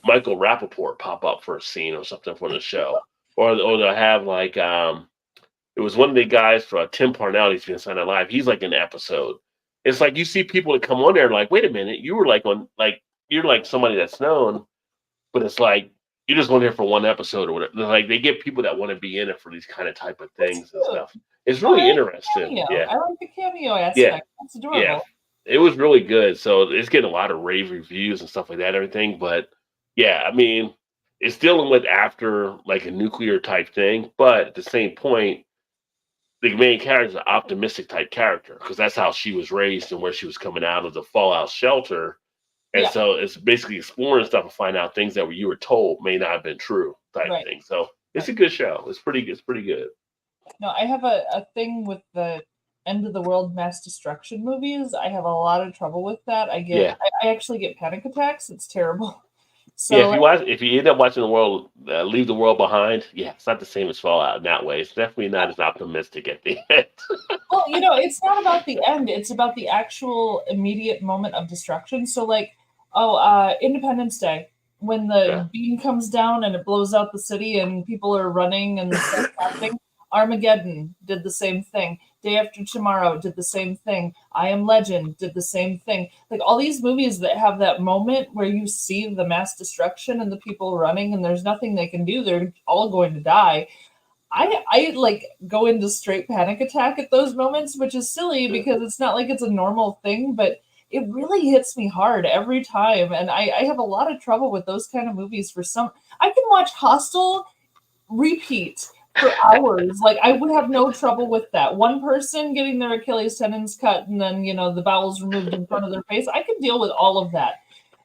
Michael Rappaport pop up for a scene or something for the show. Or they'll have like it was one of the guys for Tim Parnell, he's been signed live. He's like in the episode. It's like you see people that come on there like, wait a minute, you were like on like you're like somebody that's known, but it's like you're just going there for one episode or whatever. Like they get people that want to be in it for these kind of type of things and stuff. It's really interesting. Yeah. I like the cameo aspect. Yeah. That's adorable. Yeah. It was really good. So it's getting a lot of rave reviews and stuff like that, everything. But yeah, I mean, it's dealing with after like a nuclear type thing, but at the same point, the main character is an optimistic type character because that's how she was raised and where she was coming out of the Fallout shelter. And so it's basically exploring stuff and find out things that you were told may not have been true type thing. So it's a good show. It's pretty good. No, I have a thing with the end of the world mass destruction movies. I have a lot of trouble with that. I actually get panic attacks. It's terrible. So if you end up watching the world, Leave the World Behind, it's not the same as Fallout in that way. It's definitely not as optimistic at the end. Well, it's not about the end. It's about the actual immediate moment of destruction. So like, Independence Day, when the beam comes down and it blows out the city and people are running and stuff happening. Armageddon did the same thing. Day After Tomorrow did the same thing. I Am Legend did the same thing. Like all these movies that have that moment where you see the mass destruction and the people running and there's nothing they can do. They're all going to die. I like go into straight panic attack at those moments, which is silly because it's not like it's a normal thing, but it really hits me hard every time. And I have a lot of trouble with those kind of movies for some. I can watch Hostel repeat for hours. Like I would have no trouble with that. One person getting their Achilles tendons cut and then, the bowels removed in front of their face. I can deal with all of that.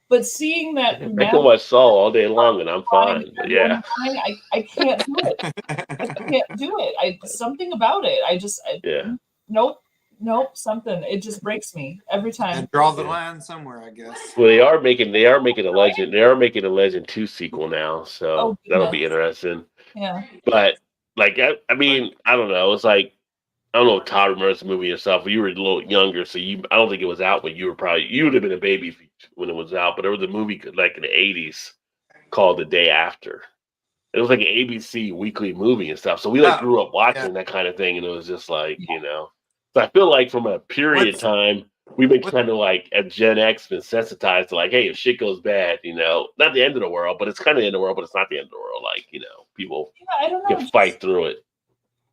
But seeing that, I can watch Saw all day long and I'm fine. But yeah, I can't do it. I can't do it. Something about it. Nope, something. It just breaks me every time. And draw the line somewhere, I guess. Well, they are making a Legend. They are making a Legend 2 sequel now, so that'll be interesting. Yeah. But like, I mean, I don't know. It's like, I don't know if Todd remembers the movie yourself. You were a little younger, so I don't think it was out when you would have been a baby when it was out. But there was a movie like in the 80s called The Day After. It was like an ABC weekly movie and stuff. So we grew up watching that kind of thing, and it was just like, So I feel like from a period of time, we've been kind of like at Gen X been sensitized to like, hey, if shit goes bad, not the end of the world, but it's kind of the end of the world, but it's not the end of the world. Like, people I don't know, can fight through it.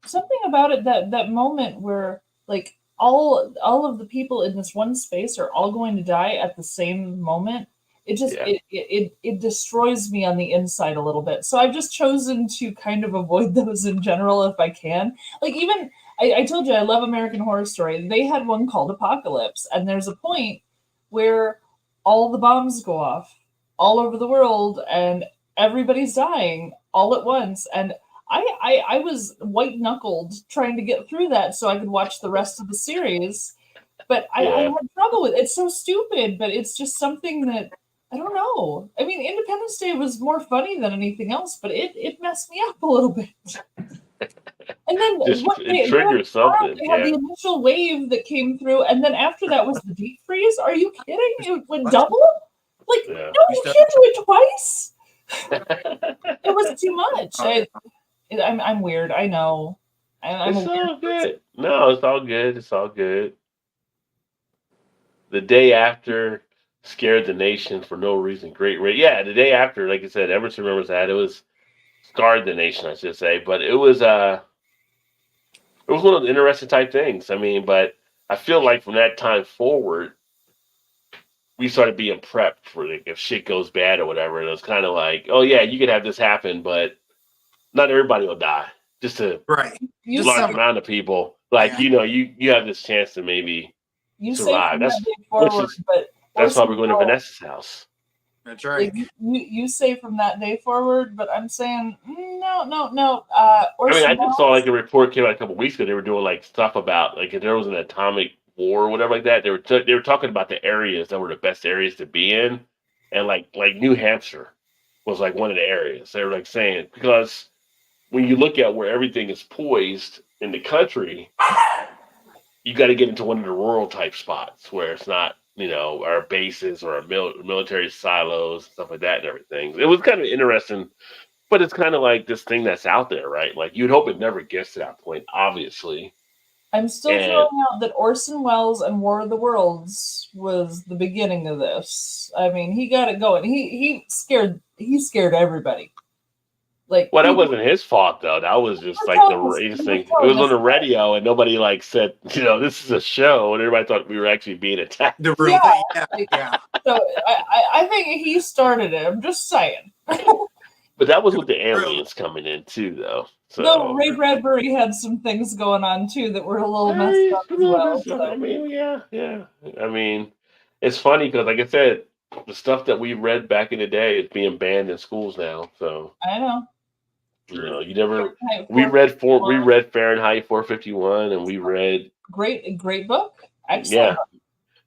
Something about it, that moment where like all of the people in this one space are all going to die at the same moment. It just it destroys me on the inside a little bit. So I've just chosen to kind of avoid those in general if I can. Like even I told you I love American Horror Story. They had one called Apocalypse, and there's a point where all the bombs go off all over the world and everybody's dying all at once. And I was white-knuckled trying to get through that so I could watch the rest of the series. But I had trouble with it. It's so stupid, but it's just something that, I don't know. I mean, Independence Day was more funny than anything else, but it messed me up a little bit. And then it triggers something. They had the initial wave that came through, and then after that was the deep freeze. Are you kidding? It went double? Like, no, you can't do it twice. It was too much. I'm weird. I know. I'm it's all good. No, it's all good. It's all good. The Day After scared the nation for no reason. Great rate. Yeah, The Day After, like I said, Emerson remembers that. It was scarred the nation, I should say. But it was one of the interesting type things. I mean, but I feel like from that time forward, we started being prepped for like, if shit goes bad or whatever. And it was kind of like, oh yeah, you could have this happen, but not everybody will die. Just to large amount of people, like you have this chance to maybe survive. That's why we're going to Vanessa's house. That's right. Like, you say from that day forward, but I'm saying no. I mean, I just saw like a report came out a couple weeks ago. They were doing like stuff about like if there was an atomic war or whatever like that. They were talking about the areas that were the best areas to be in, and like New Hampshire was like one of the areas. They were like saying because when you look at where everything is poised in the country, you got to get into one of the rural type spots where it's not, our bases or our military silos, stuff like that and everything. It was kind of interesting, but it's kind of like this thing that's out there, right? Like you'd hope it never gets to that point, obviously. I'm still throwing out that Orson Welles and War of the Worlds was the beginning of this. I mean, he got it going. He scared everybody. Like, well, that wasn't his fault though. That was just like the race thing. It was on the radio, and nobody like said, this is a show, and everybody thought we were actually being attacked. The real yeah. So I think he started it. I'm just saying. But that was with the aliens coming in too, though. So no, Ray Bradbury had some things going on too that were a little messed up as well. So. I mean, yeah. I mean, it's funny because, like I said, the stuff that we read back in the day is being banned in schools now. So I know. You never. We read Fahrenheit 451, and we read great book. Excellent.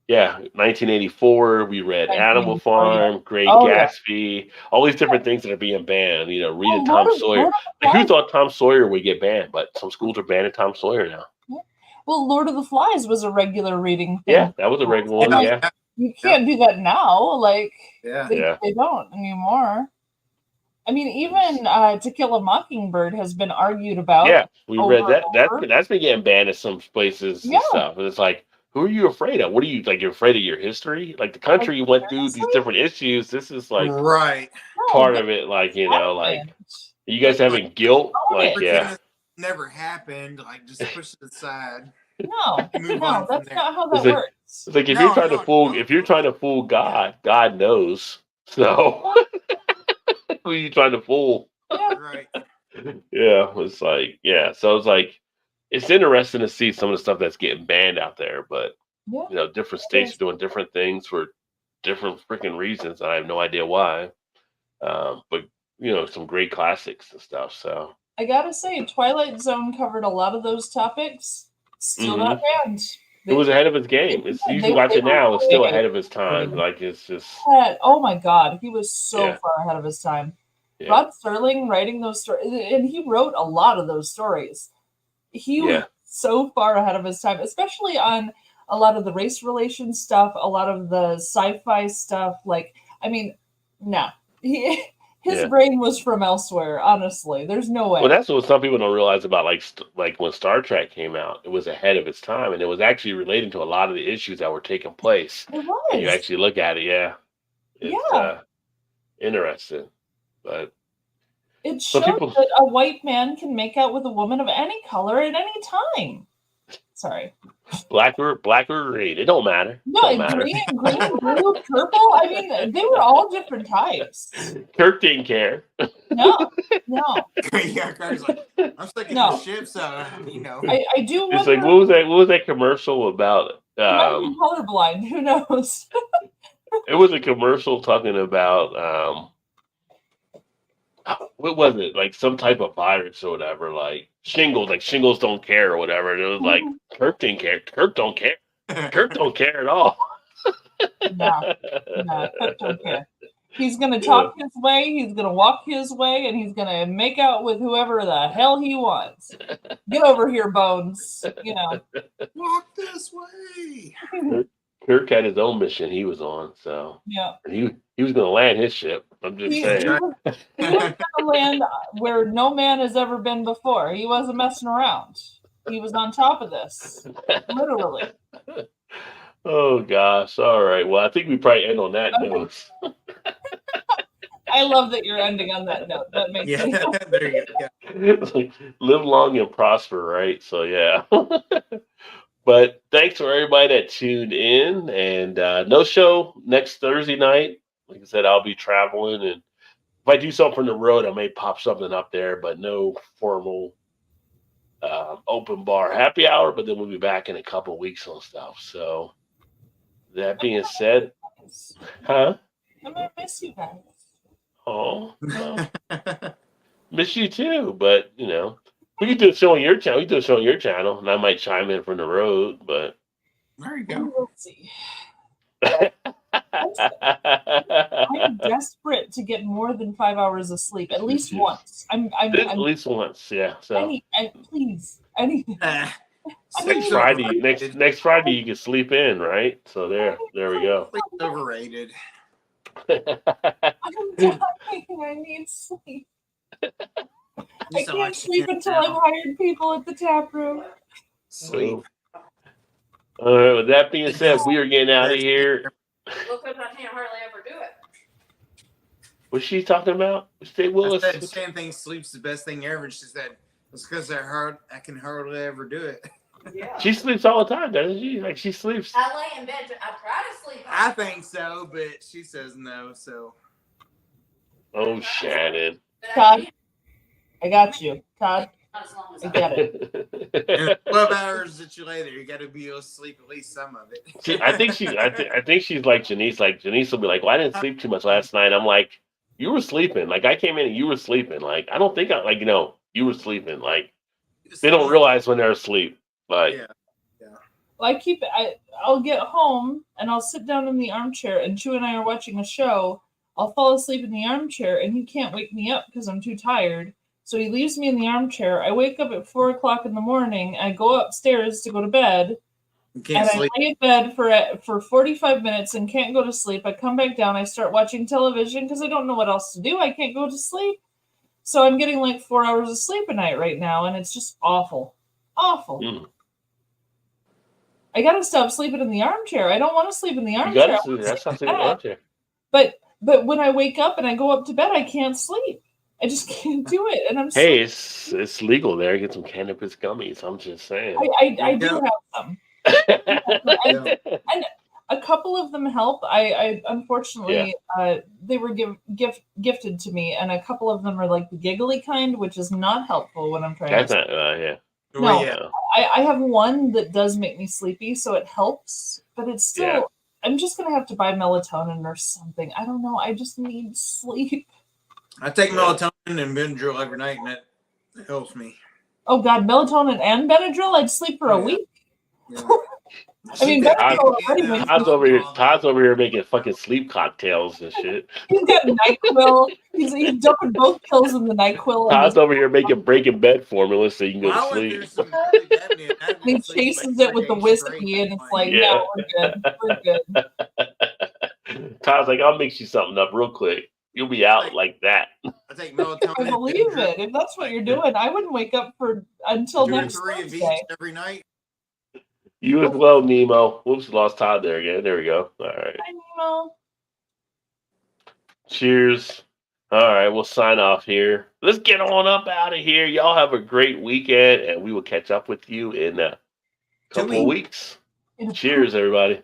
Yeah. 1984. We read Animal Farm, Great Gatsby, all these different things that are being banned. Reading Tom Sawyer. Like, who thought Tom Sawyer would get banned? But some schools are banning Tom Sawyer now. Yeah. Well, Lord of the Flies was a regular reading thing. Yeah, that was a regular one. Yeah. You can't do that now. Like, they don't anymore. I mean, even To Kill a Mockingbird has been argued about. Yeah, we read over that. and That's over. that's been getting banned in some places and Yeah. stuff. And it's like, who are you afraid of? What are you like? You're afraid of your history? Like the country you went through these different issues. This is like Right. part of it. Like like happened. you guys having guilt. Like Pretend yeah, it never happened. Like just push it aside. No, Move on no, from that's there. not how It's that like- works. it's like if No, you're trying to no, fool, if you're trying to fool God, God knows. So who are you trying to fool? Right. Yeah, it's like So it's like it's interesting to see some of the stuff that's getting banned out there, but Yeah. different states are doing different things for different freaking reasons. I have no idea why. But some great classics and stuff. So I gotta say, Twilight Zone covered a lot of those topics. Still not banned. it was ahead of its game. It's they- you they watch it were now, it's still creative. ahead of its time. Like it's just Oh my God, he was so Yeah. far ahead of his time. Yeah. Rod Serling writing those stories, and he wrote a lot of those stories. He was Yeah. so far ahead of his time, especially on a lot of the race relation stuff, a lot of the sci-fi stuff. Like, I mean, no, his Yeah. brain was from elsewhere. Honestly, there's no way. Well, that's what some people don't realize about like when Star Trek came out. It was ahead of its time, and it was actually relating to a lot of the issues that were taking place. It And you was. actually look at it, it's interesting. But It some showed people- that a white man can make out with a woman of any color at any time. Sorry. black or green, it don't matter. No, Don't matter. green, blue, purple. I mean, they were all different types. Kirk didn't care. No. Yeah, Carter's like, I'm stuck in No. the ship, so I do It's wonder. like what was that commercial about? I'm colorblind. Who knows? It was a commercial talking about what was it? Like some type of virus or whatever, like shingles, like shingles don't care or whatever. And it was like Kirk didn't care. Kirk don't care. Kirk don't care at all. No, Kirk don't care. He's gonna talk his way, he's gonna walk his way, and he's gonna make out with whoever the hell he wants. Get over here, Bones. walk this way. Kirk had his own mission he was on, so Yeah. and he was gonna land his ship. I'm just He saying. was gonna land where no man has ever been before. He wasn't messing around. He was on top of this. Literally. Oh gosh. All right. Well, I think we probably end on that note. I love that you're ending on that note. That makes Yeah, me there you go. It's like, live long and prosper, right? So yeah. But thanks for everybody that tuned in, and no show next Thursday night. Like I said, I'll be traveling, and if I do something from the road, I may pop something up there, but no formal open bar happy hour. But then we'll be back in a couple weeks on stuff. So that being said, huh? I'm gonna miss you guys. Oh, well, miss you too. But we can do a show on your channel. We can do a show on your channel, and I might chime in from the road. But There you go. We'll see. I'm desperate to get more than 5 hours of sleep, at least once. at least once, yeah. So please, anything. next Friday, next Friday, you can sleep in, right? So there we go. Sleep's overrated. I'm dying. I need sleep. I can't sleep until I've hired people at the tap room. Sleep. All right. With that being said, we are getting out of here. Look, I can't hardly ever do it. What's she talking about? Stay I Willis. said Shan thinks sleep's the best thing ever. And she said it's because I can hardly ever do it. Yeah. She sleeps all the time, doesn't she? Like she sleeps. I lay in bed. I try to sleep. I think so, but she says no. So Oh, Shannon. Todd, I got you. Todd, Not as long as I get it. 12 hours that you lay there, you got to be able to sleep at least some of it. I think she's like Janice. Like Janice will be like, "Well, I didn't sleep too much last night." I'm like, "You were sleeping. Like I came in and you were sleeping. Like I don't think you were sleeping. Like they don't realize when they're asleep. Like Well, I'll get home and I'll sit down in the armchair, and Chu and I are watching a show. I'll fall asleep in the armchair, and he can't wake me up because I'm too tired. So he leaves me in the armchair. I wake up at 4 o'clock in the morning. I go upstairs to go to bed, You can't and sleep. I lay in bed for 45 minutes and can't go to sleep. I come back down. I start watching television because I don't know what else to do. I can't go to sleep. So I'm getting like 4 hours of sleep a night right now, and it's just awful. Awful. Mm. I got to stop sleeping in the armchair. I don't want to sleep in the You armchair. got to. That's not sleeping armchair. But when I wake up and I go up to bed, I can't sleep. I just can't do it, and I'm Hey, it's legal there. Get some cannabis gummies. I'm just saying. I do have some, and a couple of them help. I unfortunately they were gifted to me, and a couple of them are like the giggly kind, which is not helpful when I'm trying. That's to not. Yeah. No, I have one that does make me sleepy, so it helps, but it's still. Yeah. I'm just gonna have to buy melatonin or something. I don't know. I just need sleep. I take melatonin and Benadryl every night, and that helps me. Oh God, melatonin and Benadryl? I'd sleep for a week. I mean, Benadryl already makes Todd's over here making fucking sleep cocktails and shit. He's got NyQuil. He's dumping both pills in the NyQuil. Todd's over here making breaking bed formula so you can go to sleep. And he chases it with the whiskey, and it's like, no, we're good. We're good. Todd's like, I'll mix you something up real quick. You'll be out like that. I take melatonin. I believe it. If that's what you're doing, I wouldn't wake up until Doing next 3 of each Thursday. every night. You as well, Nemo. Whoops, lost Todd there again. There we go. All right. Hi, Nemo. Cheers. All right, we'll sign off here. Let's get on up out of here. Y'all have a great weekend, and we will catch up with you in a couple of weeks. Cheers, everybody.